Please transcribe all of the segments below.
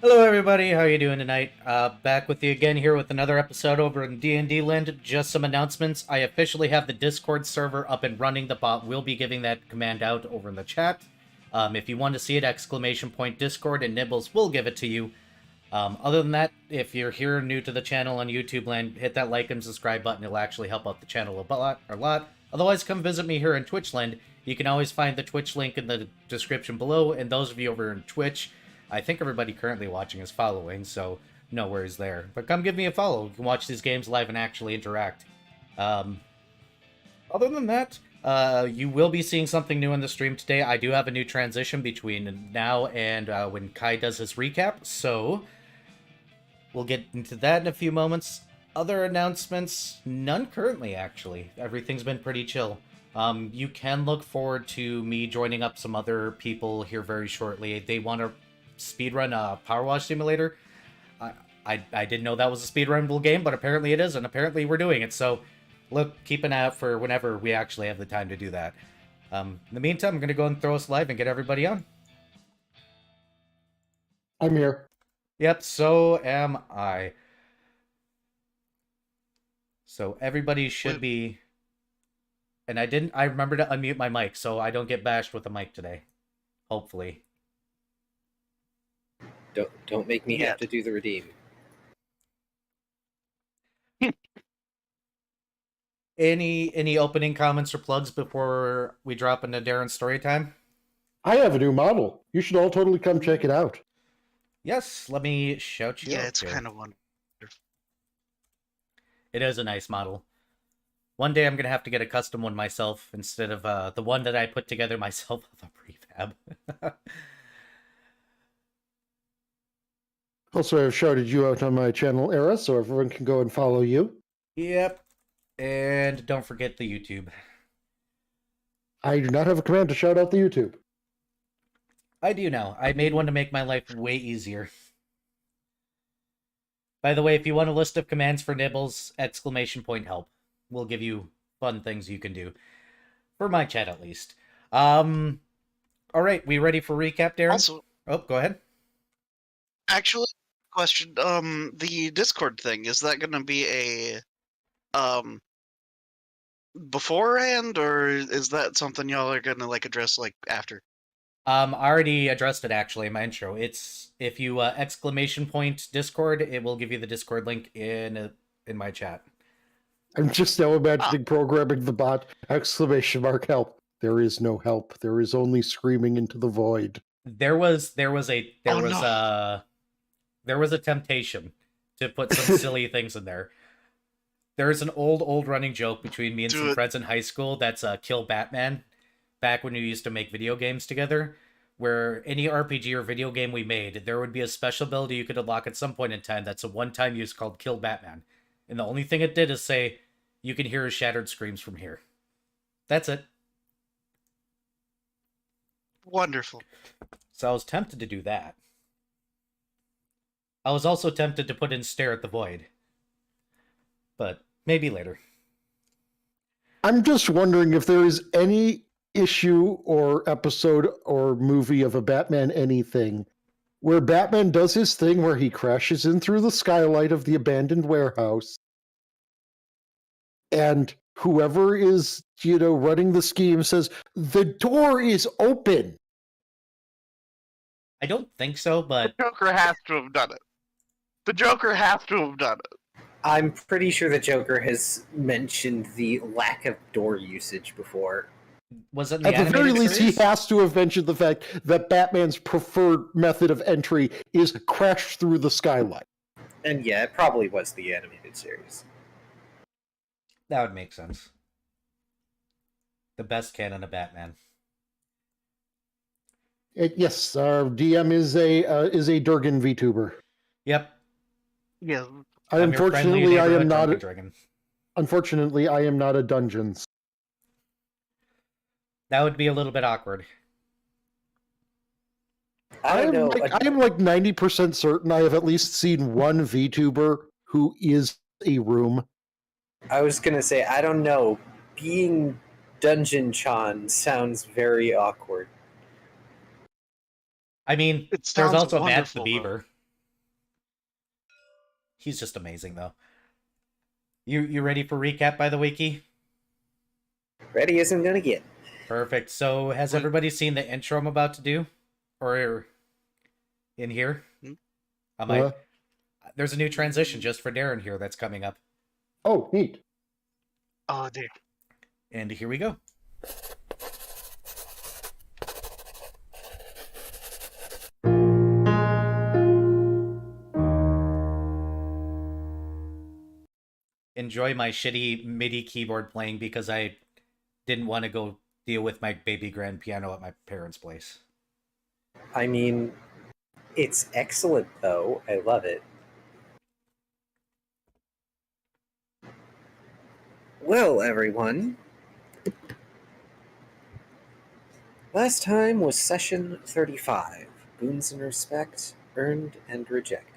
Hello everybody, how you doing tonight? Back with you again here with another episode over in D&D land. Just some announcements. I officially have the Discord server up and running. The bot will be giving that command out over in the chat. If you want to see it, !Discord, and Nibbles will give it to you. Other than that, if you're here new to the channel on YouTube land, hit that like and subscribe button. It'll actually help out the channel a lot. Otherwise, come visit me here in Twitch land. You can always find the Twitch link in the description below, and those of you over in Twitch, I think everybody currently watching is following, so no worries there. But come give me a follow. You can watch these games live and actually interact. Other than that, you will be seeing something new in the stream today. I do have a new transition between now and when Kai does his recap, so we'll get into that in a few moments. Other announcements? None currently, actually. Everything's been pretty chill. You can look forward to me joining up some other people here very shortly. They want to speedrun Power Wash Simulator. I didn't know that was a speedrunnable game, but apparently it is, and apparently we're doing it. So, look, keep an eye out for whenever we actually have the time to do that. In the meantime, I'm going to go and throw us live and get everybody on. I'm here. Yep, so am I. So everybody should be... And I remember to unmute my mic, so I don't get bashed with the mic today. Hopefully. Don't make me have to do the redeem. Any opening comments or plugs before we drop into Darren's story time? I have a new model. You should all totally come check it out. Yes, let me shout you out. Yeah, it's kind of wonderful. It is a nice model. One day I'm going to have to get a custom one myself instead of the one that I put together myself with a prefab. Also, I've shouted you out on my channel, Era, so everyone can go and follow you. Yep. And don't forget the YouTube. I do not have a command to shout out the YouTube. I do now. I made one to make my life way easier. By the way, if you want a list of commands for Nibbles, !help. We'll give you fun things you can do. For my chat, at least. Alright, we ready for recap, Darren? Also, oh, go ahead. Actually, question, the Discord thing, is that gonna be a, beforehand, or is that something y'all are gonna, like, address, like, after? I already addressed it, actually, in my intro. It's, if you, Discord, it will give you the Discord link in my chat. I'm just now imagining programming the bot, !help. There is no help. There is only screaming into the void. There was a temptation to put some silly things in there. There's an old running joke between me and some friends in high school that's Kill Batman, back when we used to make video games together, where any RPG or video game we made, there would be a special ability you could unlock at some point in time that's a one-time use called Kill Batman. And the only thing it did is say, you can hear his shattered screams from here. That's it. Wonderful. So I was tempted to do that. I was also tempted to put in Stare at the Void. But maybe later. I'm just wondering if there is any issue or episode or movie of a Batman anything where Batman does his thing where he crashes in through the skylight of the abandoned warehouse, and whoever is, running the scheme says, the door is open. I don't think so, but... The Joker has to have done it. The Joker has to have done it. I'm pretty sure the Joker has mentioned the lack of door usage before. Was it in the At the very least, series? he has to have mentioned the fact that Batman's preferred method of entry is crash through the skylight. And yeah, it probably was the animated series. That would make sense. The best canon of Batman. Yes, our DM is a Durgan VTuber. Yep. Yeah. Unfortunately, I am not. Dragon. Unfortunately, I am not a Dungeons. That would be a little bit awkward. I don't know. I am like 90% certain I have at least seen one VTuber who is a room. I was gonna say, I don't know. Being Dungeon Chan sounds very awkward. I mean, It there's sounds also Matt the wonderful, Beaver. He's just amazing, though. You ready for recap, by the way, Key? Ready isn't gonna get. Perfect. So, has everybody seen the intro I'm about to do? Or in here? I might. There's a new transition just for Darren here that's coming up. Oh, neat. Oh dear. And here we go. Enjoy my shitty MIDI keyboard playing because I didn't want to go deal with my baby grand piano at my parents' place. I mean, it's excellent, though. I love it. Well, everyone. Last time was session 35. Boons and respect, earned and rejected.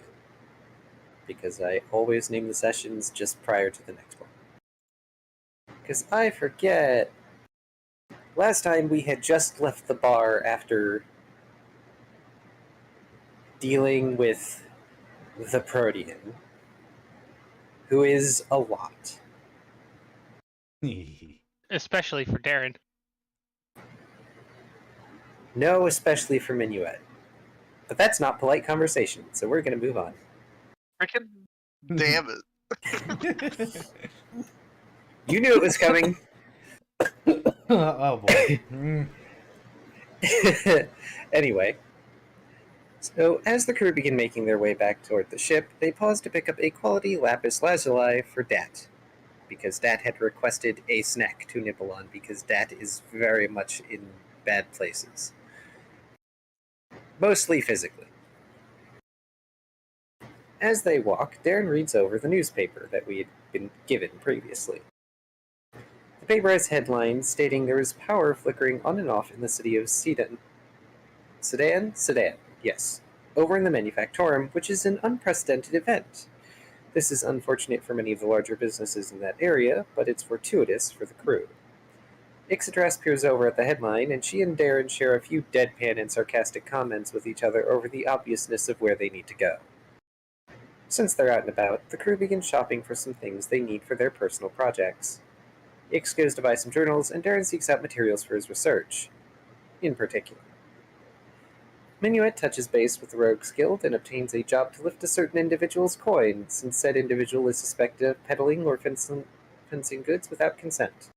Because I always name the sessions just prior to the next one. Because I forget. Last time we had just left the bar after dealing with the Protean, who is a lot. Especially for Darren. No, especially for Minuet. But that's not polite conversation, so we're going to move on. Freaking damn it. You knew it was coming. Oh boy. Anyway, so as the crew begin making their way back toward the ship, they pause to pick up a quality lapis lazuli for Dat, because Dat had requested a snack to nibble on, because Dat is very much in bad places. Mostly physically. As they walk, Darren reads over the newspaper that we had been given previously. The paper has headlines stating there is power flickering on and off in the city of Sedan. Sedan, yes. Over in the Manufactorum, which is an unprecedented event. This is unfortunate for many of the larger businesses in that area, but it's fortuitous for the crew. Ixidras peers over at the headline, and she and Darren share a few deadpan and sarcastic comments with each other over the obviousness of where they need to go. Since they're out and about, the crew begins shopping for some things they need for their personal projects. Ix goes to buy some journals, and Darren seeks out materials for his research, in particular. Minuet touches base with the Rogues Guild and obtains a job to lift a certain individual's coin, since said individual is suspected of peddling or fencing goods without consent.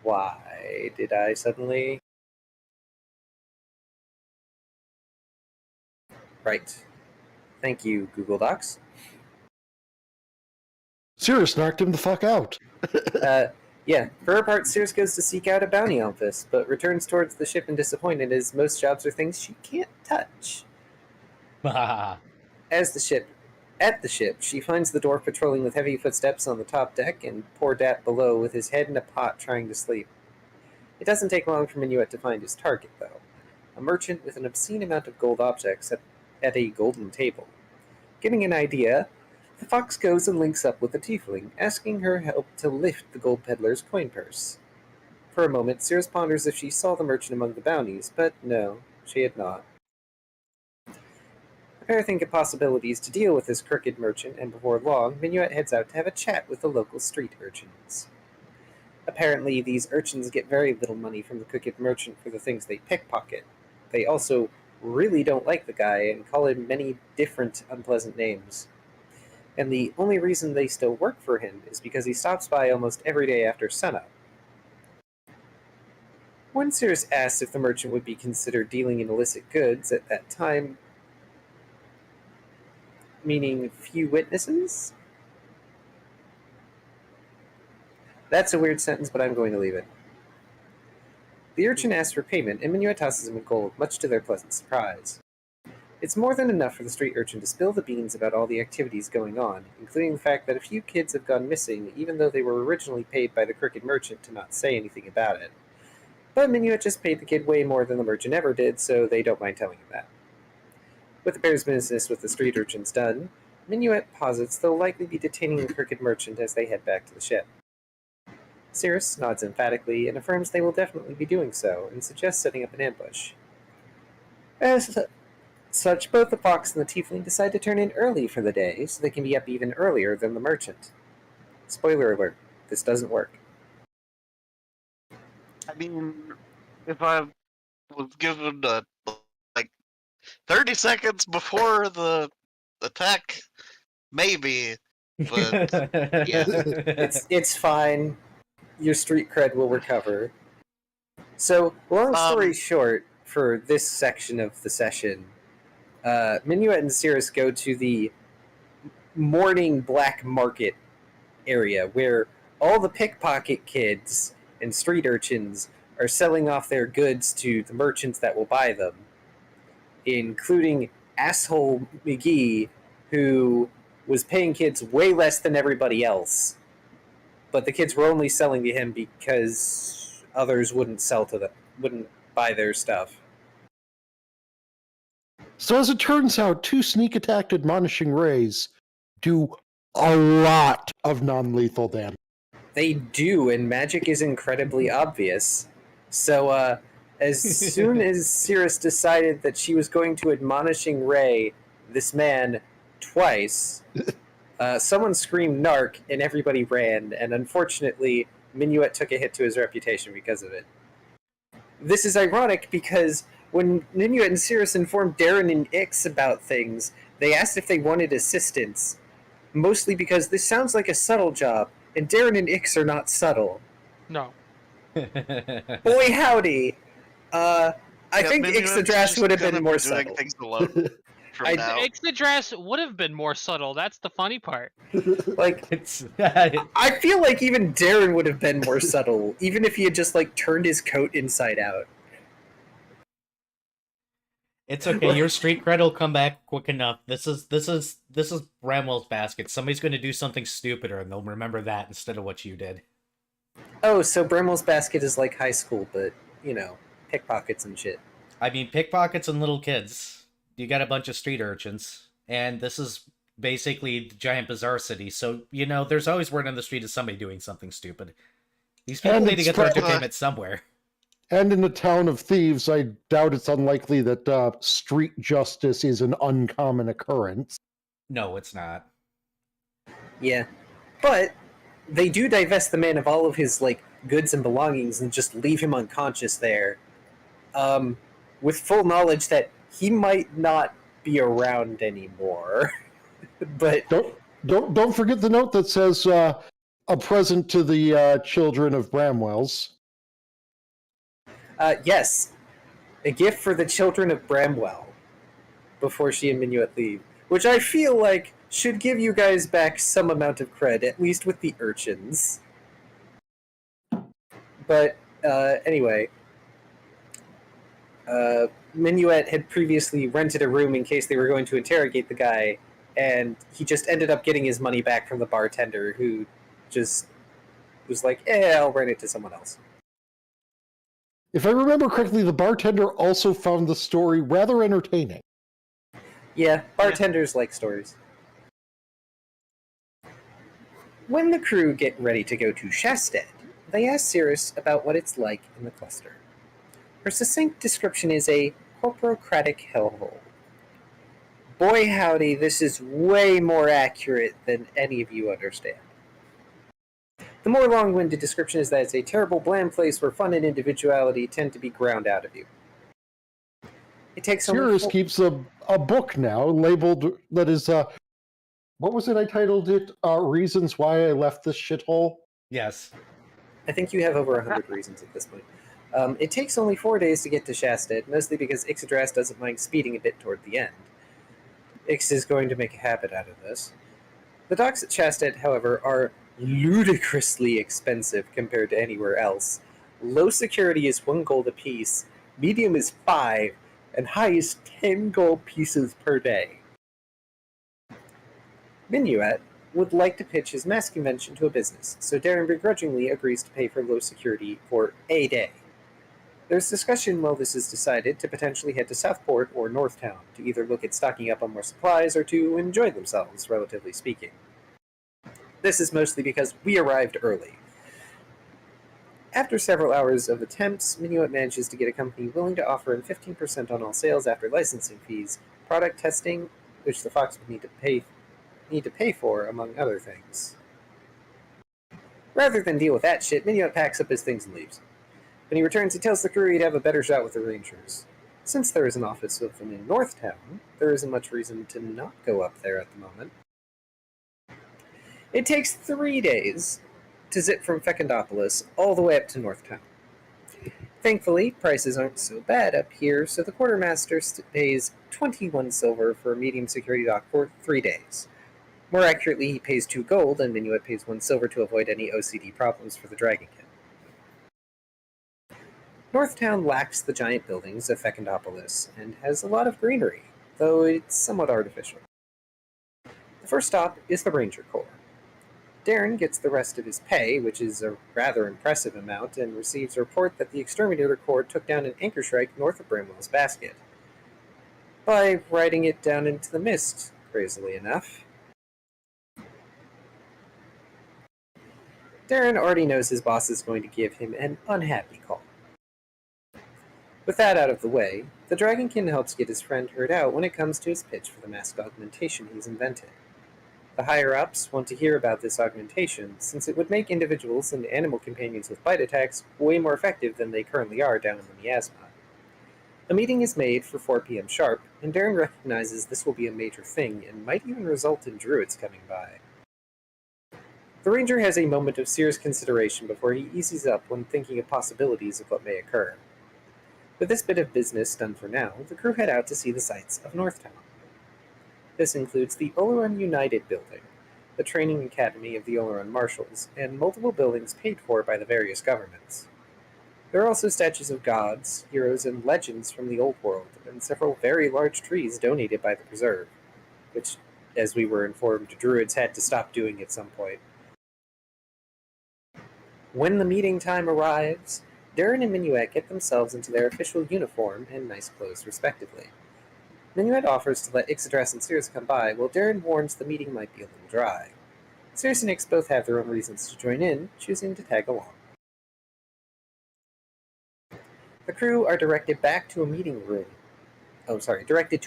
Why did I suddenly... Right. Thank you, Google Docs. Cirrus knocked him the fuck out. Yeah, for her part, Circe goes to seek out a bounty office, but returns towards the ship and disappointed as most jobs are things she can't touch. At the ship, she finds the dwarf patrolling with heavy footsteps on the top deck and poor Dat below with his head in a pot trying to sleep. It doesn't take long for Minuet to find his target, though. A merchant with an obscene amount of gold objects at a golden table. Getting an idea, the fox goes and links up with the tiefling, asking her help to lift the gold peddler's coin purse. For a moment, Circe ponders if she saw the merchant among the bounties, but no, she had not. The pair think of possibilities to deal with this crooked merchant, and before long, Minuet heads out to have a chat with the local street urchins. Apparently, these urchins get very little money from the crooked merchant for the things they pickpocket. They also really don't like the guy and call him many different unpleasant names. And the only reason they still work for him is because he stops by almost every day after sunup. When Circe asks if the merchant would be considered dealing in illicit goods at that time, meaning few witnesses? That's a weird sentence, but I'm going to leave it. The urchin asks for payment, and Minuet tosses him a gold, much to their pleasant surprise. It's more than enough for the street urchin to spill the beans about all the activities going on, including the fact that a few kids have gone missing, even though they were originally paid by the crooked merchant to not say anything about it. But Minuet just paid the kid way more than the merchant ever did, so they don't mind telling him that. With the pair's business with the street urchins done, Minuet posits they'll likely be detaining the crooked merchant as they head back to the ship. Circe nods emphatically and affirms they will definitely be doing so, and suggests setting up an ambush. Such, both the fox and the tiefling decide to turn in early for the day so they can be up even earlier than the merchant. Spoiler alert, this doesn't work. I mean, if I was given like 30 seconds before the attack, maybe. But yeah. It's fine. Your street cred will recover. So, long story short, for this section of the session, Minuet and Cirrus go to the morning black market area where all the pickpocket kids and street urchins are selling off their goods to the merchants that will buy them, including asshole McGee, who was paying kids way less than everybody else, but the kids were only selling to him because others wouldn't buy their stuff. So as it turns out, 2 sneak attack admonishing rays do a lot of non-lethal damage. They do, and magic is incredibly obvious. So, as soon as Cirrus decided that she was going to admonishing ray this man twice, someone screamed narc, and everybody ran, and unfortunately, Minuet took a hit to his reputation because of it. This is ironic because when Minuet and Cirrus informed Darren and Ix about things, they asked if they wanted assistance, mostly because this sounds like a subtle job, and Darren and Ix are not subtle. No. Boy howdy! I think Ixadrash would have been more subtle. Things alone from now. Ixadrash would have been more subtle. That's the funny part. Like, It's I feel like even Darren would have been more subtle, even if he had just like turned his coat inside out. It's okay. Your street cred will come back quick enough. This is Bramwell's basket. Somebody's going to do something stupider, and they'll remember that instead of what you did. Oh, so Bramwell's basket is like high school, but pickpockets and shit. I mean, pickpockets and little kids. You got a bunch of street urchins, and this is basically the giant bizarre city. So there's always word on the street of somebody doing something stupid. These people need to get their entertainment somewhere. And in the town of thieves, I doubt it's unlikely that street justice is an uncommon occurrence. No, it's not. Yeah, but they do divest the man of all of his goods and belongings and just leave him unconscious there, with full knowledge that he might not be around anymore. But don't forget the note that says a present to the children of Bramwell's. Yes, a gift for the children of Bramwell before she and Minuet leave, which I feel like should give you guys back some amount of cred, at least with the urchins. But anyway, Minuet had previously rented a room in case they were going to interrogate the guy, and he just ended up getting his money back from the bartender, who just was like, I'll rent it to someone else. If I remember correctly, the bartender also found the story rather entertaining. Yeah, bartenders like stories. When the crew get ready to go to Shasted, they ask Cirrus about what it's like in the cluster. Her succinct description is a corporocratic hellhole. Boy howdy, this is way more accurate than any of you understand. The more long-winded description is that it's a terrible, bland place where fun and individuality tend to be ground out of you. It takes Cirrus keeps a book now labeled that is, what was it I titled it? Reasons Why I Left This Shithole? Yes. I think you have over 100 reasons at this point. It takes only 4 days to get to Shasted, mostly because Ixadrash doesn't mind speeding a bit toward the end. Ix is going to make a habit out of this. The docks at Shasted, however, are ludicrously expensive compared to anywhere else. Low security is 1 gold apiece, medium is 5, and high is 10 gold pieces per day. Minuet would like to pitch his mass convention to a business, so Darren begrudgingly agrees to pay for low security for a day. There's discussion while this is decided to potentially head to Southport or Northtown to either look at stocking up on more supplies or to enjoy themselves, relatively speaking. This is mostly because we arrived early. After several hours of attempts, Minuet manages to get a company willing to offer him 15% on all sales after licensing fees, product testing, which the Fox would need to pay for, among other things. Rather than deal with that shit, Minuet packs up his things and leaves. When he returns, he tells the crew he'd have a better shot with the Rangers. Since there is an office of them in Northtown, there isn't much reason to not go up there at the moment. It takes 3 days to zip from Fecundopolis all the way up to Northtown. Thankfully, prices aren't so bad up here, so the quartermaster pays 21 silver for a medium security dock for 3 days. More accurately, he pays 2 gold, and Minuet pays 1 silver to avoid any OCD problems for the Dragonkin. Northtown lacks the giant buildings of Fecundopolis and has a lot of greenery, though it's somewhat artificial. The first stop is the Ranger Corps. Darren gets the rest of his pay, which is a rather impressive amount, and receives a report that the Exterminator Corps took down an anchor strike north of Bramwell's Basket. By riding it down into the mist, crazily enough. Darren already knows his boss is going to give him an unhappy call. With that out of the way, the Dragonkin helps get his friend heard out when it comes to his pitch for the mask augmentation he's invented. The higher-ups want to hear about this augmentation, since it would make individuals and animal companions with bite attacks way more effective than they currently are down in the miasma. A meeting is made for 4 p.m. sharp, and Darren recognizes this will be a major thing and might even result in druids coming by. The ranger has a moment of serious consideration before he eases up when thinking of possibilities of what may occur. With this bit of business done for now, the crew head out to see the sights of Northtown. This includes the Oleron United building, the training academy of the Oleron Marshals, and multiple buildings paid for by the various governments. There are also statues of gods, heroes, and legends from the Old World, and several very large trees donated by the Preserve, which, as we were informed, druids had to stop doing at some point. When the meeting time arrives, Darren and Minuet get themselves into their official uniform and nice clothes, respectively. Minuet offers to let Ixodras and Cirrus come by, while Darren warns the meeting might be a little dry. Cirrus and Ix both have their own reasons to join in, choosing to tag along. The crew are directed to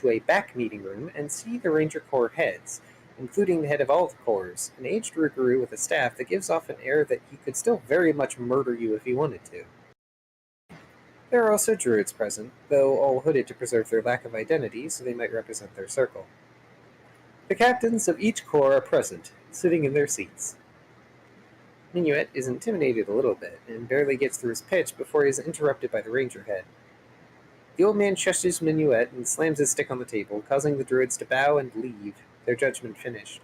a back meeting room and see the Ranger Corps heads, including the head of all the corps, an aged Rougarou with a staff that gives off an air that he could still very much murder you if he wanted to. There are also druids present, though all hooded to preserve their lack of identity so they might represent their circle. The captains of each corps are present, sitting in their seats. Minuet is intimidated a little bit, and barely gets through his pitch before he is interrupted by the ranger head. The old man shushes Minuet and slams his stick on the table, causing the druids to bow and leave, their judgment finished.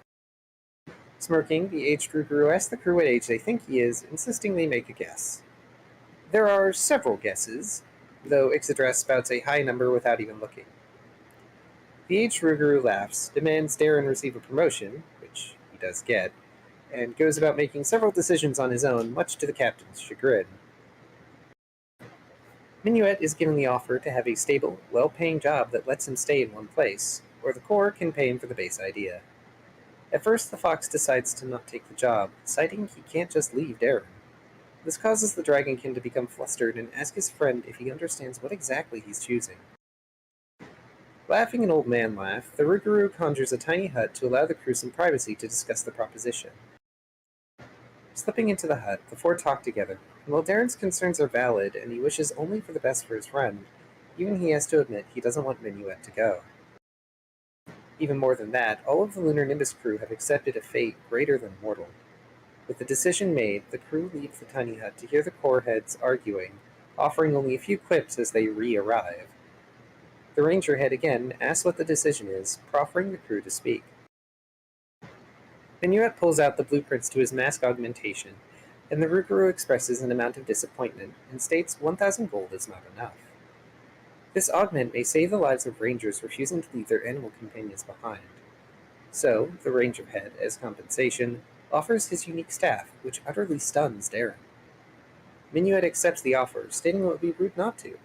Smirking, the aged Rougarou asks the crew what age they think he is, insisting they make a guess. There are several guesses, though Ixodras spouts a high number without even looking. The aged Rougarou laughs, demands Darren receive a promotion, which he does get, and goes about making several decisions on his own, much to the captain's chagrin. Minuet is given the offer to have a stable, well-paying job that lets him stay in one place, or the Corps can pay him for the base idea. At first, the Fox decides to not take the job, citing he can't just leave Darren. This causes the Dragonkin to become flustered and ask his friend if he understands what exactly he's choosing. Laughing an old man laugh, the Rougarou conjures a tiny hut to allow the crew some privacy to discuss the proposition. Slipping into the hut, the 4 talk together, and while Darren's concerns are valid and he wishes only for the best for his friend, even he has to admit he doesn't want Minuet to go. Even more than that, all of the Lunar Nimbus crew have accepted a fate greater than mortal. With the decision made, the crew leaves the tiny hut to hear the Corps heads arguing, offering only a few quips as they re-arrive. The ranger head again asks what the decision is, proffering the crew to speak. Minuet pulls out the blueprints to his mask augmentation, and the Rougarou expresses an amount of disappointment and states 1,000 gold is not enough. This augment may save the lives of rangers refusing to leave their animal companions behind. So, the ranger head, as compensation, offers his unique staff, which utterly stuns Darren. Minuet accepts the offer, stating it would be rude not to.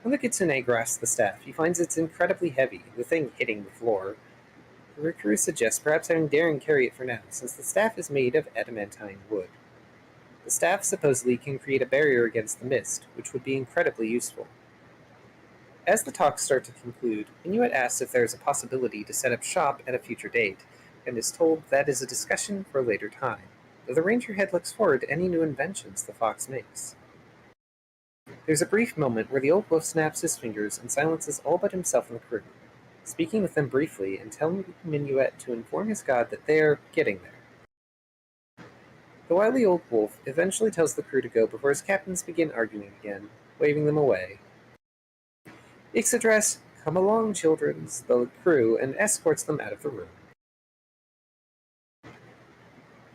When the Kitsune grasps the staff, he finds it's incredibly heavy, the thing hitting the floor. The Rougarou suggests perhaps having Darren carry it for now, since the staff is made of adamantine wood. The staff supposedly can create a barrier against the mist, which would be incredibly useful. As the talks start to conclude, Inuit asks if there is a possibility to set up shop at a future date, and is told that is a discussion for a later time, though the ranger head looks forward to any new inventions the fox makes. There's a brief moment where the old wolf snaps his fingers and silences all but himself and the crew, speaking with them briefly and telling Minuet to inform his god that they are getting there. The wily old wolf eventually tells the crew to go before his captains begin arguing again, waving them away. Ixodras, "Come along, childrens," the crew, and escorts them out of the room.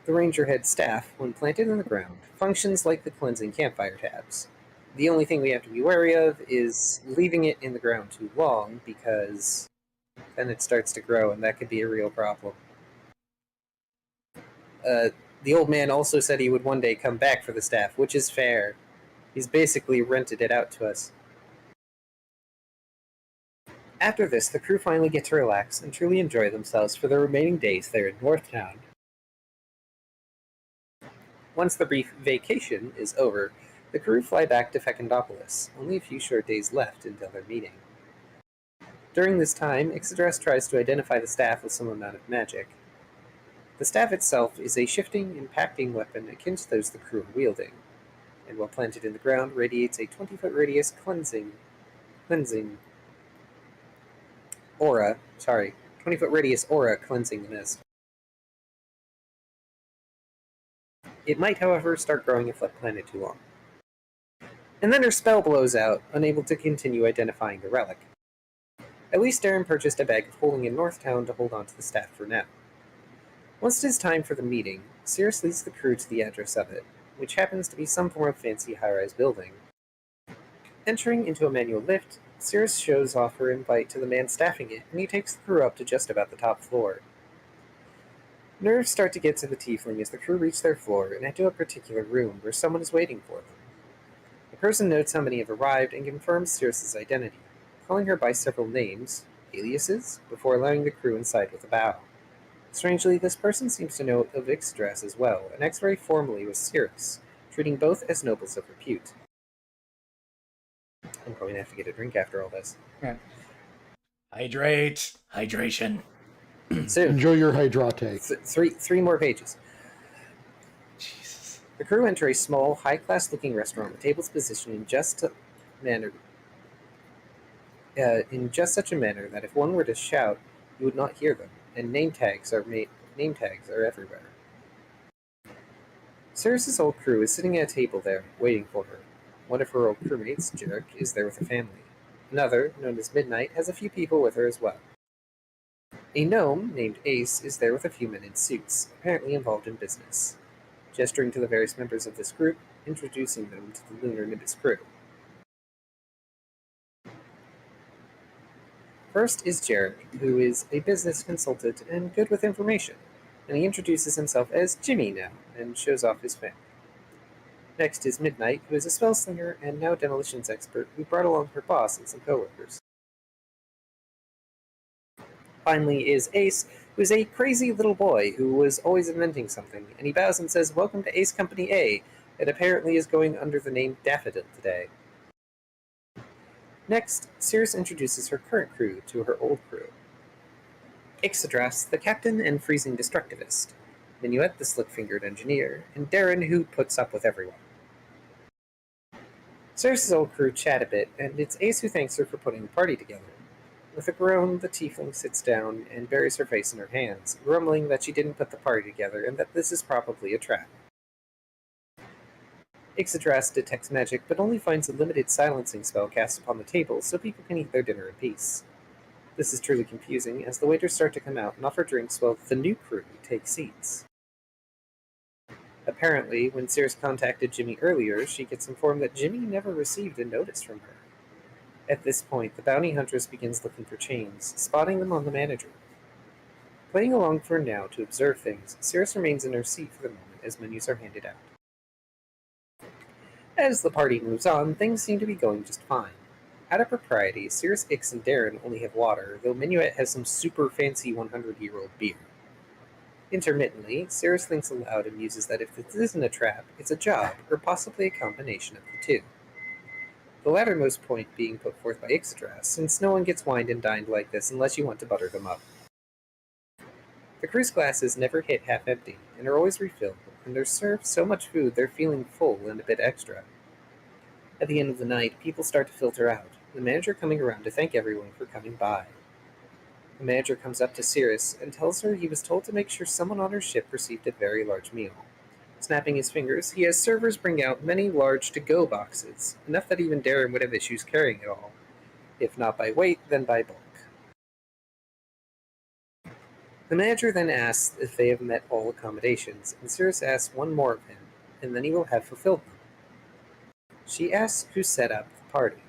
The ranger head staff, when planted in the ground, functions like the cleansing campfire tabs. The only thing we have to be wary of is leaving it in the ground too long, because then it starts to grow, and that could be a real problem. The old man also said he would one day come back for the staff, which is fair. He's basically rented it out to us. After this, the crew finally get to relax and truly enjoy themselves for the remaining days there in Northtown. Once the brief vacation is over, the crew fly back to Fecundopolis, only a few short days left until their meeting. During this time, Ixodras tries to identify the staff with some amount of magic. The staff itself is a shifting, impacting weapon akin to those the crew are wielding, and while planted in the ground, radiates a 20-foot radius cleansing aura, 20-foot radius aura cleansing the mist. It might, however, start growing if left planted too long. And then her spell blows out, unable to continue identifying the relic. At least Darren purchased a bag of holding in Northtown to hold on to the staff for now. Once it is time for the meeting, Cirrus leads the crew to the address of it, which happens to be some form of fancy high-rise building. Entering into a manual lift, Cirrus shows off her invite to the man staffing it, and he takes the crew up to just about the top floor. Nerves start to get to the tiefling as the crew reach their floor and head to a particular room where someone is waiting for them. The person notes how many have arrived and confirms Cirrus's identity, calling her by several names, aliases, before allowing the crew inside with a bow. Strangely, this person seems to know of Ixodras as well, and acts very formally with Cirrus, treating both as nobles of repute. I'm going to have to get a drink after all this. Yeah. Hydrate. Hydration. Soon. Enjoy your hydrate. Three more pages. Jesus. The crew enter a small, high-class looking restaurant with tables positioned in just such a manner that if one were to shout, you would not hear them, and name tags are everywhere. Cirrus's old crew is sitting at a table there, waiting for her. One of her old crewmates, Jarek, is there with a family. Another, known as Midnight, has a few people with her as well. A gnome, named Ace, is there with a few men in suits, apparently involved in business. Gesturing to the various members of this group, introducing them to the Lunar Nimbus crew. First is Jarek, who is a business consultant and good with information, and he introduces himself as Jimmy now, and shows off his family. Next is Midnight, who is a spell slinger and now demolitions expert who brought along her boss and some coworkers. Finally is Ace, who is a crazy little boy who was always inventing something, and he bows and says, "Welcome to Ace Company A," and apparently is going under the name Daffodil today. Next, Cirrus introduces her current crew to her old crew. Ixodras, the captain and freezing destructivist, Minuet, the slick-fingered engineer, and Darren, who puts up with everyone. Cirrus's old crew chat a bit, and it's Ace who thanks her for putting the party together. With a groan, the tiefling sits down and buries her face in her hands, grumbling that she didn't put the party together and that this is probably a trap. Ixodras detects magic, but only finds a limited silencing spell cast upon the table so people can eat their dinner in peace. This is truly confusing, as the waiters start to come out and offer drinks while the new crew take seats. Apparently, when Cirrus contacted Jimmy earlier, she gets informed that Jimmy never received a notice from her. At this point, the bounty huntress begins looking for chains, spotting them on the manager. Playing along for now to observe things, Cirrus remains in her seat for the moment as menus are handed out. As the party moves on, things seem to be going just fine. Out of propriety, Cirrus, Ix, and Darren only have water, though Minuet has some super fancy 100-year-old beer. Intermittently, Cirrus thinks aloud and muses that if this isn't a trap, it's a job, or possibly a combination of the two. the lattermost point being put forth by Ixodras, since no one gets wined and dined like this unless you want to butter them up. The crew's glasses never hit half empty, and are always refilled, and they're served so much food they're feeling full and a bit extra. At the end of the night, people start to filter out, the manager coming around to thank everyone for coming by. The manager comes up to Cirrus and tells her he was told to make sure someone on her ship received a very large meal. Snapping his fingers, he has servers bring out many large to-go boxes, enough that even Darren would have issues carrying it all, if not by weight, then by bulk. The manager then asks if they have met all accommodations, and Cirrus asks one more of him, and then he will have fulfilled them. She asks who set up the party.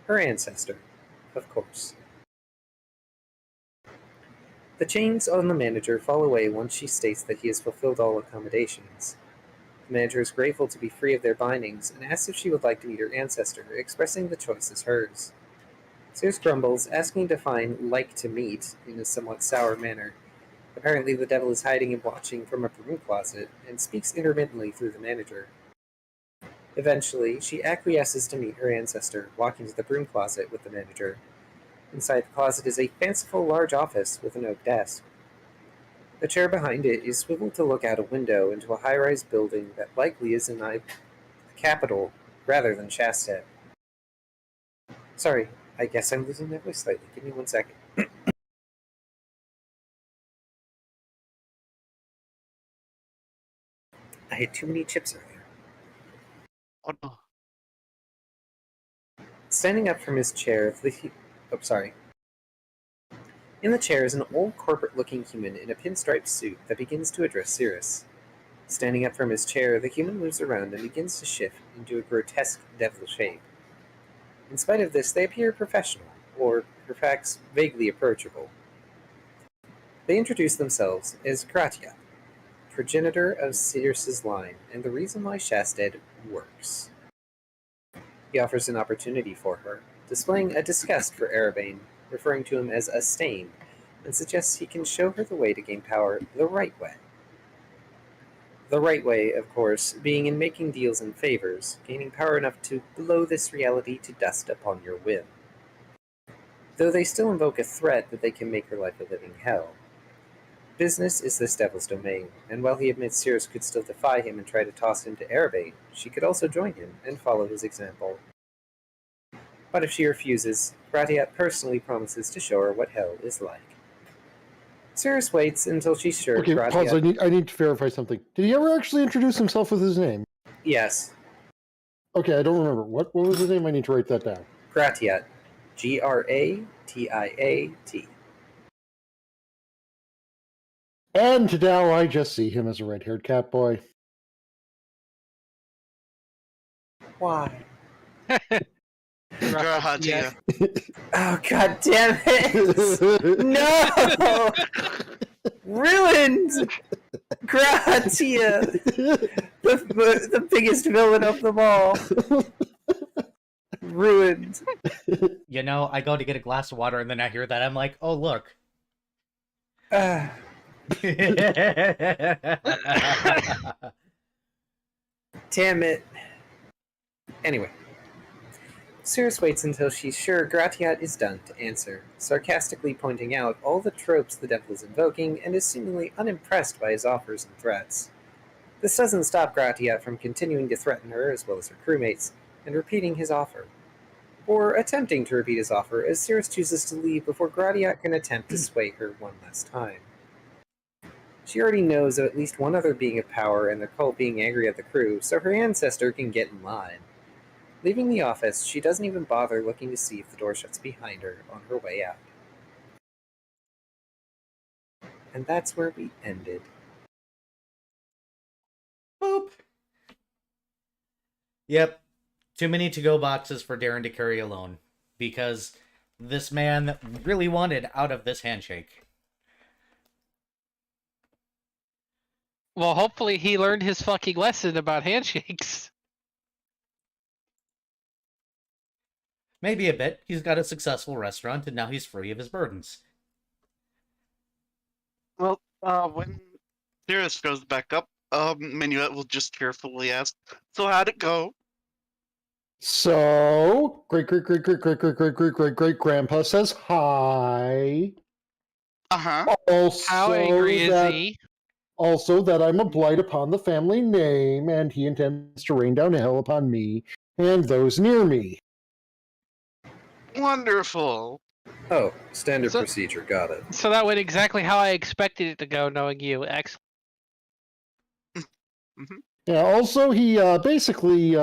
Her ancestor, of course. The chains on the manager fall away once she states that he has fulfilled all accommodations. The manager is grateful to be free of their bindings and asks if she would like to meet her ancestor, expressing the choice as hers. Cirrus grumbles, asking to define "like to meet" in a somewhat sour manner. Apparently the devil is hiding and watching from a broom closet, and speaks intermittently through the manager. Eventually, she acquiesces to meet her ancestor, walking to the broom closet with the manager. Inside the closet is a fanciful large office with an oak desk. The chair behind it is swiveled to look out a window into a high-rise building that likely is in the capital rather than Shasted. Sorry, I guess I'm losing my voice slightly. Give me 1 second. I had too many chips earlier. Oh, no. Standing up from his chair, In the chair is an old corporate-looking human in a pinstripe suit that begins to address Cirrus. Standing up from his chair, the human moves around and begins to shift into a grotesque devil shape. In spite of this, they appear professional, or perhaps vaguely approachable. They introduce themselves as Gratia, progenitor of Cirrus's line, and the reason why Shasted works. He offers an opportunity for her, displaying a disgust for Erebane, referring to him as a stain, and suggests he can show her the way to gain power the right way. The right way, of course, being in making deals and favors, gaining power enough to blow this reality to dust upon your whim. Though they still invoke a threat that they can make her life a living hell. Business is this devil's domain, and while he admits Cirrus could still defy him and try to toss him to Erebane, she could also join him and follow his example. But if she refuses, Gratiat personally promises to show her what hell is like. Cirrus waits until she's sure Okay, Gratiat... pause. I need to verify something. Did he ever actually introduce himself with his name? Yes, Okay, I don't remember. What was his name? I need to write that down. Gratiat. Gratiat. And now I just see him as a red-haired cat boy. Why? Gratia. Oh, god damn it! No! Ruined! Gratia! The biggest villain of them all. Ruined. You know, I go to get a glass of water and then I hear that. I'm like, oh, look. Ah. Damn it. Anyway. Cirrus waits until she's sure Gratiat is done to answer, sarcastically pointing out all the tropes the devil is invoking and is seemingly unimpressed by his offers and threats. This doesn't stop Gratiat from continuing to threaten her as well as her crewmates, and repeating his offer. Or attempting to repeat his offer as Cirrus chooses to leave before Gratiat can attempt to sway her one last time. She already knows of at least one other being of power and the cult being angry at the crew, so her ancestor can get in line. Leaving the office, she doesn't even bother looking to see if the door shuts behind her on her way out. And that's where we ended. Boop. Yep. Too many to-go boxes for Darren to carry alone. Because this man really wanted out of this handshake. Well, hopefully he learned his fucking lesson about handshakes. Maybe a bit. He's got a successful restaurant and now he's free of his burdens. Well, when Cirrus goes back up, Minuet will just cheerfully ask, "So how'd it go?" So, great grandpa says hi. Uh-huh. How angry is that he? also that I'm a blight upon the family name, and he intends to rain down hell upon me and those near me. Wonderful. Oh, standard So- procedure. Got it. So that went exactly how I expected it to go, knowing you. Excellent. Yeah, also, he basically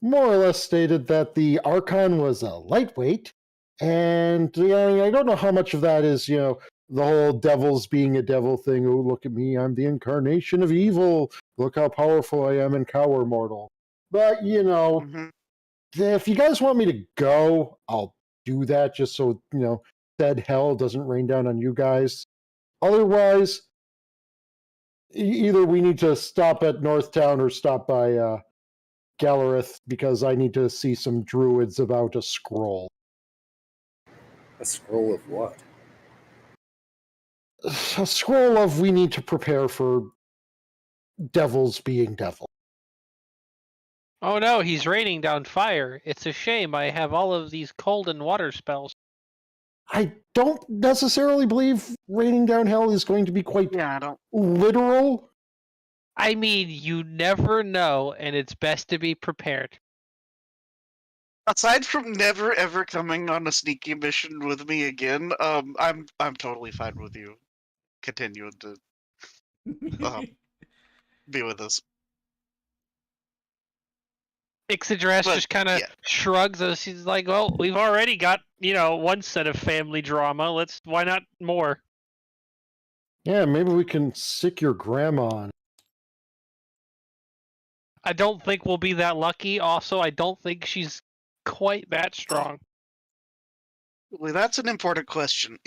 more or less stated that the Archon was a lightweight, and I don't know how much of that is, the whole devils being a devil thing. Oh, look at me, I'm the incarnation of evil. Look how powerful I am and cower mortal. But, Mhm. if you guys want me to go, I'll do that just so, said hell doesn't rain down on you guys. Otherwise, either we need to stop at Northtown or stop by Galareth because I need to see some druids about a scroll. A scroll of what? A scroll of we need to prepare for devils being devil. Oh no, he's raining down fire. It's a shame I have all of these cold and water spells. I don't necessarily believe raining down hell is going to be quite Yeah, I don't. literal. I mean, you never know, and it's best to be prepared. Aside from never ever coming on a sneaky mission with me again, I'm totally fine with you continuing to be with us. Ixidras But, just kind of yeah. shrugs as he's like, well, we've already got, one set of family drama. Why not more? Yeah, maybe we can sick your grandma on. I don't think we'll be that lucky. Also, I don't think she's quite that strong. Well, that's an important question.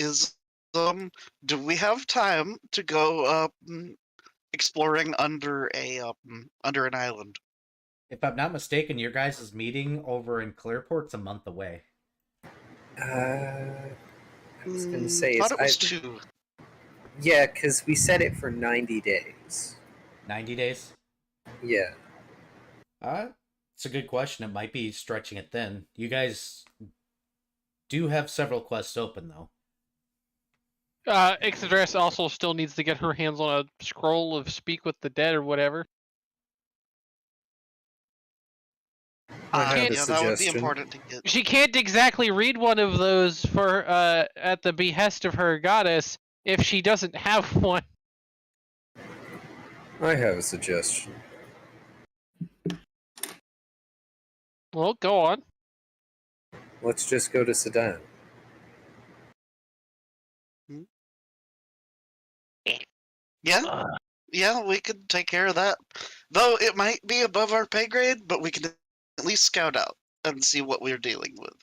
Do we have time to go exploring under an island? If I'm not mistaken, your guys' meeting over in Clearport's a month away. I was going to say, Thought it was 2. Yeah, because we set it for 90 days. 90 days? Yeah. It's a good question. It might be stretching it thin. You guys do have several quests open, though. Ixidras also still needs to get her hands on a scroll of Speak with the Dead or whatever. I have a Yeah, that would be suggestion. important to get. She can't exactly read one of those for at the behest of her goddess if she doesn't have one. I have a suggestion. Well, go on. Let's just go to Sedan. Yeah, yeah, we could take care of that. Though it might be above our pay grade, but we can at least scout out and see what we're dealing with.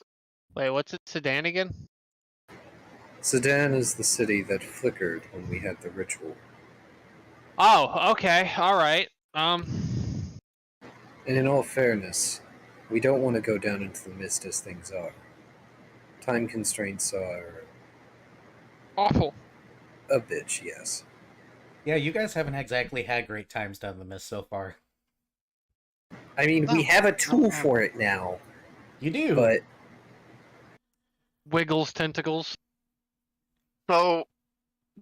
Wait, what's it, Sedan again? Sedan is the city that flickered when we had the ritual. Oh, okay, all right. And in all fairness, we don't want to go down into the mist as things are. Time constraints are Awful. a bitch, yes. Yeah, you guys haven't exactly had great times down the mist so far. I mean, we have a tool for it now, You do. but Wiggles tentacles. So,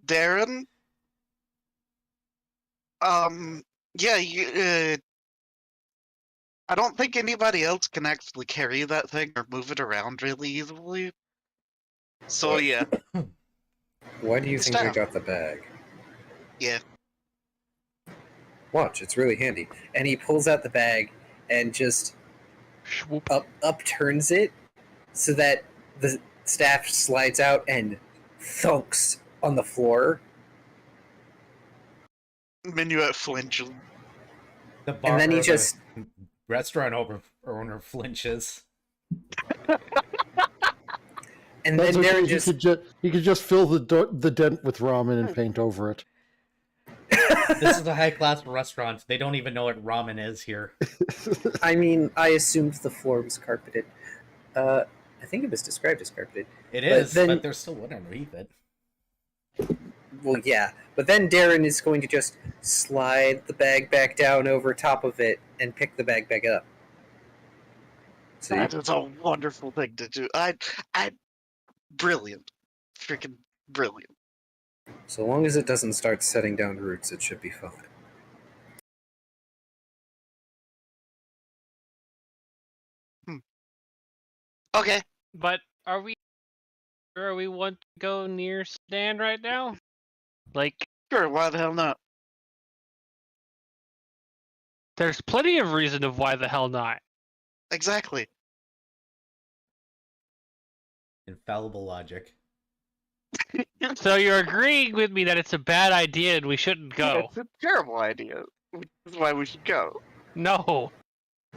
Darren, yeah, I don't think anybody else can actually carry that thing or move it around really easily. So What? yeah, why do you think I Staff. got the bag? yeah. Watch, it's really handy. And he pulls out the bag and just Swoop. upturns it so that the staff slides out and thunks on the floor. Minuet flinches. The bar And then he or just the restaurant owner flinches. and That's then okay. Darren just He could just fill the dent with ramen and paint over it. This is a high-class restaurant. They don't even know what ramen is here. I mean, I assumed the floor was carpeted. I think it was described as carpeted. It But is, then- but there's still wood underneath it. Well, yeah. But then Darren is going to just slide the bag back down over top of it and pick the bag back up. See? That is a wonderful thing to do. Brilliant. Freaking brilliant. So long as it doesn't start setting down roots, it should be fine. Okay. But are we sure we want to go near Sedan right now? Like, Sure, why the hell not? there's plenty of reason of why the hell not. Exactly. Infallible logic. So you're agreeing with me that it's a bad idea and we shouldn't go? It's a terrible idea. Which is why we should go. No.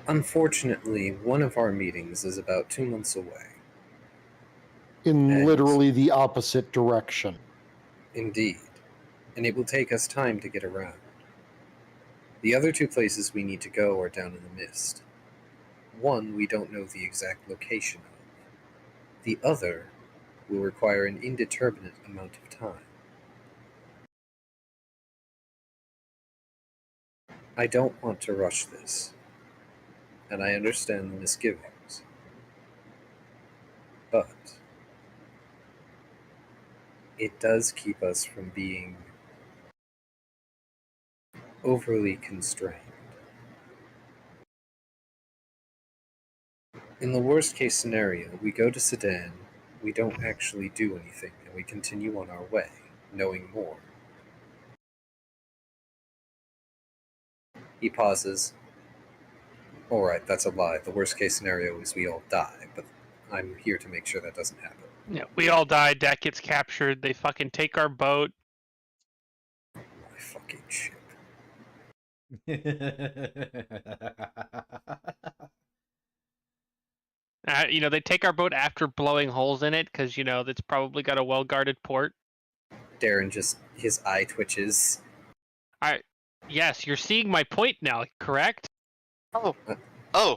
Unfortunately, one of our meetings is about 2 months away. In And- literally the opposite direction. Indeed. And it will take us time to get around. The other 2 places we need to go are down in the mist. One we don't know the exact location of. The other will require an indeterminate amount of time. I don't want to rush this, and I understand the misgivings. But it does keep us from being overly constrained. In the worst case scenario, we go to Sedan, we don't actually do anything, and we continue on our way, knowing more. He pauses. Alright, that's a lie. The worst case scenario is we all die, but I'm here to make sure that doesn't happen. Yeah, we all die, Dak gets captured, they fucking take our boat. My fucking ship. They take our boat after blowing holes in it, because, it's probably got a well-guarded port. Darren his eye twitches. Yes, you're seeing my point now, correct? Oh,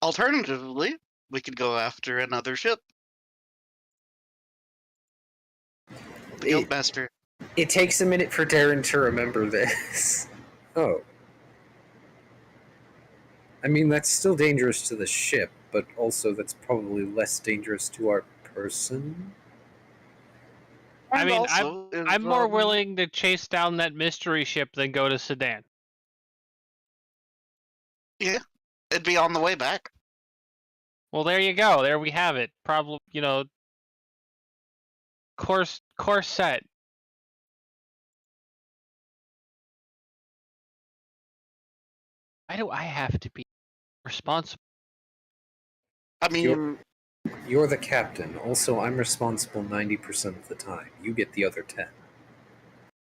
alternatively, we could go after another ship. The Guildmaster. It takes a minute for Darren to remember this. Oh. I mean, that's still dangerous to the ship, but also that's probably less dangerous to our person. I And mean, also is, I'm more willing to chase down that mystery ship than go to Sedan. Yeah, it'd be on the way back. Well, there you go. There we have it. Probably, course set. Why do I have to be responsible? I mean, You're the captain. Also, I'm responsible 90% of the time. You get the other 10.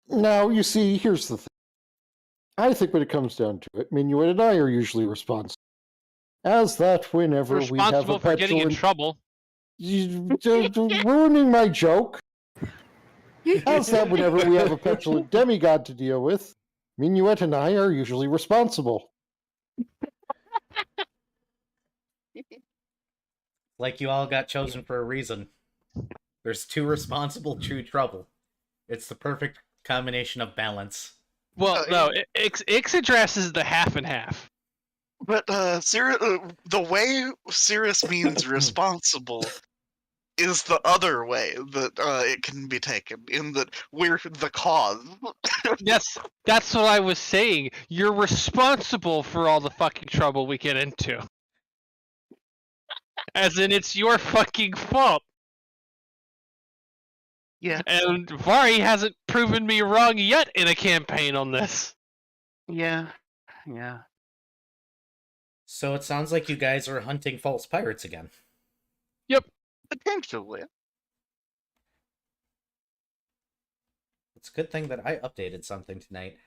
Now, you see, here's the thing. I think when it comes down to it, Minuet and I are usually responsible. As that whenever we have Responsible a for getting in petulant... trouble. Ruining my joke. As that whenever we have a petulant demigod to deal with, Minuet and I are usually responsible. Like you all got chosen for a reason. There's 2 responsible, true trouble. It's the perfect combination of balance. Well, no, Ix addresses the half and half. but the way Cirrus means responsible is the other way that it can be taken, in that we're the cause. Yes, that's what I was saying. You're responsible for all the fucking trouble we get into. As in, it's your fucking fault. Yeah. And Vari hasn't proven me wrong yet in a campaign on this. Yeah. So it sounds like you guys are hunting false pirates again. Potentially. It's a good thing that I updated something tonight.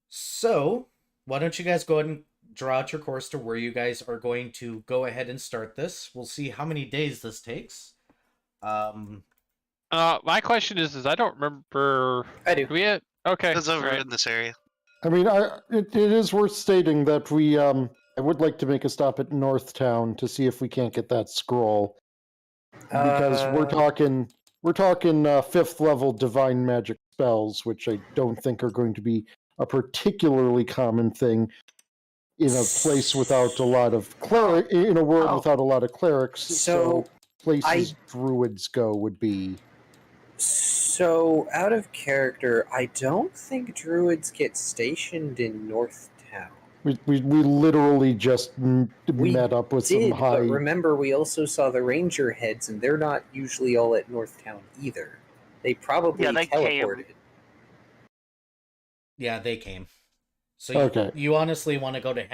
So, why don't you guys go ahead and draw out your course to where you guys are going to go ahead and start this. We'll see how many days this takes. My question is I don't remember. I do. Okay. It's over right. in this area. I mean, it is worth stating that I would like to make a stop at Northtown to see if we can't get that scroll. Because we're talking 5th level divine magic spells, which I don't think are going to be a particularly common thing. in a place without a lot of cleric, in a world Oh. without a lot of clerics. So, places druids go would be. So, out of character, I don't think druids get stationed in North Town. We literally just We met up with some Did, high. but remember, we also saw the ranger heads, and they're not usually all at North Town either. They probably Yeah, they teleported. came. Yeah, they came. So Okay. you honestly want to go to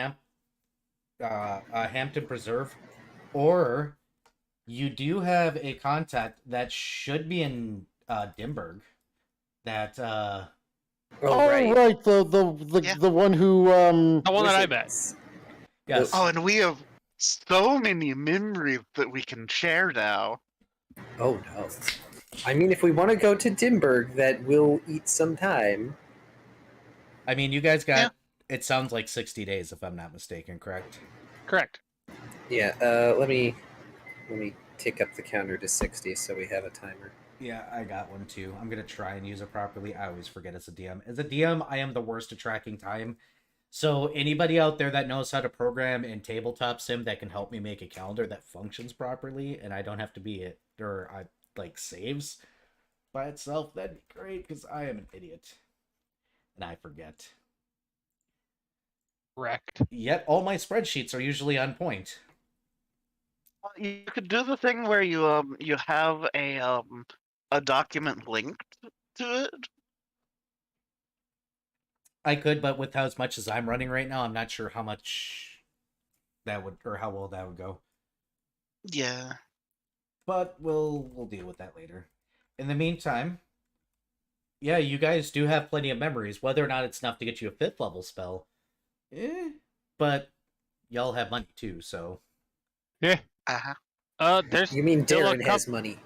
Hampton Preserve, or you do have a contact that should be in Dimburg. That Oh, right. Yeah. The one who The one that I met. Wizards. yes. Oh, and we have so many memories that we can share now. Oh no. I mean, if we want to go to Dimburg, that will eat some time. I mean, you guys got. It sounds like 60 days, if I'm not mistaken. Correct. Correct. Yeah. Let me tick up the counter to 60 so we have a timer. Yeah, I got one too. I'm gonna try and use it properly. I always forget as a DM. As a DM, I am the worst at tracking time. So anybody out there that knows how to program in Tabletop Sim that can help me make a calendar that functions properly, and I don't have to be it or I like saves by itself, that'd be great because I am an idiot and I forget. Correct. Yet all my spreadsheets are usually on point. You could do the thing where you have a document linked to it. I could, but with how as much as I'm running right now, I'm not sure how much that would or how well that would go. Yeah. But we'll deal with that later. In the meantime, yeah, you guys do have plenty of memories. Whether or not it's enough to get you a 5th level spell, but y'all have money too, so Yeah. Uh-huh. There's You mean still a Darren has money?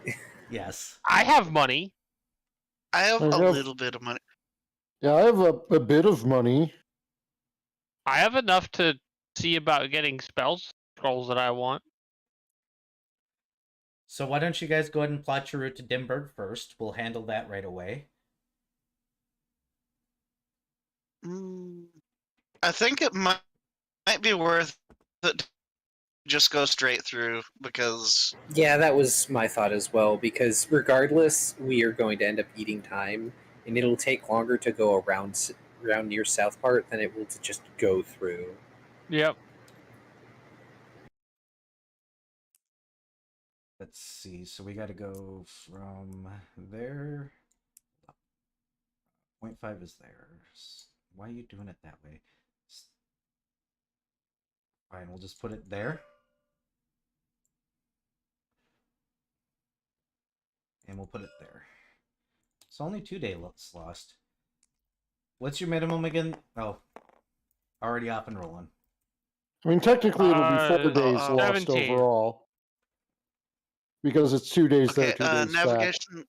yes. I have money. I have I a have- little bit of money. Yeah, I have a bit of money. I have enough to see about getting spells scrolls that I want. So why don't you guys go ahead and plot your route to Dimburg first? We'll handle that right away. I think it might be worth it to just go straight through because Yeah, that was my thought as well, because regardless, we are going to end up eating time, and it'll take longer to go around near South Part than it will to just go through. Yep. Let's see. So we got to go from there. 0.5 is there. Why are you doing it that way? Fine, we'll just put it there. And we'll put it there. It's only 2 days lost. What's your minimum again? Oh, already off and rolling. I mean, technically, it'll be 4 days lost 17. overall. Because it's 2 days okay, there, 2 days back. navigation.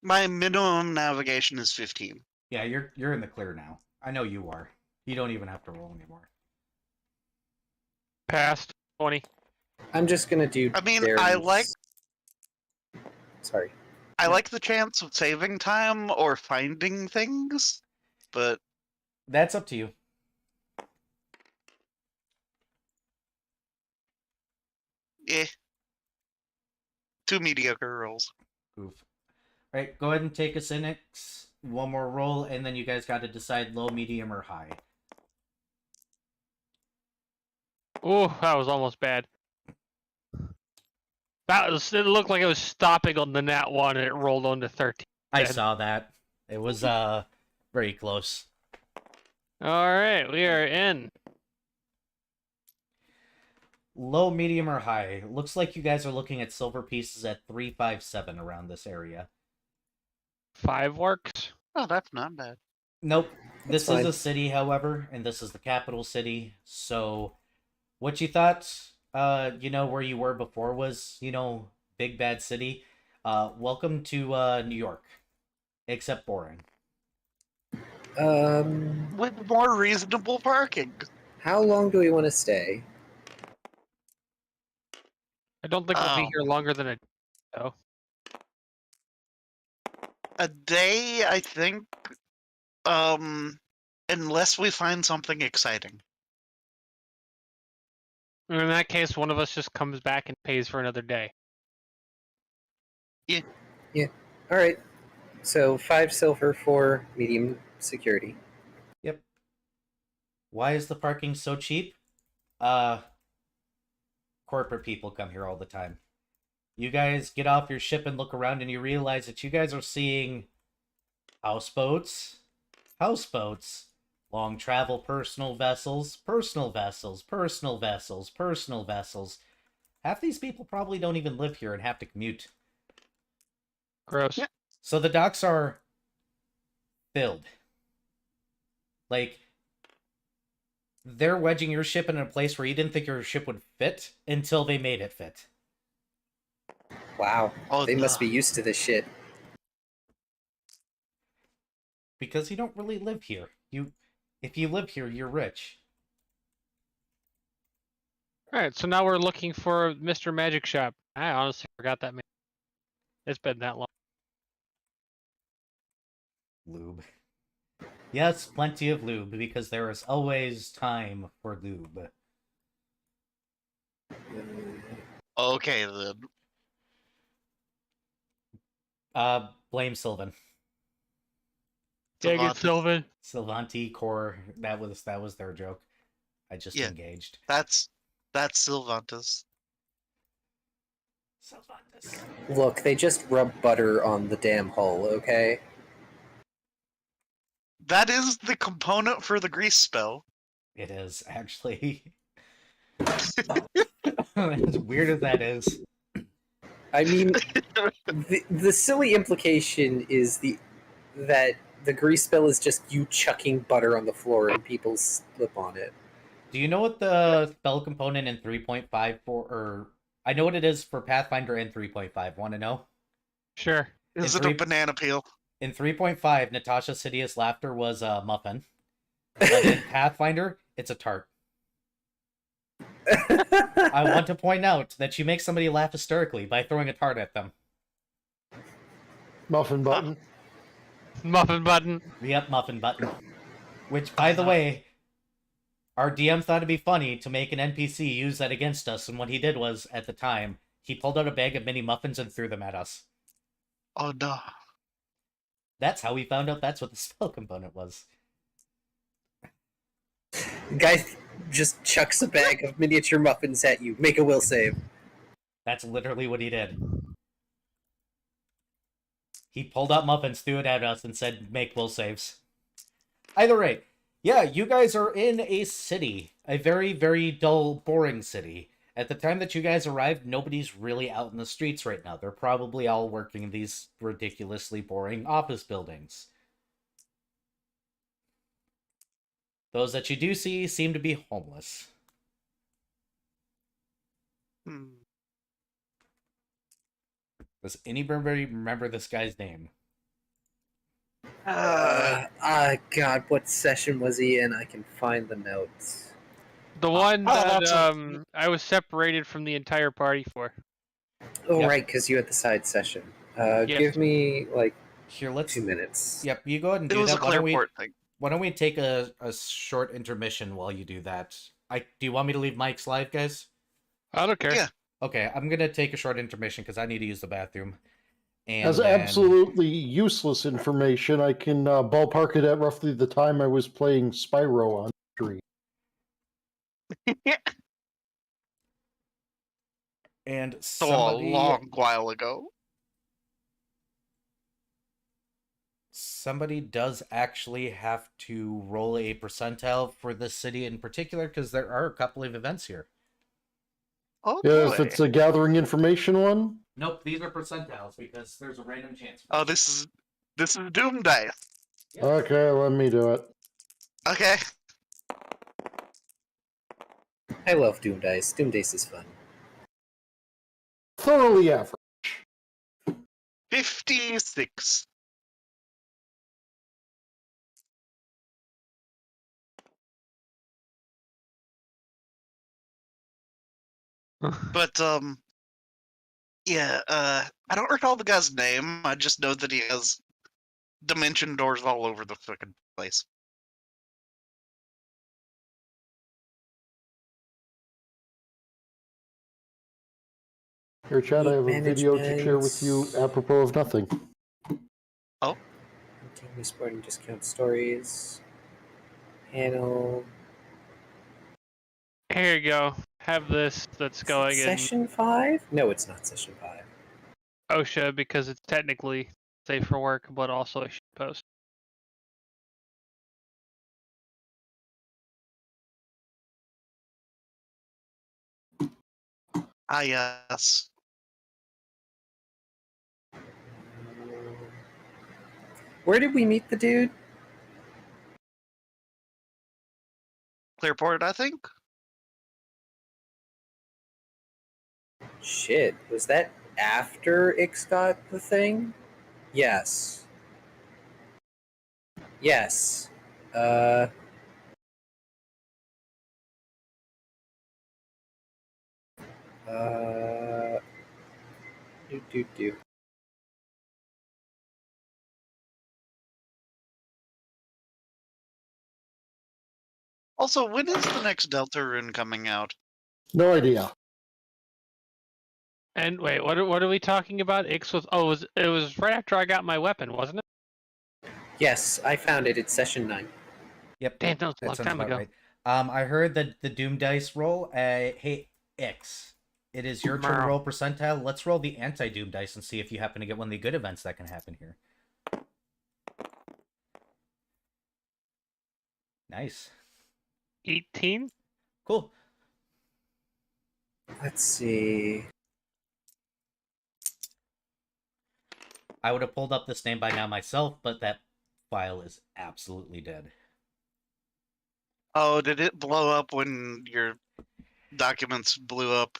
My minimum navigation is 15. Yeah, you're in the clear now. I know you are. You don't even have to roll anymore. Past 20. I'm just gonna do. I mean, Darren's... Sorry. I like the chance of saving time or finding things, but That's up to you. eh. 2 mediocre rolls. Oof. Alright, go ahead and take a Cynics. One more roll, and then you guys got to decide low, medium, or high. Ooh, that was almost bad. It looked like it was stopping on the nat 1 and it rolled on to 13. I Dead. saw that. It was very close. Alright, we are in. Low, medium, or high. Looks like you guys are looking at silver pieces at 357 around this area. 5 works. Oh, that's not bad. Nope. This That's is fine. a city, however, and this is the capital city. So, what you thought, where you were before was, big bad city. Welcome to New York, except boring. With more reasonable parking. How long do we want to stay? I don't think we'll be Oh. here longer than a though. A day, I think. Unless we find something exciting. And in that case, one of us just comes back and pays for another day. All right. So 5 silver for medium security. Yep. Why is the parking so cheap? Corporate people come here all the time. You guys get off your ship and look around and you realize that you guys are seeing houseboats, long travel personal vessels, personal vessels, personal vessels, personal vessels. Half these people probably don't even live here and have to commute. Gross. Yeah. So the docks are filled. Like, they're wedging your ship in a place where you didn't think your ship would fit until they made it fit. Wow. Oh, They must no. be used to this shit. Because you don't really live here. If you live here, you're rich. Alright, so now we're looking for Mr. Magic Shop. I honestly forgot that. It's been that long. Lube. Yes, plenty of lube, because there is always time for lube. Okay, then. Blame Sylvan. Dang it, Savant- Sylvan. Sylvanti Core, that was their joke. I just Yeah. engaged. That's Sylvantus. Sylvantus. Look, they just rub butter on the damn hull, okay? That is the component for the grease spell. It is, actually. As weird as that is. I mean, the silly implication is that the grease spell is just you chucking butter on the floor and people slip on it. Do you know what the spell component in 3.5 or I know what it is for Pathfinder in 3.5. Want to know? Sure. Is In it a three- banana peel? In 3.5, Natasha's hideous laughter was a muffin. But in Pathfinder, it's a tart. I want to point out that you make somebody laugh hysterically by throwing a tart at them. Muffin button. Muffin button. Yep, muffin button. Which, by the way, our DM thought it'd be funny to make an NPC use that against us, and what he did was, at the time, he pulled out a bag of mini muffins and threw them at us. Oh no. That's how we found out that's what the spell component was. The guy just chucks a bag of miniature muffins at you. Make a will save. That's literally what he did. He pulled out muffins, threw it at us, and said, make will saves. Either way, yeah, you guys are in a city. A very, very dull, boring city. At the time that you guys arrived, nobody's really out in the streets right now. They're probably all working in these ridiculously boring office buildings. Those that you do see seem to be homeless. Hmm. Does anybody remember this guy's name? God, what session was he in? I can find the notes. The one Oh, that that's I was separated from the entire party for. Oh, Yep. right, because you had the side session. Yes. Give me, like, Here, let's... 2 minutes. Yep, you go ahead and It do was a that. Why Clearport thing. don't we take a short intermission while you do that? Do you want me to leave Mike's live, guys? I don't care. Yeah. Okay, I'm gonna take a short intermission because I need to use the bathroom. And As then- absolutely useless information, I can ballpark it at roughly the time I was playing Spyro on stream. And So somebody, a long while ago. somebody does actually have to roll a percentile for this city in particular because there are a couple of events here. Oh Yeah, boy. if it's a gathering information one. Nope, these are percentiles because there's a random chance. Oh, this is Doom Day. Yep. Okay, let me do it. Okay. I love Doom Dice. Doom Dice is fun. Thoroughly average. 56. But yeah, I don't recall the guy's name. I just know that he has dimension doors all over the fucking place. Here, Chad, I have a Fleet video to share with you management. apropos of nothing. Continue sporting discount stories. Panel. Here you go. Have this that's going in Session 5? No, it's not session 5. OSHA because it's technically safe for work, but also a shit post. Ah, yes. Where did we meet the dude? Clearport, I think. Shit, was that after Ix got the thing? Yes. Yes. Uh. Do. Also, when is the next Delta rune coming out? No idea. And wait, what are we talking about? Ix was it was right after I got my weapon, wasn't it? Yes, I found it. It's session 9. Yep. Damn, that was a that long sounds time about ago. right. I heard that the Doom dice roll. Hey, X. It is your turn to Meow. roll percentile. Let's roll the anti-Doom dice and see if you happen to get one of the good events that can happen here. Nice. 18? Cool. Let's see. I would have pulled up this name by now myself, but that file is absolutely dead. Oh, did it blow up when your documents blew up?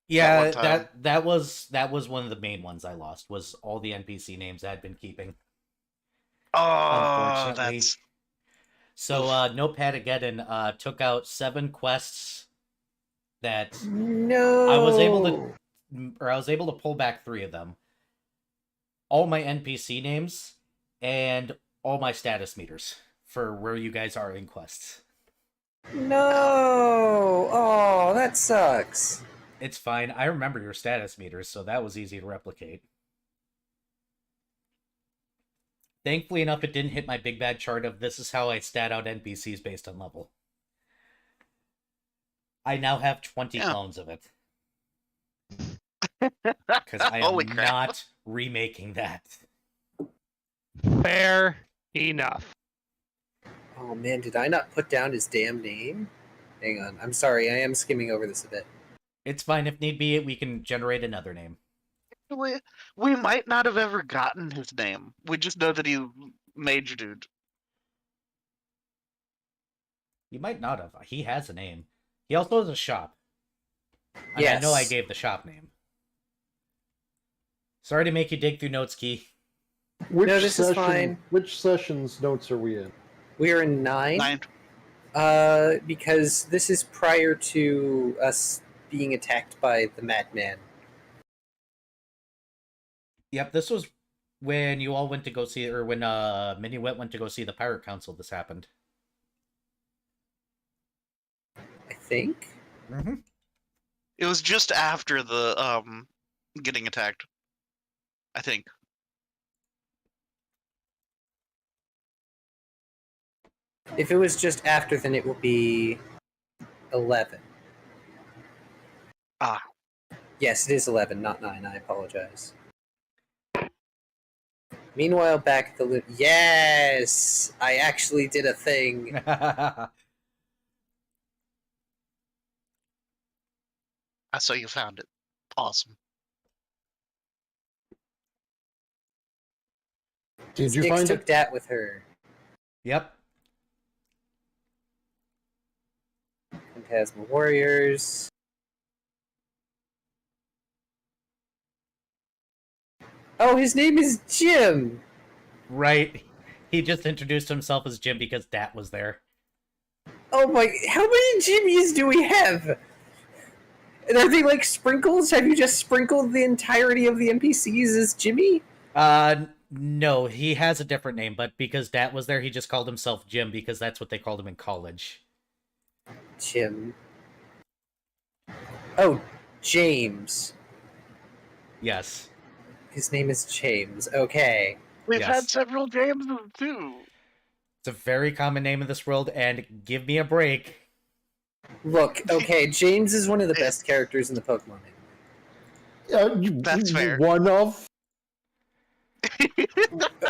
Yeah, one time. that was one of the main ones I lost, was all the NPC names I had been keeping. Oh, Unfortunately. that's... So Notepad took out 7 quests that No. I was able to pull back 3 of them. All my NPC names and all my status meters for where you guys are in quests. No. Oh, that sucks. It's fine. I remember your status meters, so that was easy to replicate. Thankfully enough, it didn't hit my big bad chart of this is how I stat out NPCs based on level. I now have 20 clones of it. Because I am Holy crap. not remaking that. Fair enough. Oh man, did I not put down his damn name? Hang on. I'm sorry. I am skimming over this a bit. It's fine. If need be, we can generate another name. We might not have ever gotten his name. We just know that he Mage Dude. You might not have. He has a name. He also has a shop. Yes. I know I gave the shop name. Sorry to make you dig through notes, Key. Which No, this is fine. Which session's notes are we in? We are in 9. 9. Because this is prior to us being attacked by the madman. Yep, this was when you all went to go see, or when Minuet went to go see the Pirate Council. This happened. I think. Mm-hmm. It was just after the getting attacked. I think. If it was just after, then it will be 11. Ah. Yes, it is 11, not 9. I apologize. Meanwhile, back at the yes, I actually did a thing. I saw you found it. Awesome. Did you Styx find took it? that with her. Yep. Phantasmal Warriors. Oh, his name is Jim! Right. He just introduced himself as Jim because Dat was there. Oh my, how many Jimmies do we have? And are they like sprinkles? Have you just sprinkled the entirety of the NPCs as Jimmy? No, he has a different name, but because Dat was there, he just called himself Jim because that's what they called him in college. Jim. Oh, James. Yes. His name is James. Okay. We've Yes. had several Jameses too. It's a very common name in this world, and give me a break. Look, okay, James is one of the best characters in the Pokemon anime. That's fair. One of?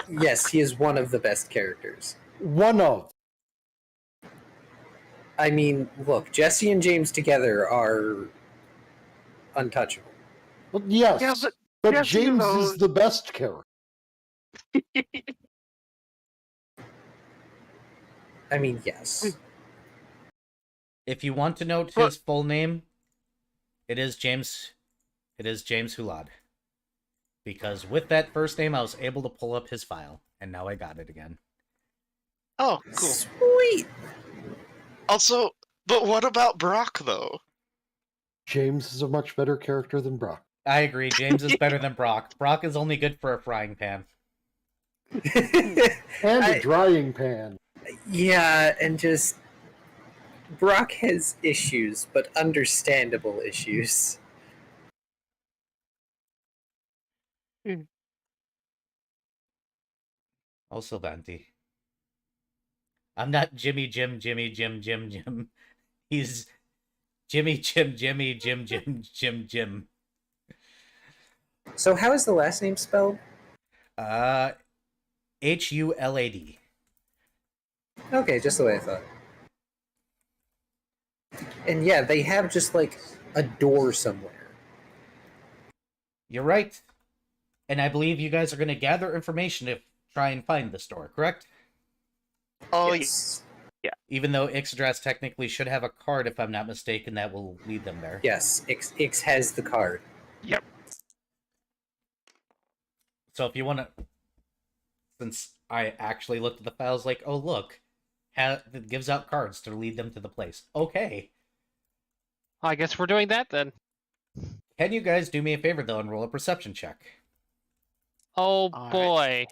Yes, he is one of the best characters. One of. I mean, look, Jesse and James together are untouchable. Well, yes, Yeah, but yes, James you know- is the best character. I mean, yes. If you want to note But- his full name, it is James Hulad. Because with that first name, I was able to pull up his file, and now I got it again. Oh, cool. Sweet. Also, but what about Brock though? James is a much better character than Brock. I agree, James is better than Brock. Brock is only good for a frying pan. And a drying pan. Yeah, and just Brock has issues, but understandable issues. Also Vanti. I'm not Jimmy Jim. He's Jimmy Jim. So how is the last name spelled? Hulad. Okay, just the way I thought. And yeah, they have just like a door somewhere. You're right. And I believe you guys are going to gather information to try and find the store, correct? Oh, Yes. Even though Ixodras technically should have a card, if I'm not mistaken, that will lead them there. Yes, Ix has the card. So if you want to... Since I actually looked at the files like, oh, look. It gives out cards to lead them to the place. Okay. I guess we're doing that then. Can you guys do me a favor, though, and roll a perception check? Oh All boy.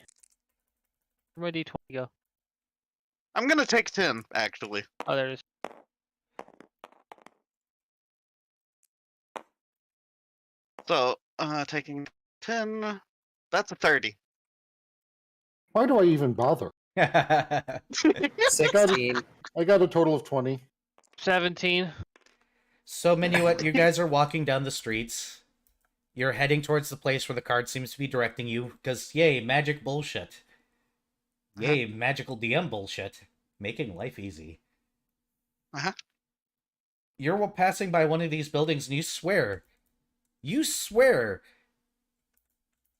Where d20 go? I'm gonna take 10, actually. Oh, there it is. So, taking 10, that's a 30. Why do I even bother? 16. I got a total of 20. 17. So, Minuet, you guys are walking down the streets. You're heading towards the place where the card seems to be directing you, because, yay, magic bullshit. Yay, magical DM bullshit. Making life easy. Uh-huh. You're passing by one of these buildings, and you swear,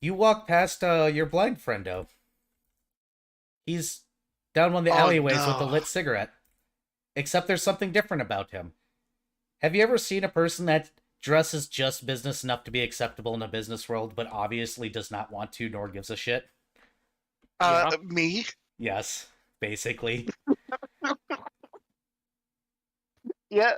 you walk past your blind friendo. He's down one of the Oh, alleyways with a no. lit cigarette. Except there's something different about him. Have you ever seen a person that dresses just business enough to be acceptable in a business world, but obviously does not want to nor gives a shit? Me? Yes, basically. Yeah.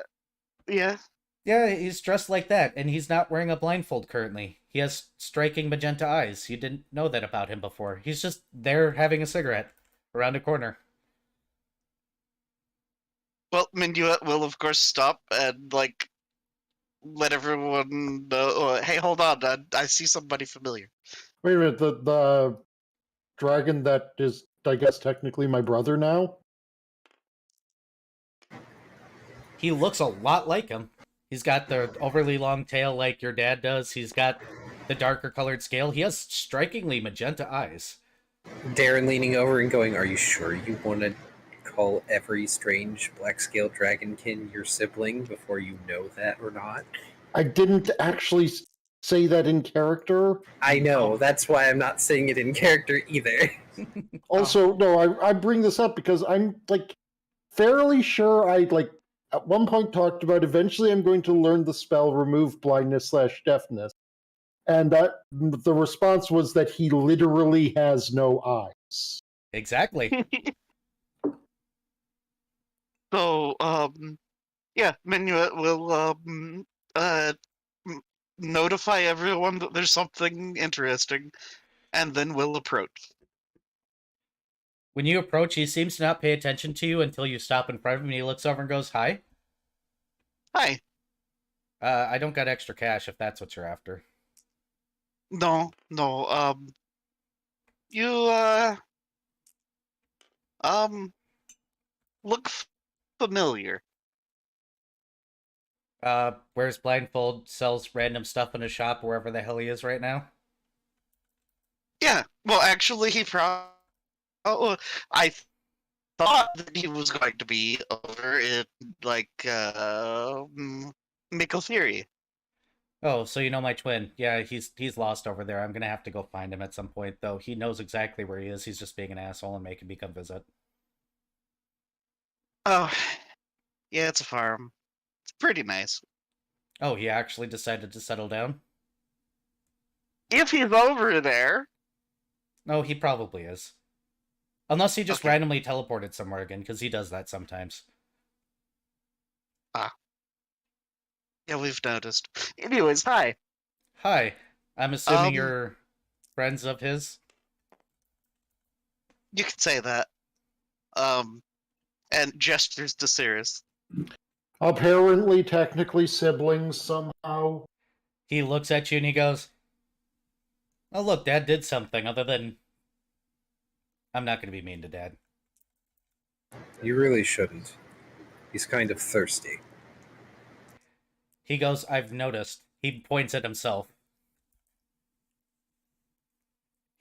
Yeah. Yeah, he's dressed like that, and he's not wearing a blindfold currently. He has striking magenta eyes. You didn't know that about him before. He's just there having a cigarette around a corner. Well, Minuet will, of course, stop and, like, let everyone know, hey, hold on, I see somebody familiar. Wait a minute, the dragon that is, I guess, technically my brother now? He looks a lot like him. He's got the overly long tail like your dad does. He's got the darker colored scale. He has strikingly magenta eyes. Darren leaning over and going, "Are you sure you want to call every strange black-scaled dragonkin your sibling before you know that or not?" I didn't actually say that in character. I know, that's why I'm not saying it in character either. Also, no, I bring this up because I'm, like, fairly sure I, like, at one point talked about eventually I'm going to learn the spell remove blindness/deafness. And the response was that he literally has no eyes. Exactly. So, yeah, Minuet will, notify everyone that there's something interesting, and then we'll approach. When you approach, he seems to not pay attention to you until you stop in front of him, and he looks over and goes, "Hi. Hi. I don't got extra cash if that's what you're after." No, no. You um look familiar. Wears blindfold, sells random stuff in a shop wherever the hell he is right now. Yeah. Well, actually, he probably. I thought that he was going to be over in like Mickle Theory. Oh, so you know my twin. Yeah, he's lost over there. I'm gonna have to go find him at some point, though. He knows exactly where he is. He's just being an asshole and making me come visit. Oh, yeah, it's a farm. It's pretty nice. Oh, he actually decided to settle down? If he's over there. Oh, he probably is. Unless he just Okay. randomly teleported somewhere again, because he does that sometimes. Ah. Yeah, we've noticed. Anyways, hi. Hi. I'm assuming Um, you're friends of his? you could say that. And gestures to Cirrus. Apparently, technically siblings somehow. He looks at you and he goes, oh, look, Dad did something other than... I'm not going to be mean to Dad. You really shouldn't. He's kind of thirsty. He goes, I've noticed. He points at himself.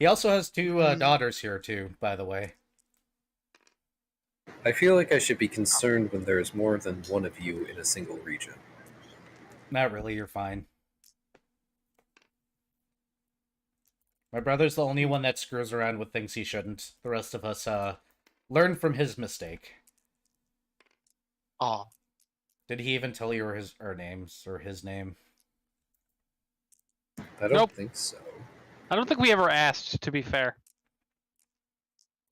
He also has two daughters here, too, by the way. I feel like I should be concerned when there is more than one of you in a single region. Not really, you're fine. My brother's the only one that screws around with things he shouldn't. The rest of us, learn from his mistake. Oh. Did he even tell you our names, or his name? I don't Nope. think so. I don't think we ever asked, to be fair.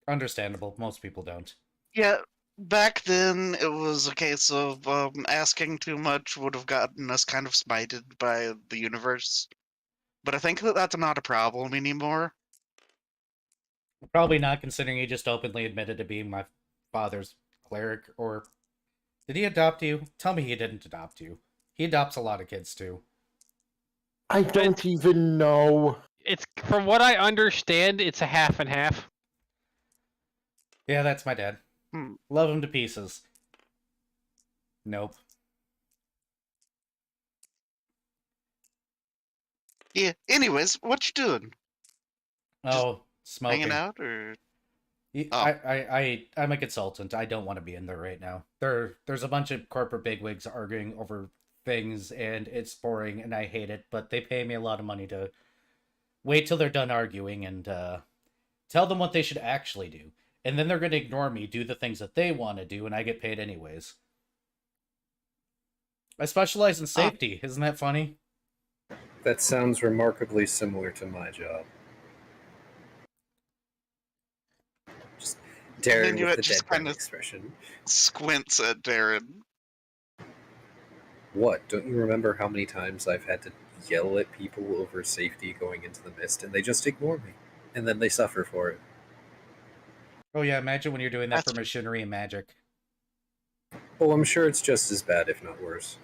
Understandable, most people don't. Yeah, back then it was a case of asking too much would have gotten us kind of smited by the universe. But I think that that's not a problem anymore. Probably not, considering he just openly admitted to being my father's cleric, or... Did he adopt you? Tell me he didn't adopt you. He adopts a lot of kids, too. I don't even know. It's from what I understand, it's a half and half. Yeah, that's my dad. Hmm. Love him to pieces. Nope. Yeah. Anyways, what you doing? Oh, smoking. Hanging out or? Oh. I'm a consultant. I don't want to be in there right now. There's a bunch of corporate bigwigs arguing over things, and it's boring, and I hate it. But they pay me a lot of money to wait till they're done arguing and tell them what they should actually do, and then they're going to ignore me, do the things that they want to do, and I get paid anyways. I specialize in safety. Isn't that funny? That sounds remarkably similar to my job. Just Darren you with the just dead kinda- expression. Squints at Darren. What? Don't you remember how many times I've had to yell at people over safety going into the mist and they just ignore me? And then they suffer for it. Oh yeah, imagine when you're doing that That's- for machinery and magic. Oh, I'm sure it's just as bad, if not worse.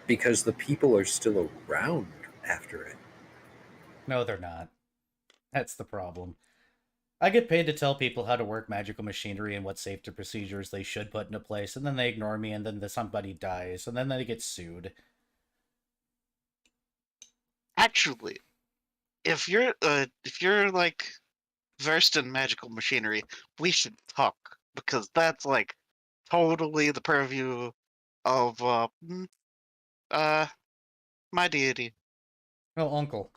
Because the people are still around after it. No, they're not. That's the problem. I get paid to tell people how to work magical machinery and what safety procedures they should put into place, and then they ignore me, and then somebody dies, and then they get sued. Actually, if you're like versed in magical machinery, we should talk because that's like totally the purview of my deity. Oh, uncle.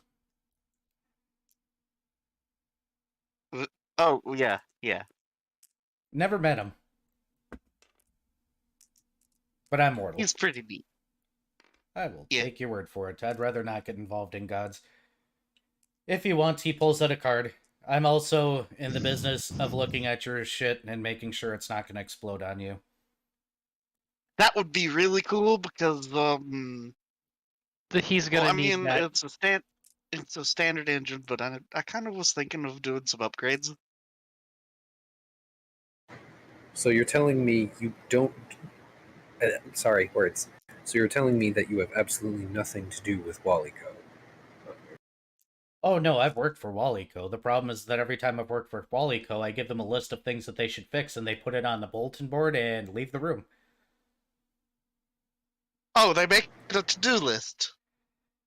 Oh yeah. Never met him. But I'm mortal. He's pretty neat. I will Yeah. take your word for it. I'd rather not get involved in gods. If you want, he pulls out a card. I'm also in the business of looking at your shit and making sure it's not going to explode on you. That would be really cool because He's gonna I need mean that. it's a standard engine, but I kind of was thinking of doing some upgrades. So you're telling me you don't... sorry, words. So you're telling me that you have absolutely nothing to do with Wally Code. Oh no, I've worked for Wallyco. The problem is that every time I've worked for Wallyco, I give them a list of things that they should fix, and they put it on the bulletin board and leave the room. Oh, they make a to-do list.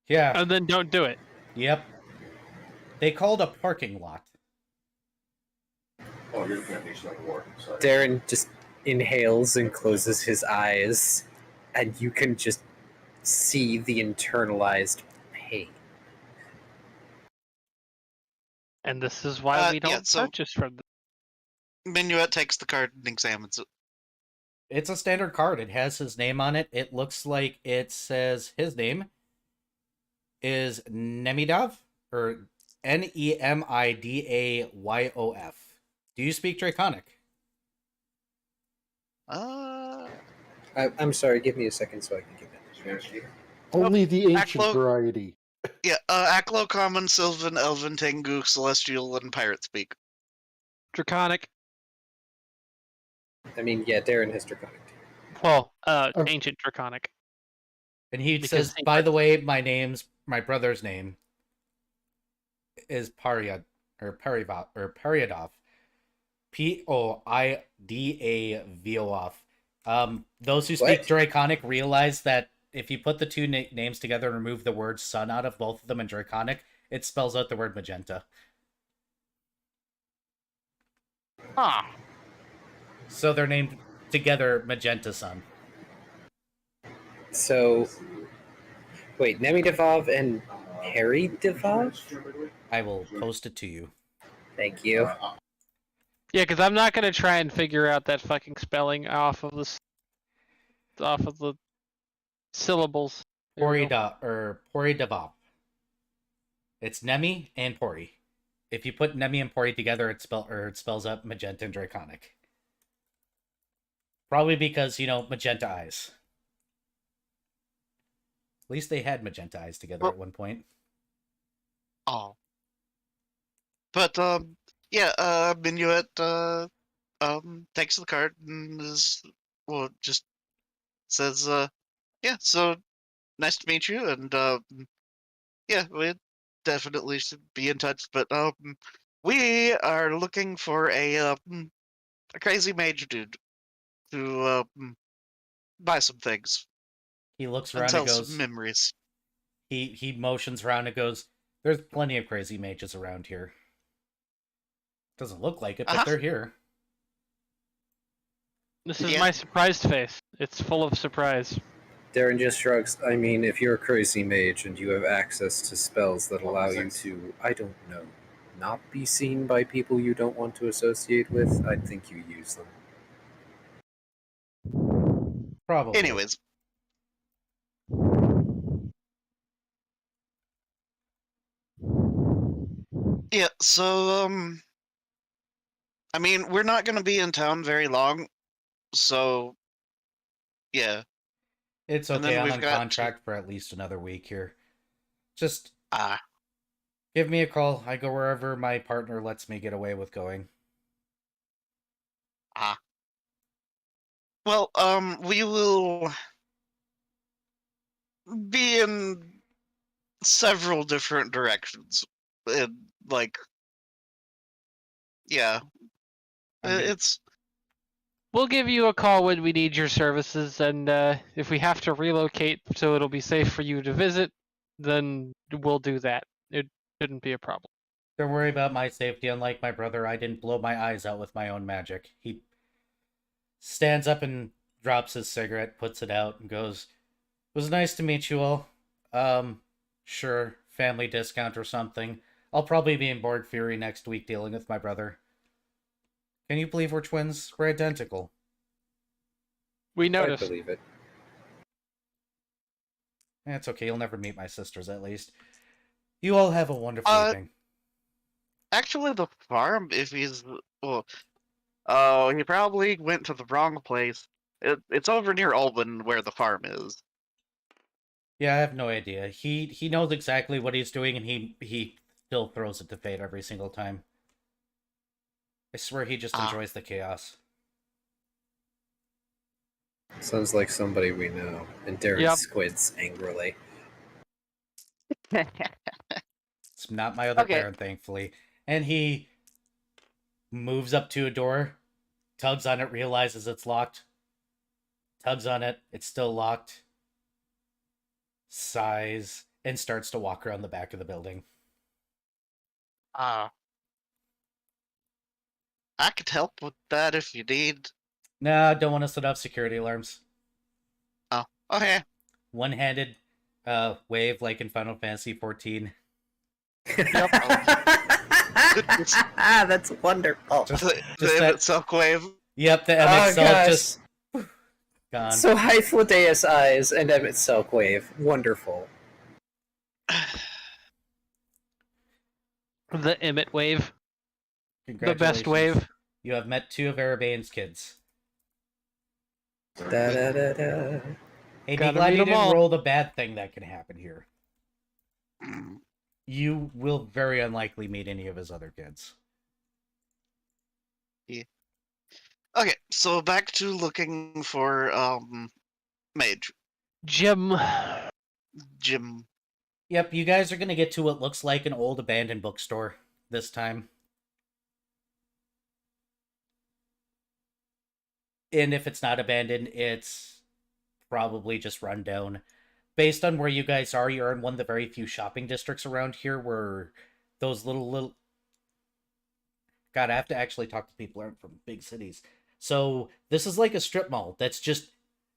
Yeah. And then don't do it. Yep. They called a parking lot. Oh, you're looking at Nation of War. Sorry. Darren just inhales and closes his eyes, and you can just see the internalized pain. And this is why we don't yeah, so- purchase from them. Minuet takes the card and examines it. It's a standard card. It has his name on it. It looks like it says his name is Nemidav, or Nemidayyof. Do you speak Draconic? I'm sorry, give me a second so I can give it. Spanish speaker? Only the ancient Aklo- variety. Yeah, Aklo, Common, Sylvan, Elven, Tengu, Celestial, and Pirate speak. Draconic. I mean, yeah, Darren has Draconic. Well, Okay. ancient Draconic. And he Because says, he- by the way, my brother's name is Pariadov. Poidavov. Those who speak What? Draconic realize that if you put the two names together and remove the word sun out of both of them in Draconic, it spells out the word magenta. Ah, So they're named together Magenta Sun. So, wait, Nemidavov and Harry Devov? I will post it to you. Thank you. yeah, because I'm not gonna try and figure out that fucking spelling off of the syllables. There we go. Poridavop. It's Nemi and Pori. If you put Nemi and Pori together, it spells out magenta and Draconic. Probably because, magenta eyes. At least they had magenta eyes together at one point. Oh. But, Minuet, takes the card and just says, yeah, so nice to meet you, and, yeah, we definitely should be in touch, but, we are looking for a crazy mage dude to, buy some things He looks and around and tell goes, some memories. he motions around and goes, there's plenty of crazy mages around here. Doesn't look like it, but Uh-huh. they're here. This is Yeah. my surprised face. It's full of surprise. Darren just shrugs. I mean, if you're a crazy mage and you have access to spells that allow you to, I don't know, not be seen by people you don't want to associate with, I think you use them. Probably. Anyways. Yeah, so, I mean, we're not going to be in town very long, so, yeah. It's And then okay, I'm we've on got- contract for at least another week here. Just Ah, give me a call. I go wherever my partner lets me get away with going. well, we will be in several different directions. And, yeah. I'm gonna- It's, We'll give you a call when we need your services, and if we have to relocate so it'll be safe for you to visit, then we'll do that. It shouldn't be a problem. Don't worry about my safety. Unlike my brother, I didn't blow my eyes out with my own magic. He stands up and drops his cigarette, puts it out, and goes, "It was nice to meet you all. Sure, family discount or something. I'll probably be in Borg Fury next week dealing with my brother. Can you believe we're twins? We're identical." We I noticed. believe it. It's okay, you'll never meet my sisters, at least. You all have a wonderful evening. actually the farm, if he's, well, oh, he probably went to the wrong place. It's over near Albin where the farm is. Yeah, I have no idea. He knows exactly what he's doing, and he still throws it to fate every single time. I swear he just enjoys the chaos. Sounds like somebody we know. And Darren Yep. squids angrily. It's not my other Okay. parent, thankfully. And he moves up to a door, tugs on it, realizes it's locked. Tugs on it, it's still locked. Sighs, and starts to walk around the back of the building. I could help with that if you need. Nah, don't want to set off security alarms. Oh, okay. One-handed wave like in Final Fantasy 14. That's wonderful. Just- The just that- Emmett Silkwave. Yep, the Emmett Oh, Silk gosh. just gone. So Hythlodeus eyes and Emmett Silkwave. Wonderful. The Emmett wave. The best Congratulations. wave. You have met two of Arabane's kids. Da da da da. Hey, be Gotta glad meet you 'em didn't all. roll the bad thing that can happen here. You will very unlikely meet any of his other kids. Okay, so back to looking for mage Jim. Jim. Yep, you guys are going to get to what looks like an old abandoned bookstore this time. And if it's not abandoned, it's probably just run down. Based on where you guys are, you're in one of the very few shopping districts around here where those little... God, I have to actually talk to people who aren't from big cities. So this is like a strip mall that's just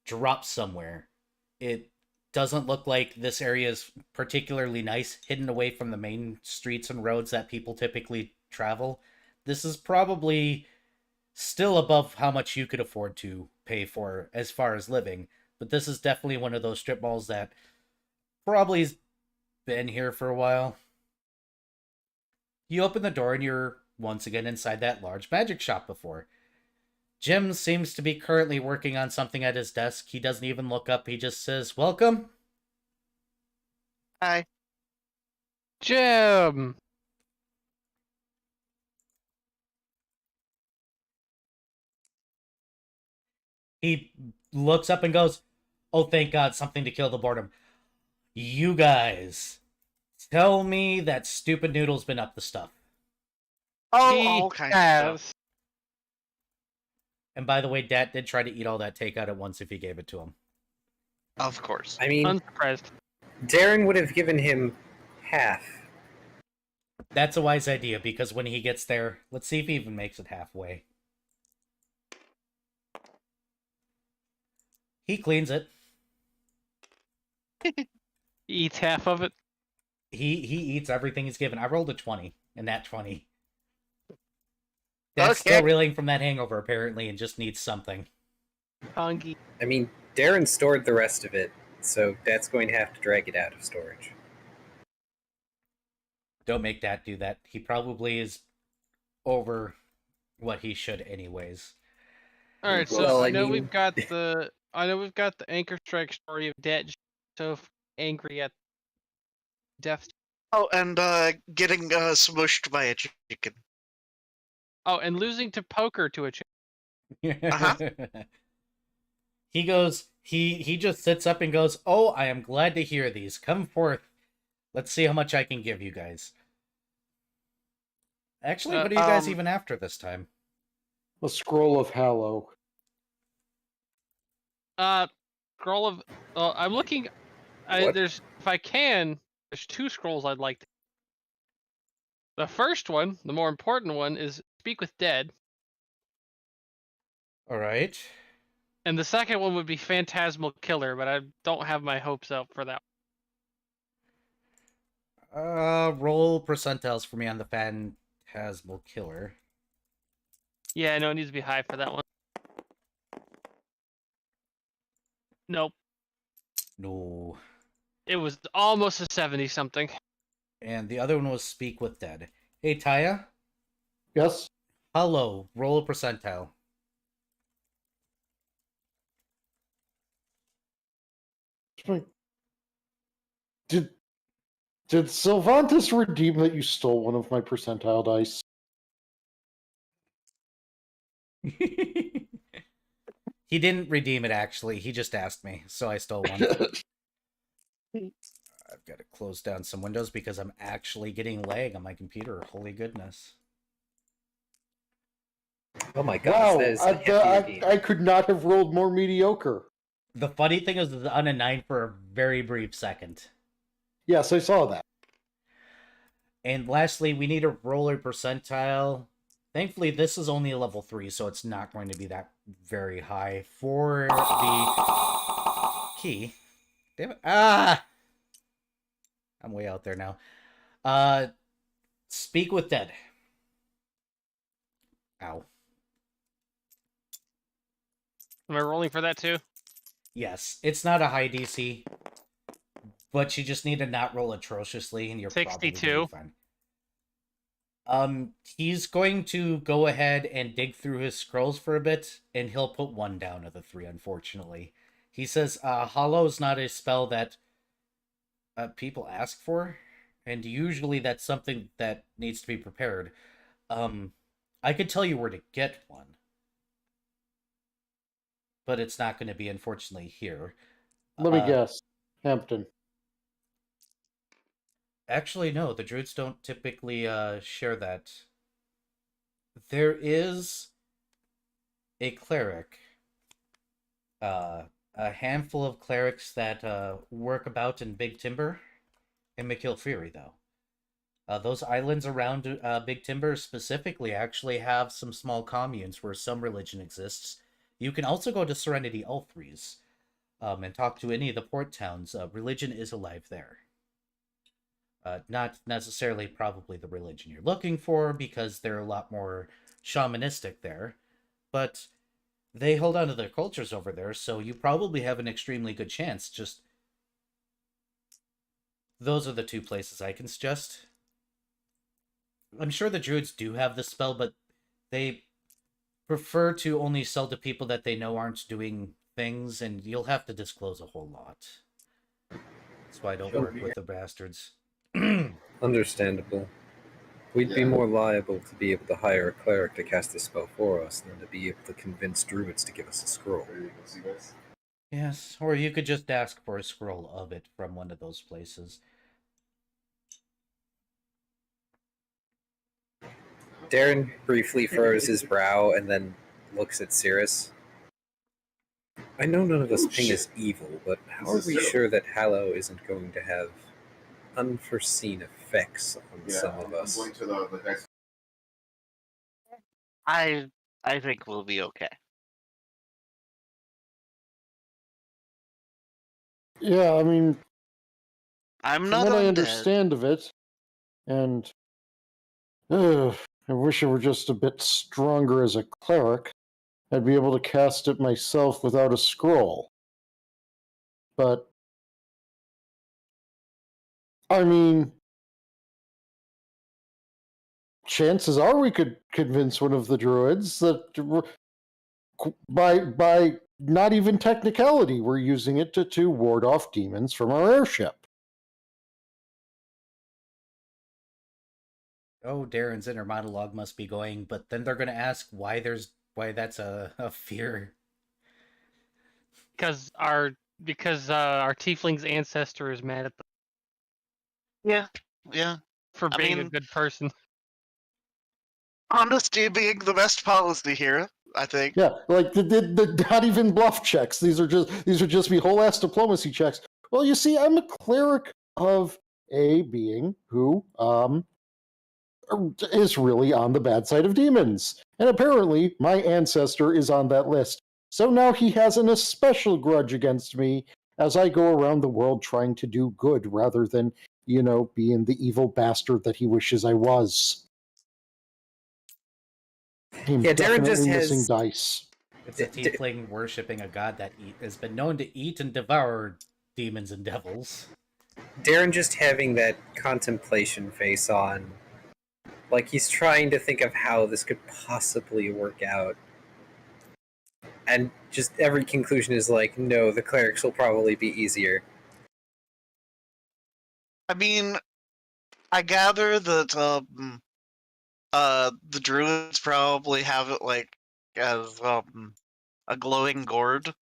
dropped somewhere. It doesn't look like this area is particularly nice, hidden away from the main streets and roads that people typically travel. This is probably still above how much you could afford to pay for as far as living, but this is definitely one of those strip malls that probably has been here for a while. You open the door and you're once again inside that large magic shop before. Jim seems to be currently working on something at his desk. He doesn't even look up. He just says, "Welcome." Hi. Jim. He looks up and goes, "Oh, thank God, something to kill the boredom. You guys, tell me that stupid Noodle's been up to stuff. Oh, He all kinds of stuff. has. And by the way, Dad did try to eat all that takeout at once if you gave it to him." Of course. I mean, Unsurprised. Darren would have given him half. That's a wise idea, because when he gets there, let's see if he even makes it halfway. He cleans it. He eats half of it. He eats everything he's given. I rolled a 20, and that 20. Dad's Okay. still reeling from that hangover, apparently, and just needs something. Hungry. I mean, Darren stored the rest of it, so Dad's going to have to drag it out of storage. Don't make Dad do that. He probably is over what he should anyways. All right, so Well, I I know mean- we've got the anchor strike story of Dad so angry at death. Oh, and getting smushed by a chicken. Oh, and losing to poker to a chick. He goes, he just sits up and goes, "Oh, I am glad to hear these. Come forth. Let's see how much I can give you guys." Actually, what are you guys even after this time? A scroll of Hallow. Scroll of. I'm looking. What? There's if I can. There's two scrolls I'd like to. The first one, the more important one, is Speak with Dead, All right. and the second one would be Phantasmal Killer, but I don't have my hopes up for that. Roll percentiles for me on the Phantasmal Killer. Yeah, I know it needs to be high for that one. Nope, No. it was almost a 70 something. And the other one was Speak with Dead. Hey, Taya. Yes? Hello. Roll a percentile. Did Sylvantus redeem that you stole one of my percentile dice? He didn't redeem it, actually. He just asked me, so I stole one. I've got to close down some windows because I'm actually getting lag on my computer. Holy goodness. Oh my gosh, Wow, that is a hefty I could not have rolled more mediocre. The funny thing is, it's on a 9 for a very brief second. Yes, I saw that. And lastly, we need a roller percentile. Thankfully, this is only a level 3, so it's not going to be that very high for the key. Damn it. Ah! I'm way out there now. Speak with dead. Ow. Am I rolling for that too? Yes, it's not a high DC, but you just need to not roll atrociously, and you're 62. probably fine. He's going to go ahead and dig through his scrolls for a bit, and he'll put 1 down of the 3, unfortunately. He says, Hollow is not a spell that people ask for, and usually that's something that needs to be prepared. I could tell you where to get one, but it's not going to be, unfortunately, here. Let me guess. Hampton. Actually, no, the druids don't typically share that. There is a cleric, a handful of clerics that work about in Big Timber and McKilfury, though. Those islands around Big Timber specifically actually have some small communes where some religion exists. You can also go to Serenity Ulthries and talk to any of the port towns. Religion is alive there. Not necessarily probably the religion you're looking for, because they're a lot more shamanistic there, but they hold on to their cultures over there, so you probably have an extremely good chance. Just those are the 2 places I can suggest. I'm sure the druids do have the spell, but they prefer to only sell to people that they know aren't doing things, and you'll have to disclose a whole lot. That's why I don't work with the bastards. Understandable. We'd be more liable to be able to hire a cleric to cast the spell for us than to be able to convince druids to give us a scroll. Yes, or you could just ask for a scroll of it from one of those places. Darren briefly furrows his brow and then looks at Cirrus. I know none of us ping is evil, but how are we sure that Hallow isn't going to have unforeseen effects on some of us? I think we'll be okay. Yeah, I mean, I'm from not what I undead. understand of it, and I wish I were just a bit stronger as a cleric. I'd be able to cast it myself without a scroll. But, I mean, chances are we could convince one of the druids that by not even technicality, we're using it to ward off demons from our airship. Oh, Darren's inner monologue must be going, but then they're going to ask why that's a fear. Because our tiefling's ancestor is mad at them Yeah. for I being a mean- good person. Honesty being the best policy here, I think. Yeah, like the not even bluff checks. These are just me whole ass diplomacy checks. Well, you see, I'm a cleric of a being who is really on the bad side of demons, and apparently my ancestor is on that list. So now he has an especial grudge against me as I go around the world trying to do good rather than, being the evil bastard that he wishes I was. I'm Yeah, Darren just definitely has- missing dice. It's a tiefling worshipping a god that has been known to eat and devour demons and devils. Darren just having that contemplation face on, like he's trying to think of how this could possibly work out. And just every conclusion is like, no, the clerics will probably be easier. I mean, I gather that the druids probably have it like as a glowing gourd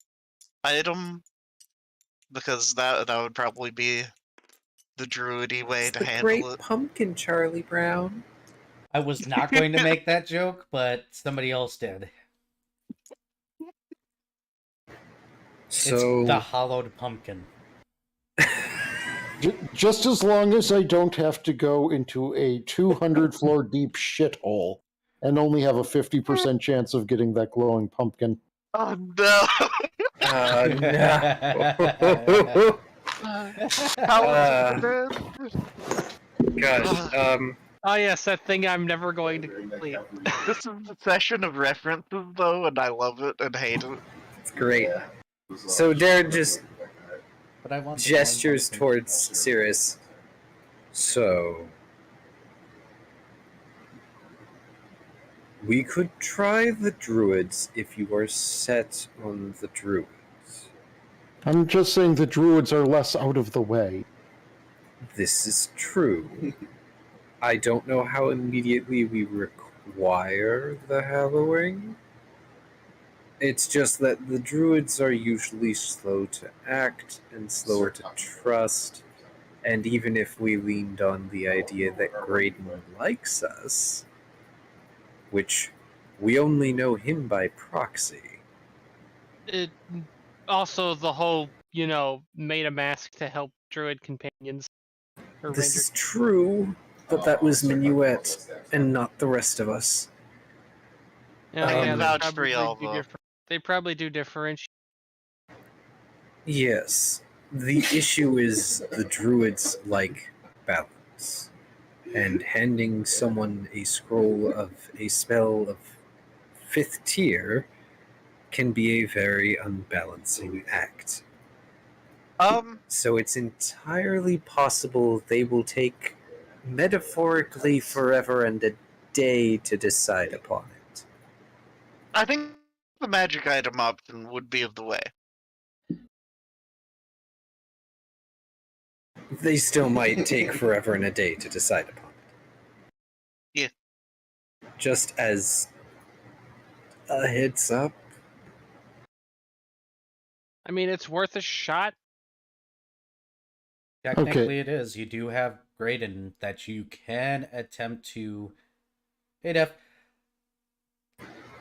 item, because that would probably be the druidy way It's to the handle Great it. Pumpkin, Charlie Brown. I was not going to make that joke, but somebody else did. So It's the hollowed pumpkin. Just as long as I don't have to go into a 200 floor deep shithole and only have a 50% chance of getting that glowing pumpkin. Oh no! no. How Gosh. Oh yes, that thing I'm never going to complete. This is a session of references, though, and I love it and hate it. It's great. So Darren just But I want the gestures glowing pumpkin. towards Sirius. So we could try the druids if you are set on the druids. I'm just saying the druids are less out of the way. This is true. I don't know how immediately we require the hallowing. It's just that the druids are usually slow to act and slower to trust, and even if we leaned on the idea that Graydon likes us, which we only know him by proxy. It also the whole, made a mask to help druid companions. Or This ranger. is true, but that was Minuet and not the rest of us. Yeah, I can they vouch probably for y'all, do though. They probably do differentiate. Yes, the issue is the druids like balance, and handing someone a scroll of a spell of 5th tier can be a very unbalancing act. So it's entirely possible they will take metaphorically forever and a day to decide upon it. I think the magic item option would be of the way. They still might take forever and a day to decide upon it. Yeah. Just as a heads up. I mean, it's worth a shot. Technically, it is. You do have Graydon that you can attempt to. Hey, Def.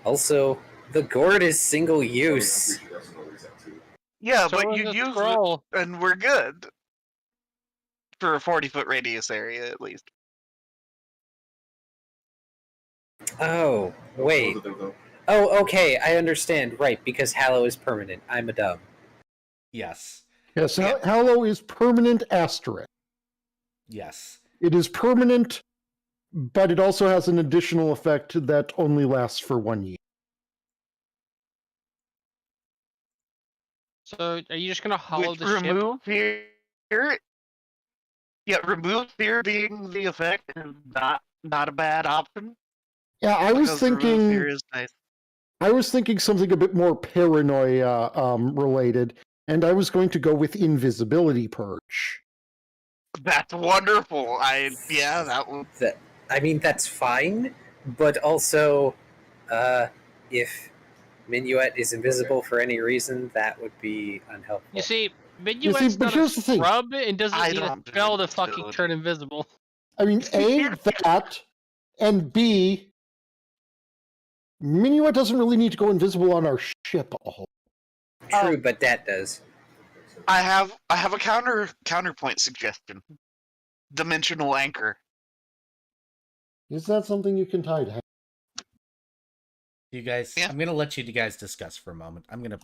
Also, the gourd is single use. Yeah, So but is you the use scroll. it, and we're good. For a 40-foot radius area, at least. Oh, wait. Oh, okay, I understand. Right, because Hallow is permanent. I'm a dumb. Yes. Yes, Yeah. Hallow is permanent asterisk. Yes. It is permanent, but it also has an additional effect that only lasts for 1 year. So are you just gonna hollow Which the ship? remove fear. Yeah, remove fear being the effect is not a bad option. Yeah, I was Because remove thinking. fear is nice. I was thinking something a bit more paranoia related, and I was going to go with invisibility purge. That's wonderful. That would. I mean, that's fine, but also, if Minuet is invisible for any reason, that would be unhelpful. You see, Minuet's but not here's a the thing. scrub and doesn't I need a don't do spell to fucking invisibility. turn invisible. I mean, A, that, and B, Minuet doesn't really need to go invisible on our ship a whole. True, but that does. I have a counterpoint suggestion. Dimensional anchor. Is that something you can tie to? You guys, Yeah. I'm gonna let you guys discuss for a moment. I'm gonna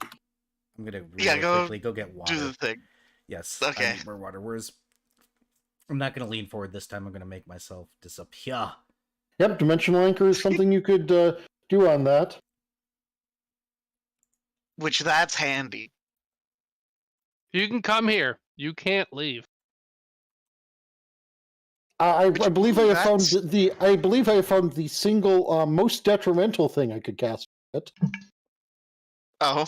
really quickly go get water. Do the thing. Yes. Okay. I need more water. I'm not gonna lean forward this time. I'm gonna make myself disappear. Yep, dimensional anchor is something you could do on that. Which that's handy. You can come here. You can't leave. I believe I have found that's- I believe I have found the single most detrimental thing I could cast with it. Oh.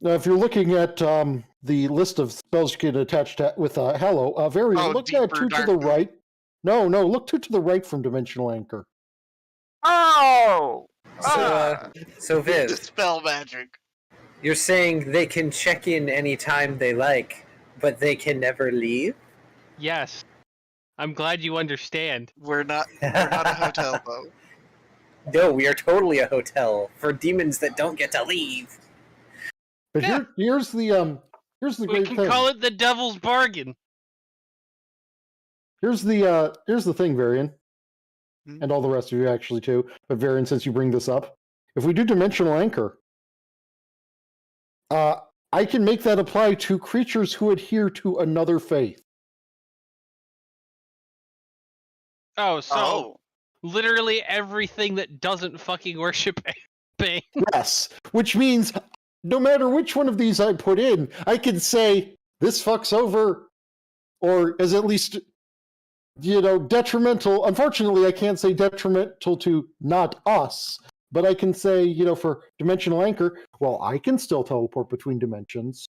Now, if you're looking at the list of spells you can attach to, with Hallow, look Deeper two to the Darkness? right. No, look two to the right from Dimensional Anchor. Oh! So Viv, Dispel magic. you're saying they can check in anytime they like, but they can never leave? Yes. I'm glad you understand. We're not a hotel though. No, we are totally a hotel for demons that don't get to leave. But Yeah. here's the We great can thing. call it the devil's bargain. Here's the thing, Varian, Hmm? and all the rest of you actually too. But Varian, since you bring this up, if we do dimensional anchor, I can make that apply to creatures who adhere to another faith. Oh, so Oh. literally everything that doesn't fucking worship Bane. Yes, which means no matter which one of these I put in, I can say this fucks over, or is at least, detrimental. Unfortunately, I can't say detrimental to not us, but I can say, for dimensional anchor, well, I can still teleport between dimensions.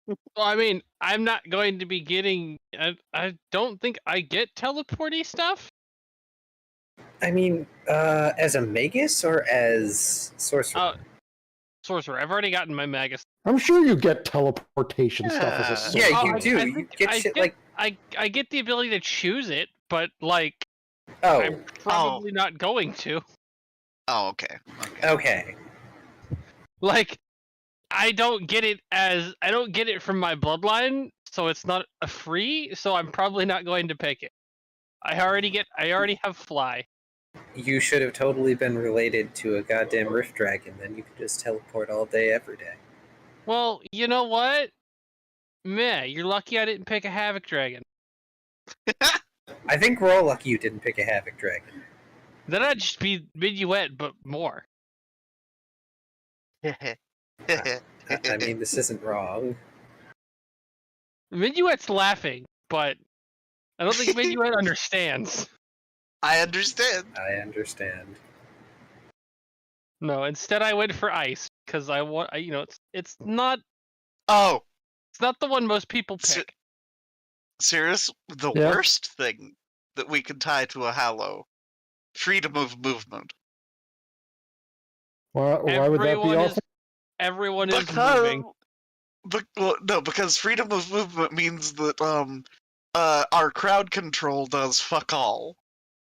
Well, I mean, I'm not going to be getting. I don't think I get teleporty stuff. I mean, as a magus or as sorcerer? Sorcerer. I've already gotten my magus. I'm sure you get teleportation stuff as a sorcerer. Yeah, Oh, you I- do. I You think get I shit get- like, I get the ability to choose it, but like oh, I'm probably not going to. Oh, okay. okay. Like I don't get it from my bloodline, so it's not a free, so I'm probably not going to pick it. I already have fly. You should have totally been related to a goddamn rift dragon, then you could just teleport all day, every day. Well, you know what? Meh, you're lucky I didn't pick a Havoc Dragon. I think we're all lucky you didn't pick a havoc dragon. Then I'd just be Minuet, but more. I mean, this isn't wrong. Minuet's laughing, but I don't think Minuet understands. I understand. I understand. No, instead I went for ice because I want. It's not Oh, the one most people Se- pick. serious? The Yeah. worst thing that we can tie to a Hallow: freedom of movement. Why would that be awful? Everyone is moving. Because freedom of movement means that our crowd control does fuck all.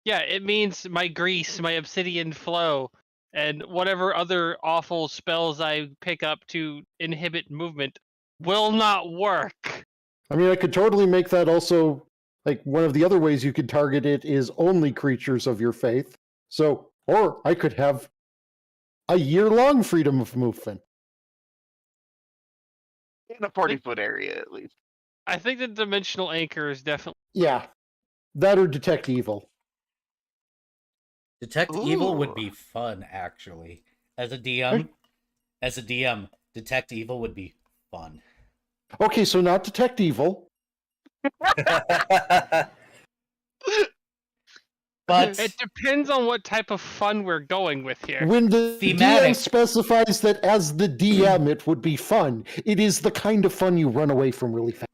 Yeah, it means my grease, my obsidian flow, and whatever other awful spells I pick up to inhibit movement will not work. I mean, I could totally make that also, like, one of the other ways you could target it is only creatures of your faith. So, or I could have a year-long freedom of movement. In a 40-foot area, at least. I think the dimensional anchor is definitely. Yeah, that or detect evil. Detect Evil would Ooh. be fun, actually. As a DM, Detect Evil would be fun. Okay, so not detect evil. But It depends on what type of fun we're going with here. When the Thematic. DM specifies that as the DM it would be fun, it is the kind of fun you run away from really fast.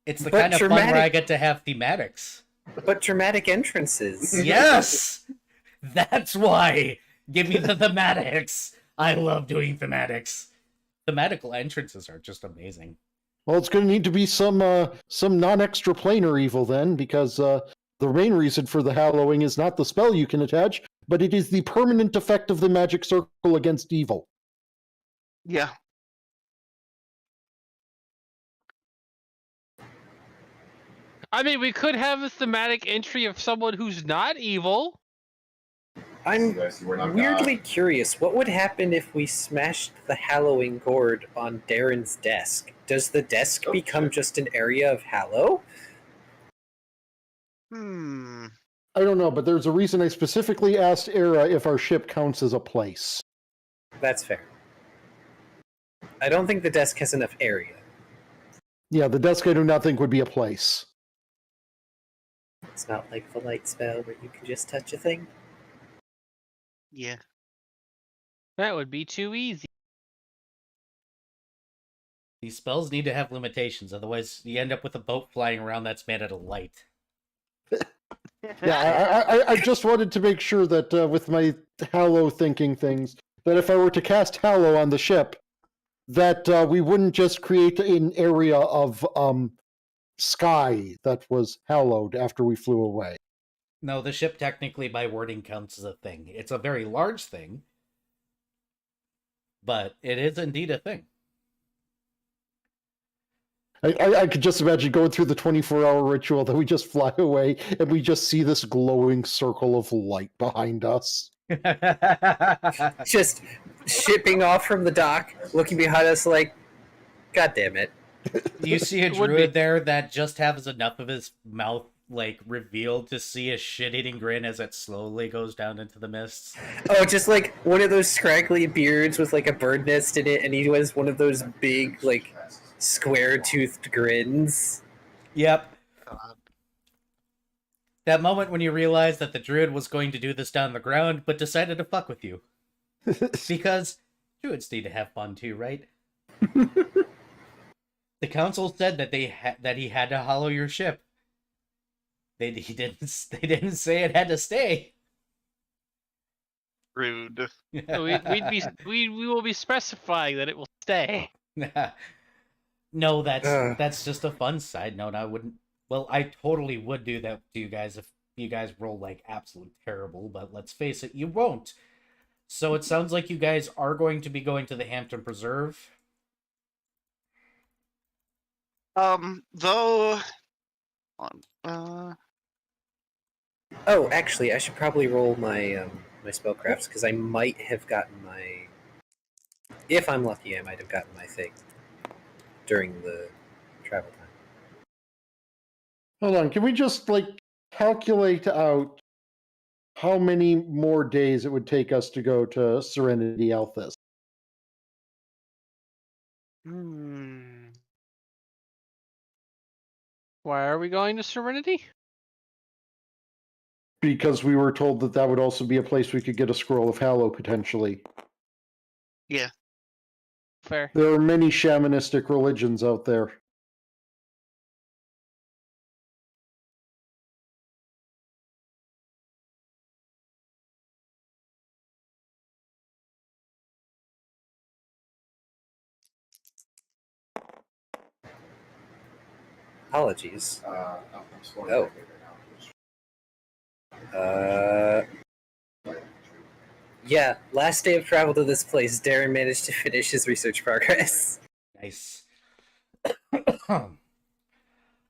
it's the But kind of fun where I dramatic- get to have thematics. But dramatic entrances. Yes! That's why! Give me the thematics! I love doing thematics. Thematical entrances are just amazing. Well, it's going to need to be some non-extra planar evil then, because the main reason for the hallowing is not the spell you can attach, but it is the permanent effect of the magic circle against evil. Yeah. I mean, we could have a thematic entry of someone who's not evil. I'm Yes, we're not weirdly curious. What would happen if we smashed the hallowing gourd on Darren's desk? Does the desk Oh, become shit. just an area of hallow? I don't know, but there's a reason I specifically asked Era if our ship counts as a place. That's fair. I don't think the desk has enough area. Yeah, the desk I do not think would be a place. It's not like the light spell where you can just touch a thing. Yeah. That would be too easy. These spells need to have limitations, otherwise you end up with a boat flying around that's made out of light. Yeah, I just wanted to make sure that with my Hallow thinking things, that if I were to cast Hallow on the ship, that we wouldn't just create an area of sky that was hallowed after we flew away. No, the ship technically by wording counts as a thing. It's a very large thing, but it is indeed a thing. I could just imagine going through the 24-hour ritual that we just fly away and we just see this glowing circle of light behind us. Just shipping off from the dock, looking behind us like, God damn it. You see a It would druid be. there that just has enough of his mouth like revealed to see a shit-eating grin as it slowly goes down into the mists. Oh, just like one of those scraggly beards with like a bird nest in it, and he has one of those big, like, square-toothed grins. Yep. God. That moment when you realize that the druid was going to do this down the ground, but decided to fuck with you. Because druids need to have fun too, right? The council said that that he had to hollow your ship. They didn't say it had to stay. Rude. So we will be specifying that it will stay. No, Ugh. that's just a fun side note. I wouldn't. Well, I totally would do that to you guys if you guys roll like absolute terrible. But let's face it, you won't. So it sounds like you guys are going to be going to the Hampton Preserve. Though, Oh, actually, I should probably roll my my spellcrafts, because I might have gotten my... If I'm lucky, I might have gotten my thing during the travel time. Hold on, can we just like calculate out how many more days it would take us to go to Serenity Althis? Why are we going to Serenity? Because we were told that that would also be a place we could get a scroll of Hallow potentially. yeah. Fair. There are many shamanistic religions out there. Apologies. I'm scrolling Oh. back right now. Yeah, last day of travel to this place, Darren managed to finish his research progress. Nice.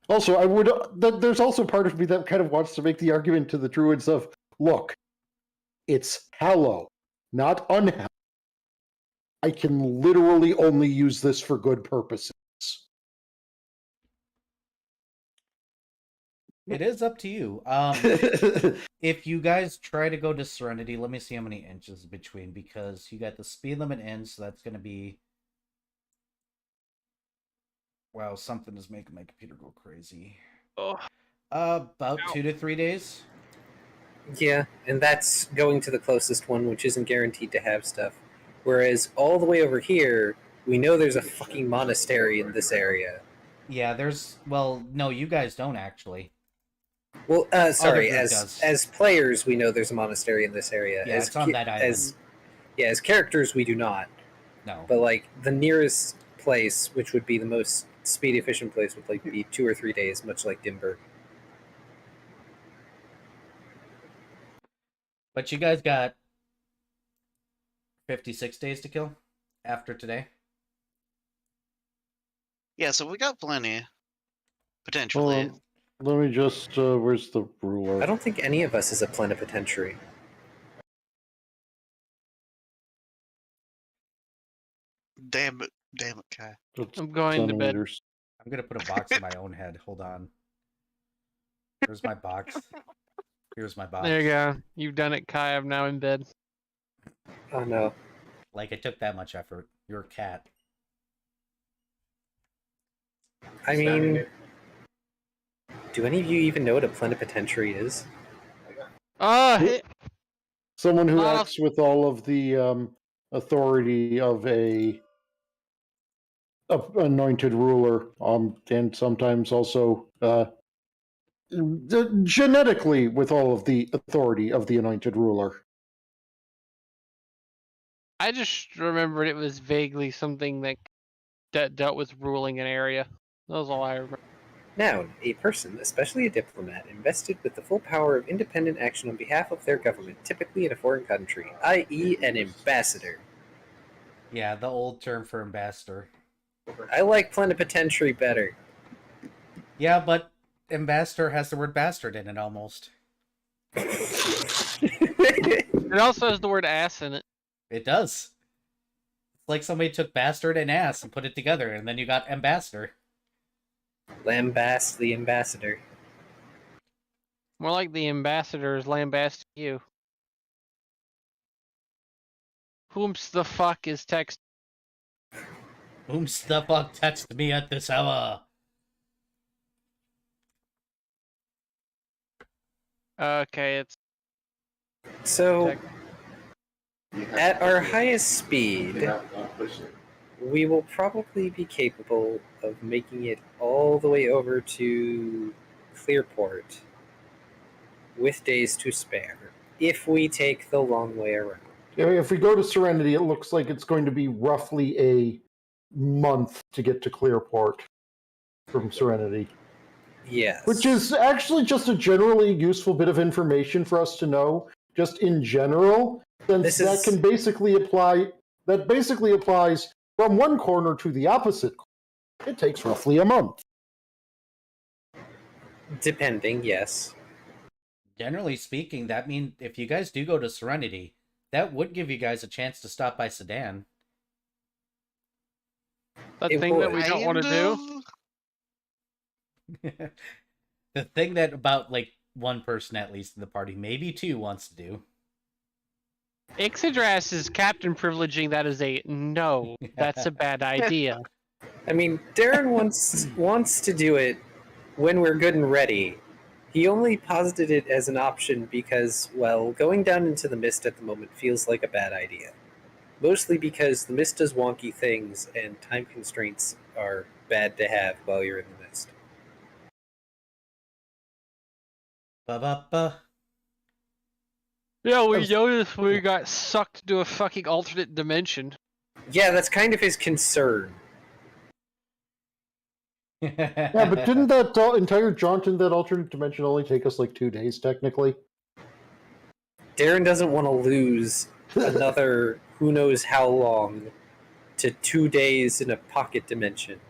Also, there's also part of me that kind of wants to make the argument to the druids of, look, it's Hallow, not unhallow. I can literally only use this for good purposes. It is up to you. If you guys try to go to Serenity, let me see how many inches between, because you got the speed limit in, so that's going to be... Wow, something is making my computer go crazy. Oh. About Ow. 2 to 3 days. Yeah, and that's going to the closest one, which isn't guaranteed to have stuff. Whereas all the way over here, we know there's a fucking monastery in this area. Yeah, there's... Well, no, you guys don't, actually. Well, sorry, group as does. as players, we know there's a monastery in this area. Yeah, as it's on that island. As characters, we do not. No. But like the nearest place, which would be the most speed efficient place, would like be 2 or 3 days, much like Dimber. But you guys got 56 days to kill after today. Yeah, so we got plenty. Potentially. Let me just, where's the ruler? I don't think any of us is a plenipotentiary. Damn it, Kai. I'm going to bed. Centimeters. I'm going to put a box in my own head. Hold on. Here's my box. Here's my box. There you go. You've done it, Kai. I'm now in bed. Oh no. Like, it took that much effort. You're a cat. I mean, do any of you even know what a plenipotentiary is? Someone who Uh, acts with all of the authority of a anointed ruler, and sometimes also genetically with all of the authority of the anointed ruler. I just remembered it was vaguely something that dealt with ruling an area. That was all I remember. Noun, a person, especially a diplomat, invested with the full power of independent action on behalf of their government, typically in a foreign country, i.e. an ambassador. Yeah, the old term for ambassador. I like plenipotentiary better. Yeah, but ambassador has the word bastard in it almost. It also has the word ass in it. It does. It's like somebody took bastard and ass and put it together, and then you got ambassador. Lambast the ambassador. More like the ambassadors lambasting you. Whom's the fuck is text? Whom's the fuck text me at this hour? Okay, it's So, at our highest speed, we will probably be capable of making it all the way over to Clearport with days to spare, if we take the long way around. If we go to Serenity, it looks like it's going to be roughly a month to get to Clearport from Serenity. Yes. Which is actually just a generally useful bit of information for us to know, just in general, since that can basically apply. That basically applies from one corner to the opposite corner. It takes roughly a month. Depending, yes. Generally speaking, that means if you guys do go to Serenity, that would give you guys a chance to stop by Sedan. that It thing that we would. don't want to do. The thing that about like one person at least in the party, maybe two, wants to do. Ixidras is captain privileging that as a no. That's a bad idea. I mean, Darren wants to do it when we're good and ready. He only posited it as an option because, well, going down into the mist at the moment feels like a bad idea. Mostly because the mist does wonky things and time constraints are bad to have while you're in the mist. Ba-ba-ba. Yeah, we noticed we got sucked to a fucking alternate dimension. Yeah, that's kind of his concern. Yeah, but didn't that entire jaunt in that alternate dimension only take us like 2 days, technically? Darren doesn't want to lose another who knows how long to 2 days in a pocket dimension.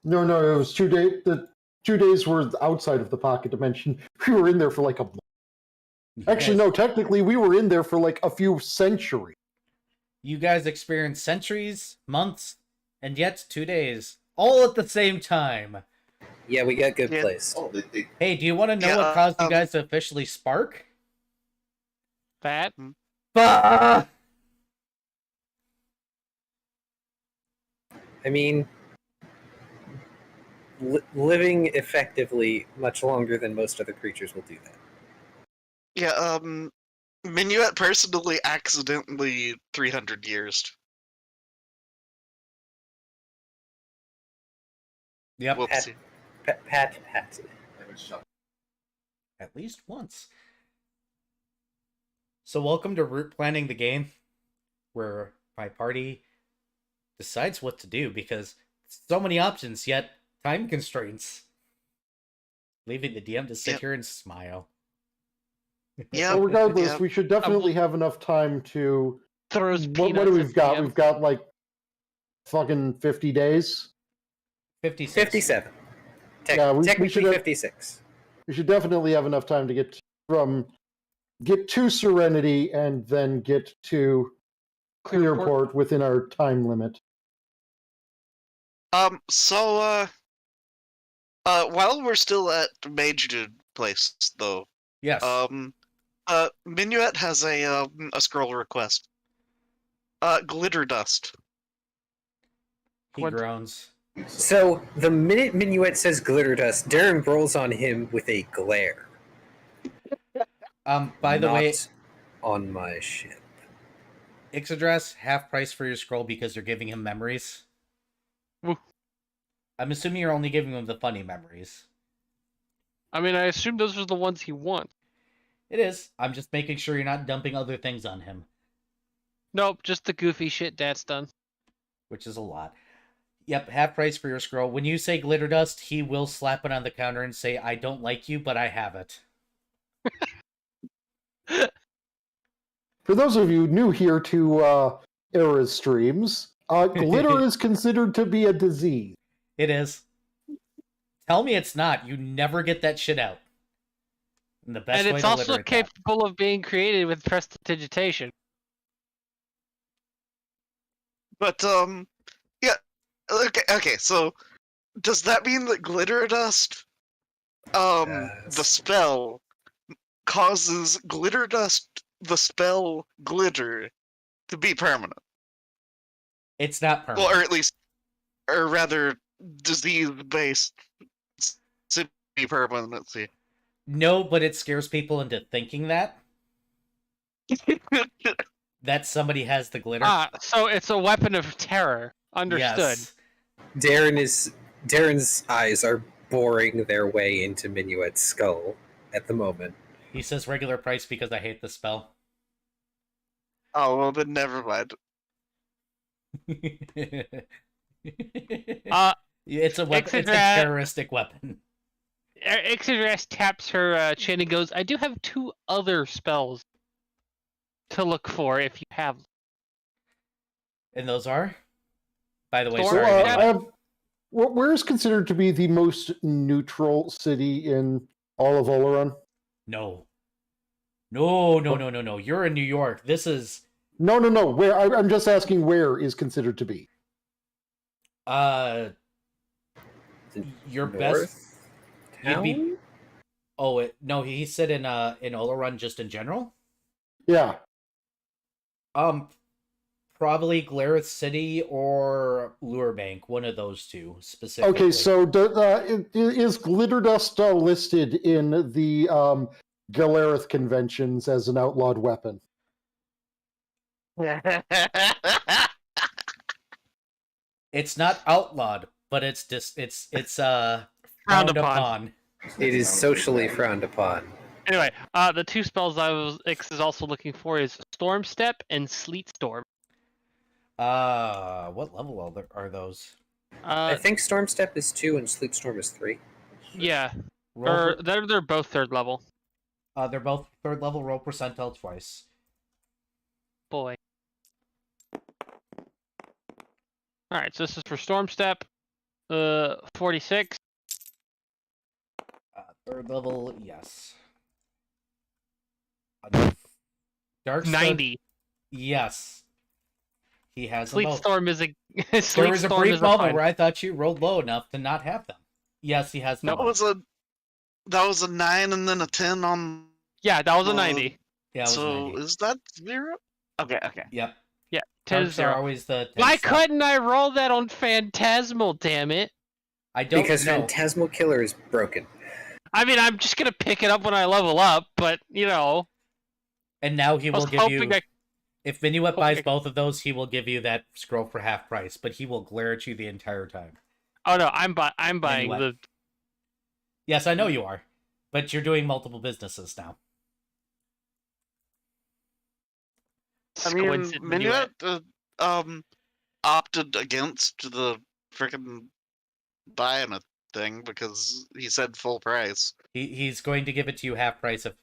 No, it was 2 days. The 2 days were outside of the pocket dimension. We were in there for like a month. Actually, no, technically we were in there for like a few centuries. You guys experienced centuries, months, and yet 2 days. All at the same time. Yeah, we got good Yeah. placed. Hey, do you want to know what caused you guys to officially spark? That? Bah! I mean, living effectively much longer than most other creatures will do that. Yeah, Minuet personally accidentally 300 years. Yep. Whoopsie. Pat. At least once. So welcome to Route Planning the Game, where my party decides what to do because so many options, yet time constraints. Leaving the DM to sit here and smile. Yeah. Well, regardless, yeah. we should definitely have enough time to... Throws What peanuts do at we've got? DM. We've got like fucking 50 days. 56. 57. Yeah, we Technically should have- 56. We should definitely have enough time to get to Serenity and then get to Clearport within our time limit. So, while we're still at Major Place, though, Yes. Minuet has a scroll request. Glitter dust. He what- groans. So, the minute Minuet says glitter dust, Darren rolls on him with a glare. By the way, Not on my ship. Ixidras, half price for your scroll because you're giving him memories. Woo. I'm assuming you're only giving him the funny memories. I mean, I assume those are the ones he wants. It is. I'm just making sure you're not dumping other things on him, Nope, just the goofy shit Dad's done. which is a lot. Yep, half price for your scroll. When you say glitter dust, he will slap it on the counter and say, "I don't like you, but I have it." For those of you new here to Era's streams, glitter is considered to be a disease. It is. Tell me it's not. You never get that shit out. And the best And way it's to also liberate that. capable of being created with prestidigitation. But yeah. Okay. So does that mean that glitter dust, the spell, causes glitter dust, the spell glitter, to be permanent? It's not permanent. Well, or at least, or rather, disease-based semi-permanency. No, but it scares people into thinking that somebody has the glitter. So it's a weapon of terror. Understood. Yes. Darren's eyes are boring their way into Minuet's skull at the moment. He says regular price because I hate the spell. Oh, well, then never mind. It's a weapon. It's a terroristic weapon. Ixidras taps her chin and goes, "I do have 2 other spells to look for if you have." And those are? By the way, Thor- sorry. Where is considered to be the most neutral city in all of Oleron? No. You're in New York. This is... No. Where? I'm just asking where is considered to be. Your North best... Town? You'd be... Oh, no, he said in Oleron just in general? Yeah. Probably Glareth City or Lurebank, one of those two specifically. Okay, so is glitter dust listed in the Galareth conventions as an outlawed weapon? It's not outlawed, but it's frowned upon. It is socially frowned upon. Anyway, the 2 spells Ix is also looking for is Storm Step and Sleet Storm. What level are those? I think Storm Step is 2 and Sleep Storm is 3. Yeah. They're both 3rd level. They're both 3rd level. Roll percentile twice. Boy. Alright, so this is for Storm Step. 46. 3rd level, yes. Dark 90. Yes. He has Sleet them both. Storm is a There was a brief moment where I thought you rolled low enough to not have them. Yes, he has them. That was a 9 and then a 10 on. Yeah, that was a 90. Yeah, it was so 90. Is that 0? Okay. Yep. Yeah, 10 is 0. Are always the Why couldn't I roll that on Phantasmal, damn it? I don't because know. Phantasmal Killer is broken. I mean, I'm just gonna pick it up when I level up, but, you know... And now he will give you... I... If Minuet buys both of those, he will give you that scroll for half price, but he will glare at you the entire time. Oh no, I'm buying Minuet. the... Yes, I know you are, but you're doing multiple businesses now. I mean, Minuet opted against the freaking buying a thing because he said full price. He's going to give it to you half price if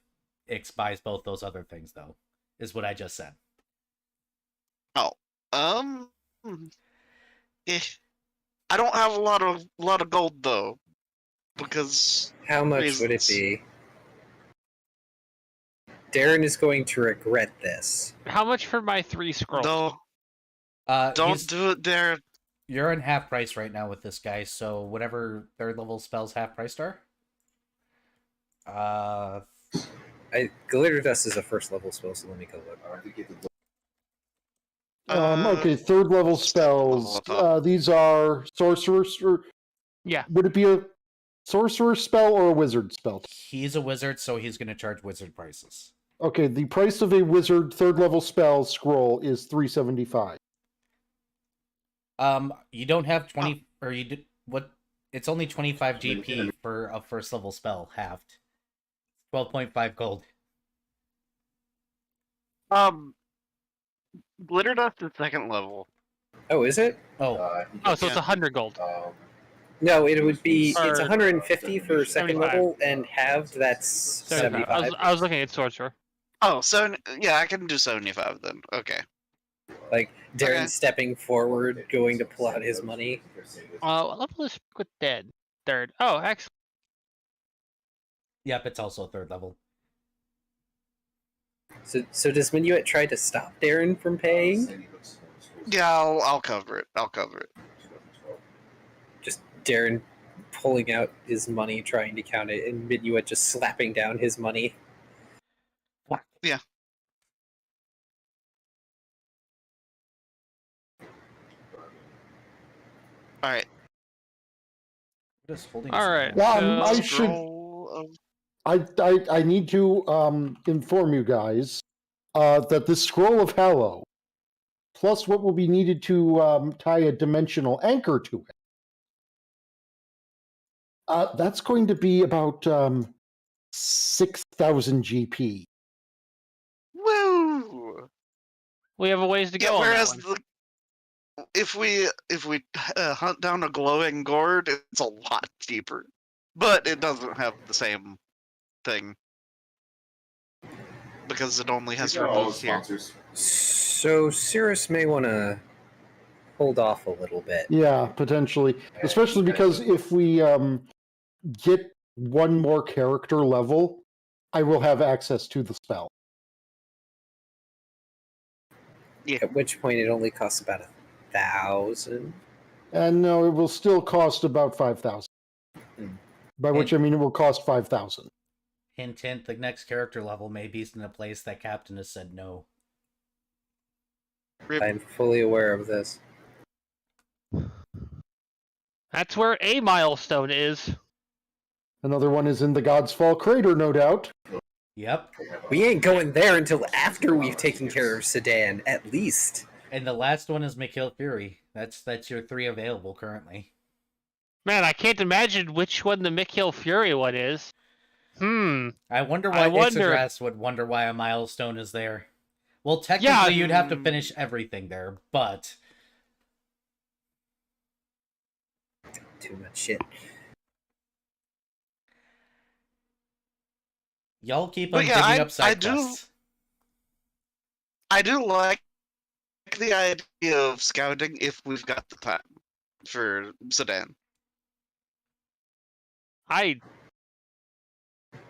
Ix buys both those other things, though, is what I just said. Oh, I don't have a lot of gold though, because how much would it be? Darren is going to regret this. How much for my 3 scrolls? No, don't do it, Darren. You're in half price right now with this guy, so whatever 3rd level spells half priced are. Glitter Dust is a 1st level spell, so let me go look. Okay, 3rd level spells. These are sorcerers. Yeah. Would it be a sorcerer spell or a wizard spell? He's a wizard, so he's going to charge wizard prices. Okay, the price of a wizard 3rd level spell scroll is $375. You don't have 20, or you did what? It's only 25 GP for a 1st level spell, halved. 12.5 gold. Glitter Dust is 2nd level. Oh, is it? Oh, Oh, so it's 100 gold. No, it would be. Or It's 150 for second 75. level, and halved. That's 75. 75. I was looking at sorcerer. Oh, so yeah, I can do 75 then. Okay. Like Darren Okay. stepping forward, going to pull out his money. What level is Speak with Dead? Third. Oh, excellent. yep, it's also third level. So does Minuet try to stop Darren from paying? Yeah, I'll cover it. I'll cover it. Just Darren pulling out his money, trying to count it, and Minuet just slapping down his money. What? Yeah. All right. What is holding All us right. back? Yeah, I should. Scroll of I need to inform you guys that this scroll of Hallow, plus what will be needed to tie a dimensional anchor to it, that's going to be about 6,000 GP. Woo! We have a ways to go Yeah, on that whereas one. if we hunt down a glowing gourd, it's a lot cheaper, but it doesn't have the same thing because it only has These are all the remove here. sponsors. So Cirrus may want to hold off a little bit. Yeah, potentially, especially because if we get one more character level, I will have access to the spell. At which point it only costs about 1,000. And no, it will still cost about 5,000. By which I mean it will cost 5,000. Hint, hint, the next character level may be in a place that Captain has said no. I'm fully aware of this. That's where a milestone is. Another one is in the God's Fall crater, no doubt. Yep. We ain't going there until after we've taken care of Sedan, at least. And the last one is McKill Fury. That's your 3 available currently. Man, I can't imagine which one the Mikhail Fury one is. I wonder I why wonder- Ixadrass would wonder why a milestone is there. Well, technically, you'd have to finish everything there, but Too much shit. y'all keep on But yeah, digging up I side do- quests. I do like the idea of scouting if we've got the time for Sedan.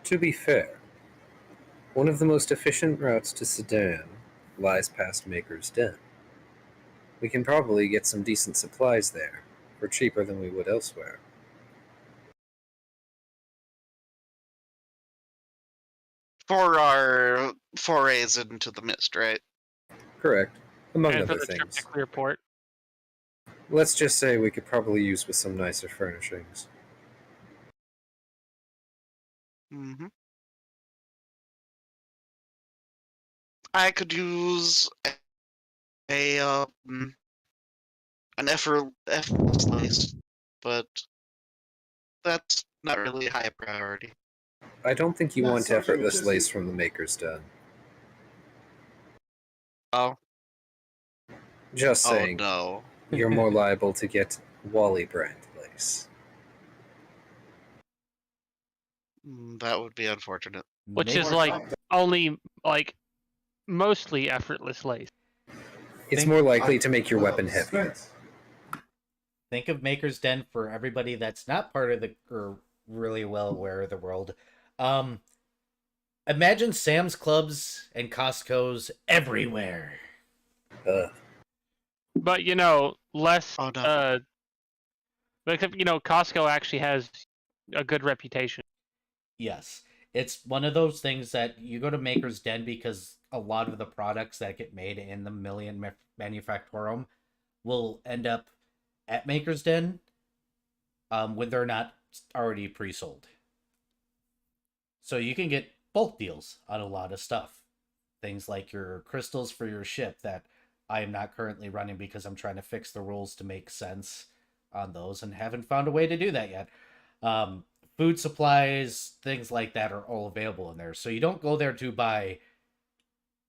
To be fair, one of the most efficient routes to Sedan lies past Maker's Den. We can probably get some decent supplies there, for cheaper than we would elsewhere. For our forays into the mist, right? Correct, among and for other the trip things. to Clearport. Let's just say we could probably use with some nicer furnishings. Mm-hmm. I could use an effortless lace, but that's not really a high priority. I don't think you Not want so effortless just- lace from the Maker's Den. Oh, Just saying, oh no. you're more liable to get Wally brand lace. That would be unfortunate. Which Make- is like only like mostly effortless lace. It's Think- more likely to make your weapon heavy. Spence. Think of Maker's Den for everybody that's not part of the or really well aware of the world. Imagine Sam's Clubs and Costco's everywhere. But less Oh no. except Costco actually has a good reputation. Yes. It's one of those things that you go to Maker's Den because a lot of the products that get made in the Million Manufactorum will end up at Maker's Den when they're not already pre-sold. So you can get bulk deals on a lot of stuff. Things like your crystals for your ship that I am not currently running because I'm trying to fix the rules to make sense on those and haven't found a way to do that yet. Food supplies, things like that are all available in there. So you don't go there to buy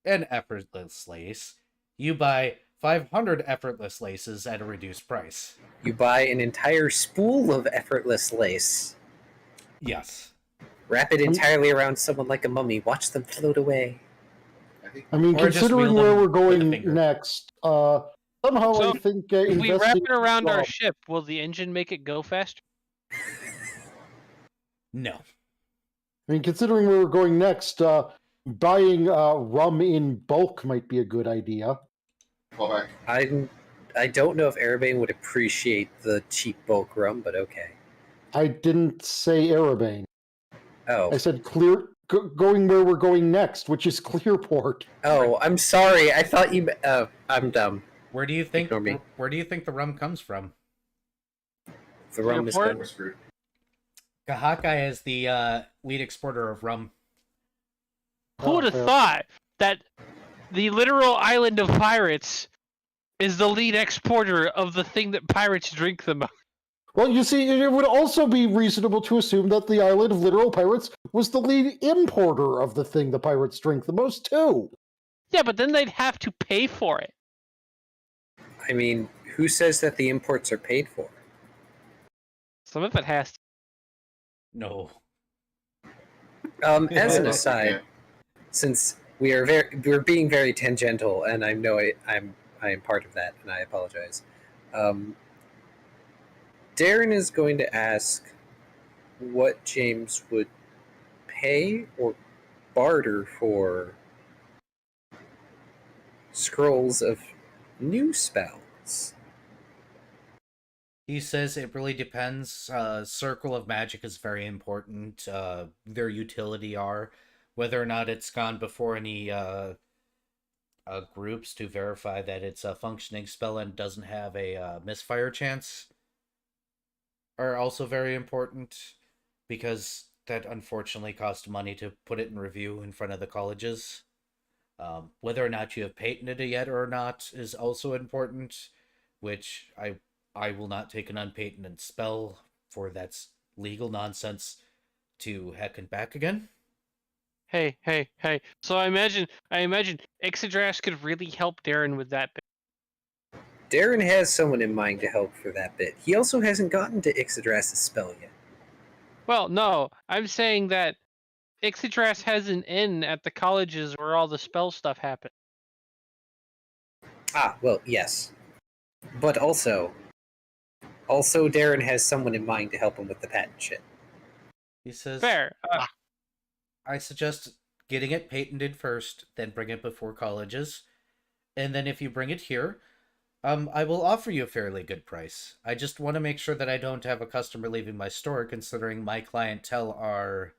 an effortless lace. You buy 500 effortless laces at a reduced price. You buy an entire spool of effortless lace, Yes. wrap it entirely around someone like a mummy, watch them float away. I mean, Or just considering wield where them we're with a going finger. next, somehow So, I think If we wrap investing. it around our ship, will the engine make it go faster? No. I mean, considering where we're going next, buying rum in bulk might be a good idea. Fall back. I don't know if Arabane would appreciate the cheap bulk rum, but okay. I didn't say Erebane. Oh. I said going where we're going next, which is Clearport. Oh, I'm sorry. I thought you. I'm dumb. Where do you think Ignore me. Where do you think the rum comes from? The rum is Clearport? good. We're screwed. Kahakai is the lead exporter of rum. Who would have fair. thought that the literal island of pirates is the lead exporter of the thing that pirates drink the most? Well, you see, it would also be reasonable to assume that the island of literal pirates was the lead importer of the thing the pirates drink the most, too. Yeah, but then they'd have to pay for it. I mean, who says that the imports are paid for? Some of it has to. No. As an Yeah. aside, since we're being very tangential, and I know I am part of that, and I apologize. Darren is going to ask what James would pay or barter for scrolls of new spells. He says it really depends. Circle of Magic is very important. Their utility are whether or not it's gone before any groups to verify that it's a functioning spell and doesn't have a misfire chance are also very important because that unfortunately costs money to put it in review in front of the colleges. Whether or not you have patented it yet or not is also important, which I will not take an unpatented spell for that's legal nonsense to heck and back again. Hey. So I imagine Ixadrash could really help Darren with that bit. Darren has someone in mind to help for that bit. He also hasn't gotten to Ixadras's spell yet. Well, no, I'm saying that Ixadrash has an inn at the colleges where all the spell stuff happens. Ah, well, yes. But also Darren has someone in mind to help him with the patent shit. He says, Fair. I suggest getting it patented first, then bring it before colleges. And then if you bring it here, I will offer you a fairly good price. I just want to make sure that I don't have a customer leaving my store, considering my clientele are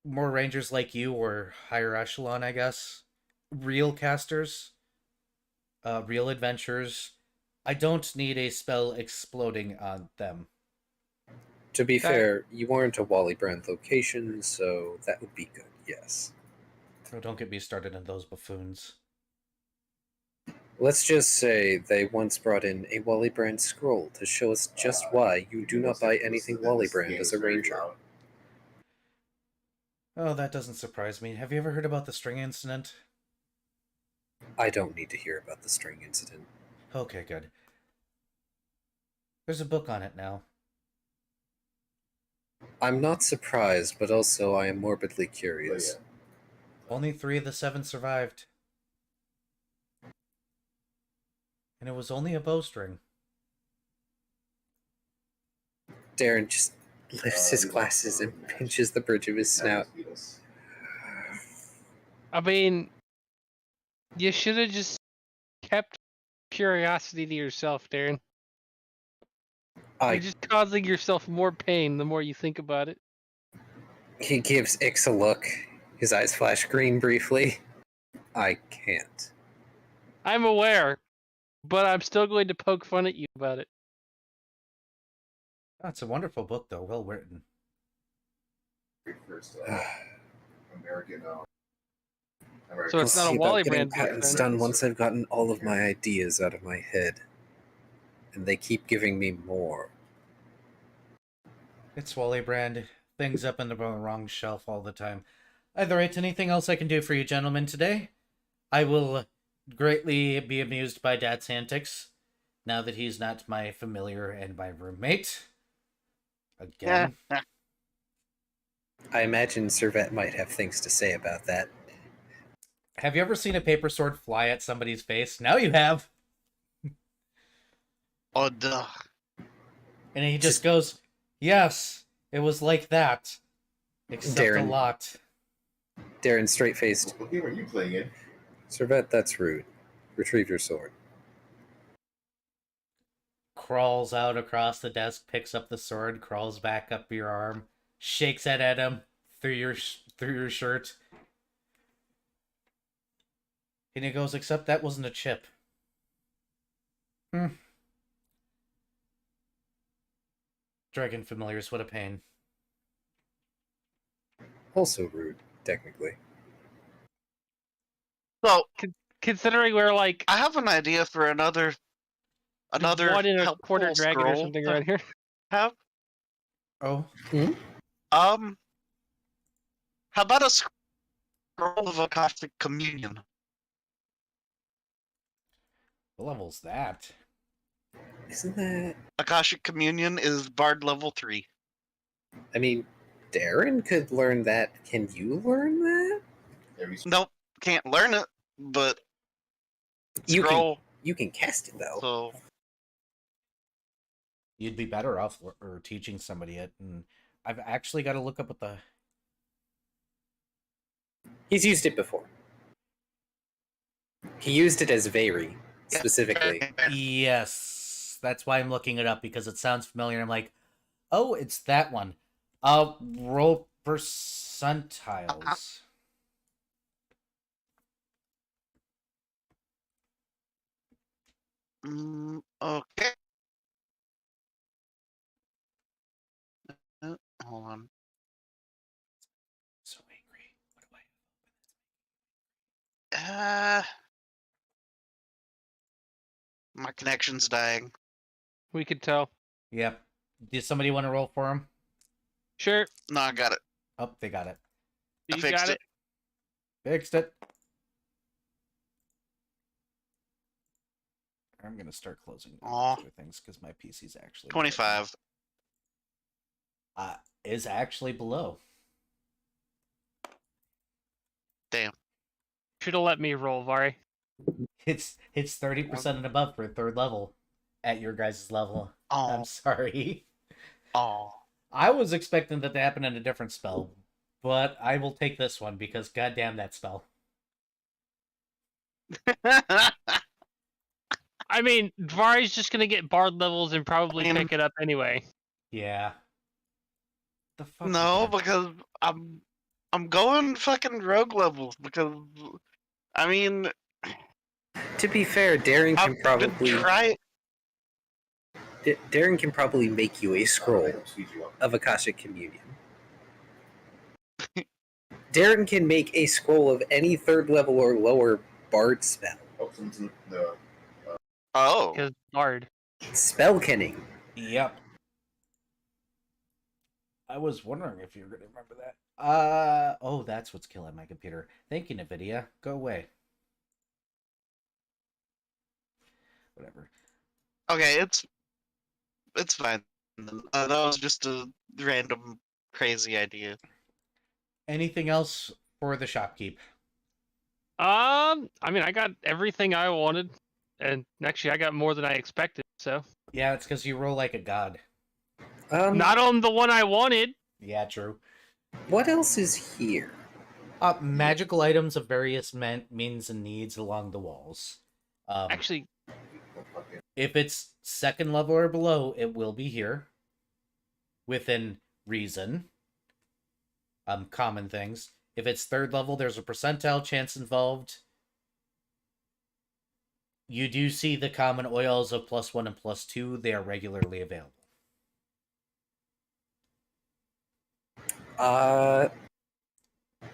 more rangers like you or higher echelon, I guess. Real casters, real adventurers. I don't need a spell exploding on them. To be fair, you aren't a Wally Brand location, so that would be good, yes. Oh, don't get me started on those buffoons. Let's just say they once brought in a Wally Brand scroll to show us just why you do not buy anything Wally Brand as a ranger. Oh, that doesn't surprise me. Have you ever heard about the string incident? I don't need to hear about the string incident. Okay, good. There's a book on it now. I'm not surprised, but also I am morbidly curious. Only 3 of the 7 survived. And it was only a bowstring. Darren just lifts his glasses and pinches the bridge of his snout. I mean, you should have just kept curiosity to yourself, Darren. You're just causing yourself more pain the more you think about it. He gives Ix a look. His eyes flash green briefly. I can't. I'm aware, but I'm still going to poke fun at you about it. Oh, it's a wonderful book, though. Well written. First, American. So it's not a See Wally about getting Brand book, patents then. done once I've gotten all of my ideas out of my head. And they keep giving me more. It's Wally Brand. Things up in the wrong shelf all the time. Either way, anything else I can do for you gentlemen today? I will greatly be amused by Dad's antics now that he's not my familiar and my roommate. Again. I imagine Servette might have things to say about that. Have you ever seen a paper sword fly at somebody's face? Now you have. Oh, duh. And he just goes, yes, it was like that. Except a Darren. lot. Darren, straight-faced. What game are you playing in? Servette, that's rude. Retrieve your sword. Crawls out across the desk, picks up the sword, crawls back up your arm, shakes it at him through your shirt. And he goes, except that wasn't a chip. Dragon familiars, what a pain. Also rude, technically. So, Considering we're like I have an idea for another 1.25 helpful dragon or scroll something to around here. have. Oh, How about a scroll of Akashic Communion? what level's that? Isn't that... Akashic Communion is Bard level 3. I mean, Darren could learn that. Can you learn that? Nope, can't learn it, but You scroll. You can cast it, though. So You'd be better off or teaching somebody it. And I've actually got to look up what the... He's used it before. He used it as Vary, specifically. Yes, that's why I'm looking it up, because it sounds familiar. I'm like, oh, it's that one. Roll percentiles. Okay. Hold on. So angry. What do My connection's dying. We could tell. Yep. Does somebody want to roll for him? Sure. No, I got it. Oh, they got it. I You fixed got it. Fixed it. I'm gonna start closing Aw. other things because my PC's actually 25. Is actually below. Damn. Should have let me roll, Vari. It's 30% and above for third level at your guys' level. I'm Oh. sorry. Oh. I was expecting that to happen in a different spell, but I will take this one because goddamn that spell. I mean, Vari's just gonna get bard levels and probably Man. pick it up anyway. Yeah. The fuck was No, that? because I'm going fucking rogue levels because I mean To be fair, Darren I've can probably been trying. Darren can probably make you a scroll I'll speed you up. of Akashic Communion. Darren can make a scroll of any third level or lower bard spell. Oh, someone's in the Oh. Because bard. Spell kenning. Yep. I was wondering if you were going to remember that. Oh, that's what's killing my computer. Thank you, NVIDIA. Go away. Whatever. Okay, it's fine. That was just a random crazy idea. Anything else for the shopkeep? I mean, I got everything I wanted, and actually, I got more than I expected. So Yeah, it's because you roll like a god. not on the one I wanted. Yeah, true. What else is here? Magical items of various means and needs along the walls. Actually, If it's second level or below, it will be here. Within reason. Common things. If it's third level, there's a percentile chance involved. You do see the common oils of +1 and +2. They are regularly available.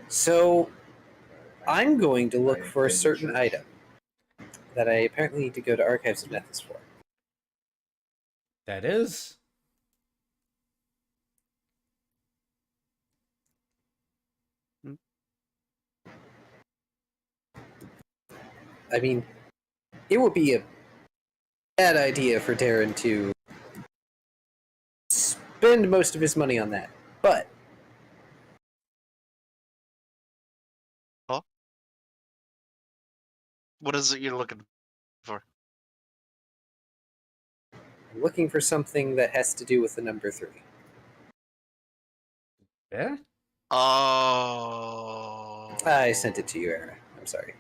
So I'm going to look for a certain item that I apparently need to go to Archives of Nethys for. That is. I mean, it would be a bad idea for Darren to spend most of his money on that. But What is it you're looking for? I'm looking for something that has to do with the number 3. Yeah? Oh. I sent it to you, Era. I'm sorry.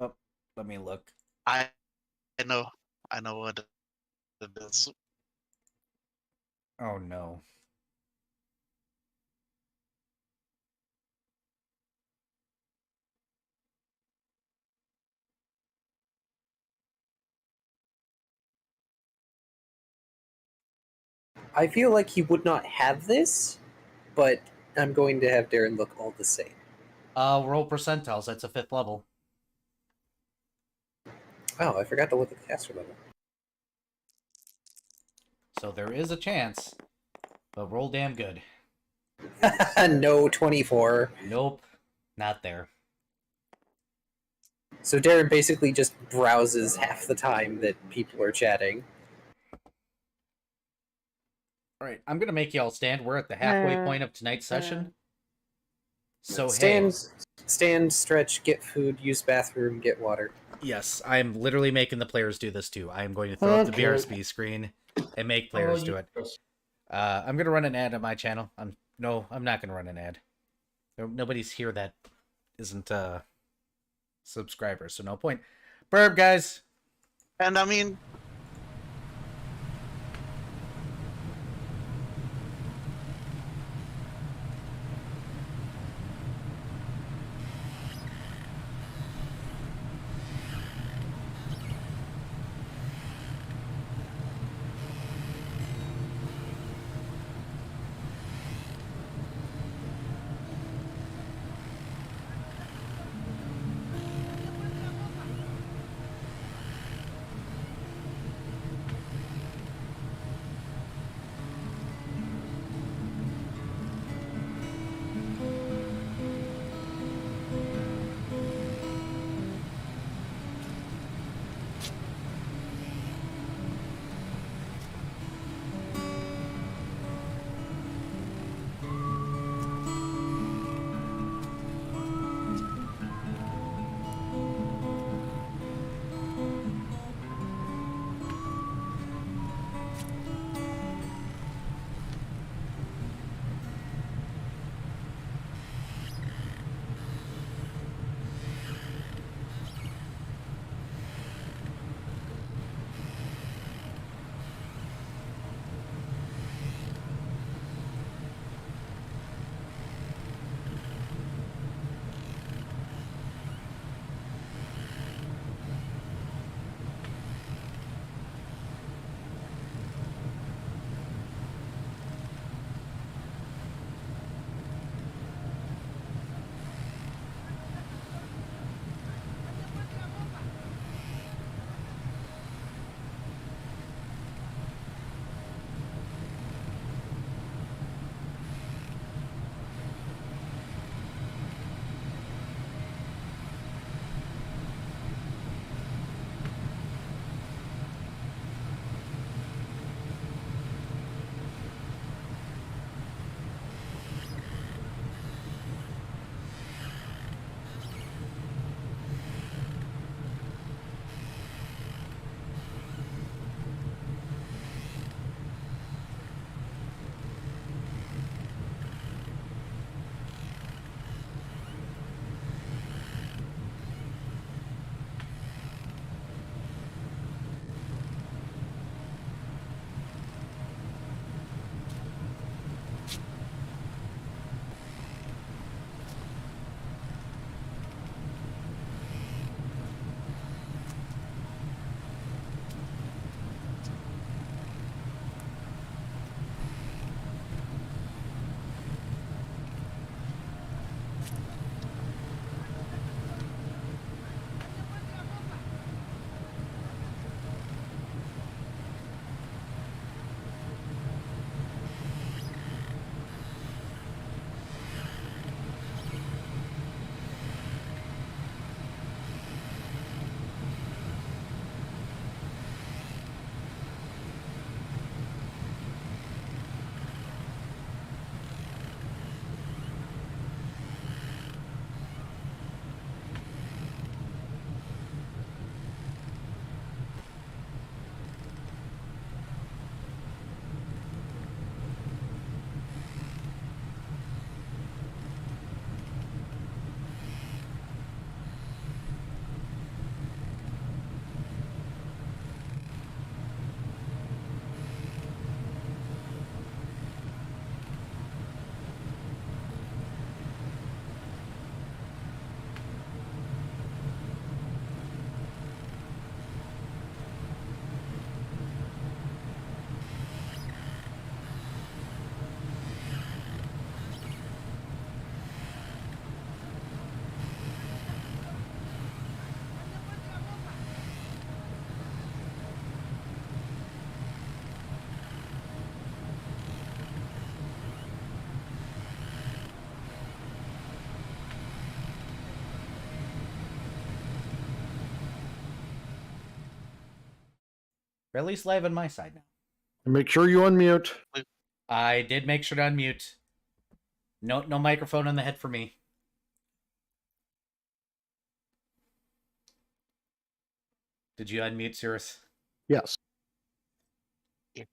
Oh, let me look. I know. I know what it is. Oh no. I feel like he would not have this, but I'm going to have Darren look all the same. Roll percentiles. That's a 5th level. Oh, I forgot to look at the caster level. So there is a chance, but roll damn good. No, 24. Nope, not there. So Darren basically just browses half the time that people are chatting. All right, I'm gonna make y'all stand. We're at the halfway point of tonight's session. So Stand, hey, stand, stretch, get food, use bathroom, get water. yes, I am literally making the players do this too. I am going to throw up the Okay. BRSP screen and make players do it. Yes. I'm gonna run an ad on my channel. I'm not gonna run an ad. Nobody's here that isn't subscribers, so no point. Burb, guys. And I mean, Or at least live on my side now. Make sure you unmute. I did make sure to unmute. No microphone on the head for me. Did you unmute, Cirrus? Yes. Yeah.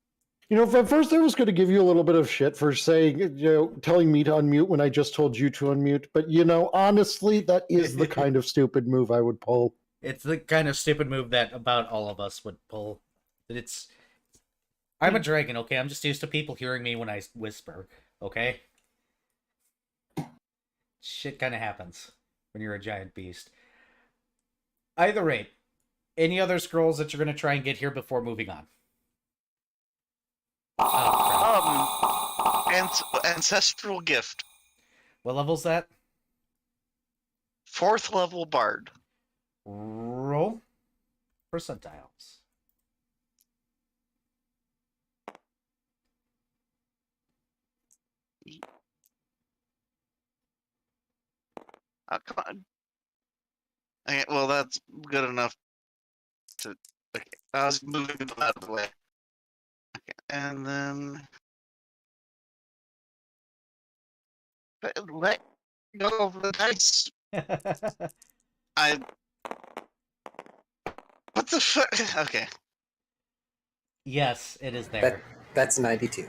At first I was going to give you a little bit of shit for saying, telling me to unmute when I just told you to unmute. But, honestly, that is the kind of stupid move I would pull. It's the kind of stupid move that about all of us would pull. I'm a dragon, okay? I'm just used to people hearing me when I whisper, okay? Shit kind of happens when you're a giant beast. Either rate, any other scrolls that you're going to try and get here before moving on? Ancestral gift. What level's that? 4th level bard. Roll percentiles. Oh, come on. Okay, well, that's good enough to... Okay, I was moving it out of the way. Okay, and then... Let go of the dice. I... What the fuck? Okay. Yes, it is there. That's 92.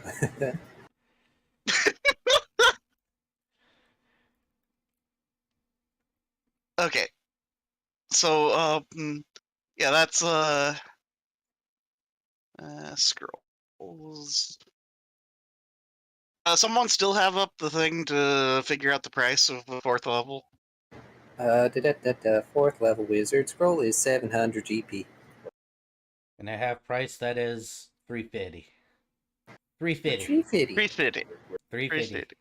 Okay. So, yeah, that's, scrolls. Someone still have up the thing to figure out the price of the 4th level? 4th level wizard scroll is 700 GP. And I have price that is 350. 350. 350. 350. 350.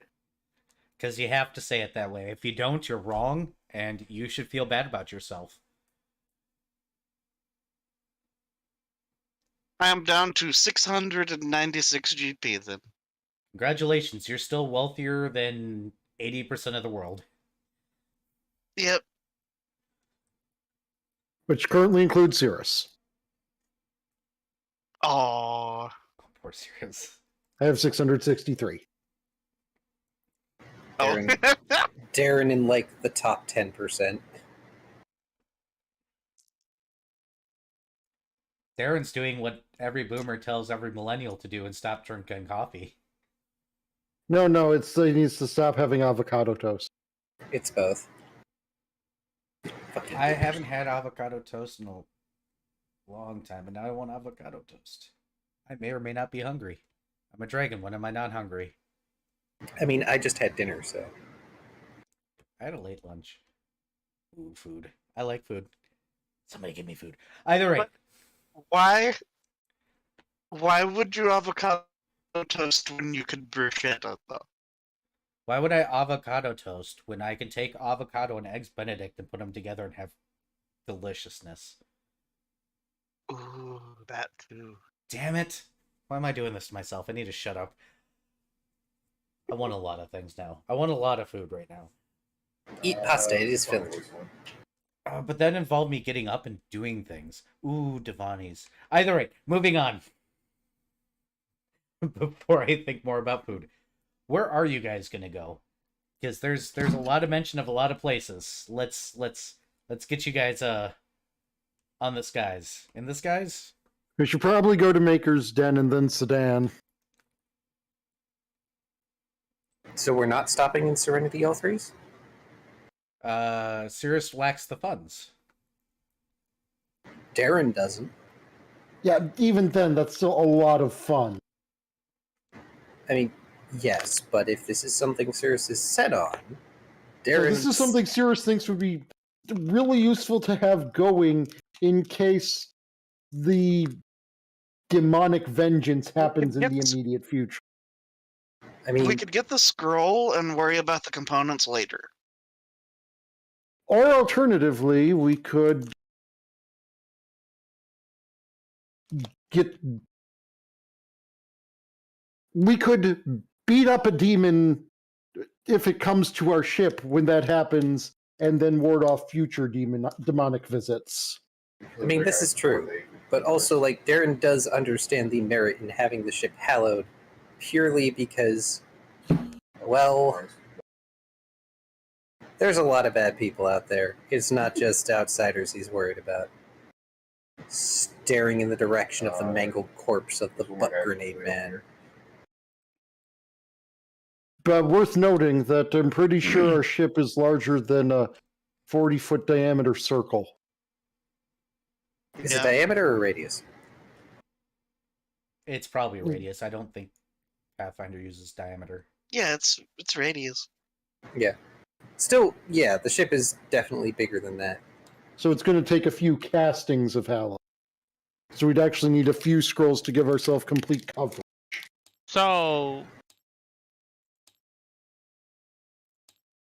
Because you have to say it that way. If you don't, you're wrong, and you should feel bad about yourself. I am down to 696 GP then. Congratulations, you're still wealthier than 80% of the world. Yep. Which currently includes Cirrus. Aww. Oh, poor Sirius. I have 663. Darren in like the top 10%. Darren's doing what every boomer tells every millennial to do and stop drinking coffee. No, he needs to stop having avocado toast. It's both. I haven't had avocado toast in a long time, and now I want avocado toast. I may or may not be hungry. I'm a dragon. When am I not hungry? I mean, I just had dinner, so. I had a late lunch. Ooh, food. I like food. Somebody give me food. Either way. Why would you avocado toast when you could bruschetta, though? Why would I avocado toast when I can take avocado and eggs Benedict and put them together and have deliciousness? Ooh, that too. Damn it. Why am I doing this to myself? I need to shut up. I want a lot of things now. I want a lot of food right now. Eat pasta, it is filling. But that involved me getting up and doing things. Ooh, Devani's. Either way, moving on. Before I think more about food. Where are you guys gonna go? Because there's a lot of mention of a lot of places. Let's get you guys on the skies. In the skies? We should probably go to Maker's Den and then Sedan. So we're not stopping in Serenity L3s? Cirrus lacks the funds. Darren doesn't. Yeah, even then, that's still a lot of fun. I mean, yes, but if this is something Cirrus is set on, So Darren. this is something Cirrus thinks would be really useful to have going in case the demonic vengeance happens in the immediate future. I mean, We could get the scroll and worry about the components later. Or alternatively, we could beat up a demon if it comes to our ship when that happens, and then ward off future demonic visits. I mean, this is true. But also, like, Darren does understand the merit in having the ship hallowed purely because, well, there's a lot of bad people out there. It's not just outsiders he's worried about. Staring in the direction of the mangled corpse of the butt grenade man. But worth noting that I'm pretty sure our ship is larger than a 40-foot diameter circle. Is Yeah. it diameter or radius? It's probably radius. I don't think Pathfinder uses diameter. Yeah, it's radius. Yeah. Still, yeah, the ship is definitely bigger than that. So it's going to take a few castings of Hallow. So we'd actually need a few scrolls to give ourselves complete cover. So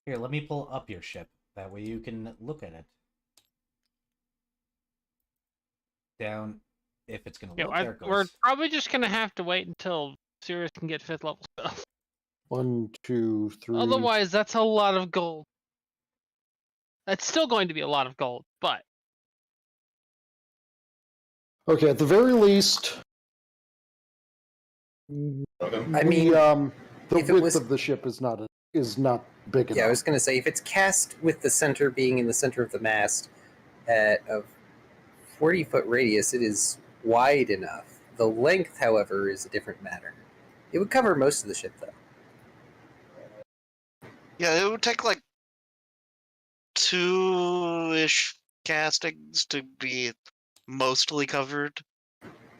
Here, let me pull up your ship. That way you can look at it. Down, if it's going to look, there it goes. we're probably just gonna have to wait until Sirius can get 5th level stuff. 1, 2, 3. Otherwise, that's a lot of gold. That's still going to be a lot of gold, but Okay, at the very least, I mean, the if it width was- of the ship is not big enough. Yeah, I was going to say, if it's cast with the center being in the center of the mast at a 40-foot radius, it is wide enough. The length, however, is a different matter. It would cover most of the ship, though. Yeah, it would take like 2-ish castings to be mostly covered.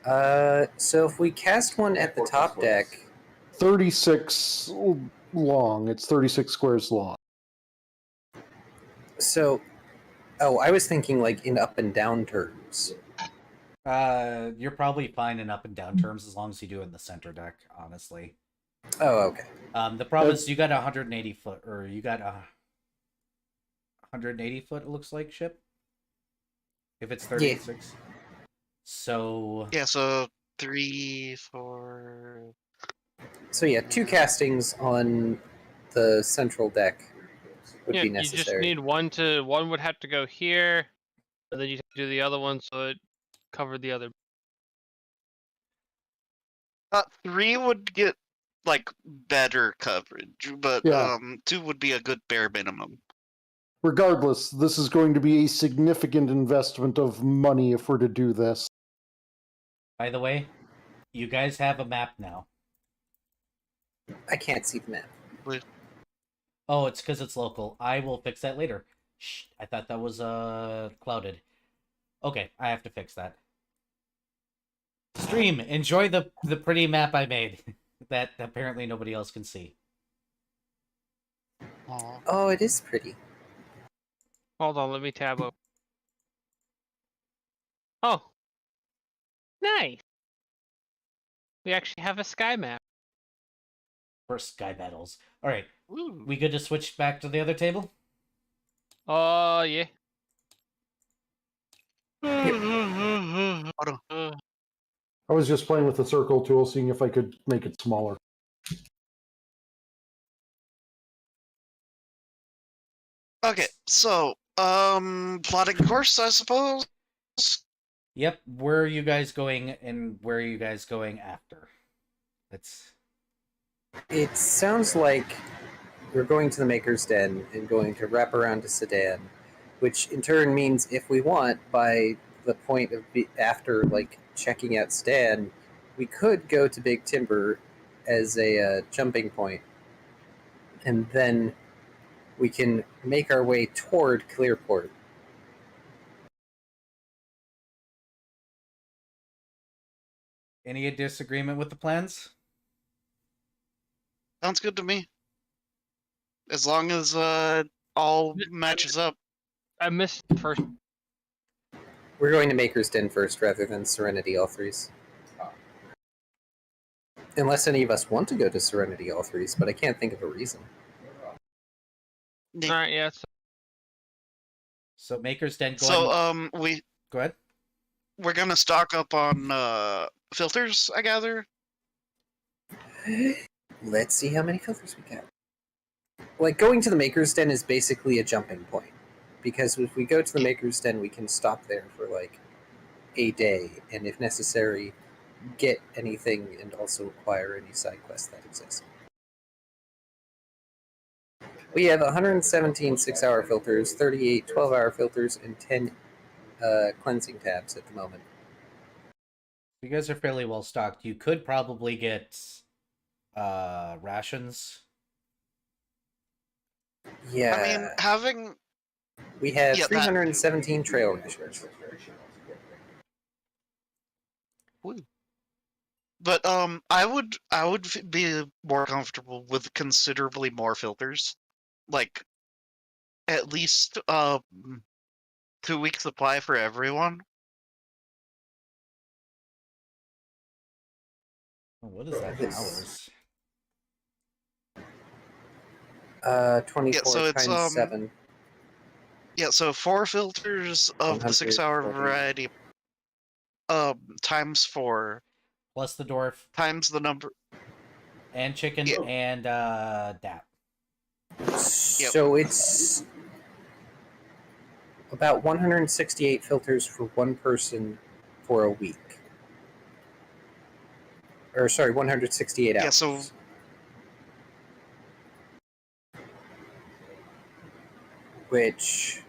So if we cast one at the top deck, 36 long. It's 36 squares long. so... Oh, I was thinking like in up and down terms. You're probably fine in up and down terms as long as you do it in the center deck, honestly. Oh, okay. The problem is you got 180 foot, or you got a 180 foot, it looks like, ship. If it's 36. So... Yeah, so 3, 4... So yeah, 2 castings on the central deck would yeah, be you necessary. just need one would have to go here, and then you do the other one so it covered the other. 3 would get like better coverage, but Yeah. 2 would be a good bare minimum. Regardless, this is going to be a significant investment of money if we're to do this. By the way, you guys have a map now. I can't see the map. Oh, it's because it's local. I will fix that later. Shh, I thought that was clouded. Okay, I have to fix that. Stream, enjoy the pretty map I made that apparently nobody else can see. Aw. Oh, it is pretty. Hold on, let me tab up. Oh, nice. We actually have a sky map. For sky battles. All right, Woo. we good to switch back to the other table? Oh yeah. Auto. I was just playing with the circle tool, seeing if I could make it smaller. Okay, so plotting course, I suppose. Yep. Where are you guys going, and where are you guys going after? It's It sounds like we're going to the Maker's Den and going to wrap around to Sedan, which in turn means if we want, by the point of after like checking out Sedan, we could go to Big Timber as a jumping point, and then we can make our way toward Clearport. any disagreement with the plans? Sounds good to me. As long as all matches up. I missed the first. We're going to Maker's Den first rather than Serenity All Threes. Unless any of us want to go to Serenity All Threes, but I can't think of a reason. All right, yeah. So Maker's Den. Go So ahead. Go ahead. we're gonna stock up on filters, I gather. Let's see how many filters we got. Like, going to the Maker's Den is basically a jumping point. Because if we go to the Maker's Den, we can stop there for, like, a day, and if necessary, get anything and also acquire any side quests that exist. We have 117 6-hour filters, 38 12-hour filters, and 10 cleansing tabs at the moment. You guys are fairly well stocked. You could probably get rations. Yeah. I mean, having we have yeah, 317 trail rations. But I would be more comfortable with considerably more filters, like at least 2 weeks supply for everyone. Oh, what is that in hours? 24 Yeah, so it's times 7. Yeah, so 4 filters of the 6-hour 140. variety, times 4 Plus the dwarf times the number. and chicken Yeah. and dap. So it's about 168 filters for one person for a week. Or sorry, 168 hours. Yeah, so which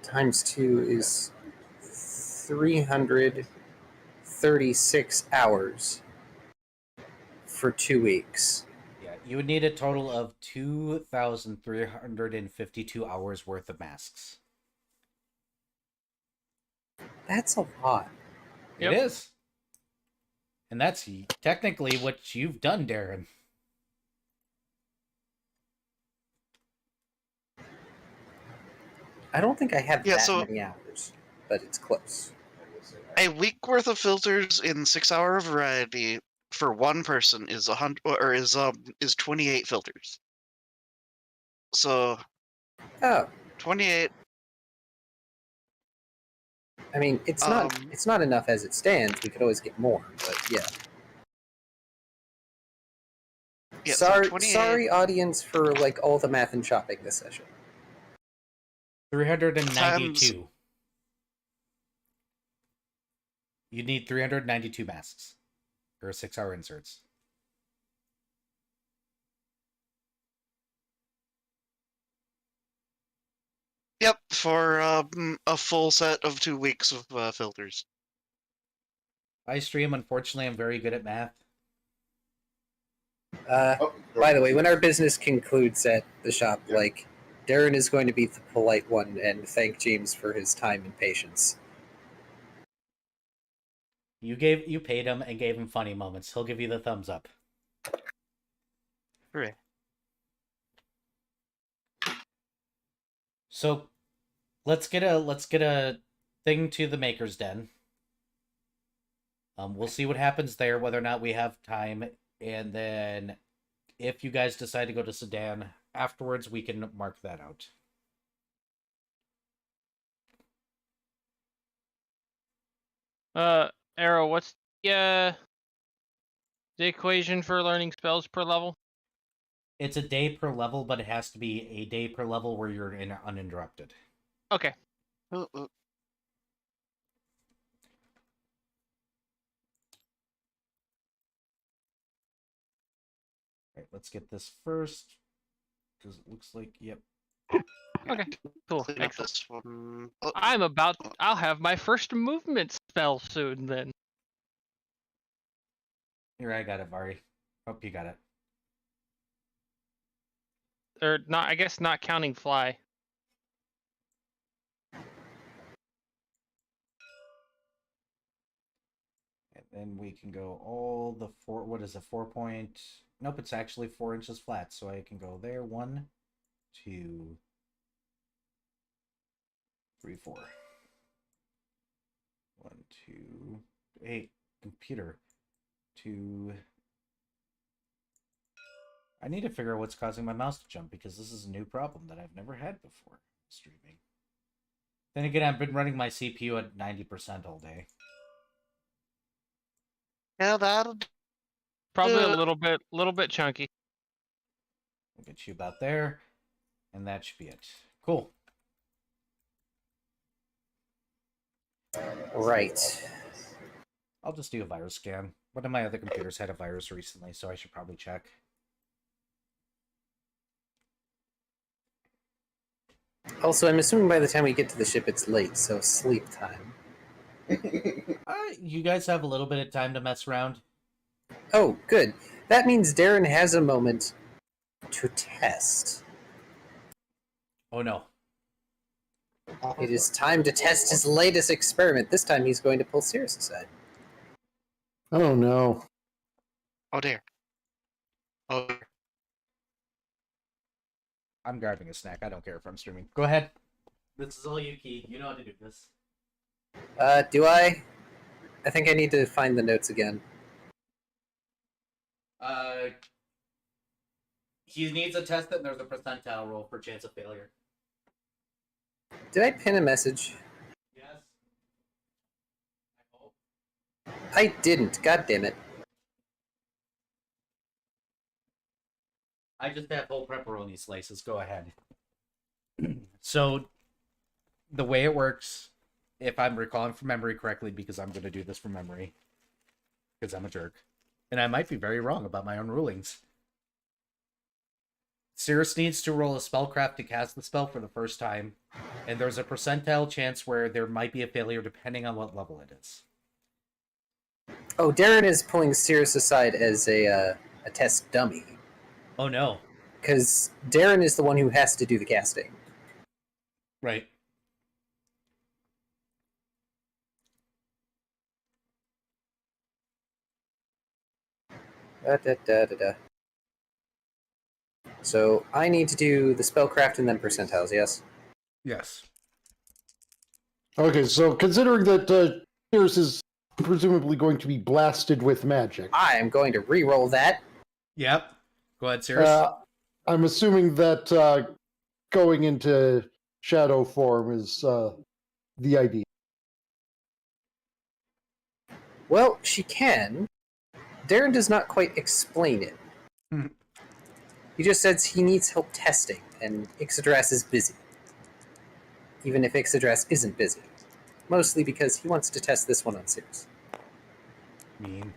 times 2 is 336 hours for 2 weeks. Yeah, you would need a total of 2,352 hours worth of masks. That's a lot. Yep. It is. And that's technically what you've done, Darren. I don't think I have Yeah, that so- many hours, but it's close. a week worth of filters in 6-hour variety for one person is 100 or is 28 filters. So Oh, 28. I mean, it's not enough as it stands. We could always get more, but yeah. Yeah, so sorry, 28 sorry, audience, for like all the math and shopping this session. 392. You need 392 masks. Or 6-hour inserts. Yep, for a full set of 2 weeks of filters. I stream, unfortunately, I'm very good at math. By the way, when our business concludes at the shop, like, Darren is going to be the polite one and thank James for his time and patience. You paid him and gave him funny moments. He'll give you the thumbs up. Hooray. So let's get a thing to the Maker's Den. We'll see what happens there, whether or not we have time, and then if you guys decide to go to Sedan afterwards, we can mark that out. Arrow, what's the equation for learning spells per level? It's a day per level, but it has to be a day per level where you're uninterrupted. Okay. Right, let's get this first, because it looks like, yep. Okay, cool. Clean up Excellent. this one. Oh, I'll have my first movement spell soon then. Here, I got it, Vari. Hope you got it. Or not, I guess not counting fly. And then we can go all the four, what is it, 4 point? Nope, it's actually 4 inches flat, so I can go there. 1, 2, 3, 4. 1, 2, hey, computer. 2. I need to figure out what's causing my mouse to jump, because this is a new problem that I've never had before streaming. Then again, I've been running my CPU at 90% all day. yeah, that'll Probably a Uh, little bit chunky. We'll get you about there, and that should be it. Cool. Right. I'll just do a virus scan. One of my other computers had a virus recently, so I should probably check. Also, I'm assuming by the time we get to the ship, it's late, so sleep time. You guys have a little bit of time to mess around. Oh, good. That means Darren has a moment to test. Oh no. It is time to test his latest experiment. This time he's going to pull Cirrus aside. Oh no. Oh dear. Oh dear. I'm grabbing a snack. I don't care if I'm streaming. Go ahead. This is all you, Key. You know how to do this. Do I? I think I need to find the notes again. He needs a test and there's a percentile roll for chance of failure. Did I pin a message? Yes. I hope. I didn't. God damn it. I just have whole pepperoni slices. Go ahead. So, the way it works, if I'm recalling from memory correctly, because I'm going to do this from memory, because I'm a jerk, and I might be very wrong about my own rulings. Cirrus needs to roll a spellcraft to cast the spell for the first time, and there's a percentile chance where there might be a failure depending on what level it is. Oh, Darren is pulling Cirrus aside as a test dummy. Oh no. Because Darren is the one who has to do the casting. Right. So I need to do the spellcraft and then percentiles, yes? Yes. Okay, so considering that Cirrus is presumably going to be blasted with magic, I am going to re-roll that. Yep. Go ahead, Cirrus. I'm assuming that going into shadow form is the idea. Well, she can. Darren does not quite explain it. Hmm. He just says he needs help testing, and Ixodras is busy. Even if Ixodras isn't busy. Mostly because he wants to test this one on Cirrus. Mean.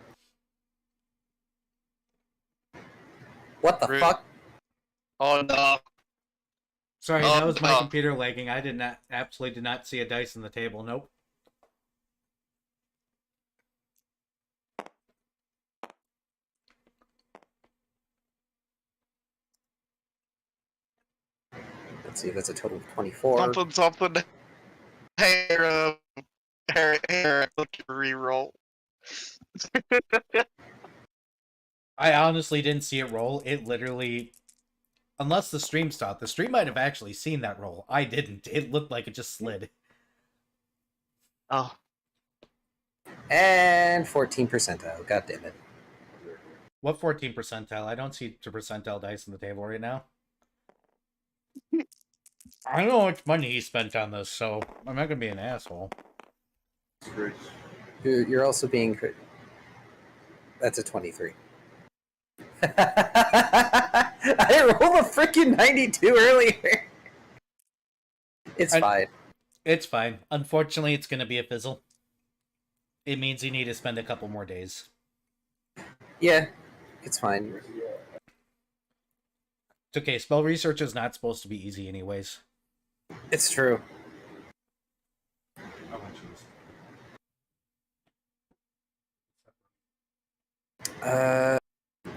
What the Rude. fuck? Oh no. Sorry, Oh, that was my no. computer lagging. I absolutely did not see a dice on the table. Nope. Let's see, that's a total of 24. Something. Hey, I look to reroll. I honestly didn't see it roll. It literally, unless the stream stopped, the stream might have actually seen that roll. I didn't. It looked like it just slid. Oh, And 14 percentile. God damn it. What 14 percentile? I don't see the percentile dice on the table right now. I don't know how much money he spent on this, so I'm not gonna be an asshole. You're also being... That's a 23. I rolled a freaking 92 earlier. It's fine. It's fine. Unfortunately, it's gonna be a fizzle. It means you need to spend a couple more days. Yeah, it's fine. It's okay. Spell research is not supposed to be easy anyways. It's true. Oh, jeez.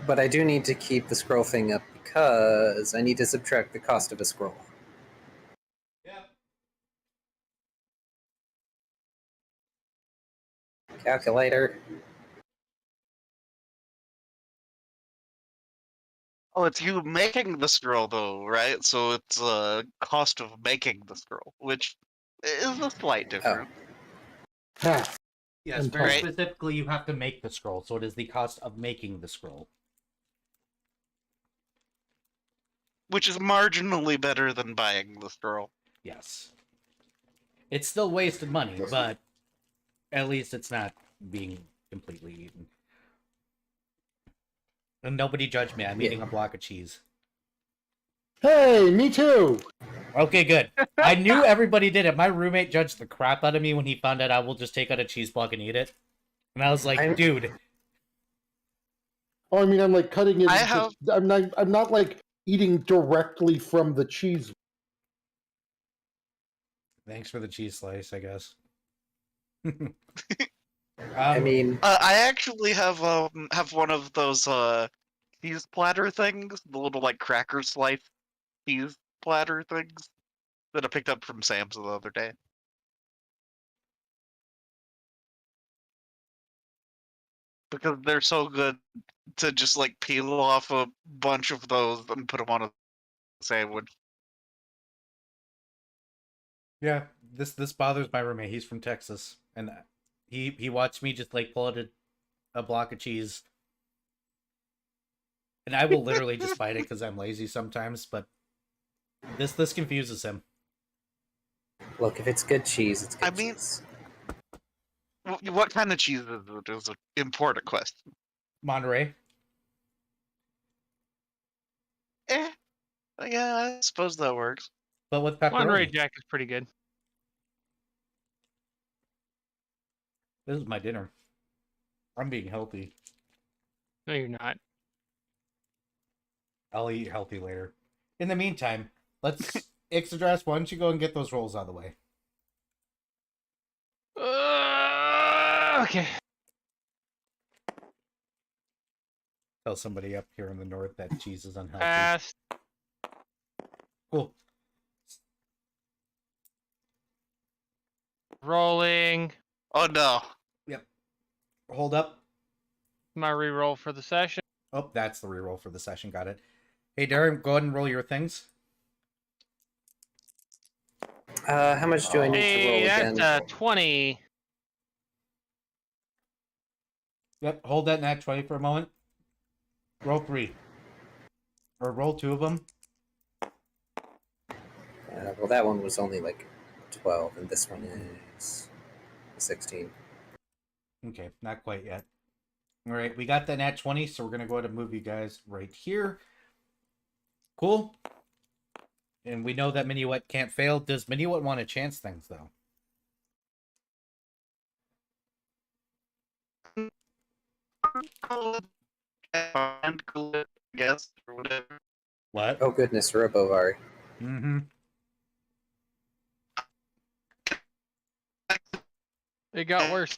But I do need to keep the scroll thing up because I need to subtract the cost of a scroll. Yeah. Calculator. oh, it's you making the scroll though, right? So it's cost of making the scroll, which is a slight difference. Ha! Yes, And very right. specifically, you have to make the scroll, so it is the cost of making the scroll. Which is marginally better than buying the scroll. Yes. It's still wasted money, but at least it's not being completely eaten. And nobody judge me, I'm eating a block of cheese. Hey, me too. Okay, good. I knew everybody did it. My roommate judged the crap out of me when he found out I will just take out a cheese block and eat it. And I was like, I'm- dude, Oh, I mean, I'm like cutting it. I have- I'm not like eating directly from the cheese. thanks for the cheese slice, I guess. I mean, I actually have one of those cheese platter things, the little like cracker slice cheese platter things that I picked up from Sam's the other day. Because they're so good to just like peel off a bunch of those and put them on a sandwich. yeah, this bothers my roommate. He's from Texas, and he watched me just like pull out a block of cheese, and I will literally just bite it because I'm lazy sometimes. But this confuses him. look, if it's good cheese, it's good I mean- cheese. What kind of cheese is it? Is an important question. Monterey. Eh, yeah, I suppose that works. But with pepperoni. Monterey Jack is pretty good. This is my dinner. I'm being healthy. No, you're not. I'll eat healthy later. In the meantime, let's Ixadrass, why don't you go and get those rolls out of the way? Okay. Tell somebody up here in the north that cheese is unhealthy. Pass. Cool. Rolling. Oh no. Hold up. My reroll for the session. Oh, that's the reroll for the session. Got it. Hey, Darren, go ahead and roll your things. How much do I need to roll Hey, again? that's 20. Yep, hold that nat 20 for a moment. Roll 3. Or roll 2 of them. Well, that one was only like 12, and this one is 16. Okay, not quite yet. All right, we got the nat 20, so we're going to go ahead and move you guys right here. Cool. And we know that Minuet can't fail. Does Minuet want to chance things, though? And I guess or whatever. What? Oh goodness, Robovar. Mm-hmm. It got worse.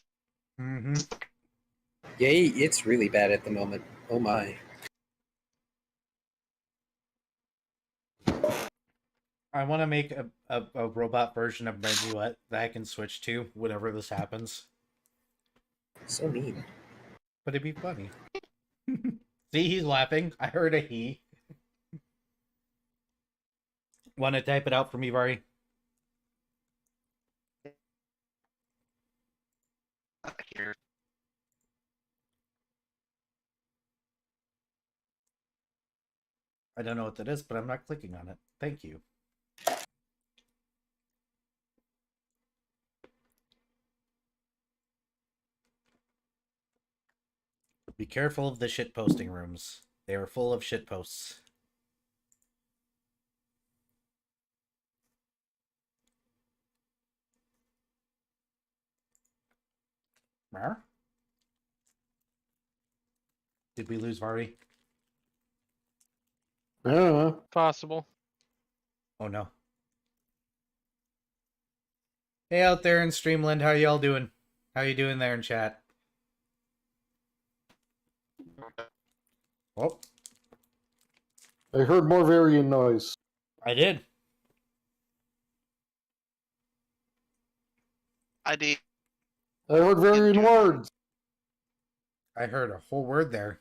Mm-hmm. Yay, it's really bad at the moment. Oh my. I want to make a robot version of Minuet that I can switch to whenever this happens. So mean. But it'd be funny. See, he's laughing. I heard a he. Want to type it out for me, Vari? Here. I don't know what that is, but I'm not clicking on it. Thank you. Be careful of the shit posting rooms. They are full of shit posts. Mar? Did we lose Vari? I don't know. Possible. Oh no. Hey out there in Streamland, how y'all doing? How you doing there in chat? Oh, I heard more varying noise. I did. I did. I heard varying words. I heard a whole word there.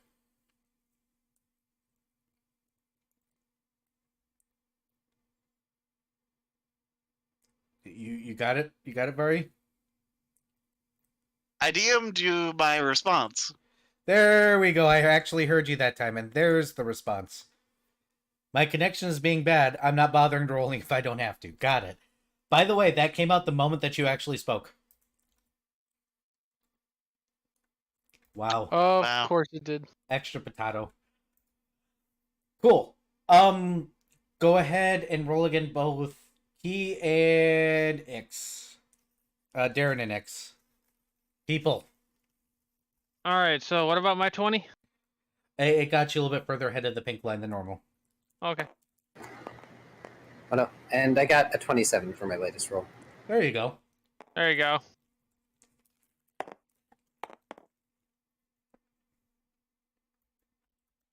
You got it? You got it, Vari? I DM'd you my response. There we go. I actually heard you that time, and there's the response. My connection is being bad. I'm not bothering rolling if I don't have to. Got it. By the way, that came out the moment that you actually spoke. Wow. Of Wow. course it did. Extra potato. Cool. Go ahead and roll again, both he and X. Darren and X. People. All right. So what about my 20? It got you a little bit further ahead of the pink line than normal. Okay. Oh no, and I got a 27 for my latest roll. There you go. There you go.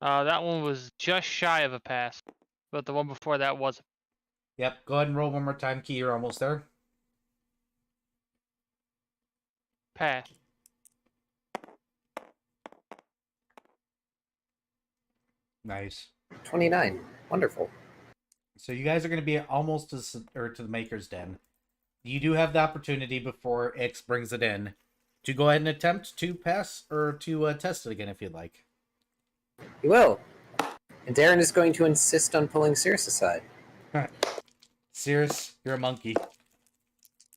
That one was just shy of a pass, but the one before that wasn't. Yep, go ahead and roll one more time, Key. You're almost there. Pass. Nice. 29. Wonderful. So you guys are going to be almost to the Maker's Den. You do have the opportunity before X brings it in to go ahead and attempt to pass or to test it again if you'd like. You will. And Darren is going to insist on pulling Cirrus aside. Cirrus, you're a monkey.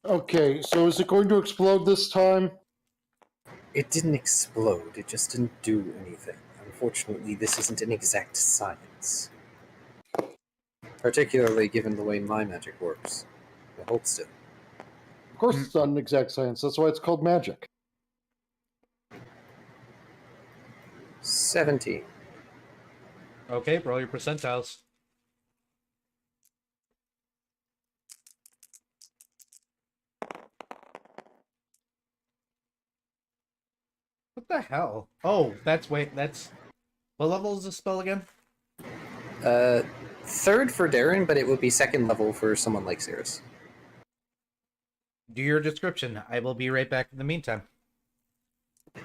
Okay, so is it going to explode this time? It didn't explode, it just didn't do anything. Unfortunately, this isn't an exact science. Particularly given the way my magic works. But hold still. Of course it's not an exact science, that's why it's called magic. 17. Okay, roll your percentiles. What the hell? Oh, that's what level is the spell again? Third for Darren, but it would be second level for someone like Cirrus. Do your description. I will be right back in the meantime.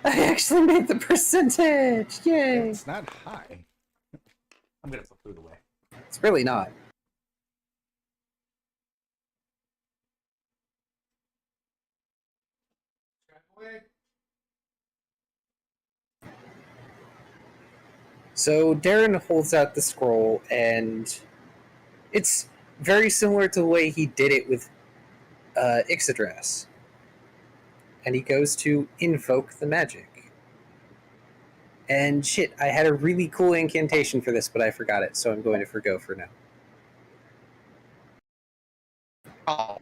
I actually made the percentage! Yay! It's not high. I'm gonna put food away. It's really not. So Darren holds out the scroll, and it's very similar to the way he did it with Ixadrass. And he goes to invoke the magic. And shit, I had a really cool incantation for this, but I forgot it, so I'm going to forgo for now. Oh,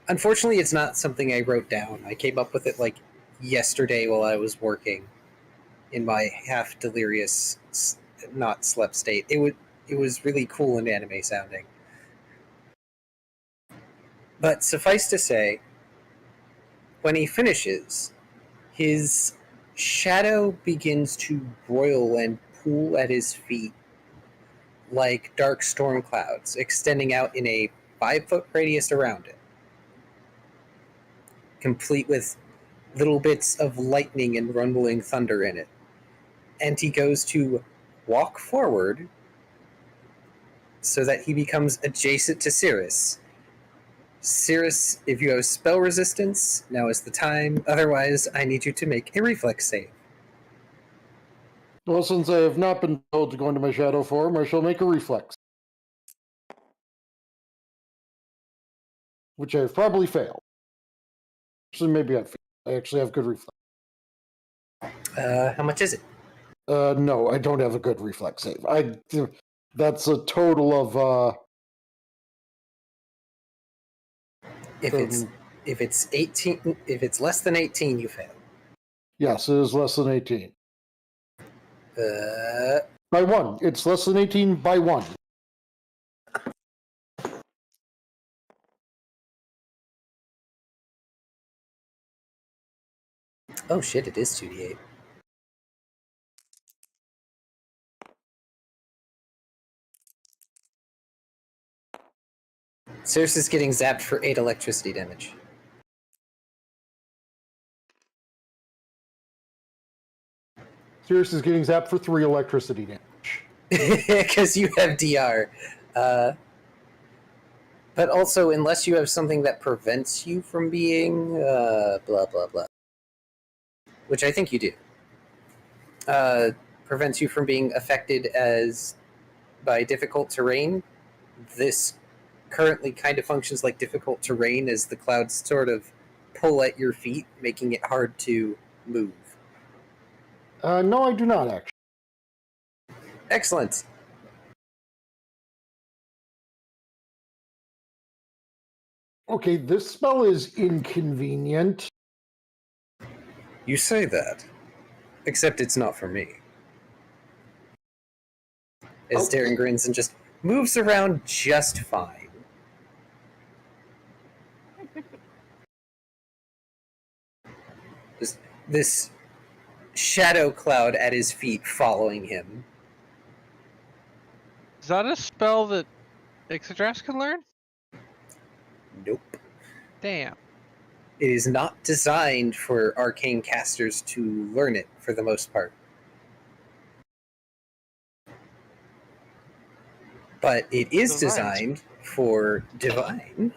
Unfortunately, it's not something I wrote down. I came up with it like yesterday while I was working in my half delirious, not slept state. It was really cool and anime sounding. But suffice to say, when he finishes, his shadow begins to roil and pool at his feet like dark storm clouds, extending out in a 5-foot radius around it, complete with little bits of lightning and rumbling thunder in it. And he goes to walk forward so that he becomes adjacent to Cirrus. Cirrus, if you have spell resistance, now is the time. Otherwise, I need you to make a reflex save. Well, since I have not been told to go into my shadow form, I shall make a reflex. Which I have probably failed. Actually, maybe I actually have good reflex. How much is it? No, I don't have a good reflex save. That's a total of If it's 18, if it's less than 18, you fail. yes, it is less than 18. Uh, By 1. It's less than 18 by 1. oh shit, it is 2d8. Cirrus is getting zapped for 8 electricity damage. Sirius is getting zapped for 3 electricity damage. Because you have DR. But also, unless you have something that prevents you from being blah blah blah. Which I think you do. Prevents you from being affected by difficult terrain. This currently kind of functions like difficult terrain as the clouds sort of pull at your feet, making it hard to move. No, I do not, actually. Excellent. Okay, this spell is inconvenient. You say that. Except it's not for me. As Okay. Darren grins and just moves around just fine. Just this shadow cloud at his feet following him. Is that a spell that Ixodras can learn? Nope. Damn. It is not designed for arcane casters to learn it for the most part. But it is Divine. designed for divine.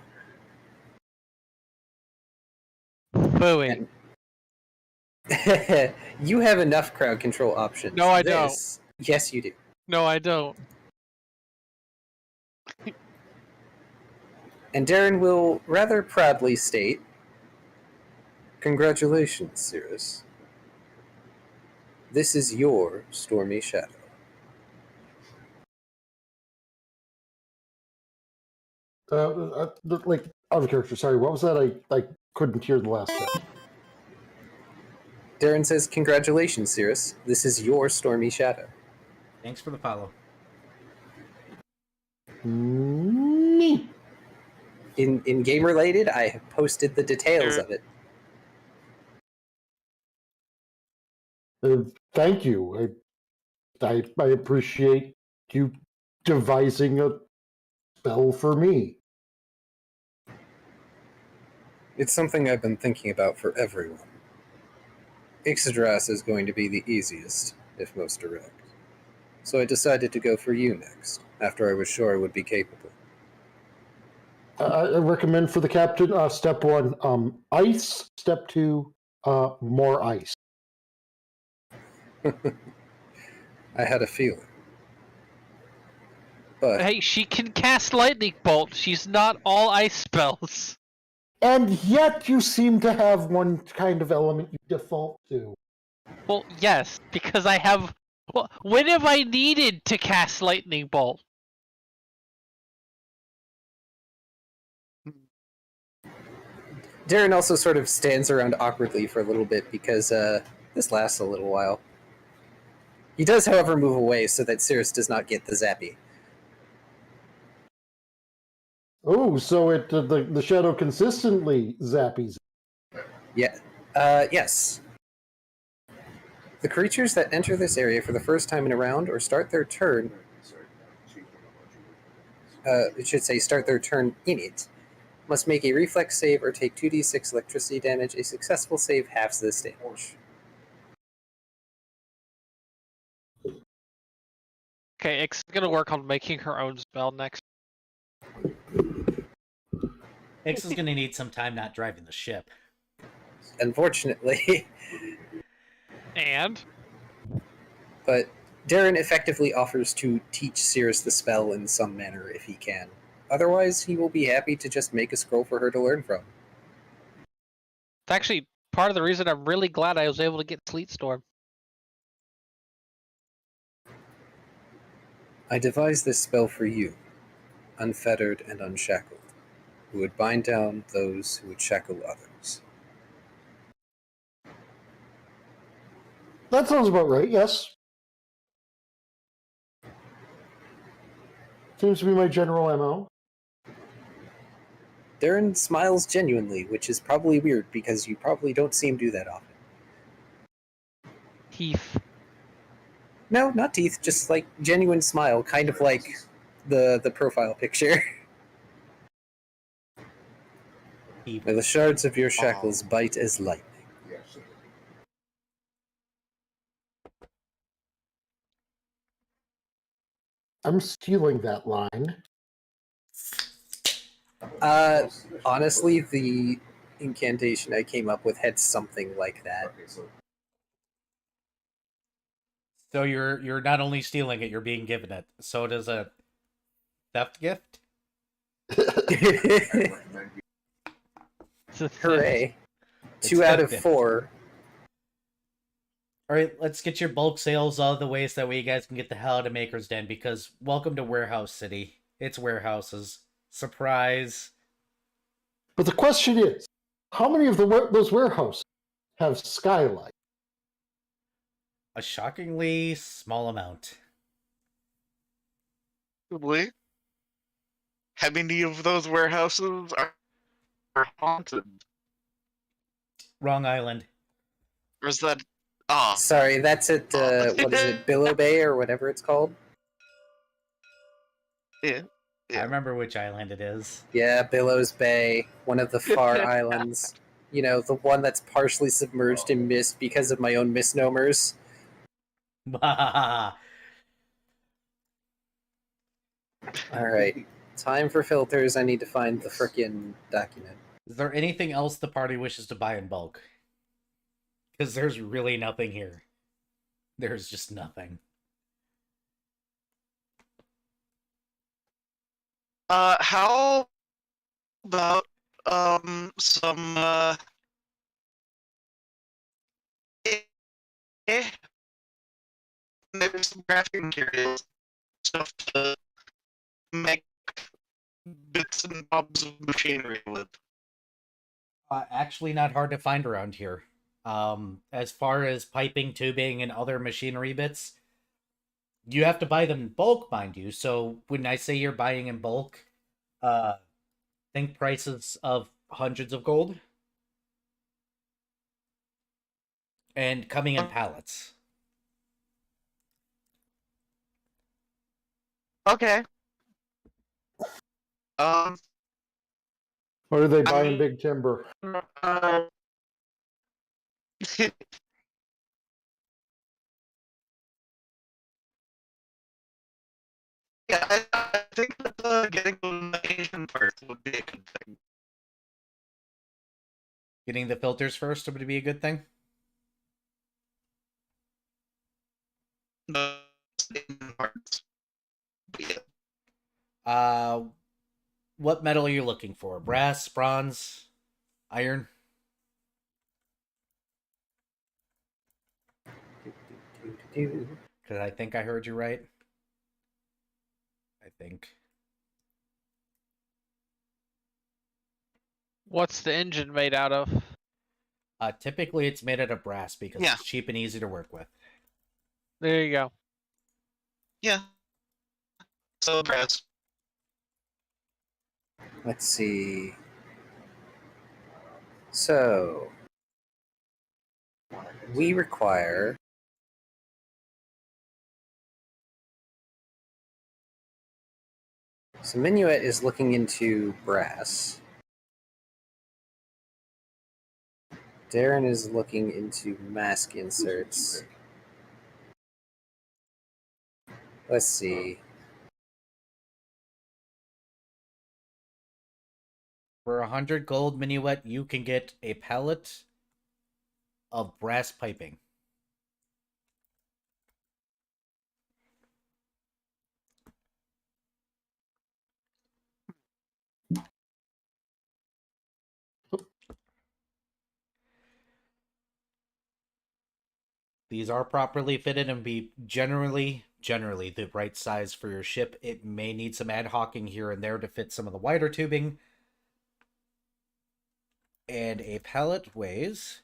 Booing. You have enough crowd control options. No, I don't. Yes, you do. No, I don't. And Darren will rather proudly state, "Congratulations, Cirrus. This is your stormy shadow." Like, out of character, sorry, what was that? I couldn't hear the last bit. Darren says, "Congratulations, Cirrus. This is your stormy shadow." Thanks for the follow. Neat. In game related, I have posted the details of it. Thank you. I appreciate you devising a spell for me. It's something I've been thinking about for everyone. Ixodras is going to be the easiest, if most direct. So I decided to go for you next, after I was sure I would be capable. I recommend for the captain, step 1, ice. Step 2, more ice. I had a feeling. But Hey, she can cast lightning bolt. She's not all ice spells. And yet you seem to have one kind of element you default to. Well, yes, because I have. Well, when have I needed to cast lightning bolt? Darren also sort of stands around awkwardly for a little bit because this lasts a little while. He does, however, move away so that Cirrus does not get the zappy. Oh, so it the shadow consistently zappies. Yeah. Yes. The creatures that enter this area for the first time in a round or start their turn, it should say start their turn in it, must make a reflex save or take 2d6 electricity damage. A successful save halves this damage. Okay, X is gonna work on making her own spell next. X is going to need some time not driving the ship. Unfortunately. And? But Darren effectively offers to teach Cirrus the spell in some manner if he can. Otherwise, he will be happy to just make a scroll for her to learn from. It's actually part of the reason I'm really glad I was able to get Sleet Storm. I devised this spell for you, unfettered and unshackled, who would bind down those who would shackle others. That sounds about right, yes. Seems to be my general MO. Darren smiles genuinely, which is probably weird because you probably don't see him do that often. Teeth. No, not teeth, just like genuine smile, kind of like the profile picture. May the shards of your shackles bite as lightning. Yes. I'm stealing that line. Honestly, the incantation I came up with had something like that. Okay, so So you're not only stealing it, you're being given it. So does a theft gift? It's a Hooray. It's 2 out of 50. 4. All right, let's get your bulk sales out of the way so that way you guys can get the hell out of Maker's Den, because welcome to Warehouse City. It's warehouses. Surprise. But the question is, how many of those warehouses have skylight? A shockingly small amount. Probably. How many of those warehouses are haunted? Wrong island. Or is that... Ah, Sorry, that's at, what is it, Billow Bay or whatever it's called? yeah. I remember which island it is. Yeah, Billows Bay, one of the far islands. You know, the one that's partially submerged in mist because of my own misnomers. Is Alright, time for filters. I need to find the frickin' document. there anything else the party wishes to buy in bulk? Because there's really nothing here. There's just nothing. How about some eh, maybe some graphic materials, stuff to make bits and bobs of machinery with. Actually, not hard to find around here. As far as piping, tubing, and other machinery bits, you have to buy them in bulk, mind you. So when I say you're buying in bulk, think prices of hundreds of gold and coming in pallets. Okay. Um. Or do they buy in mean- big timber? Yeah, I think that getting the Asian parts would be a good thing. Getting the filters first would be a good thing. The Asian parts. But yeah. What metal are you looking for? Brass, bronze, iron? Because I think I heard you right. I think. What's the engine made out of? Typically it's made out of brass because Yeah. it's cheap and easy to work with. There you go. Yeah. So brass. Let's see. So, we require so Minuet is looking into brass. Darren is looking into mask inserts. Let's see. For 100 gold minuet, you can get a pallet of brass piping. These are properly fitted and be generally the right size for your ship. It may need some ad hocing here and there to fit some of the wider tubing. And a pallet weighs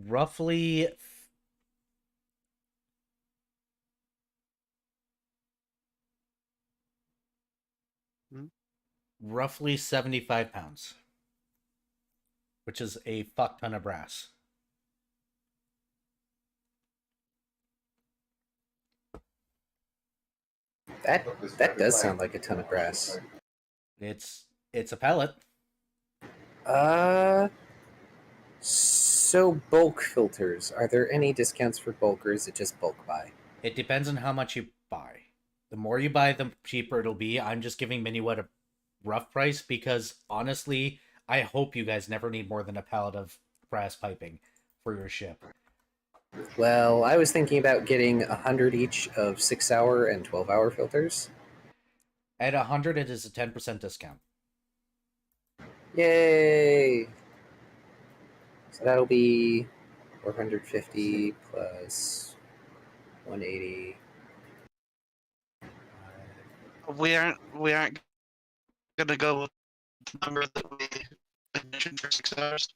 roughly roughly 75 pounds, which is a fuck ton of brass. That does sound like a ton of brass. It's a pallet. So bulk filters. Are there any discounts for bulk, or is it just bulk buy? It depends on how much you buy. The more you buy, the cheaper it'll be. I'm just giving Minuet a rough price because honestly, I hope you guys never need more than a pallet of brass piping for your ship. Well, I was thinking about getting 100 each of 6-hour and 12-hour filters. At 100, it is a 10% discount. Yay! So that'll be 450 plus 180. We aren't gonna go with the number that we mentioned for 6 hours.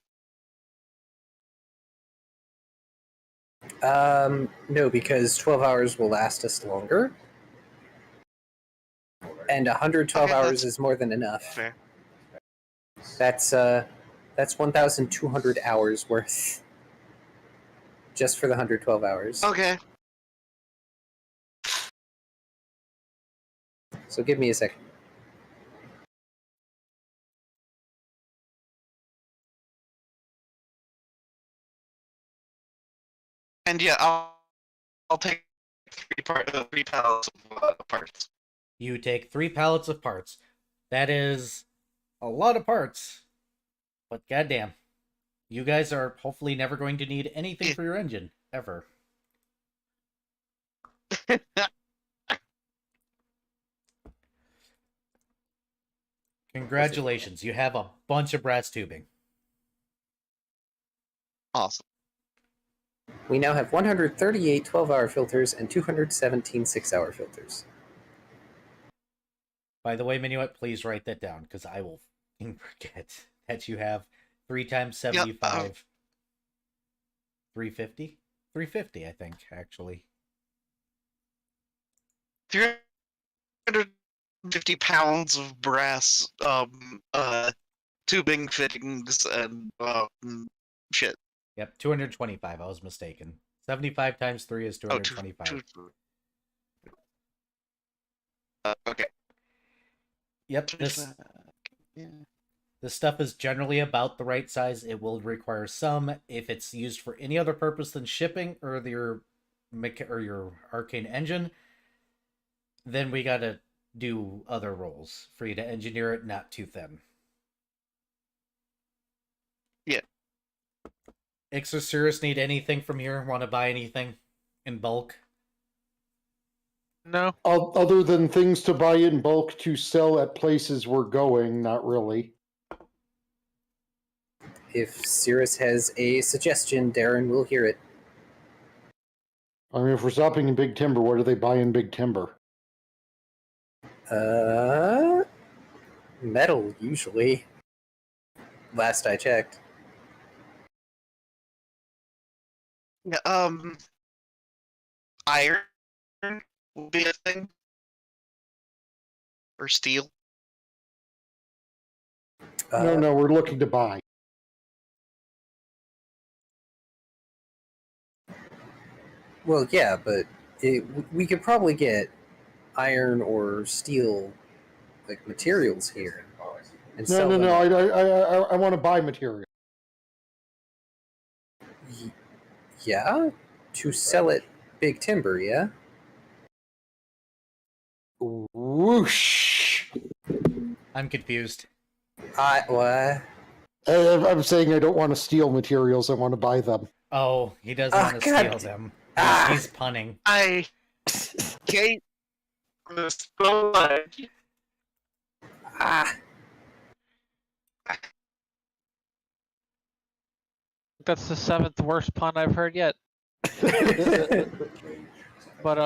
No, because 12 hours will last us longer. And 112 Okay, hours that's is more than enough. fair. That's 1,200 hours worth. Just for the 112 hours. Okay. So give me a second. And yeah, I'll take three pallets of parts. You take 3 pallets of parts. That is a lot of parts. But goddamn, you guys are hopefully never going to need anything for your engine, ever. Congratulations, you have a bunch of brass tubing. Awesome. We now have 138 12-hour filters and 217 6-hour filters. By the way, Minuet, please write that down, because I will forget that you have 3 times 75. 350? 350, I think, actually. 350 pounds of brass tubing fittings and shit. Yep, 225. I was mistaken. 75 times 3 is 225. Okay. Yep, this stuff is generally about the right size. It will require some if it's used for any other purpose than shipping or your arcane engine. Then we gotta do other rolls for you to engineer it not too thin. Yeah. Exorcirus need anything from here? Want to buy anything in bulk? No. Other than things to buy in bulk to sell at places we're going, not really. If Cirrus has a suggestion, Darren will hear it. I mean, if we're stopping in Big Timber, what do they buy in Big Timber? Metal, usually. Last I checked. Yeah, iron will be a thing. Or steel. No, we're looking to buy. Well, yeah, but we could probably get iron or steel, like, materials here. And No, sell them. I want to buy material. Yeah? To sell at Big Timber, yeah? Whoosh! I'm confused. What? I'm saying I don't want to steal materials. I want to buy them. Oh, he doesn't Ah, want to God. steal them. Ah. He's punning. I hate this so much. Ah! That's the 7th worst pun I've heard yet. But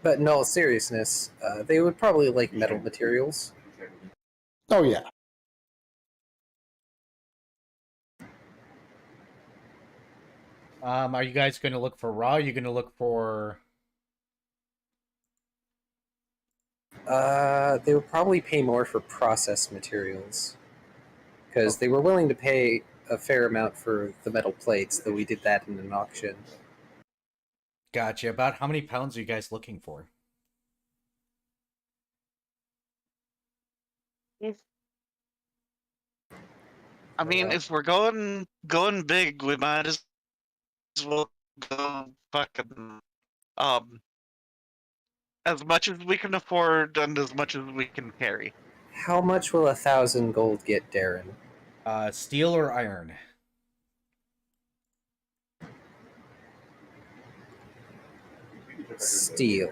But in all seriousness, they would probably like metal materials. Oh yeah. Are you guys going to look for raw? Are you going to look for... They would probably pay more for processed materials. Because they were willing to pay a fair amount for the metal plates, though we did that in an auction. Gotcha. About how many pounds are you guys looking for? I mean, if we're going big, we might as well go fucking as much as we can afford and as much as we can carry. How much will 1,000 gold get, Darren? Steel or iron? Steel.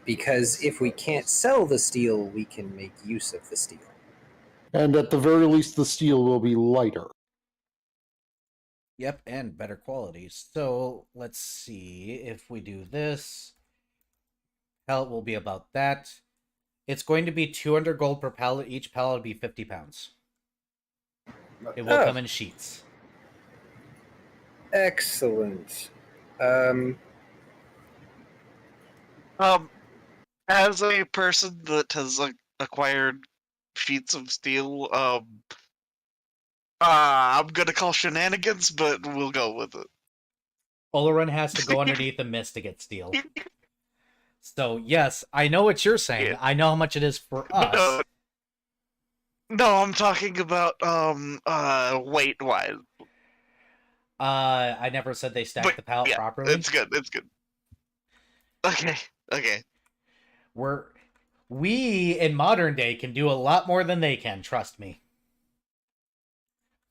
Because if we can't sell the steel, we can make use of the steel. And at the very least, the steel will be lighter. Yep, and better quality. So let's see if we do this. Pallet will be about that. It's going to be 200 gold per pallet. Each pallet will be 50 pounds. It will come in sheets. Excellent. As a person that has acquired sheets of steel, I'm gonna call shenanigans, but we'll go with it. Oleron has to go underneath the mist to get steel. So, yes, I know what you're saying. Yeah. I know how much it is for us. No, I'm talking about weight-wise. I never said they stacked the pallet properly. It's good. Okay. We in modern day can do a lot more than they can, trust me.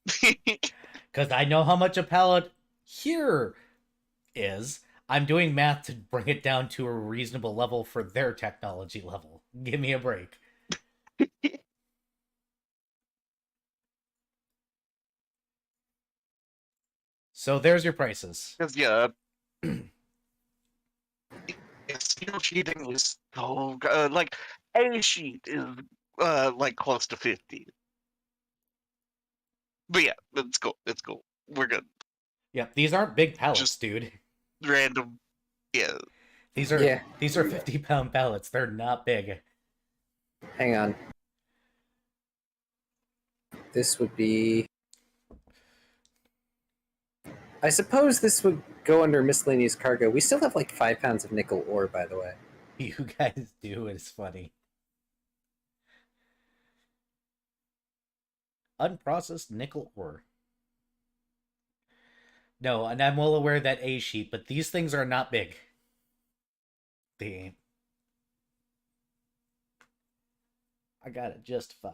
Because I know how much a pallet here is. I'm doing math to bring it down to a reasonable level for their technology level. Give me a break. So there's your prices. Because steel sheeting is so like a sheet is like close to 50. But yeah, it's cool. We're good. Yeah, these aren't big pallets, Just dude. Random. Yeah. These are 50-pound pallets. They're not big. Hang on. This would be... I suppose this would go under miscellaneous cargo. We still have like 5 pounds of nickel ore, by the way. You guys do. It's funny. Unprocessed nickel ore. No, and I'm well aware of that A sheet, but these things are not big. They ain't. I got it just fine.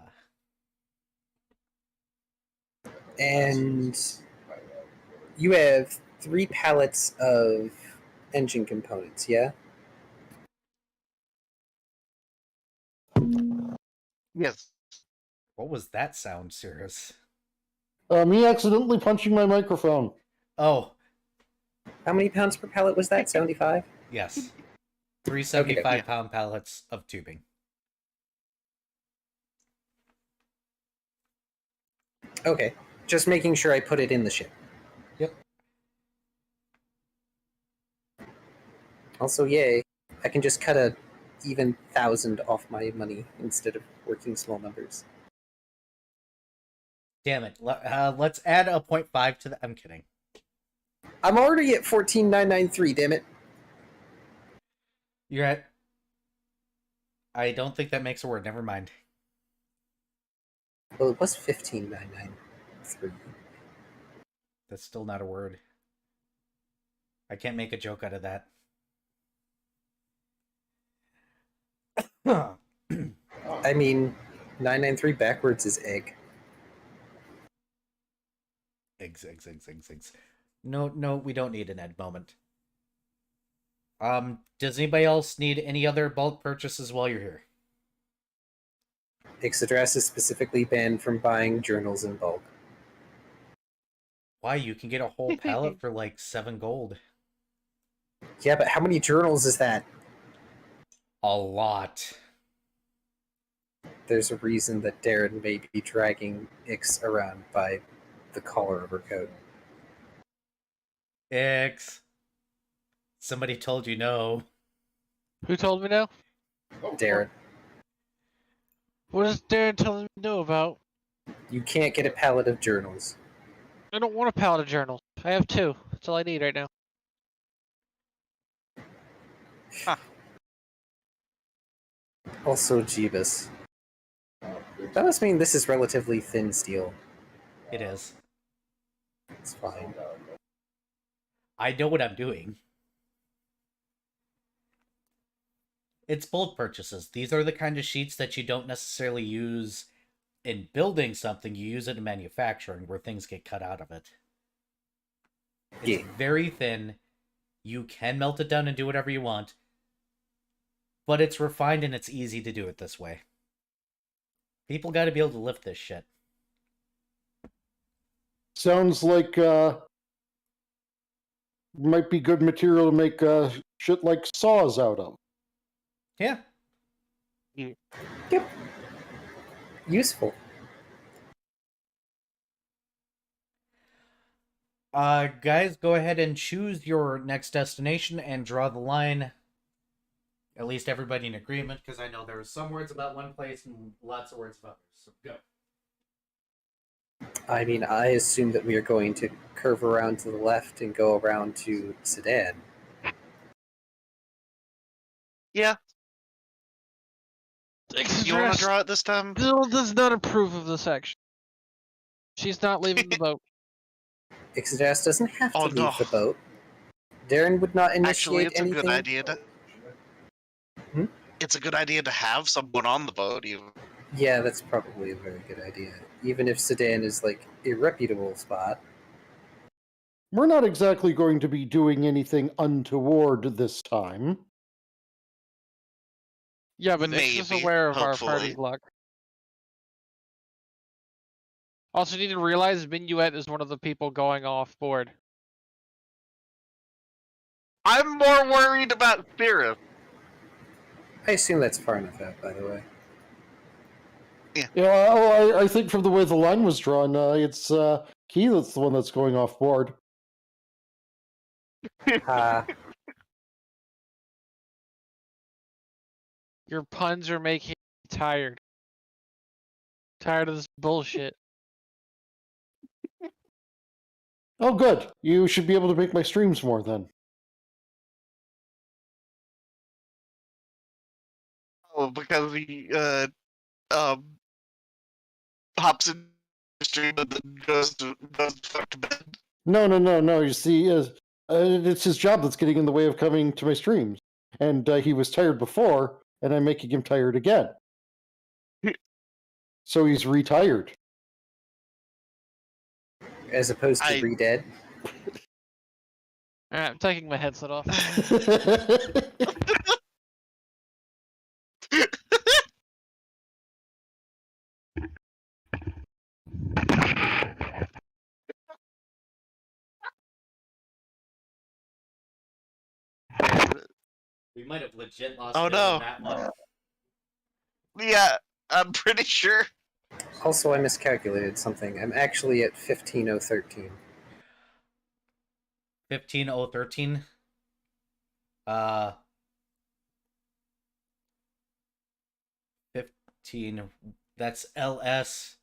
And you have 3 pallets of engine components, yeah? Yes. What was that sound, Cirrus? Me accidentally punching my microphone. Oh, How many pounds per pallet was that? 75? yes. 3 75-pound pallets of tubing. Okay. Just making sure I put it in the ship. Yep. Also, yay. I can just cut a even 1,000 off my money instead of working small numbers. Damn it. Let's add a 0.5 to the... I'm kidding. I'm already at 14,993, damn it. You're at... I don't think that makes a word. Never mind. Well, it was 15,993. That's still not a word. I can't make a joke out of that. I mean, 993 backwards is egg. Eggs. No, we don't need an Ed moment. Does anybody else need any other bulk purchases while you're here? Ixodras is specifically banned from buying journals in bulk. Why? You can get a whole pallet for like 7 gold. Yeah, but how many journals is that? A lot. There's a reason that Darren may be dragging Ix around by the collar of her coat. X. Somebody told you no. Who told me no? Darren, What is Darren telling me no about? you can't get a pallet of journals. I don't want a pallet of journals. I have 2. That's all I need right now. Also, Jeebus. That must mean this is relatively thin steel. It is. It's fine. I know what I'm doing. It's bulk purchases. These are the kind of sheets that you don't necessarily use in building something. You use it in manufacturing where things get cut out of it. It's very thin. You can melt it down and do whatever you want. but it's refined and it's easy to do it this way. People got to be able to lift this shit. Sounds like might be good material to make shit like saws out of. Yeah. Yep. Useful. Guys, go ahead and choose your next destination and draw the line. At least everybody in agreement, because I know there are some words about one place and lots of words about others. So go. I mean, I assume that we are going to curve around to the left and go around to Sedan. Yeah. You want to draw it this time? Bill does not approve of this action. She's not leaving the boat. Ixodas doesn't have to Oh, leave no. the boat. Darren would not initiate Actually, it's anything. a good idea to. Hmm? It's a good idea to have someone on the boat, even. Yeah, that's probably a very good idea. Even if Sedan is like a reputable spot. We're not exactly going to be doing anything untoward this time. Yeah, but Nix is Maybe, aware of our hopefully. party's luck. Also, you need to realize Minuet is one of the people going off board. I'm more worried about Spirith. I assume that's far enough out, by the way. Yeah, well, I think from the way the line was drawn, it's Key that's the one that's going off board. Your puns are making me tired. Tired of this bullshit. Oh, good. You should be able to make my streams more then. Oh, because he hops in the stream and then goes to fuck to bed. No. You see, it's his job that's getting in the way of coming to my streams. And he was tired before, and I'm making him tired again. So he's retired. As opposed to re-dead. Alright, I'm taking my headset off. We might have legit lost Oh, Bill no. in that one. Yeah, I'm pretty sure. Also, I miscalculated something. I'm actually at 15:013. 15013. 15. That's LSOE.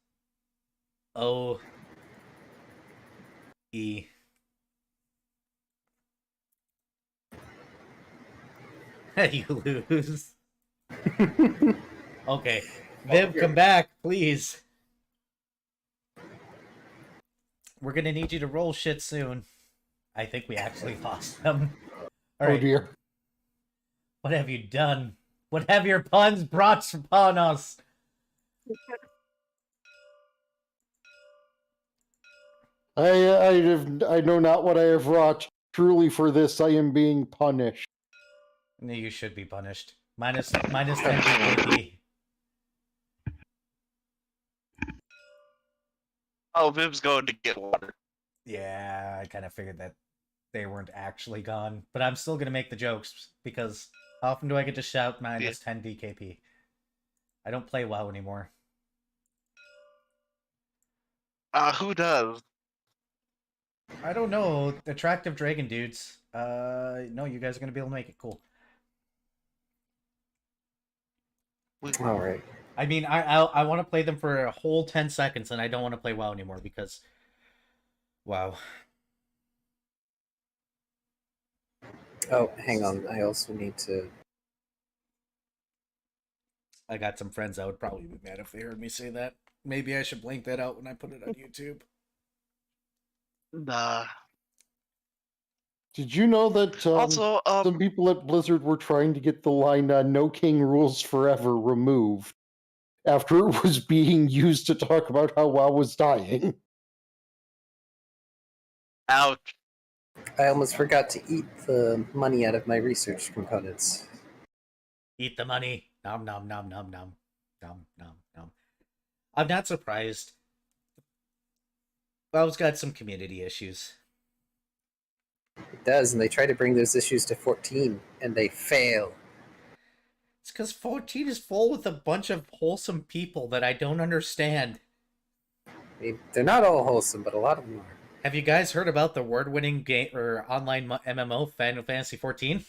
You lose. Okay. Viv, come back, please. We're gonna need you to roll shit soon. I think we actually lost them. All right. Oh dear. What have you done? What have your puns brought upon us? I know not what I have wrought. Truly for this I am being punished. No, you should be punished. Minus 10 KP. Oh, Viv's going to get water. Yeah, I kind of figured that they weren't actually gone. But I'm still going to make the jokes, because how often do I get to shout minus 10 DKP? I don't play WoW anymore. Who does? I don't know. Attractive dragon dudes. No, you guys are going to be able to make it. Cool. Alright. I mean, I want to play them for a whole 10 seconds, and I don't want to play WoW anymore, because... Wow. Oh, hang on. I also need to... I got some friends that would probably be mad if they heard me say that. Maybe I should blank that out when I put it on YouTube. Nah. Did you know that Also, some people at Blizzard were trying to get the line "No King Rules Forever" removed after it was being used to talk about how WoW was dying? ouch. I almost forgot to eat the money out of my research components. Eat the money. Nom nom nom nom nom. Nom nom nom. I'm not surprised. WoW's got some community issues. It does, and they try to bring those issues to 14, and they fail. It's because 14 is full with a bunch of wholesome people that I don't understand. I mean, they're not all wholesome, but a lot of them are. Have you guys heard about the award-winning game or online MMO Final Fantasy 14?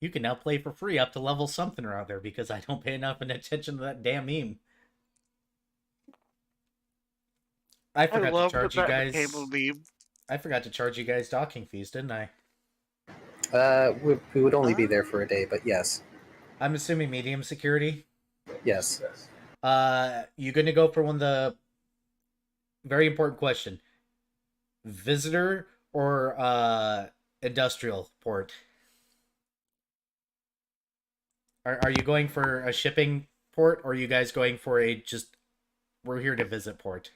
You can now play for free up to level something or other because I don't pay enough attention to that damn meme. I forgot to charge you guys. I forgot to charge you guys docking fees, didn't I? We would only be there for a day, but yes. I'm assuming medium security. Yes. You gonna go for one of the very important question: visitor or industrial port? Are you going for a shipping port, or are you guys going for a just we're here to visit port?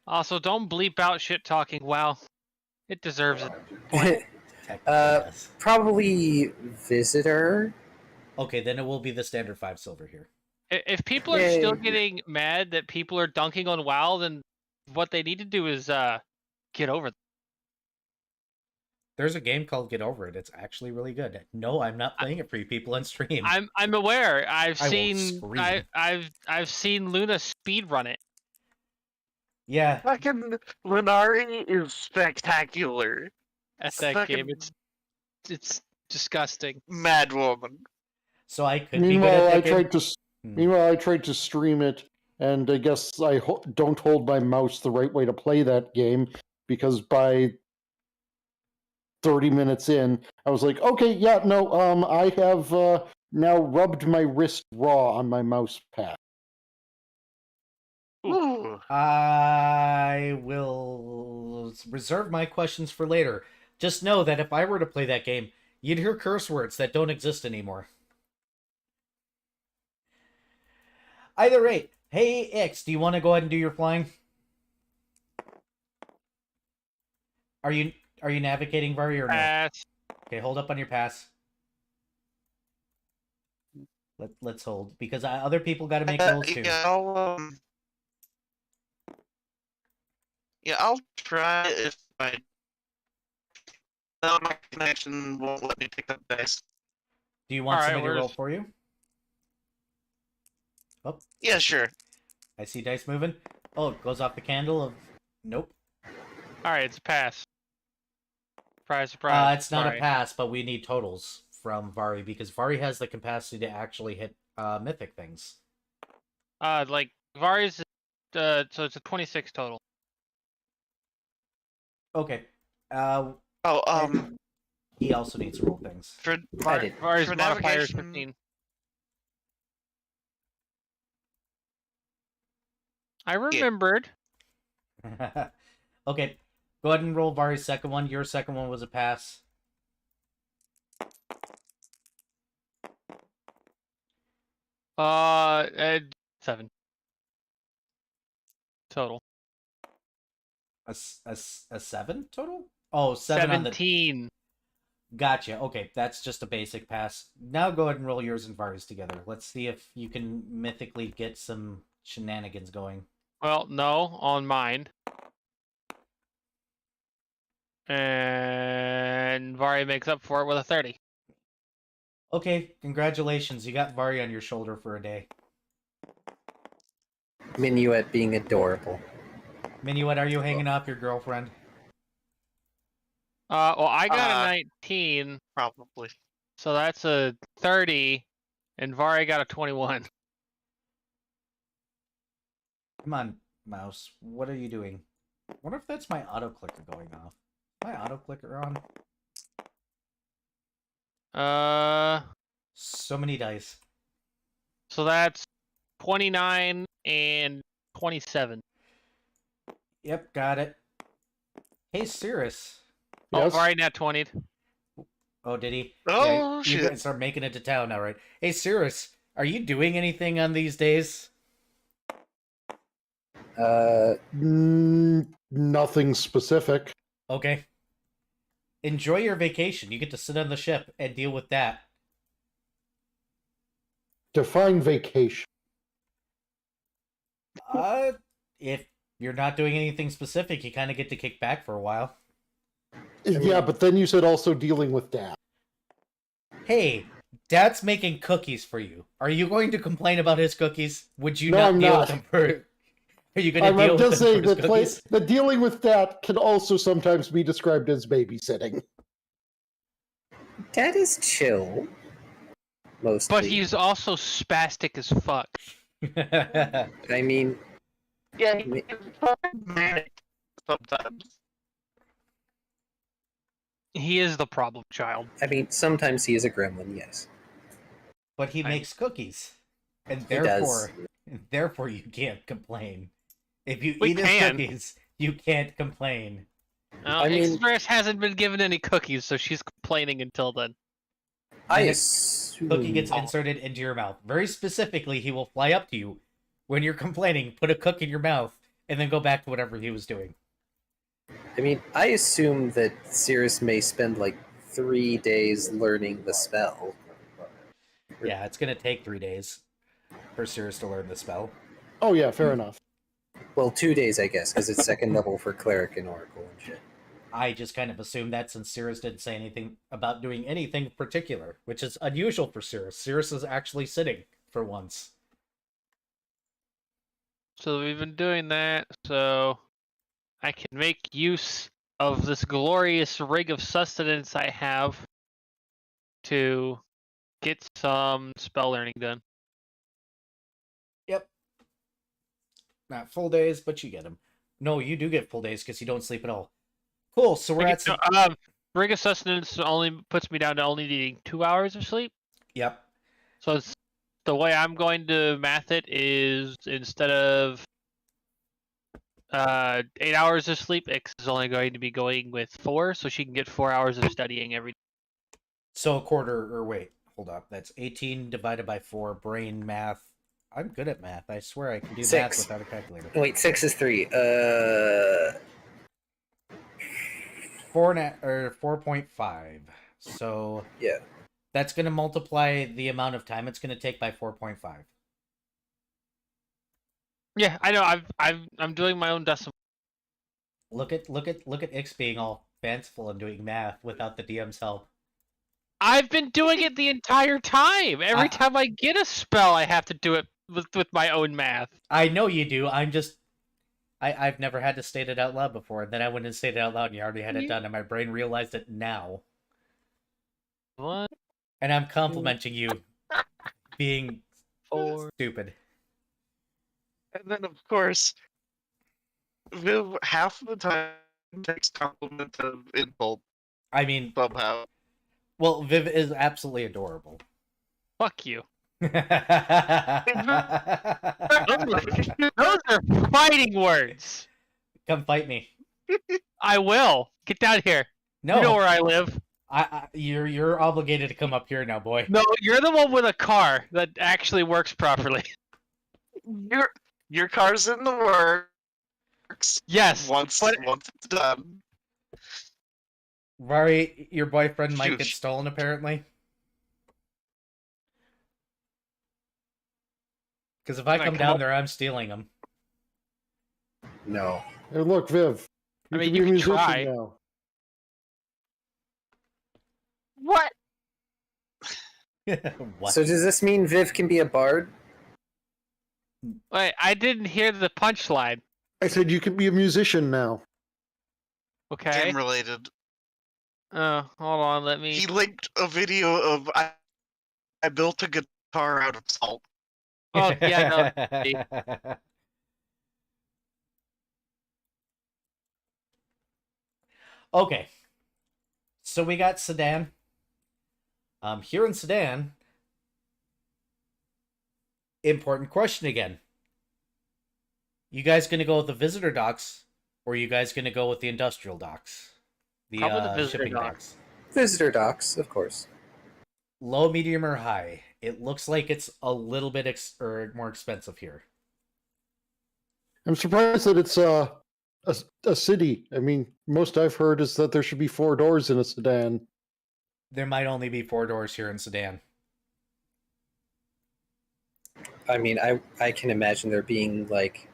Also, don't bleep out shit talking. Wow, it deserves it. Technically, yes. Probably visitor. Okay, then it will be the standard 5 silver here. If people are still getting mad that people are dunking on WoW, then what they need to do is get over it. There's a game called Get Over It. It's actually really good. No, I'm not playing it for you people on stream. I'm aware. I've I will seen scream. I've seen Luna speedrun it. Yeah, Fucking Lunari is spectacular. At that Fucking game, it's disgusting. mad woman. so I could be good Meanwhile, at I that game. tried to stream it, and I guess I don't hold my mouse the right way to play that game because by 30 minutes in, I was like, okay, yeah, no, I have now rubbed my wrist raw on my mouse pad. Ooh. I will reserve my questions for later. Just know that if I were to play that game, you'd hear curse words that don't exist anymore. Either rate, hey Ix, do you want to go ahead and do your flying? Are you navigating Vari or no? Pass. Okay, hold up on your pass. Let's hold because other people got to make rolls too. I'll try if my connection won't let me pick up dice. Do you want All right, somebody to roll for you? Oh, Yeah, sure. I see dice moving. Oh, it goes off the candle of. Nope. All right, it's a pass. Surprise, surprise. It's not Sorry. a pass, but we need totals from Vari because Vari has the capacity to actually hit mythic things. Like Vari's, so it's a 26 total. Okay. Oh, He also needs to roll things. for Vari's for modifier is navigation- 15. I remembered. Okay. Go ahead and roll Vari's second one. Your second one was a pass. Uh, 7 total. A 7 total? Oh, 7 on the... 17. Gotcha. Okay, that's just a basic pass. Now go ahead and roll yours and Vari's together. Let's see if you can mythically get some shenanigans going. Well, no, on mine. And Vari makes up for it with a 30. Okay, congratulations. You got Vari on your shoulder for a day. Minuet being adorable. Minuet, are you hanging up your girlfriend? Well, I got a 19, probably. so that's a 30, and Vari got a 21. Come on, mouse. What are you doing? I wonder if that's my auto clicker going off. My auto clicker on? So many dice. So that's 29 and 27. Yep, got it. Hey, Cirrus. Oh, Yes? Vari nat 20'd. Oh, did he? Oh, You shit. guys are making it to town now, right? Hey, Cirrus, are you doing anything on these days? Nothing specific. Okay. Enjoy your vacation. You get to sit on the ship and deal with that. Define vacation. If you're not doing anything specific, you kind of get to kick back for a while. Yeah, but then you said also dealing with Dad. Hey, Dad's making cookies for you. Are you going to complain about his cookies? Would you No, not I'm deal not. with them for... Are you going to deal I'm with just them saying for his that cookies? that dealing with that can also sometimes be described as babysitting. Dad is chill. Mostly. But he's also spastic as fuck. I mean, Yeah, he's fucking manic sometimes. He is the problem child. sometimes he is a gremlin, yes. But he I- makes cookies. And He does. therefore you can't complain. If you We eat his can. cookies, you can't complain. I mean- Express hasn't been given any cookies, so she's complaining until then. I And a assume... Cookie gets inserted into your mouth. Very specifically, he will fly up to you when you're complaining, put a cookie in your mouth, and then go back to whatever he was doing. I assume that Cirrus may spend like 3 days learning the spell. Yeah, it's going to take 3 days for Cirrus to learn the spell. Oh yeah, fair enough. Well, 2 days, I guess, because it's second level for cleric and oracle and shit. I just kind of assumed that since Cirrus didn't say anything about doing anything particular, which is unusual for Cirrus. Cirrus is actually sitting for once. So we've been doing that, so I can make use of this glorious rig of sustenance I have to get some spell learning done. Yep. Not full days, but you get them. No, you do get full days because you don't sleep at all. Cool, so we're at... Rig of sustenance only puts me down to only needing 2 hours of sleep. Yep. So it's, the way I'm going to math it is instead of 8 hours of sleep, X is only going to be going with 4, so she can get 4 hours of studying every day. So a quarter, or wait, hold up. That's 18 divided by 4, brain math. I'm good at math. I swear I can do math 6. without a calculator. Wait, 6 is 3. 4.5. So Yeah. that's going to multiply the amount of time it's going to take by 4.5. Yeah, I know. I'm doing my own decimal. Look at Ix being all fanciful and doing math without the DM's help. I've been doing it the entire time. Every time I get a spell, I have to do it with my own math. I know you do. I'm just... I've never had to state it out loud before. Then I went and stated it out loud and you already had it done, and my brain realized it now. What? And I'm complimenting you being 4. stupid. And then, of course, Viv half of the time takes compliment of insult I mean, somehow. well, Viv is absolutely adorable. Fuck you. Come Those are fighting words. fight me. I will. Get down here. No, You know where I live. you're obligated to come up here now, boy. No, you're the one with a car that actually works properly. Your car's in the works. Yes. Once it's done. Vari, your boyfriend might get Shoosh. stolen, apparently. Because if I Alright, come come down on. there, I'm stealing him. No. Hey, look, Viv. I mean, can you be a can musician try. now. What? What? So does this mean Viv can be a bard? Wait, I didn't hear the punchline. I said you can be a musician now. Okay. Game related. Oh, hold on. Let me. He linked a video of I built a guitar out of salt. Oh, yeah, no. Okay. So we got Sedan. Here in Sedan, important question again. You guys gonna go with the visitor docks, or are you guys gonna go with the industrial docks? Probably the visitor shipping docks. Visitor docks, of course. Low, medium, or high? It looks like it's a little bit more expensive here. I'm surprised that it's a city. I mean, most I've heard is that there should be 4 doors in a sedan. There might only be 4 doors here in Sedan. I mean, I can imagine there being like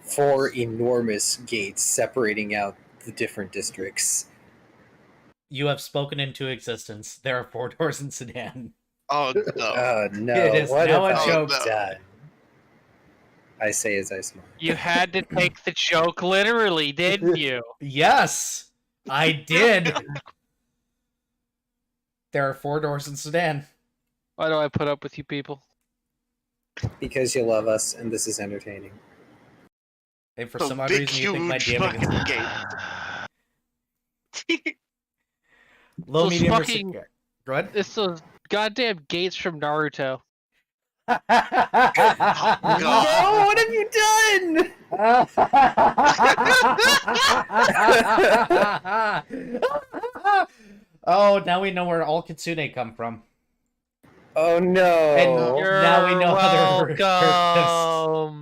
4 enormous gates separating out the different districts. You have spoken into existence. There are 4 doors in Sedan. Oh no. Oh no! It is What now a have I joke. done? I say as I smile. You had to take the joke literally, didn't you? Yes, I did. There are 4 doors in Sedan. Why do I put up with you people? Because you love us, and this is entertaining. And for The some odd big, reason, you think my huge DMing is fucking good. gate. Low, Those medium, fucking- or Go ahead. It's those goddamn gates from Naruto. No, what have you done? Oh, now we know where all Kitsune come from. Oh no! And You're now we know how they're welcome.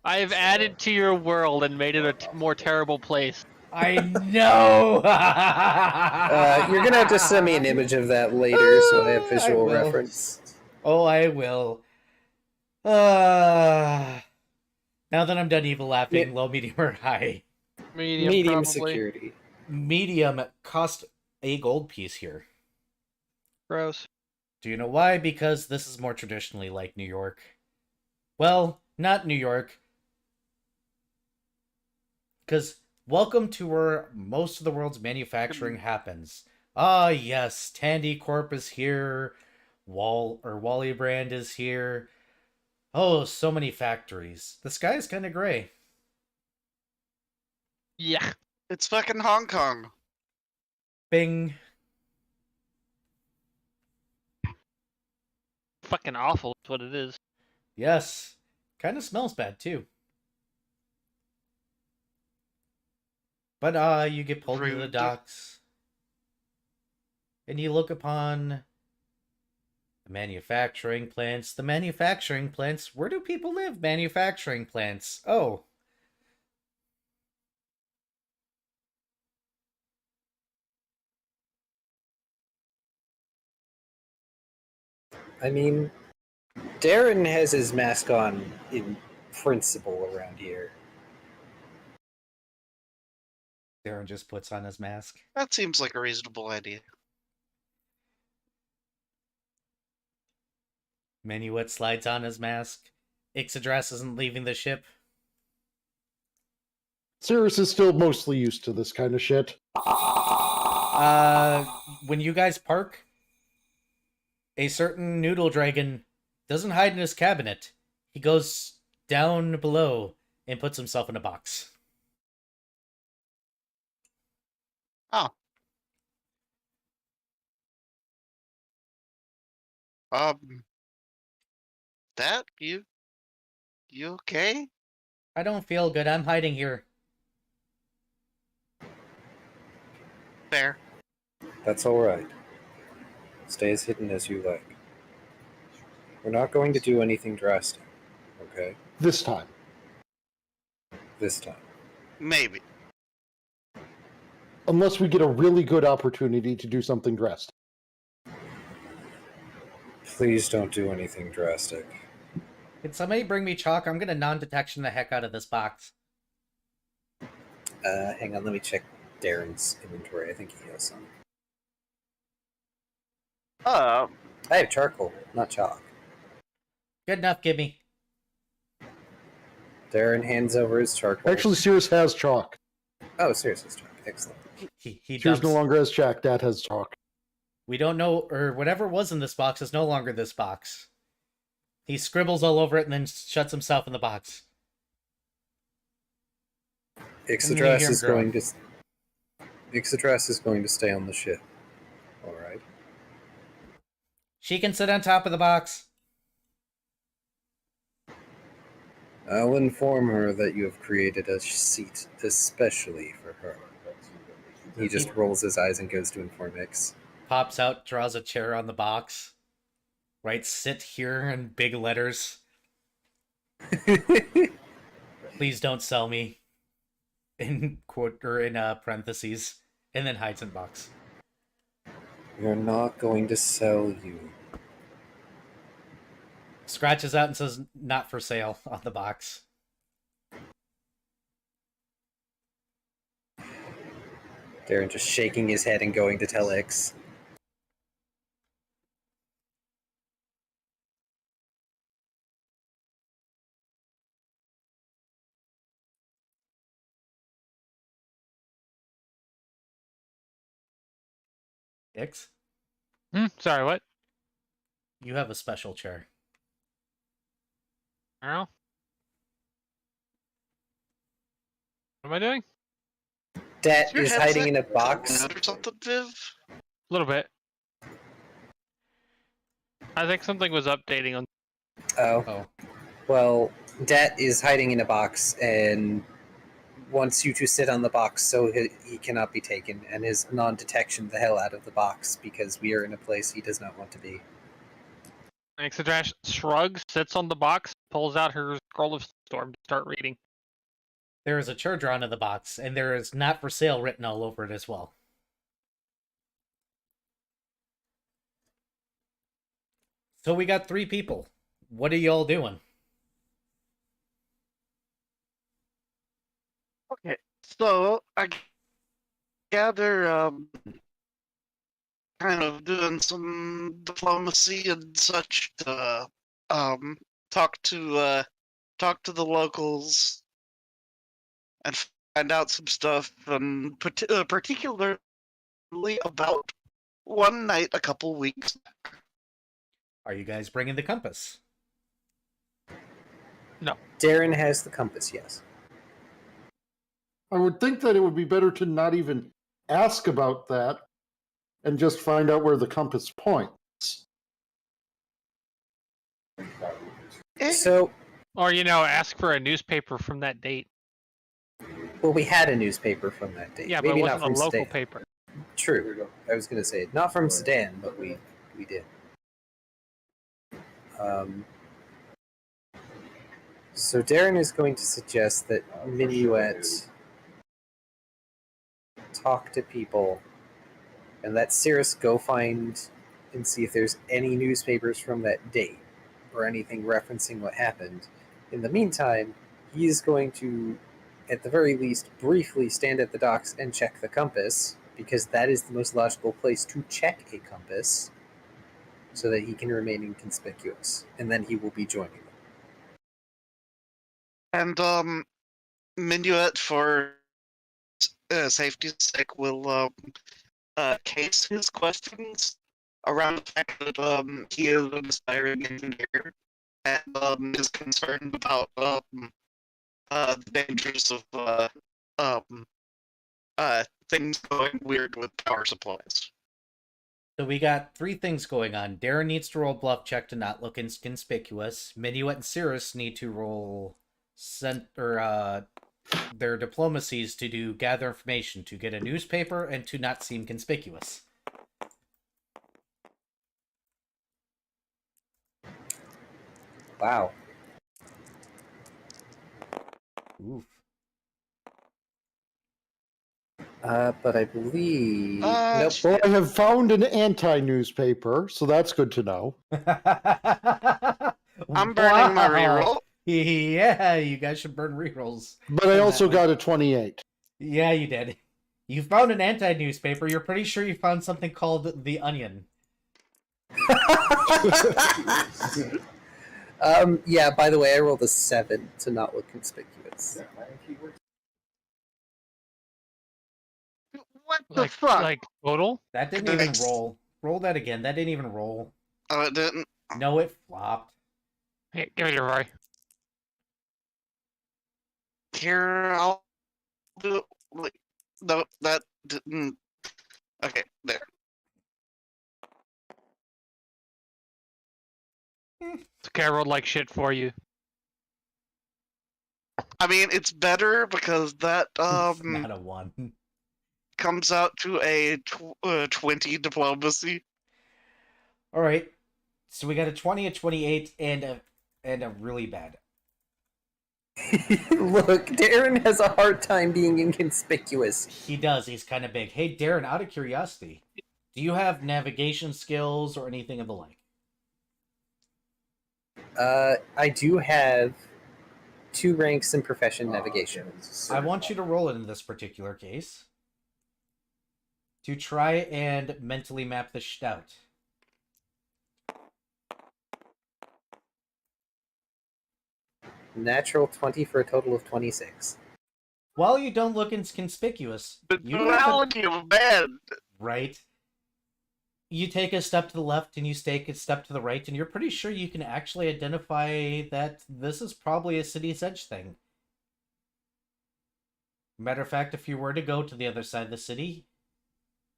I have added to your world and made it a more terrible place. I know. You're gonna have to send me an image of that later, so I have I visual will. reference. Oh, I will. Now that I'm done evil laughing, low, medium, or high? Medium, probably. security. Medium cost a gold piece here. Gross. Do you know why? Because this is more traditionally like New York. Well, not New York. Because welcome to where most of the world's manufacturing happens. Ah, yes, Tandy Corp is here. Wally Brand is here. Oh, so many factories. The sky is kind of gray. Yeah. It's fucking Hong Kong. Bing. Fucking awful is what it is. Yes. Kind of smells bad, too. But, you get pulled into the Rude. docks. And you look upon the manufacturing plants. The manufacturing plants. Where do people live? Manufacturing plants. Oh. I mean, Darren has his mask on in principle around here. Darren just puts on his mask. That seems like a reasonable idea. Minuet slides on his mask. Ixodras isn't leaving the ship. Cirrus is still mostly used to this kind of shit. When you guys park, a certain noodle dragon doesn't hide in his cabinet. He goes down below and puts himself in a box. Oh. That you okay? I don't feel good. I'm hiding here. Fair. That's alright. Stay as hidden as you like. We're not going to do anything drastic, okay? This time. This time. Maybe. Unless we get a really good opportunity to do something drastic. Please don't do anything drastic. Can somebody bring me chalk? I'm gonna non-detection the heck out of this box. Hang on, let me check Darren's inventory. I think he has some. I have charcoal, not chalk. Good enough, give me. Darren hands over his charcoal. Actually, Cirrus has chalk. Oh, seriously, it's chalk. Excellent. He Cirrus dumps. no longer has chalk. Dad has chalk. We don't know, or whatever was in this box is no longer this box. He scribbles all over it and then shuts himself in the box. Ixodras hear him is going to. Ixodras is going to stay on the ship. All right. She can sit on top of the box. I'll inform her that you have created a seat especially for her. He just rolls his eyes and goes to inform Ix. Pops out, draws a chair on the box. Writes "sit here" in big letters. Please don't sell me. In quote or in parentheses. And then hides in box. We're not going to sell you. scratches out and says "not for sale" on the box. Darren just shaking his head and going to tell X. Ix, Sorry, what? you have a special chair. I don't know. What am I doing? Dat Your is headset hiding in a box. or something, Viv? A little bit. I think something was updating on. Oh. Oh, Well, Dat is hiding in a box and wants you to sit on the box so he cannot be taken, and is non-detection the hell out of the box because we are in a place he does not want to be. Exadrash shrugs, sits on the box, pulls out her scroll of storm to start reading. there is a chair drawn in the box, and there is "not for sale" written all over it as well. So we got 3 people. What are y'all doing? Okay, so I gather, kind of doing some diplomacy and such to, talk to the locals and find out some stuff, and particularly about one night a couple weeks. Are you guys bringing the compass? Darren has the compass, yes. I would think that it would be better to not even ask about that and just find out where the compass points. So, Or, ask for a newspaper from that date. well, we had a newspaper from that date. Yeah, Maybe but it not wasn't from a local Sedan. paper. True. I was going to say, not from Sedan, but we did. So Darren is going to suggest that Minuet talk to people and let Cirrus go find and see if there's any newspapers from that date or anything referencing what happened. In the meantime, he is going to, at the very least, briefly stand at the docks and check the compass, because that is the most logical place to check a compass so that he can remain inconspicuous. And then he will be joining them. And Minuet, for safety's sake, will case his questions around the fact that he is an aspiring engineer and is concerned about the dangers of things going weird with power supplies. So we got 3 things going on. Darren needs to roll bluff check to not look inconspicuous. Minuet and Cirrus need to roll their diplomacies to do gather information, to get a newspaper, and to not seem conspicuous. Wow. Oof. But I believe... Uh, nope. Well, I have found an anti-newspaper, so that's good to know. I'm burning my reroll. Yeah, you guys should burn rerolls. But I also got a 28. Yeah, you did. You found an anti-newspaper. You're pretty sure you found something called The Onion. Yeah, by the way, I rolled a 7 to not look conspicuous. What the fuck? Like total? That didn't even roll. Roll that again. That didn't even roll. Oh, it didn't. No, it flopped. Hey, give it a Roy. Here, I'll do it. Wait, no, that didn't. Okay, there. It's okay, I rolled like shit for you. I mean, it's better because that It's not a 1. comes out to a 20 diplomacy. All right. So we got a 20, a 28, and a really bad. Look, Darren has a hard time being inconspicuous. He does. He's kind of big. Hey, Darren, out of curiosity, do you have navigation skills or anything of the like? I do have 2 ranks in profession navigation. I want you to roll it in this particular case to try and mentally map this shit out. Natural 20 for a total of 26. While you don't look inconspicuous, The you have a, duality of man. right? You take a step to the left and you take a step to the right, and you're pretty sure you can actually identify that this is probably a city's edge thing. Matter of fact, if you were to go to the other side of the city,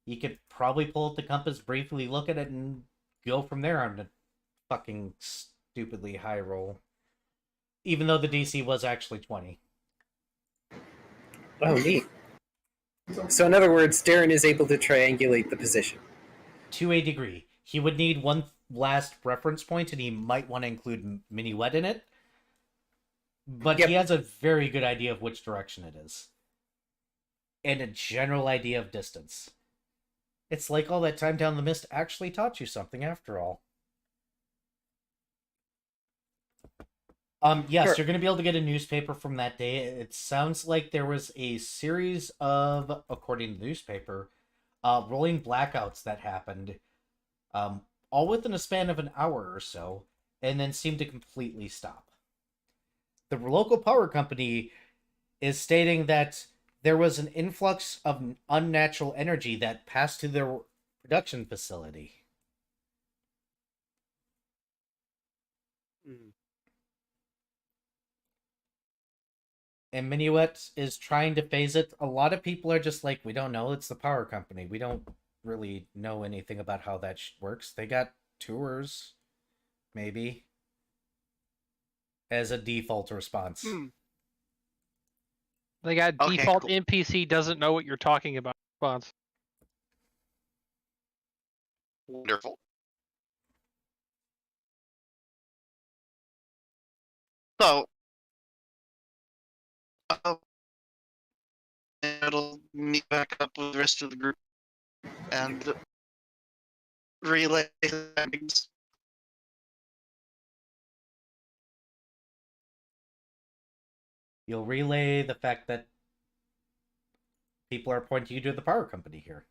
you could probably pull up the compass, briefly look at it, and go from there on a fucking stupidly high roll. Even though the DC was actually 20. Oh, neat. So, in other words, Darren is able to triangulate the position. To a degree. He would need one last reference point, and he might want to include Minuet in it. But Yep. he has a very good idea of which direction it is. And a general idea of distance. It's like all that time down the mist actually taught you something after all. Yes, Sure. you're going to be able to get a newspaper from that day. It sounds like there was a series of, according to the newspaper, rolling blackouts that happened, all within a span of an hour or so, and then seemed to completely stop. The local power company is stating that there was an influx of unnatural energy that passed to their production facility. And Minuet is trying to phase it. A lot of people are just like, we don't know. It's the power company. We don't really know anything about how that works. They got tours, maybe, as a default response. They got Okay, default cool. NPC doesn't know what you're talking about response. Wonderful. So, it'll meet back up with the rest of the group and relay things. You'll relay the fact that people are pointing you to the power company here.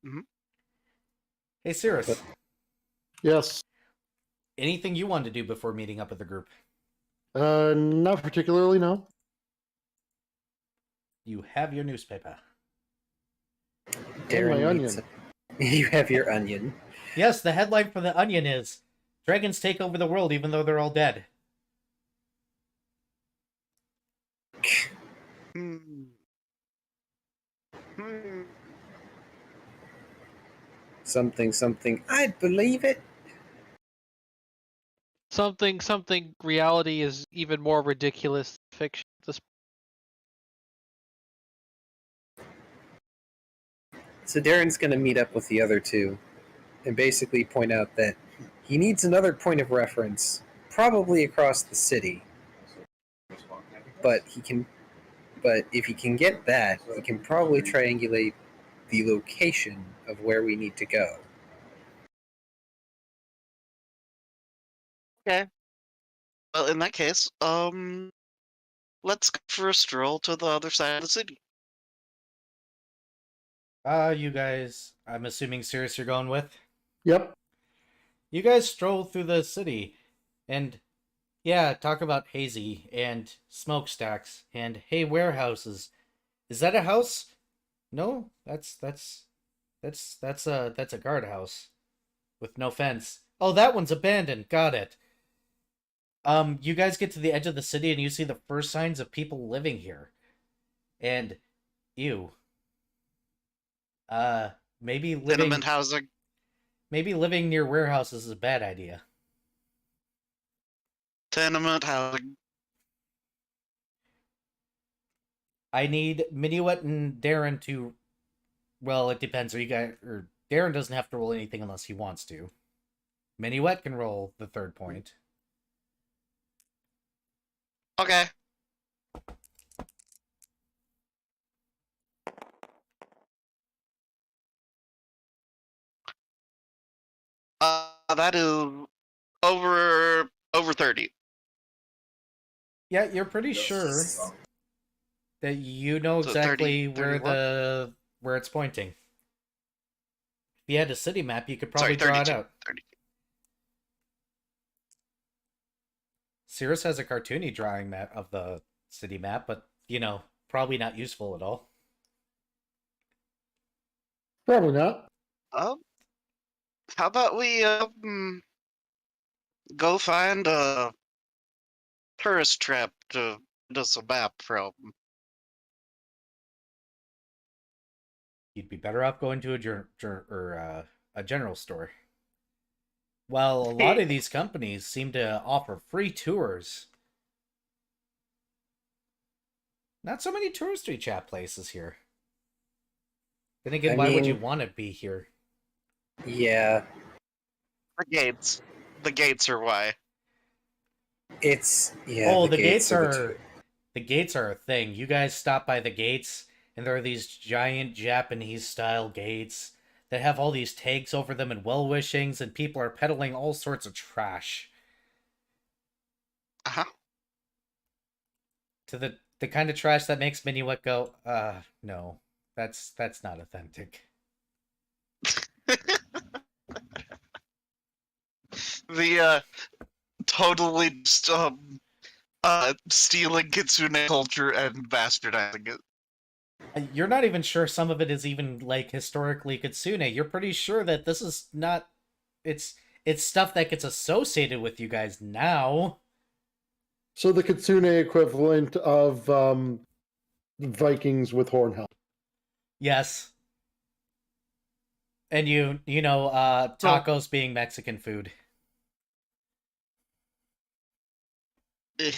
Mhm. Hey, Cirrus, Yes. anything you wanted to do before meeting up with the group? Not particularly, no. You have your newspaper. Darren my needs onion. You have your onion. Yes, the headline for the Onion is Dragons take over the world even though they're all dead. Hmm. Hmm. Something. I'd believe it. Something reality is even more ridiculous than fiction. So Darren's going to meet up with the other two and basically point out that he needs another point of reference, probably across the city. But if he can get that, he can probably triangulate the location of where we need to go. Okay. Well, in that case, let's go for a stroll to the other side of the city. You guys, I'm assuming Cirrus you're going with? Yep. You guys stroll through the city, and yeah, talk about hazy and smokestacks and hey warehouses. Is that a house? No, that's a guardhouse with no fence. Oh, that one's abandoned. Got it. You guys get to the edge of the city and you see the first signs of people living here, and ew. Maybe Tenement housing. living near warehouses is a bad idea. Tenement housing. I need Minuet and Darren to. Well, it depends. Are you guys? Or Darren doesn't have to roll anything unless he wants to. Minuet can roll the third point. Okay. That is over 30. Yeah, you're pretty sure that you know So exactly 30, where 31? where it's pointing. If you had a city map, you could Sorry, probably draw it 32. out. 32. Cirrus has a cartoony drawing map of the city map, but probably not useful at all. Probably not. How about we go find a tourist trap to do some map from? You'd be better off going to a general store. Well, a lot of these companies seem to offer free tours. Not so many touristy chat places here. Then again, why would you want to be here? Yeah, The gates. The gates are why. it's the gates are the gates are a thing. You guys stop by the gates, and there are these giant Japanese-style gates that have all these tags over them and well-wishings, and people are peddling all sorts of trash. Uh-huh. To the kind of trash that makes Minuet go, no, that's not authentic. The totally stealing kitsune culture and bastardizing it. You're not even sure some of it is even like historically kitsune. You're pretty sure that this is not. It's stuff that gets associated with you guys now. So the Kitsune equivalent of Vikings with Hornhelm. Yes. And tacos being Mexican food. Eh.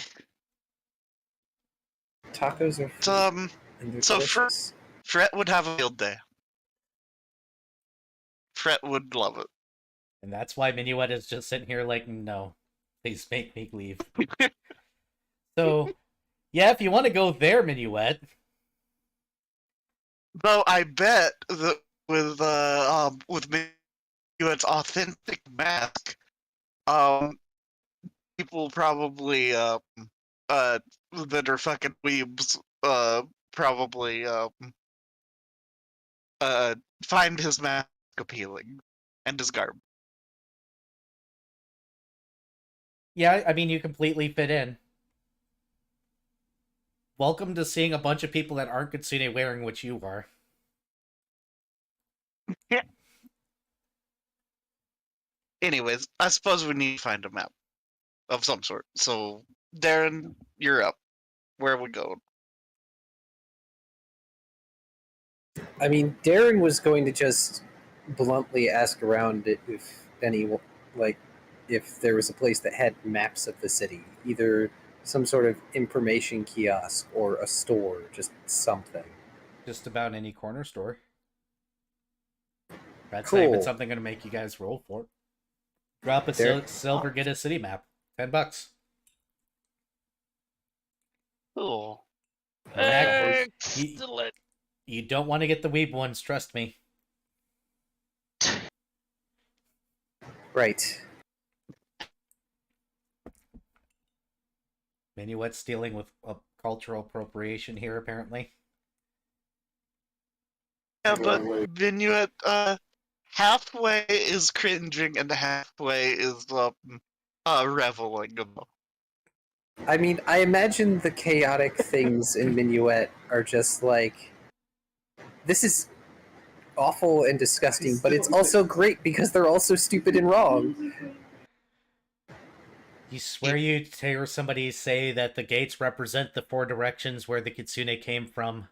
tacos are and they're so delicious. Fret would have a field day. Fret would love it. And that's why Minuet is just sitting here like, no, please make me leave. So, yeah, if you want to go there, Minuet. Though I bet that with Minuet's authentic mask, people probably that are fucking weebs probably find his mask appealing and his garb. Yeah, I mean, you completely fit in. Welcome to seeing a bunch of people that aren't Kitsune wearing what you are. Yeah. Anyways, I suppose we need to find a map of some sort. So, Darren, you're up. Where are we going? I mean, Darren was going to just bluntly ask around if if there was a place that had maps of the city, either some sort of information kiosk or a store, just something. Just about any corner store. That's Cool. not even something going to make you guys roll for. Drop a silver, get a city map. $10. Cool. Excellent. You don't want to get the weeb ones, trust me. Right. Minuet's dealing with cultural appropriation here, apparently. Yeah, but Vignette, halfway is cringing and halfway is reveling. I mean, I imagine the chaotic things in Minuet are just like, this is awful and disgusting, but it's also great because they're also stupid and wrong. You swear you'd hear somebody say that the gates represent the 4 directions where the kitsune came from?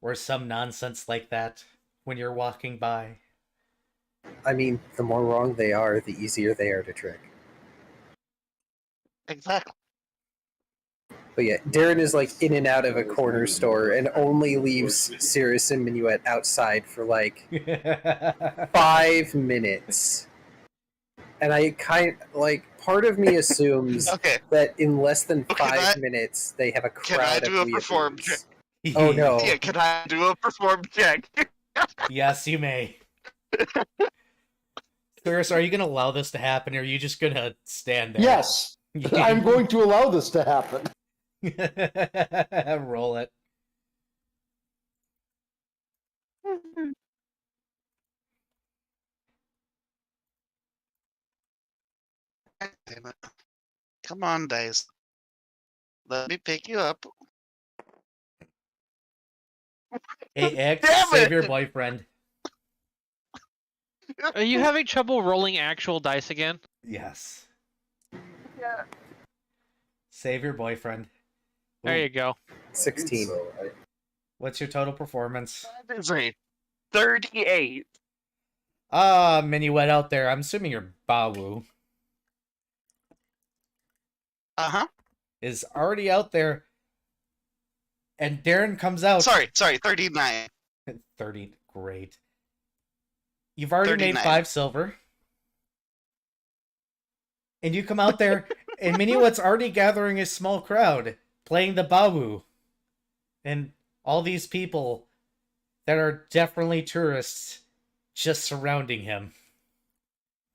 Or some nonsense like that when you're walking by? I mean, the more wrong they are, the easier they are to trick. Exactly. But yeah, Darren is like in and out of a corner store and only leaves Cirrus and Minuet outside for like 5 minutes. And I part of me assumes Okay. that in less than Okay, 5 minutes they have a Can I crowd do of a perform weeaboos. check? Oh no. Yeah, can I do a perform check? Yes, you may. Cyrus, are you going to allow this to happen, or are you just going to stand there? Yes, I'm going to allow this to happen. Roll it. Damn it. Come on, dice. Let me pick you up. Hey, X, Damn save it! your boyfriend. Are you having trouble rolling actual dice again? Yes. Yeah. Save your boyfriend. There Ooh, you go. 16. So What's your total performance? That is a 38. Minuet out there. I'm assuming your Bawu Uh-huh. is already out there. And Darren comes out. Sorry, 39. 30. Great. You've already made 39. 5 silver. And you come out there, and Minuet's already gathering a small crowd, playing the Bawu. And all these people that are definitely tourists just surrounding him.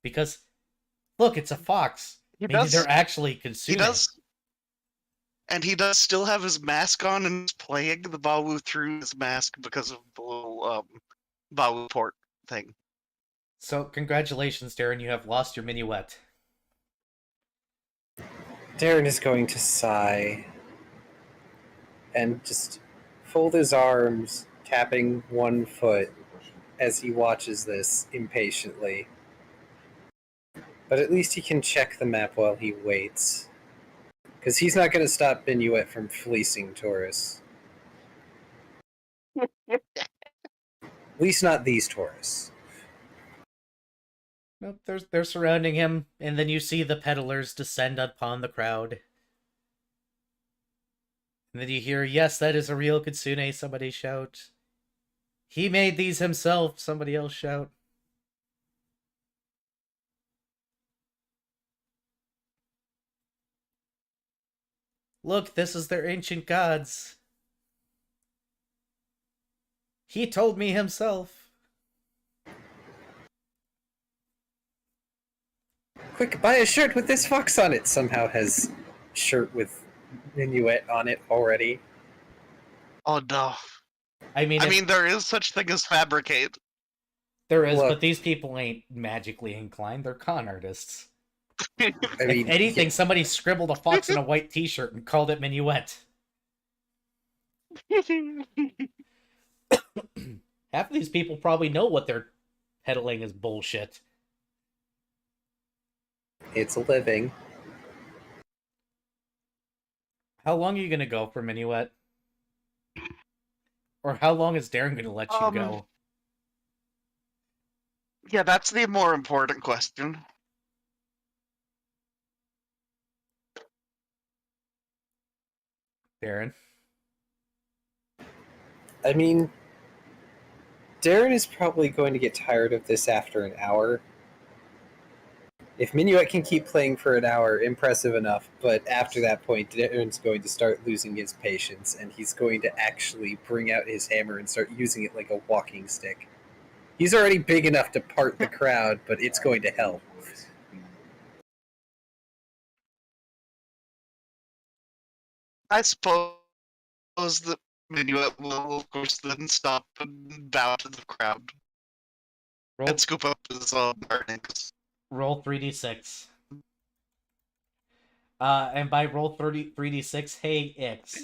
Because, look, it's a fox. Maybe they're actually He consuming. does. And he does still have his mask on and is playing the Bawu through his mask because of the little Bawu port thing. So, congratulations, Darren. You have lost your Minuet. Darren is going to sigh and just fold his arms, tapping one foot as he watches this impatiently. But at least he can check the map while he waits. Because he's not going to stop Minuet from fleecing tourists. At least not these tourists. Nope, they're surrounding him, and then you see the peddlers descend upon the crowd. And then you hear, yes, that is a real kitsune, somebody shout. He made these himself, somebody else shout. Look, this is their ancient gods. He told me himself. Quick, buy a shirt with this fox on it. Somehow has shirt with Minuet on it already. Oh no. I mean, there is such thing as fabricate. there is, Look. but these people ain't magically inclined. They're con artists. I mean, If anything, somebody scribbled a fox in a white t-shirt and called it Minuet. Half of these people probably know what they're peddling is bullshit. it's a living. How long are you gonna go for Minuet? Or how long is Darren gonna let you go? Yeah, that's the more important question. Darren? I mean, Darren is probably going to get tired of this after an hour. If Minuet can keep playing for an hour, impressive enough, but after that point, Darren's going to start losing his patience, and he's going to actually bring out his hammer and start using it like a walking stick. He's already big enough to part the crowd, but it's going to help. I suppose that Minuet will, of course, then stop and bow to the crowd Roll, and scoop up his earnings. roll 3d6. And by roll 3d6, hey, X.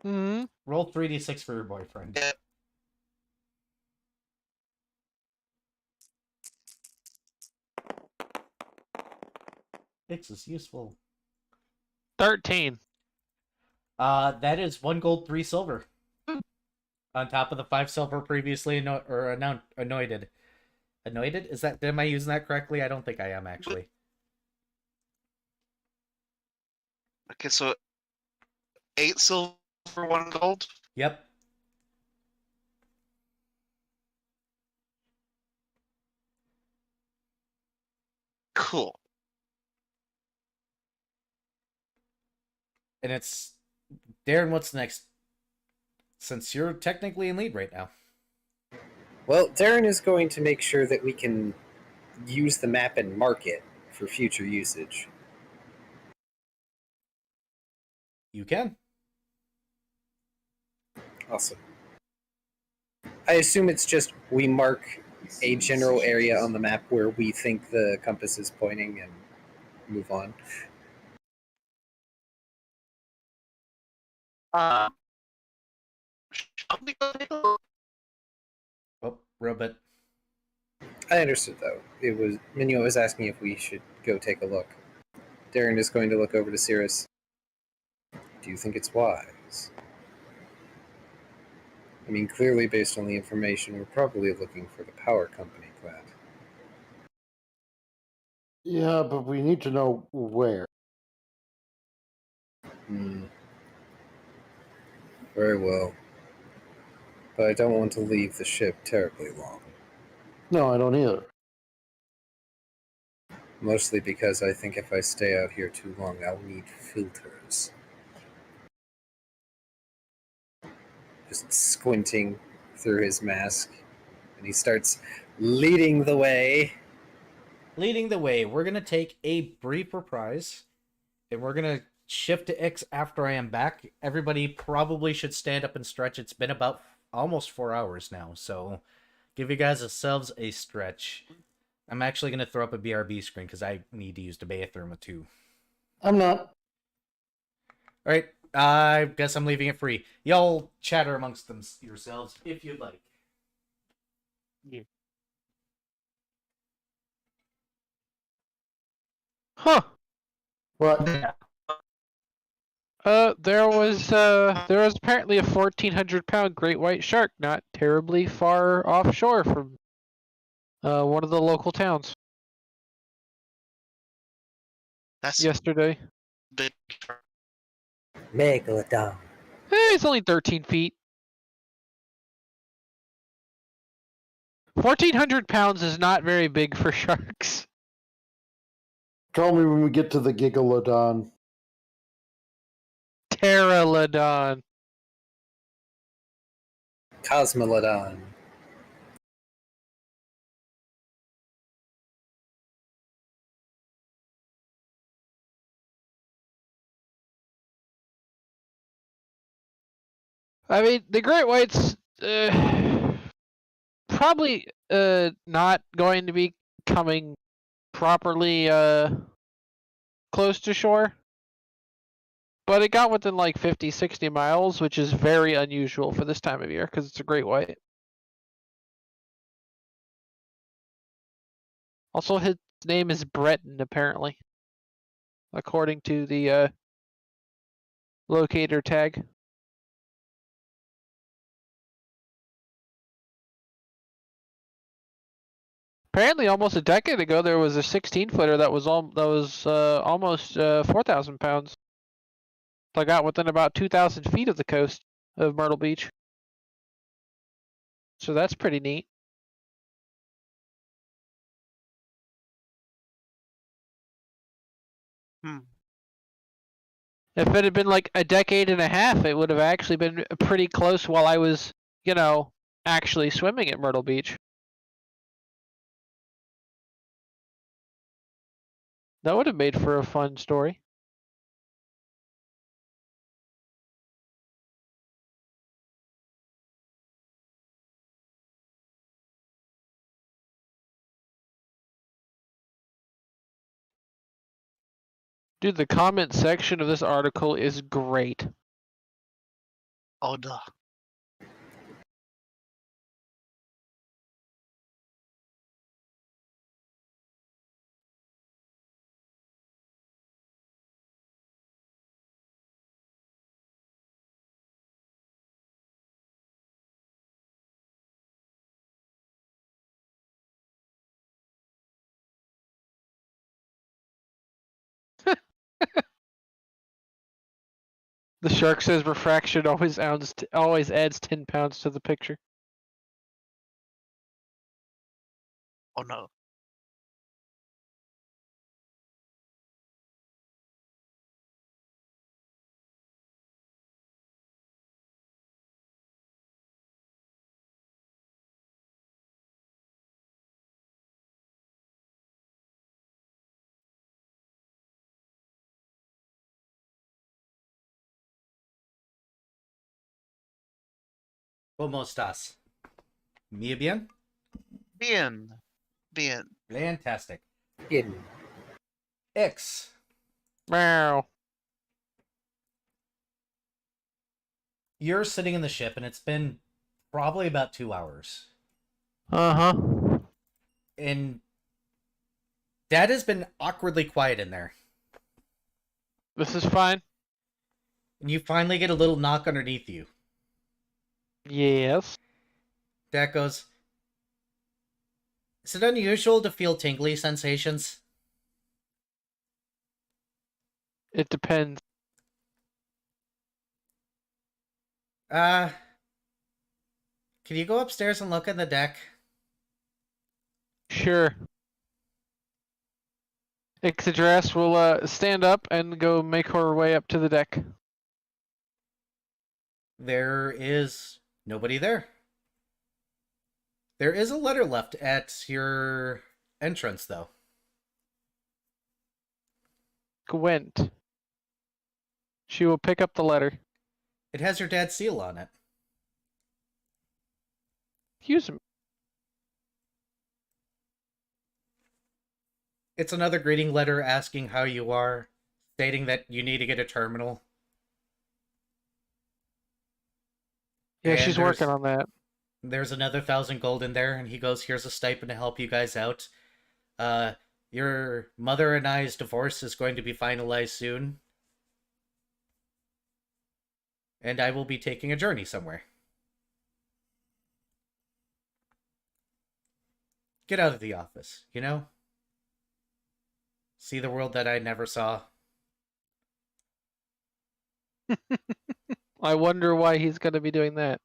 Hmm. Roll 3d6 for your boyfriend. Yeah. X is useful. 13. That is 1 gold, 3 silver. On top of the 5 silver previously anointed. Anointed? Is that, am I using that correctly? I don't think I am, actually. Okay, so 8 silver, 1 gold. Yep. Cool. And it's... Darren, what's next? Since you're technically in lead right now. Well, Darren is going to make sure that we can use the map and mark it for future usage. You can. Awesome. I assume it's just we mark a general area on the map where we think the compass is pointing and move on. Shall we go take a look? Oh, robot. I understood though. It was Minuo was asking if we should go take a look. Darren is going to look over to Cirrus. Do you think it's wise? I mean, clearly based on the information, we're probably looking for the power company plant. Yeah, but we need to know where. Very well. But I don't want to leave the ship terribly long. No, I don't either. Mostly because I think if I stay out here too long, I'll need filters. Just squinting through his mask, and he starts leading the way. Leading the way, we're going to take a brief reprise, and we're going to shift to X after I am back. Everybody probably should stand up and stretch. It's been about almost 4 hours now, so give you guys yourselves a stretch. I'm actually going to throw up a BRB screen because I need to use the Bayatherma too. I'm not. All right, I guess I'm leaving it free. Y'all chatter amongst them yourselves if you'd like. Huh. What? There was apparently a 1,400-pound great white shark not terribly far offshore from one of the local towns That's yesterday. big. Megalodon. It's only 13 feet. 1,400 pounds is not very big for sharks. Tell me when we get to the Gigalodon. Pteranodon. Cosmolodon. I mean, the great whites probably not going to be coming properly close to shore. But it got within like 50, 60 miles, which is very unusual for this time of year because it's a great white. Also, his name is Breton, apparently, according to the locator tag. Apparently, almost a decade ago, there was a 16-footer that was almost 4,000 pounds. I got within about 2,000 feet of the coast of Myrtle Beach. So that's pretty neat. If it had been like a decade and a half, it would have actually been pretty close while I was, actually swimming at Myrtle Beach. That would have made for a fun story. Dude, the comment section of this article is great. Oh no. The shark says refraction always adds 10 pounds to the picture. Oh no. ¿Cómo estás? ¿Muy bien? Bien. Bien. Fantastic. Hidden. X. Meow. You're sitting in the ship, and it's been probably about 2 hours. Uh-huh. And Dad has been awkwardly quiet in there. This is fine. And you finally get a little knock underneath you. Yes. Dad goes, is it unusual to feel tingly sensations? It depends. Can you go upstairs and look at the deck? Sure. Ixidras will stand up and go make her way up to the deck. There is nobody there. There is a letter left at your entrance, though. Gwent. She will pick up the letter. It has your dad's seal on it. Excuse me. It's another greeting letter asking how you are, stating that you need to get a terminal. Yeah, And she's working on that. There's another 1,000 gold in there, and he goes, here's a stipend to help you guys out. Your mother and I's divorce is going to be finalized soon. And I will be taking a journey somewhere. Get out of the office, you know? See the world that I never saw. I wonder why he's going to be doing that.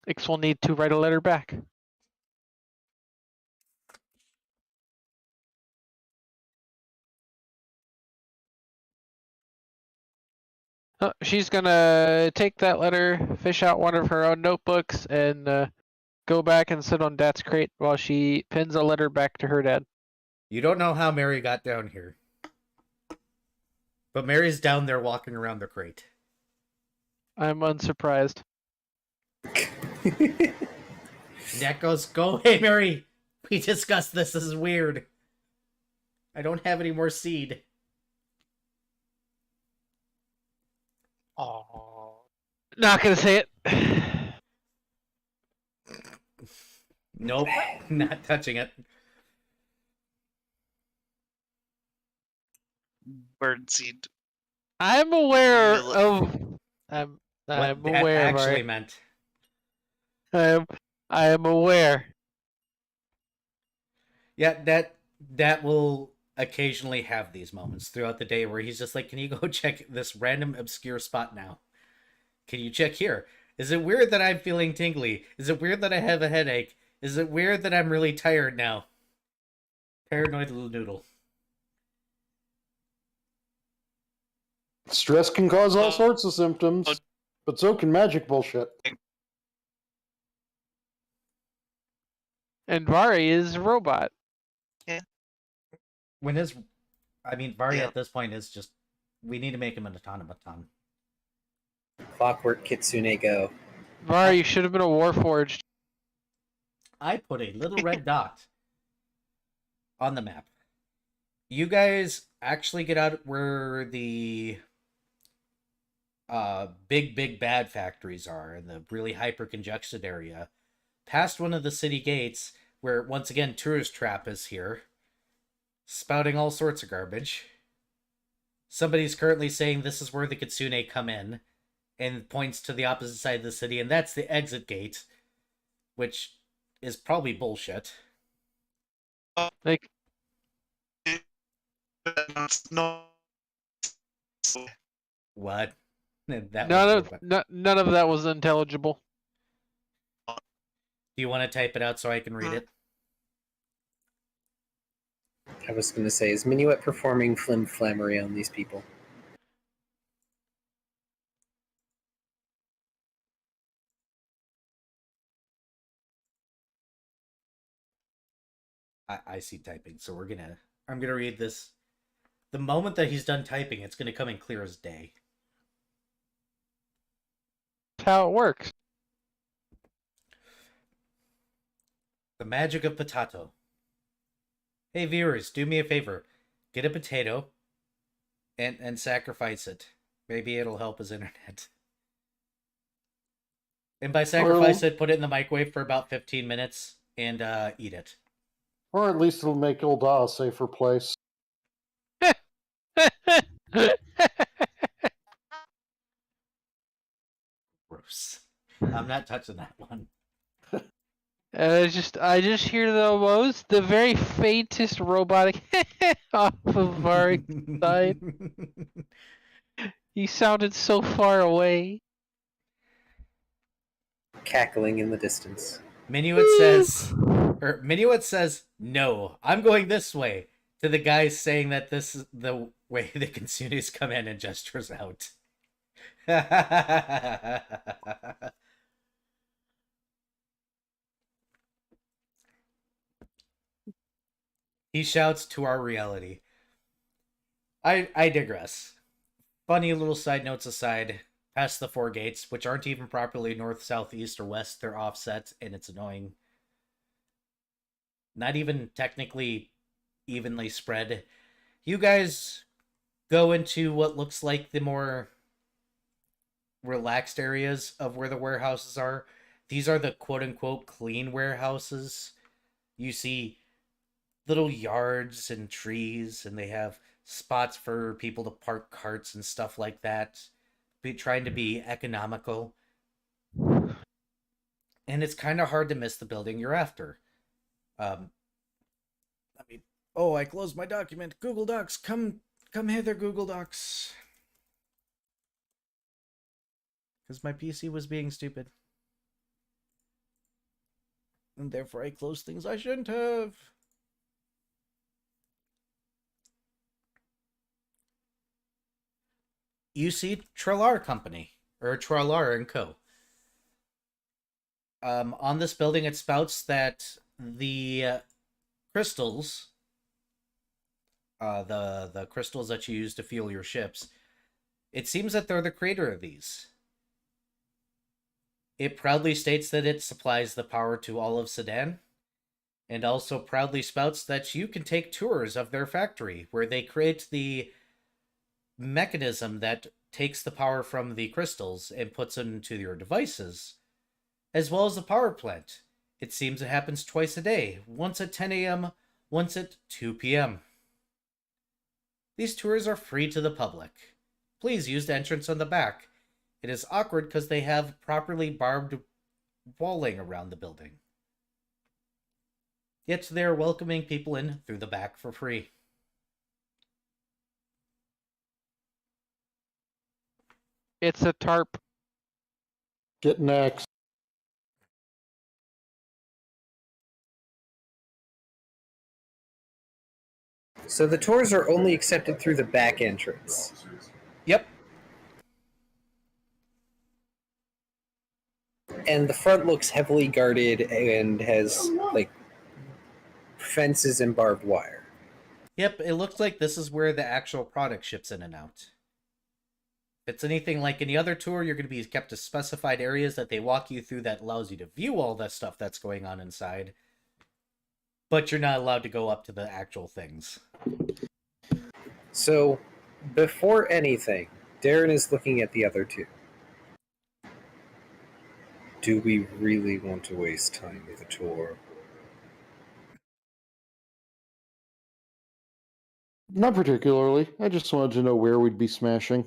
Ix will need to write a letter back. She's gonna take that letter, fish out one of her own notebooks, and go back and sit on Dad's crate while she pins a letter back to her dad. You don't know how Mary got down here. But Mary's down there walking around the crate. I'm unsurprised. Dad goes, go away, Mary. We discussed this. This is weird. I don't have any more seed. Oh. Not gonna say it. Nope, not touching it. Birdseed. I'm aware Millet. of. I'm What that aware. actually Of meant. I am aware. Yeah, that will occasionally have these moments throughout the day where he's just like, can you go check this random obscure spot now? Can you check here? Is it weird that I'm feeling tingly? Is it weird that I have a headache? Is it weird that I'm really tired now? Paranoid little noodle. Stress can cause all sorts of symptoms, but so can magic bullshit. And Vari is a robot. When his, I mean, Vari Yeah. at this point is just, we need to make him an automaton. Clockwork Kitsune Go. Vari, you should have been a Warforged. I put a little red dot on the map. You guys actually get out where the big bad factories are in the really hyper congested area, past one of the city gates where once again Tourist Trap is here, spouting all sorts of garbage. Somebody's currently saying this is where the Kitsune come in, and points to the opposite side of the city, and that's the exit gate, which is probably bullshit. Like, That's not. What? That none was none of that was intelligible. Do you want to type it out so I can read it? I was going to say, is Minuet performing flim-flammery on these people? I see typing, so I'm gonna read this The moment that he's done typing, it's going to come in clear as day. That's how it works. The magic of potato. Hey viewers, do me a favor. Get a potato and sacrifice it. Maybe it'll help his internet. And by sacrifice it, put it in the microwave for about 15 minutes and eat it. Or at least it'll make Ulda a safer place. Gross. I'm not touching that one. I just hear the very faintest robotic off of our side. He sounded so far away. Cackling in the distance. Minuet says, no, I'm going this way. To the guy saying that this is the way the Kinsunes come in and gestures out. He shouts to our reality. I digress. Funny little side notes aside, past the 4 gates, which aren't even properly north, south, east, or west, they're offset, and it's annoying. Not even technically evenly spread. You guys go into what looks like the more relaxed areas of where the warehouses are. These are the quote-unquote clean warehouses. You see little yards and trees, and they have spots for people to park carts and stuff like that, trying to be economical. And it's kind of hard to miss the building you're after. I closed my document. Google Docs, come hither, Google Docs. Because my PC was being stupid. And therefore I closed things I shouldn't have. You see Trellar Company, or Trellar & Co. On this building, it spouts that the crystals, the crystals that you use to fuel your ships, it seems that they're the creator of these. It proudly states that it supplies the power to all of Sedan, and also proudly spouts that you can take tours of their factory, where they create the mechanism that takes the power from the crystals and puts it into your devices, as well as the power plant. It seems it happens twice a day, once at 10 a.m., once at 2 p.m. These tours are free to the public. Please use the entrance on the back. It is awkward because they have properly barbed walling around the building. Yet they are welcoming people in through the back for free. It's a tarp. Get next. So the tours are only accepted through the back entrance. Yep. And the front looks heavily guarded and has, like, fences and barbed wire. Yep, it looks like this is where the actual product ships in and out. If it's anything like any other tour, you're going to be kept to specified areas that they walk you through that allows you to view all that stuff that's going on inside. But you're not allowed to go up to the actual things. So, before anything, Darren is looking at the other two. Do we really want to waste time with a tour? Not particularly. I just wanted to know where we'd be smashing.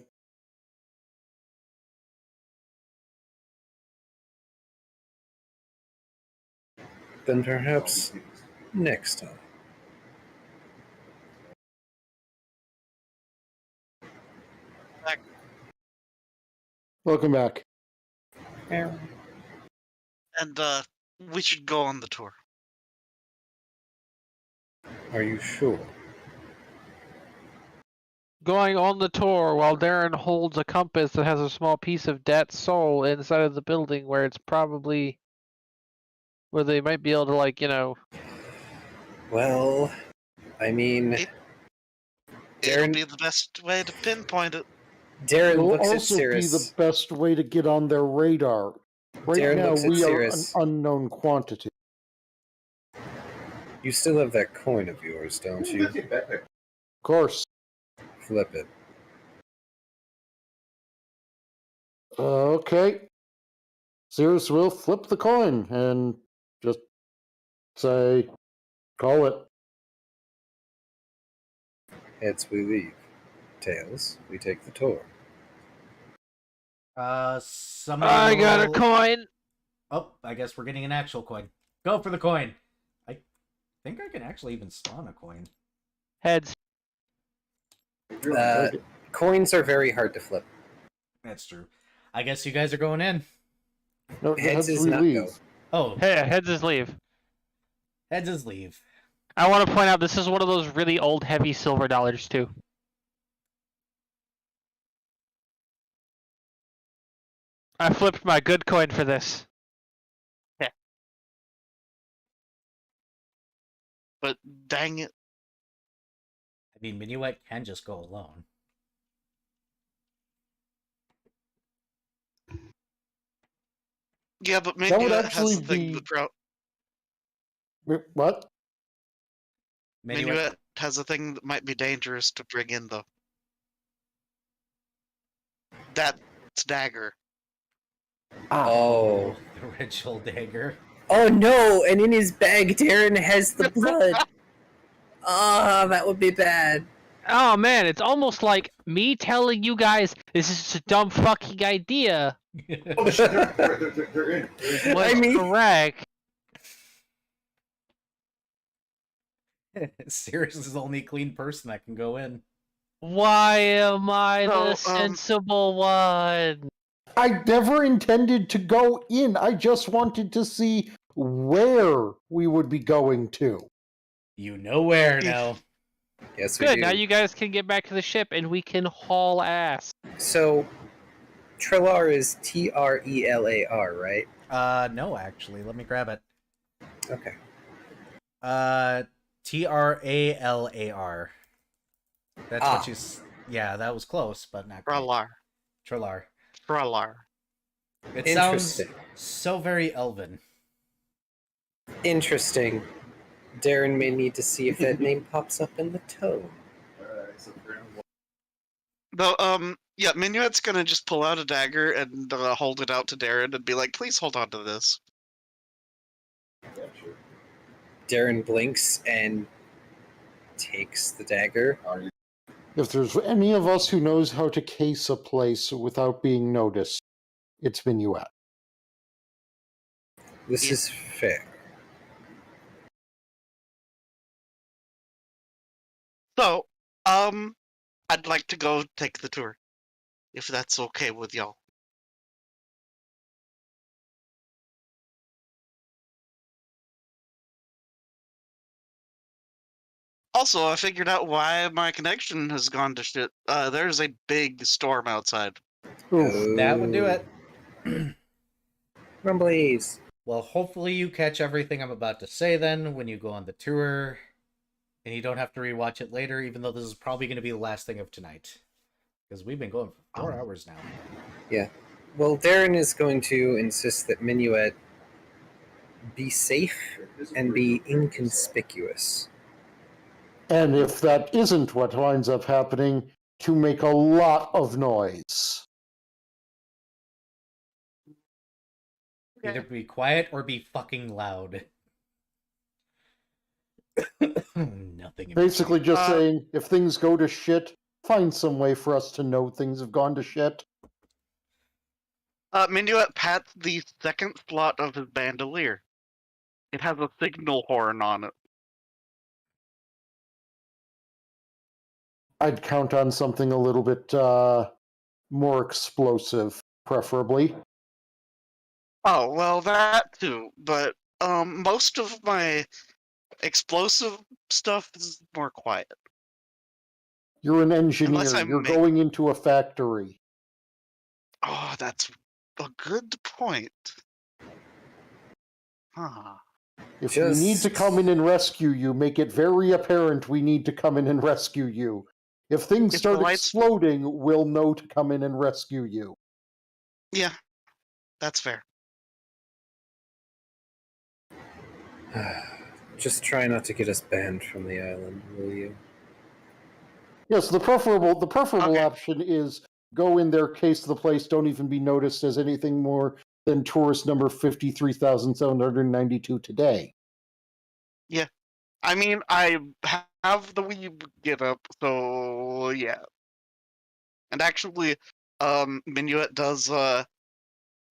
Then perhaps next time. Welcome back. Yeah. And we should go on the tour. Are you sure? Going on the tour while Darren holds a compass that has a small piece of Dat's soul inside of the building where it's probably where they might be able to, Well, I mean, it'll Darren- be the best way to pinpoint it. Darren Will looks at also be the Cirrus. best way to get on their radar. Right Darren now, looks at we are an Cirrus. unknown quantity. You still have that coin of yours, don't you? Of course. Flip it. Okay. Cirrus will flip the coin and just say, call it. Heads we leave. Tails, we take the tour. Somebody I got a roll- coin. Oh, I guess we're getting an actual coin. Go for the coin. I think I can actually even spawn a coin. Heads. Coins are very hard to flip. That's true. I guess you guys are going in. No, Heads is we not leave. go. Oh, Hey, heads is leave. heads is leave. I want to point out this is one of those really old, heavy silver dollars too. I flipped my good coin for this. But dang it. I mean, Minuet can just go alone. Yeah, but maybe That would that actually has the thing be- that pro- What? Minuet has a thing that might be dangerous to bring in, though. That's dagger. Oh. The ritual dagger. Oh no! And in his bag, Darren has the blood. Ah, that would be bad. Oh man, it's almost like me telling you guys this is a dumb fucking idea Oh, shit, they're in. was I mean- correct. Sirius is the only clean person that can go in. Why am I So, the sensible one? I never intended to go in. I just wanted to see where we would be going to. You know where now. Yes, we Good, do. now you guys can get back to the ship and we can haul ass. So, Trelar is Trelar, right? No, actually. Let me grab it. Okay. Tralar. That's Ah. what you... Yeah, that was close, but not quite. Trelar. Trelar. Trelar. It sounds Interesting. so very elven. Interesting. Darren may need to see if that name pops up in the tome. Alright, so we're gonna Though, yeah, Minuet's gonna just pull out a dagger and hold it out to Darren and be like, please hold on to this. yeah, sure. Darren blinks and takes the dagger. Are you If there's any of us who knows how to case a place without being noticed, it's Minuet. This is fair. So, I'd like to go take the tour, if that's okay with y'all. Also, I figured out why my connection has gone to shit. There's a big storm outside. Oof. That would do it. Rumblies. Well, hopefully you catch everything I'm about to say then when you go on the tour. And you don't have to rewatch it later, even though this is probably going to be the last thing of tonight. Because we've been going for 4 hours now. Well, Darren is going to insist that Minuet be safe and be inconspicuous. And if that isn't what winds up happening, to make a lot of noise. Either be quiet or be fucking loud. Nothing. in Basically between. just saying, if things go to shit, find some way for us to know things have gone to shit. Minuet pats the second slot of his bandolier. It has a signal horn on it. I'd count on something a little bit more explosive, preferably. Oh, well, that too. But most of my explosive stuff is more quiet. You're an engineer. Unless I You're make- going into a factory. Oh, that's a good point. Huh. If we need to Just- come in and rescue you, make it very apparent we need to come in and rescue you. If things If the start lights- exploding, we'll know to come in and rescue you. Yeah, that's fair. Just try not to get us banned from the island, will you? Yes, the preferable Okay. option is go in there, case the place, don't even be noticed as anything more than tourist number 53,792 today. I mean, I have the weeb get up, so yeah. And actually, Minuet does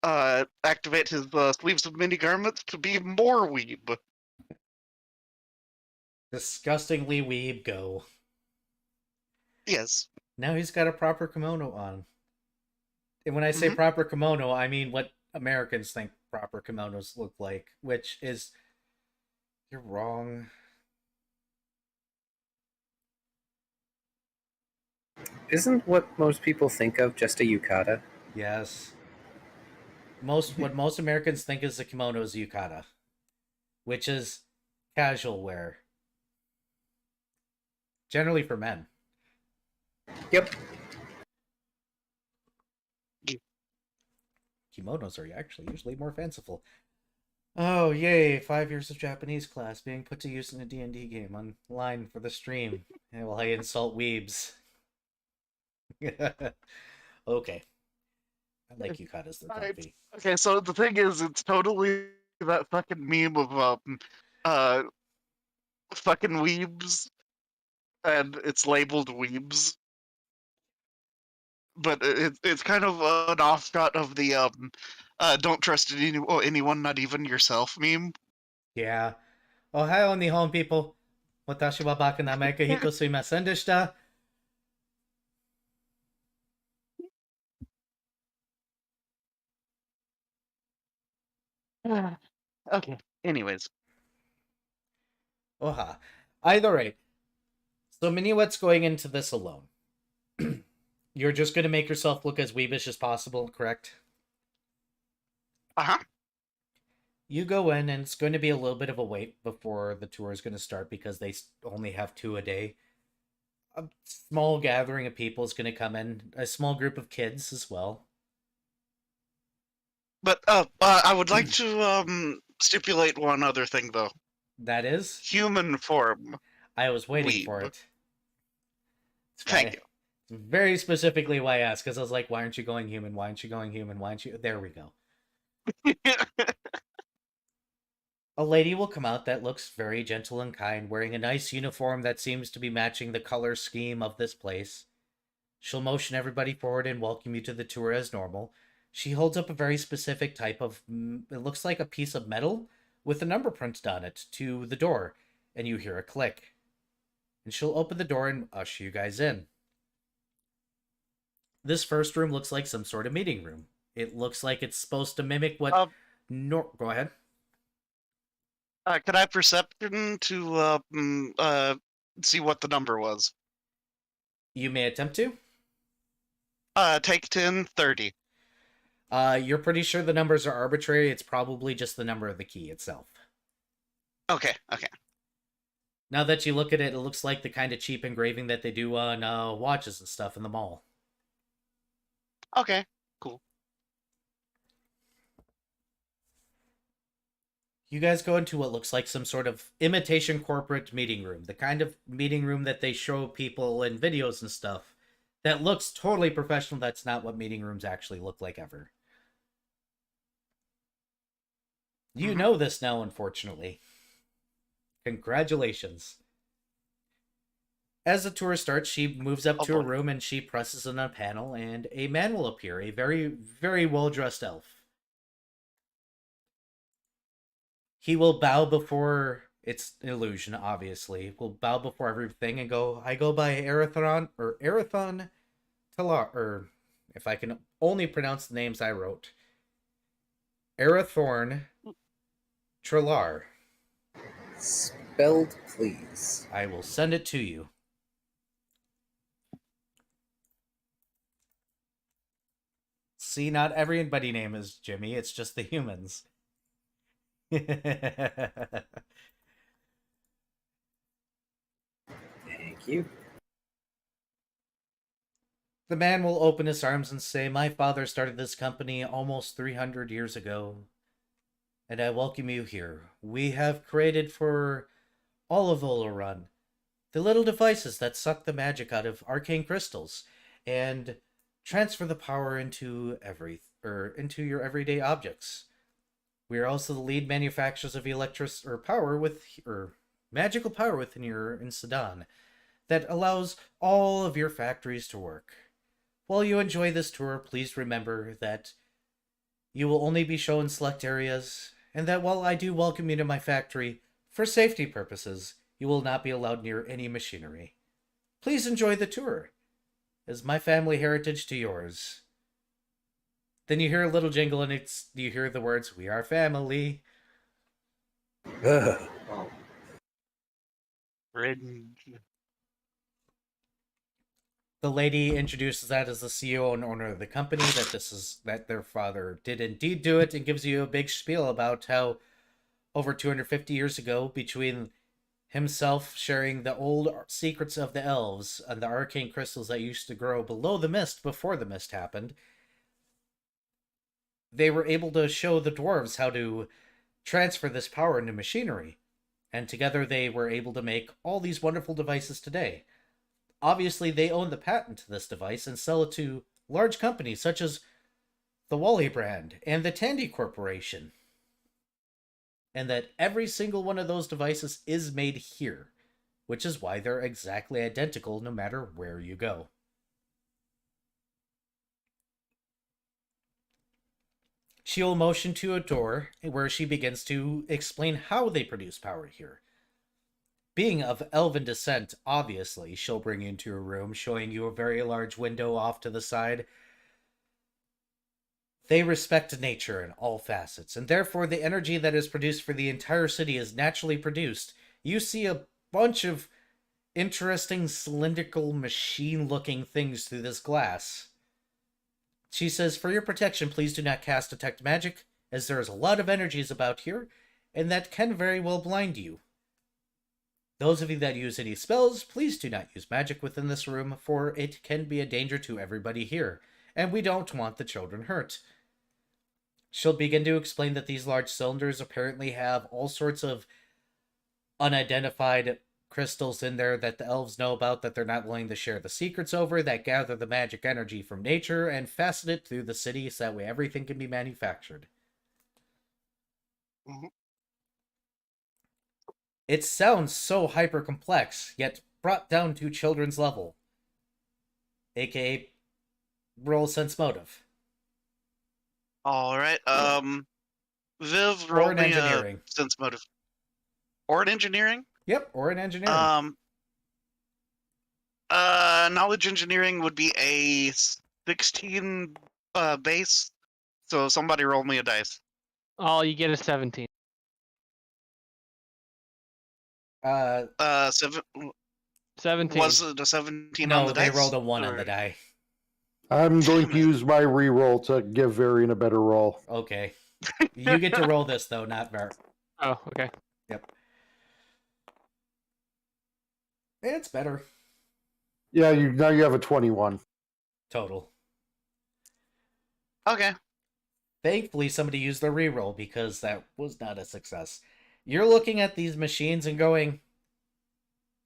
activate his sleeves of mini garments to be more weeb. Disgustingly weeb go. Yes. Now he's got a proper kimono on. And when I say proper kimono, I mean what Americans think proper kimonos look like, which is... You're wrong. Isn't what most people think of just a yukata? Yes. What most Americans think is a kimono is yukata, which is casual wear. Generally for men. Yep. Kimonos are actually usually more fanciful. Oh, yay, 5 years of Japanese class being put to use in a D&D game online for the stream. While I insult weebs. Okay. I like yukatas, they're comfy. Okay, so the thing is, it's totally that fucking meme of fucking weebs, and it's labeled weebs. But it's kind of an offshot of the don't trust anyone, not even yourself meme. Yeah. Ohio, Nihon people. Watashi wa baka namae ka hito suimasen deshita. Okay. Anyways. Oha. Either way. So Minuet's going into this alone. You're just going to make yourself look as weebish as possible, correct? Uh-huh. You go in, and it's going to be a little bit of a wait before the tour is going to start because they only have 2 a day. A small gathering of people is going to come in, a small group of kids as well. But I would like to stipulate one other thing though. That is? Human form. I was waiting for Weeb. it. Thank you. It's very specifically why I asked, because I was like, why aren't you going human? Why aren't you going human? Why aren't you... There we go. A lady will come out that looks very gentle and kind, wearing a nice uniform that seems to be matching the color scheme of this place. She'll motion everybody forward and welcome you to the tour as normal. She holds up a very specific type of... It looks like a piece of metal with a number printed on it to the door, and you hear a click. And she'll open the door and usher you guys in. This first room looks like some sort of meeting room. It looks like it's supposed to mimic what... Go ahead. Could I perception to see what the number was? You may attempt to. Take 10, 30. You're pretty sure the numbers are arbitrary. It's probably just the number of the key itself. Okay. Now that you look at it, it looks like the kind of cheap engraving that they do on watches and stuff in the mall. Okay, cool. You guys go into what looks like some sort of imitation corporate meeting room. The kind of meeting room that they show people in videos and stuff. That looks totally professional. That's not what meeting rooms actually look like ever. You know this now, unfortunately. Congratulations. As the tour starts, she moves up to a room and she presses on a panel, and a man will appear, a very, very well-dressed elf. He will bow before... It's an illusion, obviously. Will bow before everything and go, I go by Arathon Talar, or if I can only pronounce the names I wrote. Arathorn Trilar. Spelled, please. I will send it to you. See, not everybody name is Jimmy, it's just the humans. Thank you. The man will open his arms and say, "My father started this company almost 300 years ago, and I welcome you here. We have created for all of Oleron the little devices that suck the magic out of arcane crystals and transfer the power into into your everyday objects. We are also the lead manufacturers of magical power within in Sudan that allows all of your factories to work. While you enjoy this tour, please remember that you will only be shown select areas, and that while I do welcome you to my factory, for safety purposes, you will not be allowed near any machinery. Please enjoy the tour, as my family heritage to yours." Then you hear a little jingle, and you hear the words, "We are family." Ugh. Oh, Cringe. The lady introduces that as the CEO and owner of the company, that their father did indeed do it, and gives you a big spiel about how over 250 years ago, between himself sharing the old secrets of the elves and the arcane crystals that used to grow below the mist before the mist happened, they were able to show the dwarves how to transfer this power into machinery. And together they were able to make all these wonderful devices today. Obviously, they own the patent to this device and sell it to large companies such as the Wally brand and the Tandy Corporation. And that every single one of those devices is made here, which is why they're exactly identical no matter where you go. She'll motion to a door where she begins to explain how they produce power here. Being of elven descent, obviously, she'll bring you into a room, showing you a very large window off to the side. They respect nature in all facets, and therefore the energy that is produced for the entire city is naturally produced. You see a bunch of interesting cylindrical machine-looking things through this glass. She says, "For your protection, please do not cast detect magic, as there is a lot of energies about here, and that can very well blind you. Those of you that use any spells, please do not use magic within this room, for it can be a danger to everybody here, and we don't want the children hurt." She'll begin to explain that these large cylinders apparently have all sorts of unidentified crystals in there that the elves know about that they're not willing to share the secrets over, that gather the magic energy from nature and fasten it through the city so that way everything can be manufactured. Mhm. It sounds so hyper complex, yet brought down to children's level. AKA roll sense motive. All right. Viv, Or roll in me a engineering. sense motive. Or in engineering. Yep, or in engineering. Knowledge engineering would be a 16 base. So somebody roll me a dice. Oh, you get a 17. 7. 17. Was it a 17 on No, the they dice? rolled a 1 on Or- the die. I'm going Damn to it. use my reroll to give Varian a better roll. Okay. You get to roll this, though, not Var. Oh, okay. Yep. It's better. Yeah, now you have a 21. Total. Okay. Thankfully, somebody used the reroll because that was not a success. You're looking at these machines and going,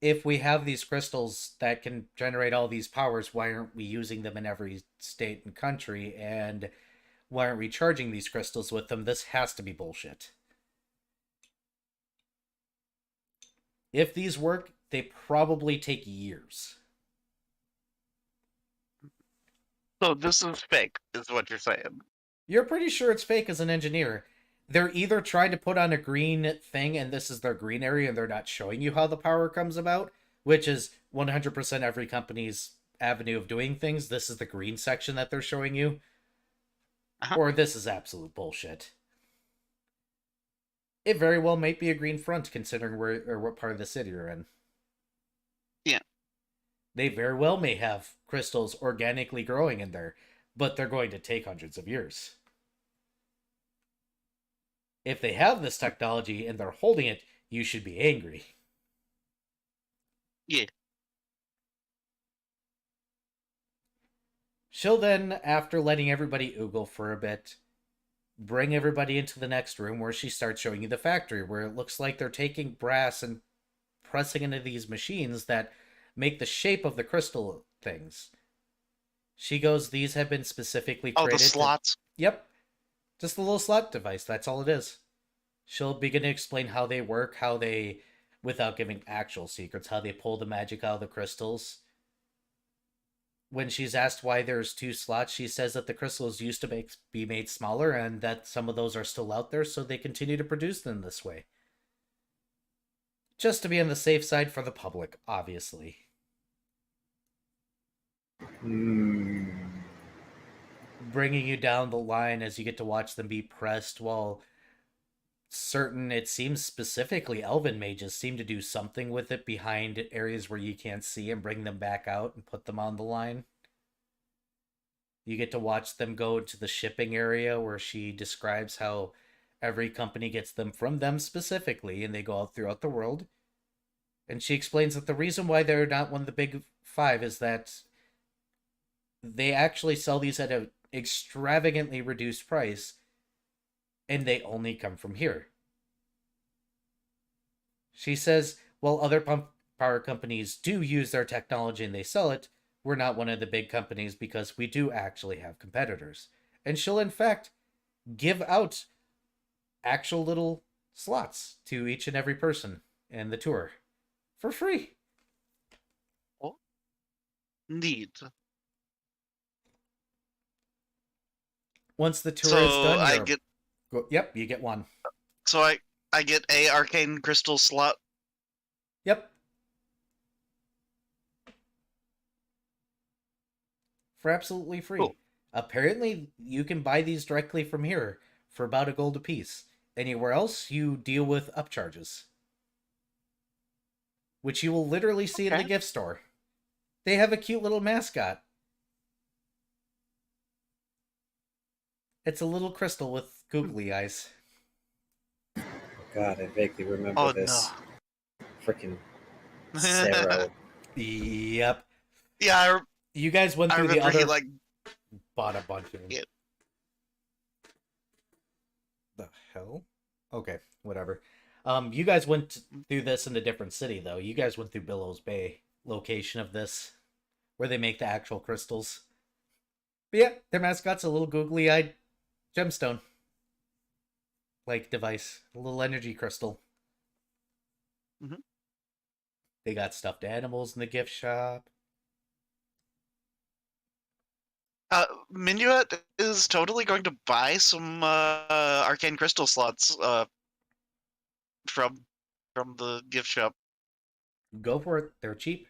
if we have these crystals that can generate all these powers, why aren't we using them in every state and country? And why aren't we charging these crystals with them? This has to be bullshit. If these work, they probably take years. So this is fake, is what you're saying. You're pretty sure it's fake as an engineer. They're either trying to put on a green thing and this is their green area and they're not showing you how the power comes about, which is 100% every company's avenue of doing things. This is the green section that they're showing you. Uh-huh. Or this is absolute bullshit. It very well might be a green front considering where or what part of the city you're in. Yeah. They very well may have crystals organically growing in there, but they're going to take hundreds of years. If they have this technology and they're holding it, you should be angry. Yeah. She'll then, after letting everybody oogle for a bit, bring everybody into the next room where she starts showing you the factory, where it looks like they're taking brass and pressing into these machines that make the shape of the crystal things. She goes, these have been specifically Oh, created. the slots. Yep. Just a little slot device. That's all it is. She'll begin to explain how they work, how they, without giving actual secrets, how they pull the magic out of the crystals. When she's asked why there's 2 slots, she says that the crystals used to be made smaller and that some of those are still out there, so they continue to produce them this way. Just to be on the safe side for the public, obviously. Bringing you down the line as you get to watch them be pressed, while certain, it seems specifically elven mages seem to do something with it behind areas where you can't see and bring them back out and put them on the line. You get to watch them go to the shipping area where she describes how every company gets them from them specifically and they go out throughout the world. And she explains that the reason why they're not one of the big 5 is that they actually sell these at an extravagantly reduced price, and they only come from here. She says, while other power companies do use their technology and they sell it, we're not one of the big companies because we do actually have competitors. And she'll, in fact, give out actual little slots to each and every person in the tour for free. Oh, neat. Once the tour So is done, I you're... get. Yep, you get 1. So I get a arcane crystal slot. Yep. For absolutely free. Cool. Apparently, you can buy these directly from here for about a gold apiece. Anywhere else, you deal with upcharges, which you will literally see in the Okay. gift store. They have a cute little mascot. It's a little crystal with googly eyes. God, I vaguely remember Oh this. no. Freaking Sarah. Yep. Yeah, You guys went I through the remember other... he like. Bought a bunch of them. Yeah. The hell? Okay, whatever. You guys went through this in a different city, though. You guys went through Billows Bay, location of this, where they make the actual crystals. But yeah, their mascot's a little googly-eyed gemstone. Like device. A little energy crystal. Mhm. They got stuffed animals in the gift shop. Minuet is totally going to buy some arcane crystal slots from the gift shop. Go for it. They're cheap.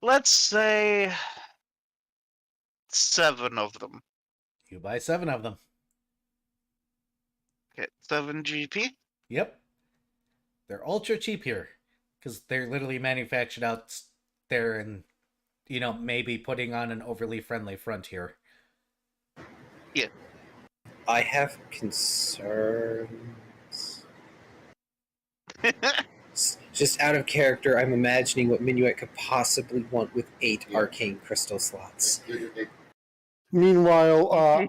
Let's say 7 of them. You buy 7 of them. Okay, 7 GP. Yep. They're ultra cheap here. Because they're literally manufactured out there and, maybe putting on an overly friendly front here. I have concerns. Just out of character, I'm imagining what Minuet could possibly want with 8 arcane crystal slots. Meanwhile,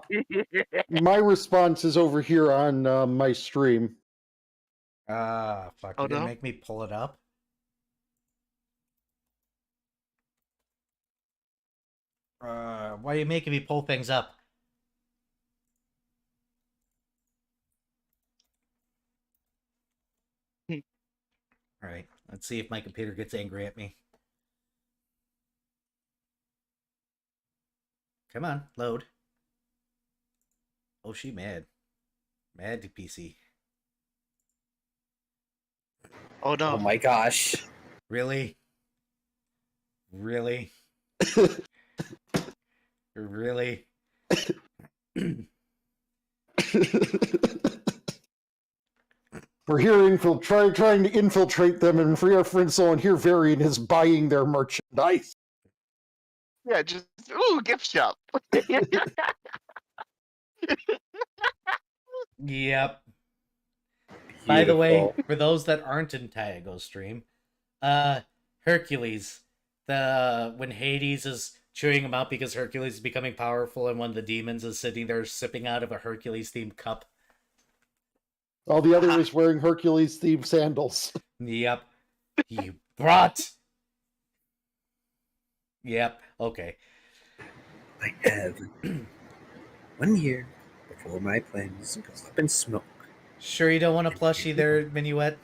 my response is over here on my stream. Ah, fuck. Oh, You're gonna no? make me pull it up? Why are you making me pull things up? Alright, let's see if my computer gets angry at me. Come on, load. Oh, she mad. Mad to PC. Oh no. Oh my gosh. Really? Really? Really? We're here trying to infiltrate them, and for our friend someone here, Varian is buying their merchandise. Yeah, just gift shop. Yep. By the way, Beautiful. for those that aren't in Tyago's stream, Hercules, when Hades is chewing him out because Hercules is becoming powerful, and one of the demons is sitting there sipping out of a Hercules themed cup. All the other is wearing Hercules themed sandals. Yep. You brought. Yep. Okay. I have 1 year before my plans go up in smoke. Sure, you don't want a plushie there, Minuet?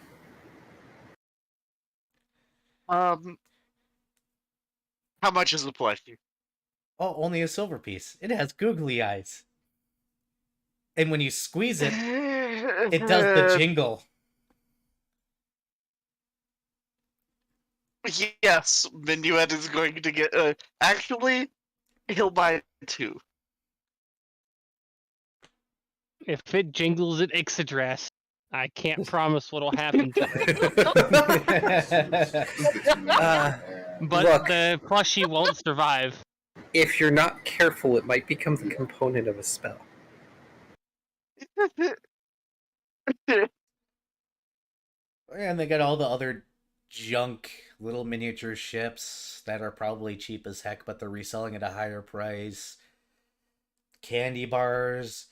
How much is the plushie? Oh, only a silver piece. It has googly eyes. And when you squeeze it, it does the jingle. Yes, Minuet is going to get. Actually, he'll buy 2. If it jingles at Ixadrass, I can't promise what'll happen to it. But Look. the plushie won't survive. If you're not careful, it might become the component of a spell. And they got all the other junk little miniature ships that are probably cheap as heck, but they're reselling at a higher price. Candy bars.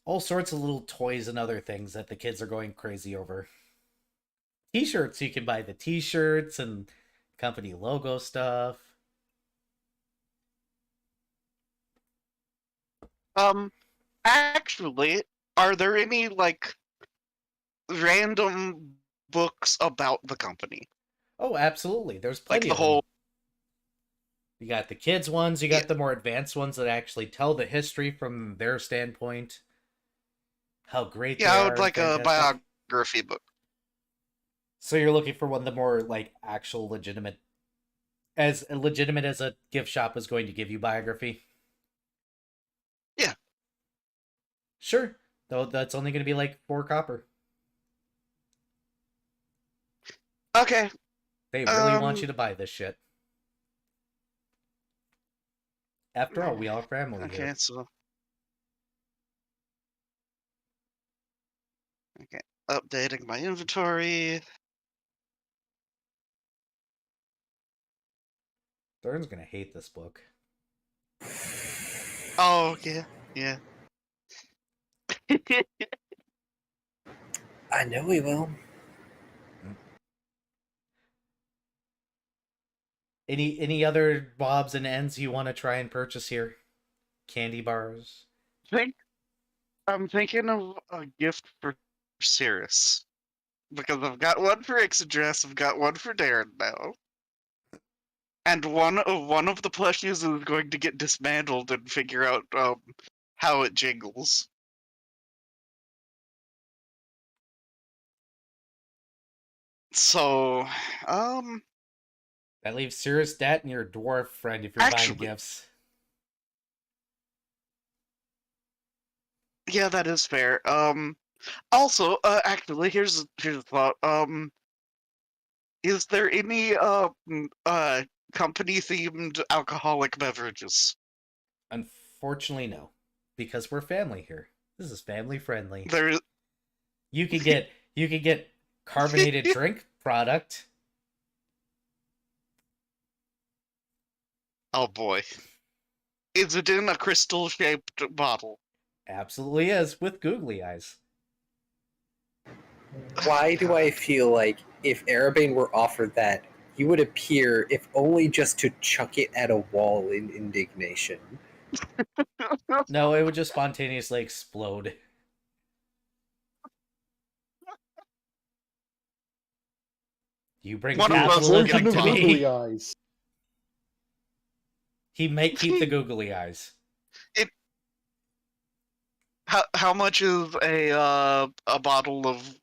All sorts of little toys and other things that the kids are going crazy over. T-shirts, you can buy the t-shirts and company logo stuff. Actually, are there any, like, random books about the company? Oh, absolutely. There's Like plenty the of them. whole. You got the kids ones, you got the more advanced ones that actually tell the history from their standpoint. How great they Yeah, I are. would like a fantastic. biography book. So you're looking for one of the more like actual legitimate, as legitimate as a gift shop is going to give you biography? Yeah. Sure. Though that's only going to be like 4 copper. Okay. They really want you to buy this shit. After all, we are family Okay, here. so. Okay, updating my inventory. Thorn's going to hate this book. Oh, yeah, yeah. I know we will. Any other bobs and ends you want to try and purchase here? Candy bars? I'm thinking of a gift for Cirrus. Because I've got one for Ixadrass, I've got one for Darren now. And one of the plushies is going to get dismantled and figure out how it jingles. So, That leaves Cirrus, Dat, and your dwarf friend if you're Actually- buying gifts. yeah, that is fair. Also, actually, here's a thought. Is there any company themed alcoholic beverages? Unfortunately, no. Because we're family here. This is family friendly. There. You could get carbonated drink product. Oh boy. Is it in a crystal shaped bottle? Absolutely is, with googly eyes. Why do I feel like if Arabane were offered that, he would appear, if only just to chuck it at a wall in indignation? No, it would just spontaneously explode. You bring One of us capital will and get Version of to googly me. eyes. He might keep the googly eyes. How much is a bottle of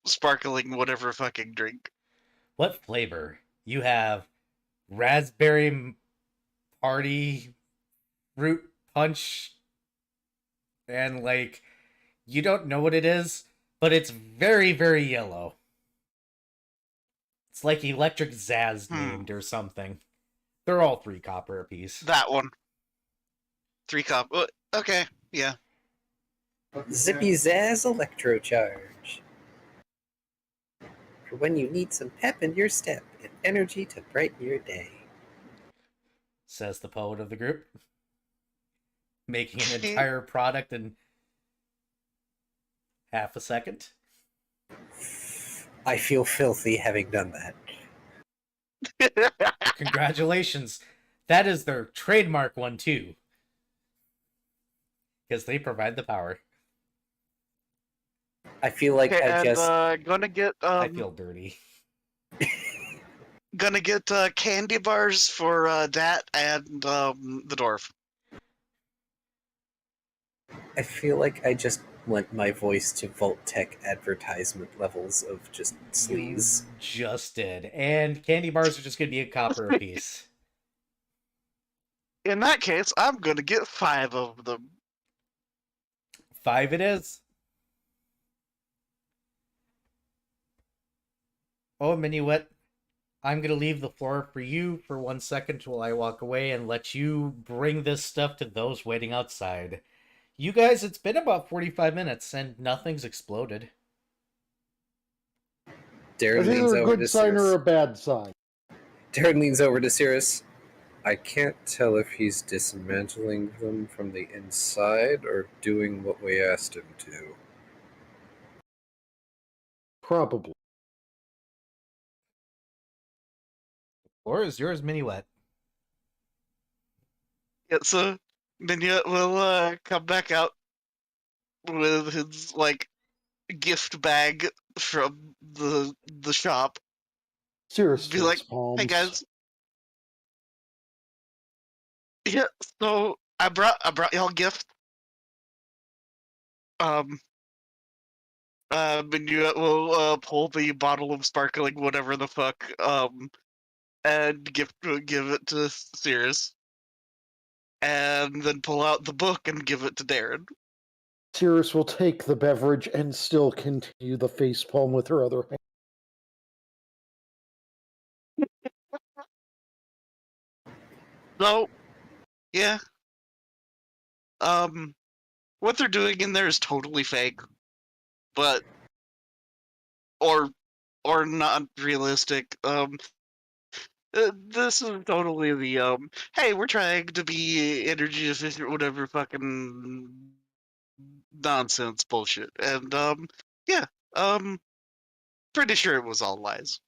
sparkling whatever fucking drink? What flavor? You have raspberry party, fruit punch, and like, you don't know what it is, but it's very, very yellow. It's like Electric Zazz named or something. They're all 3 copper apiece. That one. 3 cup. Okay, yeah. Zippy Zazz Electrocharge. For when you need some pep in your step and energy to brighten your day. Says the poet of the group. Making an entire product in half a second. I feel filthy having done that. Congratulations. That is their trademark one, too. Because they provide the power. I feel like Okay, I and just gonna get I feel dirty. gonna get candy bars for Dat and the dwarf. I feel like I just lent my voice to Vault Tech advertisement levels of just sleaze. You just did. And candy bars are just going to be a copper apiece. In that case, I'm gonna get 5 of them. 5 it is. Oh, Minuet, I'm going to leave the floor for you for 1 second while I walk away and let you bring this stuff to those waiting outside. You guys, it's been about 45 minutes and nothing's exploded. Darren Is leans either a over good to sign or Cirrus. a bad sign? Darren leans over to Cirrus. I can't tell if he's dismantling them from the inside or doing what we asked him to. Probably. Or is yours, Minuet? Yeah, so Minyut will come back out with his gift bag from the shop. Cirrus Be like, face palms. hey guys. Yeah, so I brought y'all a gift. Minyut will pull the bottle of sparkling whatever the fuck, and give it to Cirrus. And then pull out the book and give it to Darren. Cirrus will take the beverage and still continue the face palm with her other hand. So, yeah. What they're doing in there is totally fake, but or not realistic. This is totally the hey, we're trying to be energy efficient, whatever fucking nonsense bullshit. And yeah, pretty sure it was all lies.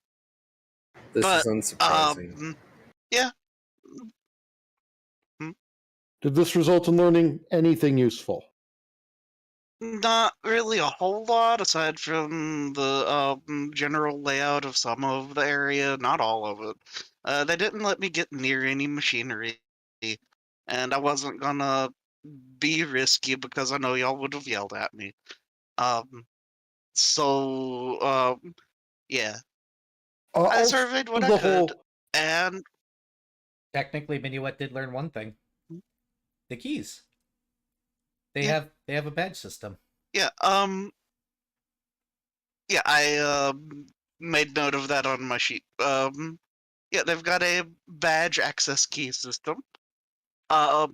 This But is unsurprising. yeah. Did this result in learning anything useful? Not really a whole lot, aside from the general layout of some of the area, not all of it. They didn't let me get near any machinery, and I wasn't gonna be risky because I know y'all would have yelled at me. So, yeah. I I'll surveyed what the I could, whole- and Technically, Minuet did learn one thing. The keys. They Yeah. have a badge system. yeah, yeah, I made note of that on my sheet. Yeah, they've got a badge access key system. Yeah,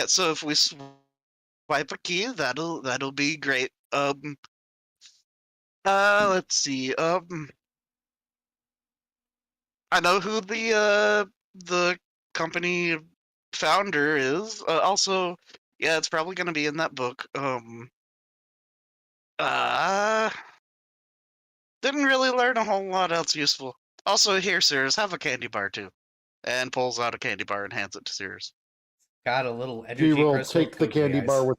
so if we swipe a key, that'll be great. Let's see. I know who the company founder is. Also, yeah, it's probably gonna be in that book. Didn't really learn a whole lot else useful. Also, here, Sears, have a candy bar too. And pulls out a candy bar and hands it to Sears. Got a little She energy will crystal. take the candy bar with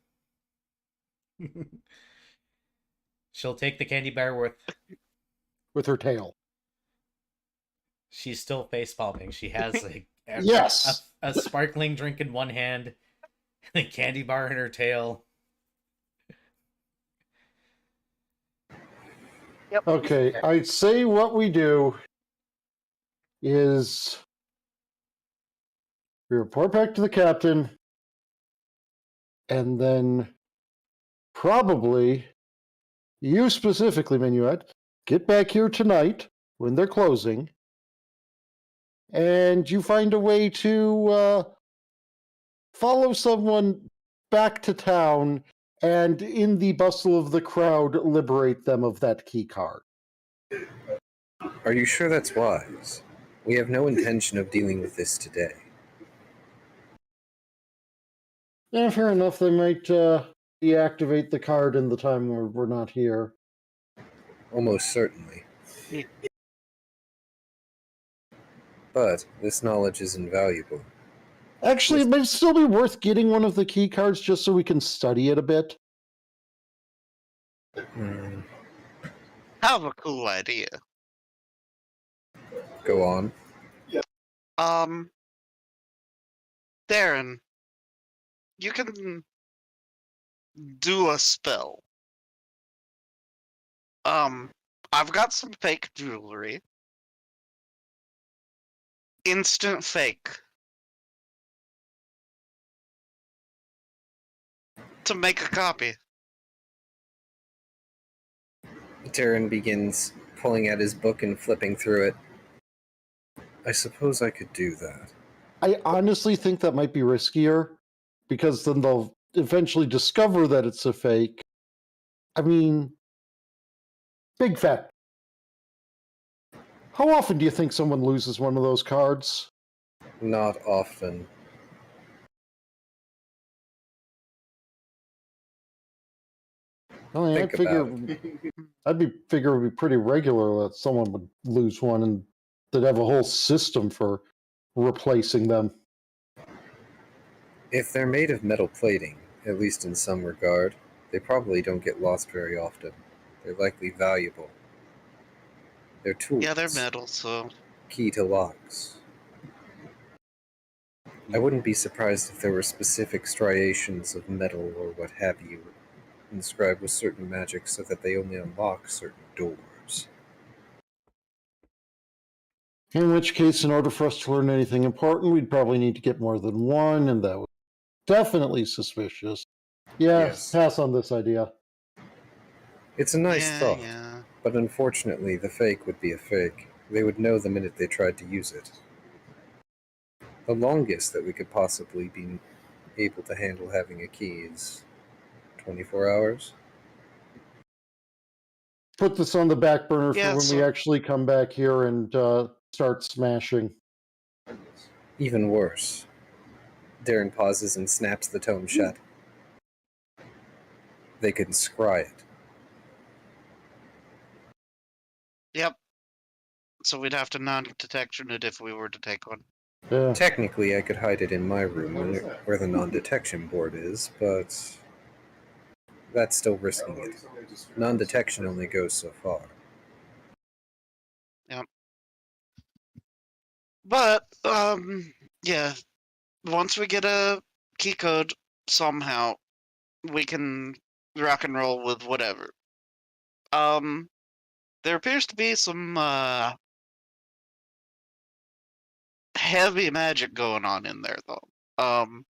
She'll take the candy bar with her tail. She's still face palming. She has Yes. a sparkling drink in one hand, and a candy bar in her tail. Yep. Okay, I'd say what we do is we report back to the captain, and then probably you specifically, Minuet, get back here tonight when they're closing, and you find a way to follow someone back to town and in the bustle of the crowd liberate them of that key card. Are you sure that's wise? We have no intention of dealing with this today. Yeah, fair enough. They might deactivate the card in the time we're not here. Almost certainly. Yeah. But this knowledge is invaluable. Actually, it might still be worth getting one of the key cards just so we can study it a bit. Have a cool idea. Go on. Darren, you can do a spell. I've got some fake jewelry. Instant fake. To make a copy. Darren begins pulling out his book and flipping through it. I suppose I could do that. I honestly think that might be riskier, because then they'll eventually discover that it's a fake. I mean, big fat. How often do you think someone loses one of those cards? Not often. I mean, Think about it. I'd figure it would be pretty regular that someone would lose one, and they'd have a whole system for replacing them. If they're made of metal plating, at least in some regard, they probably don't get lost very often. They're likely valuable. They're tools. Yeah, they're metal, so... Key to locks. I wouldn't be surprised if there were specific striations of metal or what have you inscribed with certain magic so that they only unlock certain doors. In which case, in order for us to learn anything important, we'd probably need to get more than one, and that was definitely suspicious. Yeah, Yes. pass on this idea. It's a nice yeah, thought, yeah. but unfortunately the fake would be a fake. They would know the minute they tried to use it. The longest that we could possibly be able to handle having a key is 24 hours. Put this on the back burner Yeah, for when we so- actually come back here and start smashing. Even worse. Darren pauses and snaps the tome shut. They could scry it. Yep. So we'd have to non-detection it if we were to take one. Yeah. Technically, I could hide it in my room where the non-detection board is, but that's still risking it. Non-detection only goes so far. But, yeah. Once we get a key code, somehow, we can rock and roll with whatever. There appears to be some, heavy magic going on in there, though.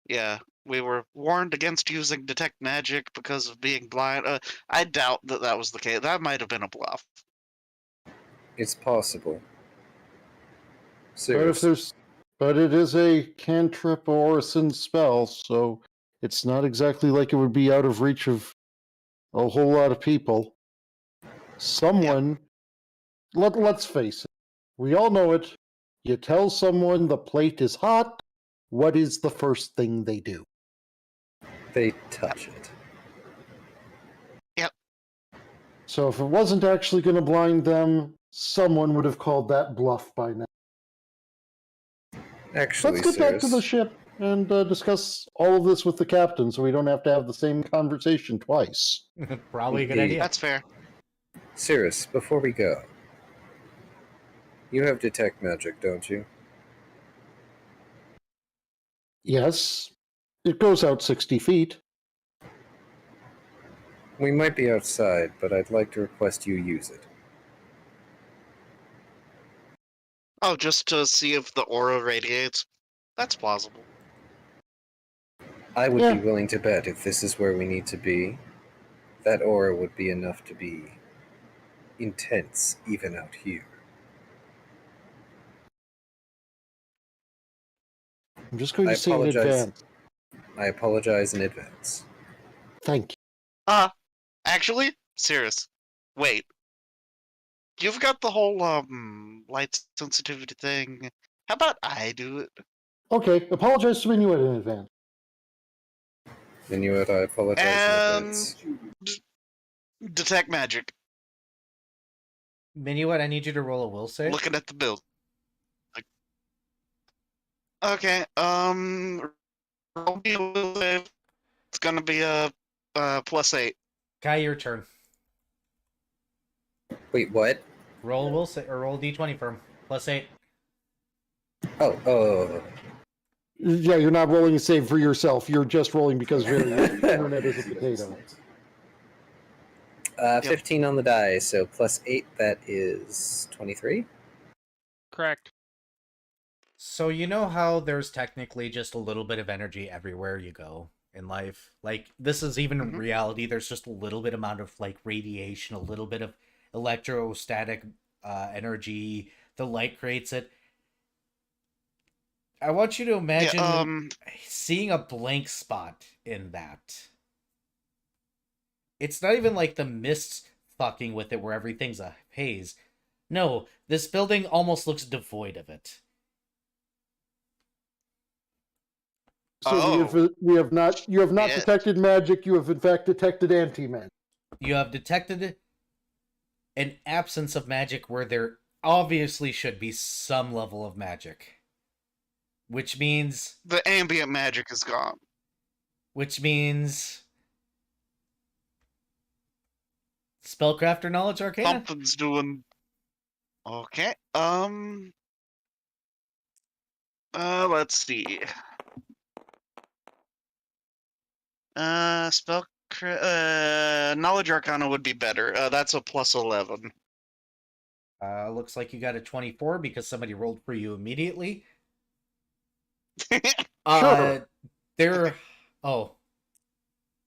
Yeah, we were warned against using detect magic because of being blind. I doubt that that was the case. That might have been a bluff. It's possible. But it is a cantrip or a sin spell, so it's not exactly like it would be out of reach of a whole lot of people. Someone, let's face it, we all know it. You tell someone the plate is hot, what is the first thing they do? They touch it. Yep. So if it wasn't actually going to blind them, someone would have called that bluff by now. Actually, Let's get back to the Cirrus, ship and discuss all of this with the captain so we don't have to have the same conversation twice. Probably a good Indeed. idea. That's fair. Cirrus, before we go, you have detect magic, don't you? Yes, it goes out 60 feet. We might be outside, but I'd like to request you use it. Oh, just to see if the aura radiates? That's plausible. I would Yeah. be willing to bet if this is where we need to be, that aura would be enough to be intense even out here. I'm just going I to say in apologize. advance. I apologize in advance. Thank you. Actually, serious. Wait. You've got the whole light sensitivity thing. How about I do it? Okay, apologize to Minuet in advance. Then you would apologize in advance. Detect magic. Minuet, I need you to roll a will save. Looking at the bill. Okay. Roll me a will save. It's gonna be a +8. Kai, your turn. Wait, what? Roll a will save, or roll a d20 for him. +8. Oh. Yeah, you're not rolling a save for yourself. You're just rolling because your internet is a potato. 15 on the die, so +8, that is 23. Correct. So you know how there's technically just a little bit of energy everywhere you go in life? Like, this is even in reality, there's just a little bit amount of, like, radiation, a little bit of electrostatic energy. The light creates it. I want you to imagine seeing a blank spot in that. It's not even like the mist fucking with it where everything's a haze. No, this building almost looks devoid of it. So you have not Yeah. detected magic, you have in fact detected anti-magic. You have detected an absence of magic where there obviously should be some level of magic. Which means... The ambient magic is gone. Which means... Spellcraft or Knowledge Arcana? Something's doing... Okay. Let's see. Knowledge Arcana would be better. That's a +11. Looks like you got a 24 because somebody rolled for you immediately. Sure. Oh.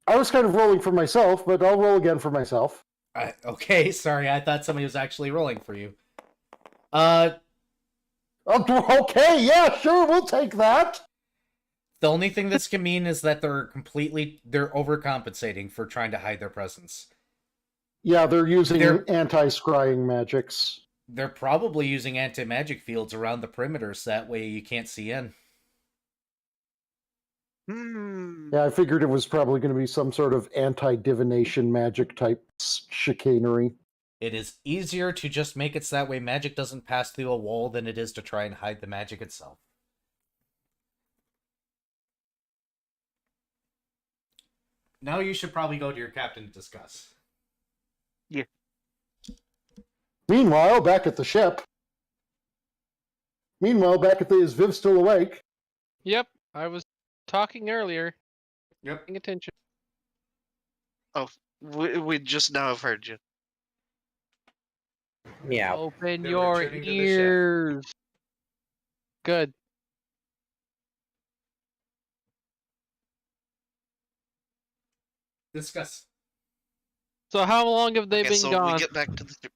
I was kind of rolling for myself, but I'll roll again for myself. Okay, sorry. I thought somebody was actually rolling for you. Okay, yeah, sure, we'll take that. The only thing this can mean is that they're overcompensating for trying to hide their presence. Yeah, they're using anti-scrying magics. They're probably using anti-magic fields around the perimeters, that way you can't see in. Yeah, I figured it was probably going to be some sort of anti-divination magic type chicanery. It is easier to just make it so that way magic doesn't pass through a wall than it is to try and hide the magic itself. Now you should probably go to your captain to discuss. Yeah. Meanwhile, back at the ship. Is Viv still awake? Yep, I was talking earlier. Yep. Paying attention. Oh, we just now have heard you. Meow. Open They're your returning to the ship. ears. Good. Discuss. So how long have they Okay, been so gone? we get back to the...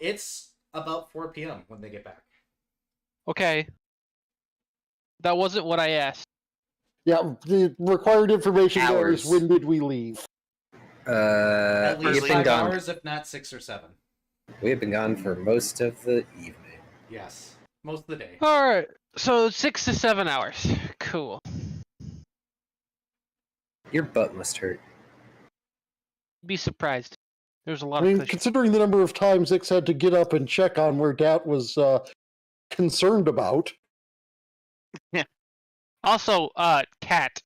It's about 4 p.m. when they get back. Okay. That wasn't what I asked. Yeah, the required information there Hours. is when did we leave? At We've least been 5 gone. hours, if not 6 or 7. We have been gone for most of the evening. Yes. Most of the day. Alright. So 6 to 7 hours. Cool. Your butt must hurt. Be surprised. There's a lot I mean, of cushion. considering the number of times Ix had to get up and check on where Dat was concerned about. Also, cat.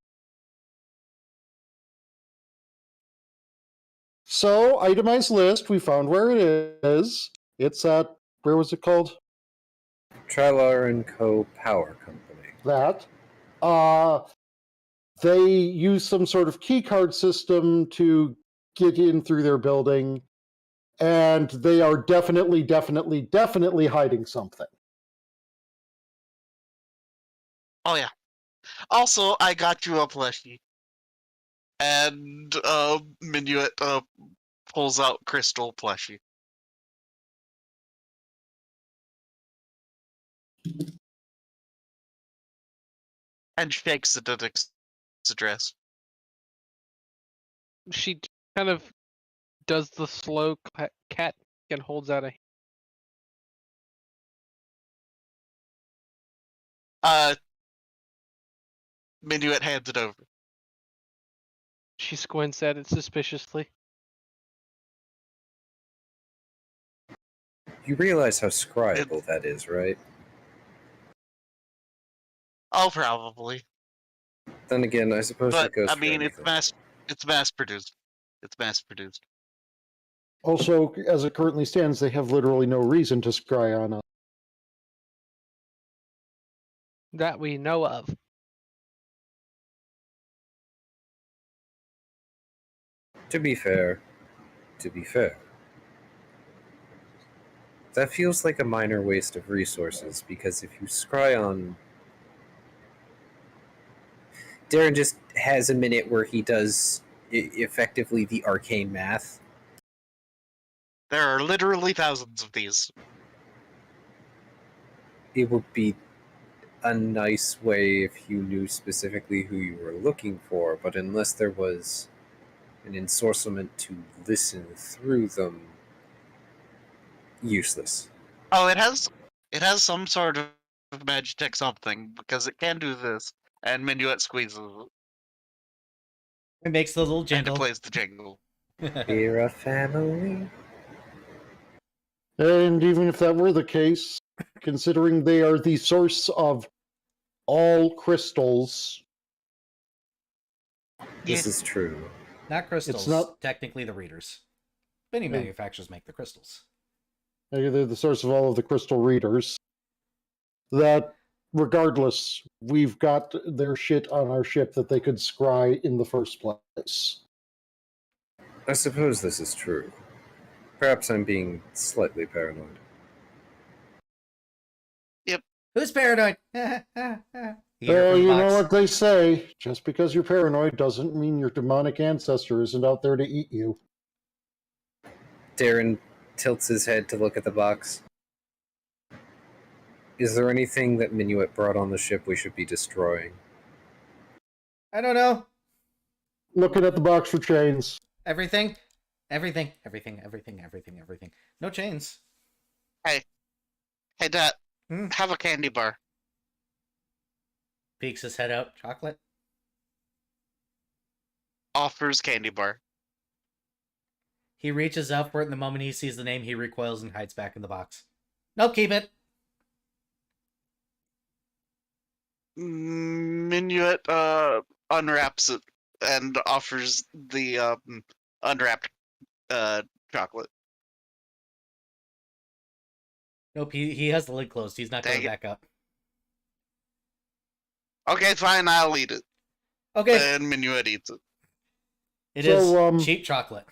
So, itemized list, we found where it is. It's at, where was it called? Trilar & Co. Power Company. That. They use some sort of key card system to get in through their building, and they are definitely hiding something. Oh, yeah. Also, I got you a plushie. And, Minuet, pulls out Crystal plushie. And shakes it at its address. She kind of does the slow cat and holds out a Minuet hands it over. She squints at it suspiciously. You realize how scryable that is, right? Oh, probably. Then again, I suppose But that goes I for mean, anything. it's mass produced. It's mass produced. Also, as it currently stands, they have literally no reason to scry on us. That we know of. To be fair, that feels like a minor waste of resources, because if you scry on... Darren just has a minute where he does effectively the arcane math. There are literally thousands of these. It would be a nice way if you knew specifically who you were looking for, but unless there was an ensorcement to listen through them, useless. Oh, it has some sort of Magitech something, because it can do this, and Minuet squeezes it, It makes the little and it jingle. plays the jingle. We're a family. And even if that were the case, considering they are the source of all crystals, This is true. Not crystals. It's not- technically the readers. Many manufacturers make the crystals. they're the source of all of the crystal readers, that regardless, we've got their shit on our ship that they could scry in the first place. I suppose this is true. Perhaps I'm being slightly paranoid. Who's paranoid? He Well, you know what they say. Just because you're paranoid doesn't mean your demonic ancestor isn't out there to eat you. Darren tilts his head to look at the box. Is there anything that Minuet brought on the ship we should be destroying? I don't know. Looking at the box for chains. Everything. No chains. Hey, Dad, Hmm? have a candy bar. Peeks his head out. Chocolate. Offers candy bar. He reaches out for it, and the moment he sees the name, he recoils and hides back in the box. Nope, keep it. Minuet unwraps it and offers the unwrapped chocolate. Nope, he has the lid closed. He's not Dang going it. back up. Okay, fine, I'll eat it. Okay. And Minuet eats it. It So, is cheap chocolate.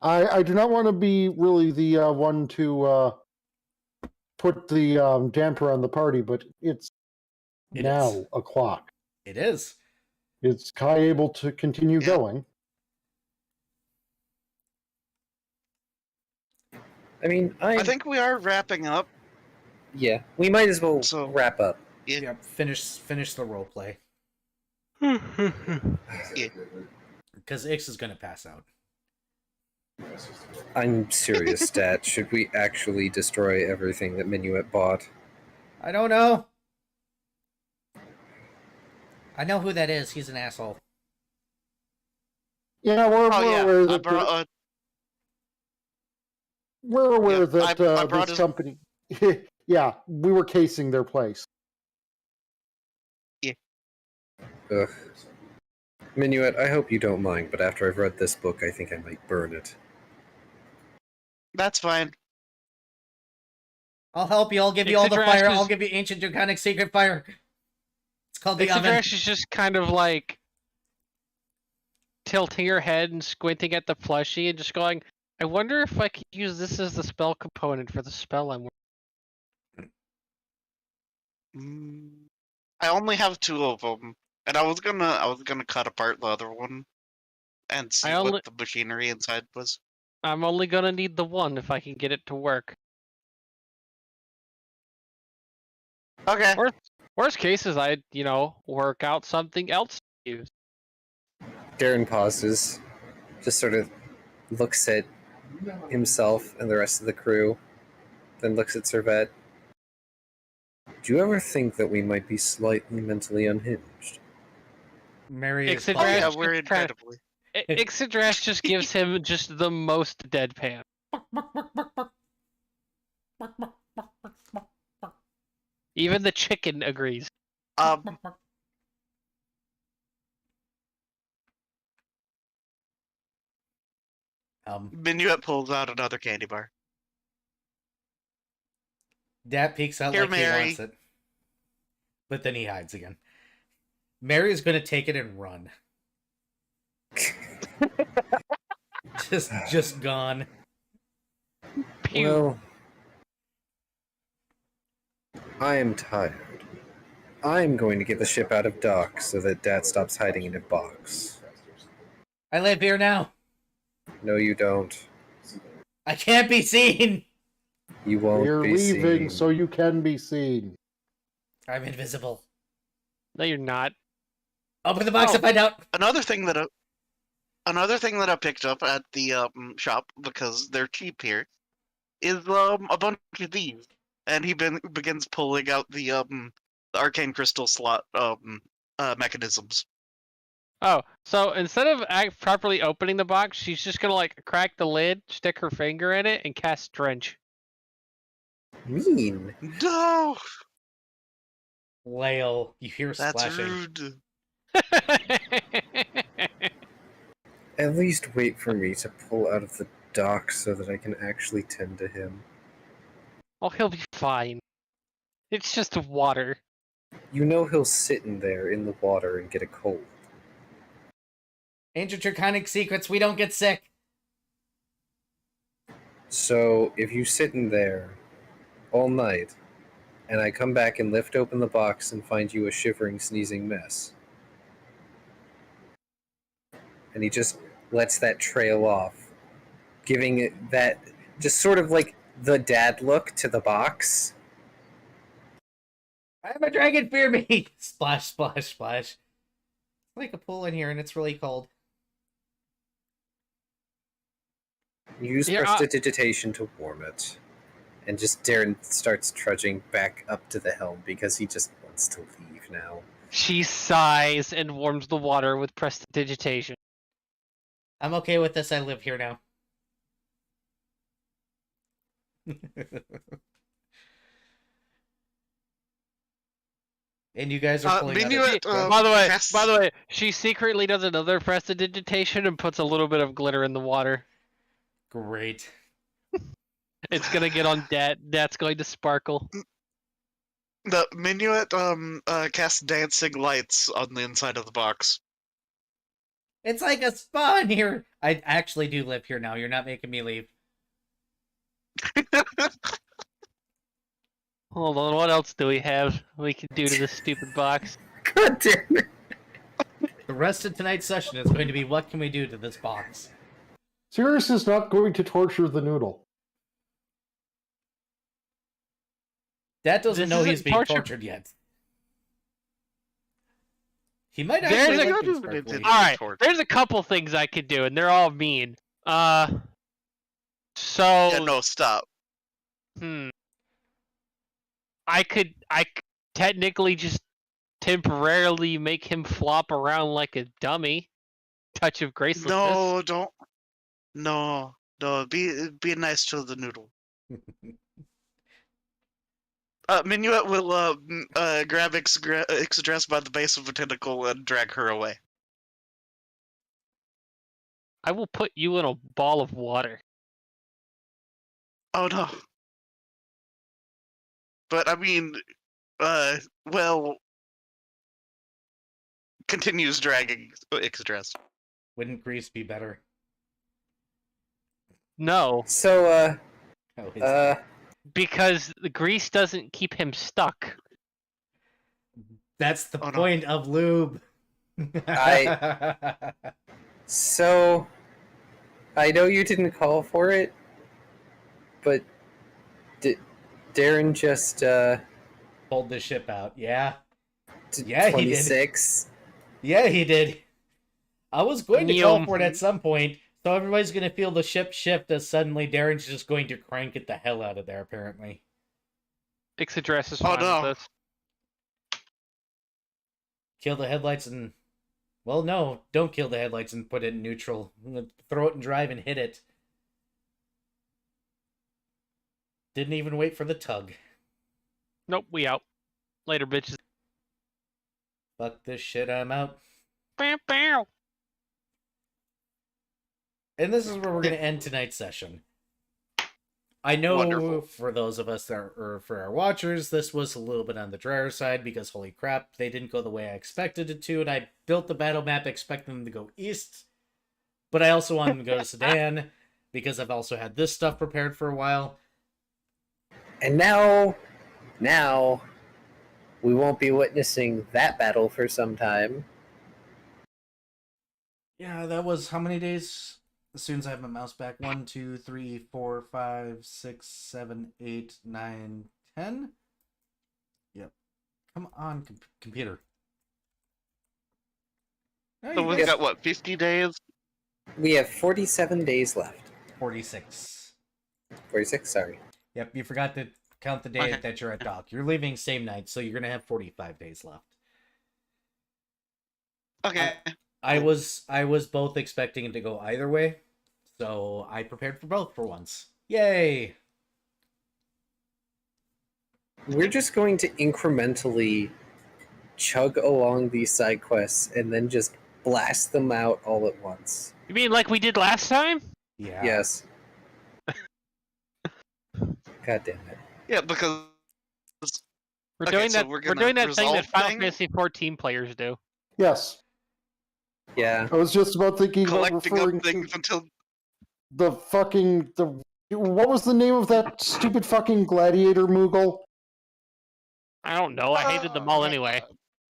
I do not want to be really the one to put the damper on the party, but it's It now is. o'clock. It is. Is Kai able to continue Yeah. going? I mean, I think we are wrapping up. Yeah, we might as well So- wrap up. Yeah, finish the role play. Yeah. Because Ix is going to pass out. I'm serious, Stat. Should we actually destroy everything that Minuet bought? I don't know. I know who that is. He's an asshole. Yeah, we're Oh yeah, aware I that brought we're aware Yeah, that I brought this his- company. Yeah, we were casing their place. Ugh. Minuet, I hope you don't mind, but after I've read this book, I think I might burn it. that's fine. I'll help you. I'll give you all the Ixadrash fire. is- I'll give you ancient draconic secret fire. It's called the oven. Ixadrash is just kind of like tilting her head and squinting at the plushie and just going, I wonder if I could use this as the spell component for the spell I'm working. I only have 2 of them, and I was gonna cut apart the other one and see I only- what the machinery inside was. I'm only gonna need the one if I can get it to work. Okay. Worst case is I, work out something else to use. Darren pauses, just sort of looks at himself and the rest of the crew, then looks at Servette. Do you ever think that we might be slightly mentally unhinged? Mary is Ixodrash Oh yeah, just we're trying- incredibly. Ixodrash just gives him just the most deadpan. Even the chicken agrees. Um, Minuet pulls out another candy bar. Dat peeks out Here, like he Mary. wants it. But then he hides again. Mary is going to take it and run. just gone. Pew. Well, I am tired. I'm going to get the ship out of dock so that Dad stops hiding in a box. I live here now. No, you don't. I can't be seen. You won't You're be leaving seen. so you can be seen. I'm invisible. No, you're not. Open the box Oh. and find out. Another thing that I picked up at the shop because they're cheap here is a bunch of these, and he begins pulling out the arcane crystal slot mechanisms. Oh, so instead of properly opening the box, she's just gonna like crack the lid, stick her finger in it, and cast Drench. Mean. No, Lael, you hear that's splashing. rude. At least wait for me to pull out of the dock so that I can actually tend to him. Oh, he'll be fine. It's just water. You know he'll sit in there in the water and get a cold. Ancient Draconic secrets, we don't get sick. So, if you sit in there all night, and I come back and lift open the box and find you a shivering, sneezing mess, and he just lets that trail off, giving it that just sort of like the dad look to the box. I'm a dragon, fear me! Splash, splash, splash. It's like a pool in here and it's really cold. Use Yeah, prestidigitation to warm it. And just Darren starts trudging back up to the helm because he just wants to leave now. She sighs and warms the water with prestidigitation. I'm okay with this, I live here now. And you guys are pulling out Minuet, a- by yes. the way, she secretly does another prestidigitation and puts a little bit of glitter in the water. Great. It's gonna get on Dat. That's going to sparkle. The Minuet casts dancing lights on the inside of the box. It's like a spa in here. I actually do live here now. You're not making me leave. Hold on, what else do we have we can do to this stupid box? God damn it! The rest of tonight's session is going to be what can we do to this box? Sirius is not going to torture the noodle. That doesn't This know isn't he's being torture- tortured yet. He might There's actually a- like Go being do what it sparkly. did. Alright, Torture. there's a couple things I could do, and they're all mean. So Yeah, no, stop. I could technically just temporarily make him flop around like a dummy. Touch of gracelessness. No, don't. No, be nice to the noodle. Minuet will grab Ixodress by the base of a tentacle and drag her away. I will put you in a ball of water. Oh no. But I mean, well, continues dragging Ixodress. Wouldn't grease be better? No, So, Oh, his- because the grease doesn't keep him stuck. That's the Oh, no. point of lube. so, I know you didn't call for it, but Darren just, Pulled the ship out. Yeah. Yeah, he did. 26. Yeah, he did. I was going to call Yum. for it at some point, so everybody's going to feel the ship shift as suddenly Darren's just going to crank it the hell out of there, apparently. Ixodress is Oh, fine no. with this. Kill the headlights and... Well, no, don't kill the headlights and put it in neutral. Throw it in drive and hit it. Didn't even wait for the tug. Nope, we out. Later, bitches. Fuck this shit, I'm out. Bow, bow. And this is where we're going to end tonight's session. I know Wonderful. for those of us that are, or for our watchers, this was a little bit on the drier side because holy crap, they didn't go the way I expected it to, and I built the battle map expecting them to go east. But I also wanted them to go to Sedan because I've also had this stuff prepared for a while. And now, we won't be witnessing that battle for some time. Yeah, that was how many days? As soon as I have my mouse back. 1, 2, 3, 4, 5, 6, 7, 8, 9, 10. Yep. Come on, computer. No, So you we've guys- got, what, 50 days? We have 47 days left. 46. 46, sorry. Yep, you forgot to count the day Okay. that you're at dock. You're leaving same night, so you're gonna have 45 days left. Okay. I was both expecting it to go either way, so I prepared for both for once. Yay! We're just going to incrementally chug along these side quests and then just blast them out all at once. You mean like we did last time? Yeah. Yes. God damn it. Yeah, because We're Okay, doing so that. we're We're gonna doing that thing that resolve Final thing? Fantasy 14 players do. Yes. Yeah. I was just about thinking about collecting referring up things to until the fucking... What was the name of that stupid fucking gladiator Moogle? I don't know. I hated them all anyway.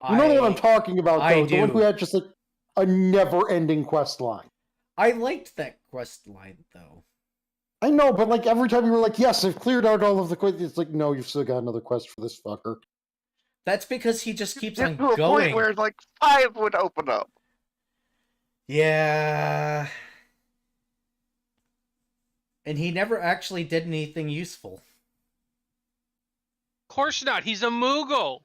You know what I'm talking about, I though? The one do. who had just like a never-ending quest line. I liked that quest line though. I know, but like every time you were like, yes, I've cleared out all of the quests, it's like, no, you've still got another quest for this fucker. That's because he just keeps get on to a point going. where like 5 would open up. Yeah. And he never actually did anything useful. Of course not. He's a Moogle.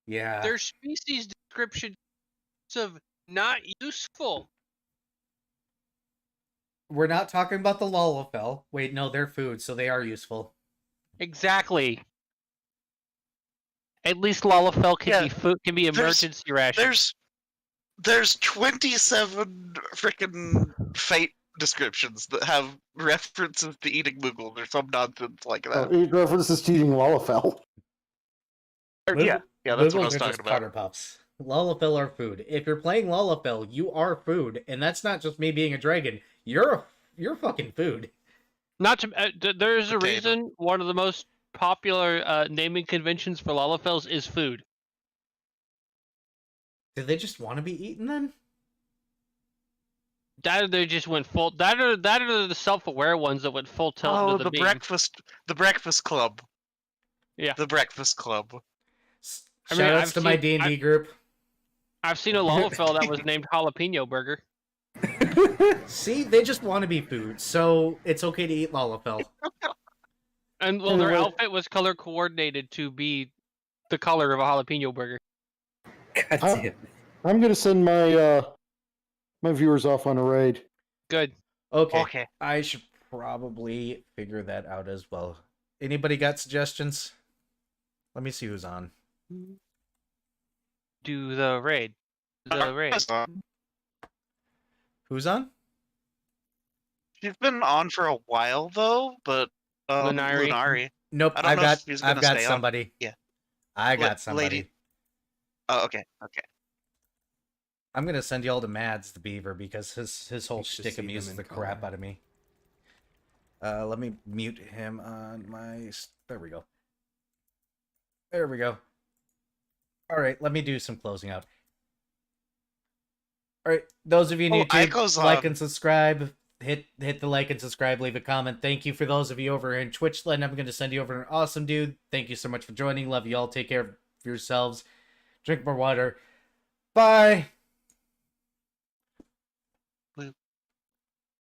Yeah. Their species descriptions of not useful. We're not talking about the Lalafell. Wait, no, they're food, so they are useful. Exactly. At least Lalafell can Yeah, be food. Can be there's- emergency rations. There's 27 freaking fate descriptions that have references to eating Moogles or some nonsense like that. It references to eating Lalafell. Or, yeah, that's what I Wiggles was are talking just about. powder puffs. Lalafell are food. If you're playing Lalafell, you are food, and that's not just me being a dragon. You're fucking food. Not to. There's a Potato. reason. One of the most popular naming conventions for Lalafells is food. Do they just want to be eaten then? That or they just went full. That are the self-aware ones that went full tilt Oh, into the beam. the breakfast club. Yeah. The breakfast club. I mean, Shoutouts I've to my seen- D&D group. I've seen a Lalafell that was named Jalapeno Burger. See, they just want to be food, so it's okay to eat Lalafell. And well, their Anyway. outfit was color coordinated to be the color of a jalapeno burger. God damn it. I'm gonna send my my viewers off on a raid. Good. Okay, Okay. I should probably figure that out as well. Anybody got suggestions? Let me see who's on. Do the raid. The raid. Who's on? She's been on for a while though, but Lunari. Lunari. Nope, I don't know if he's I've gonna got stay on. somebody. Yeah. I got La- somebody. lady. Oh, okay. I'm gonna send y'all to Mads the Beaver because his whole Should shtick see them amuses in the crap color. out of me. Let me mute him on my. There we go. There we go. All right, let me do some closing out. All right, those of you in Oh, YouTube, Aiko's like on. and subscribe. Hit the like and subscribe. Leave a comment. Thank you for those of you over in Twitchland. I'm going to send you over an awesome dude. Thank you so much for joining. Love you all. Take care of yourselves. Drink more water. Bye.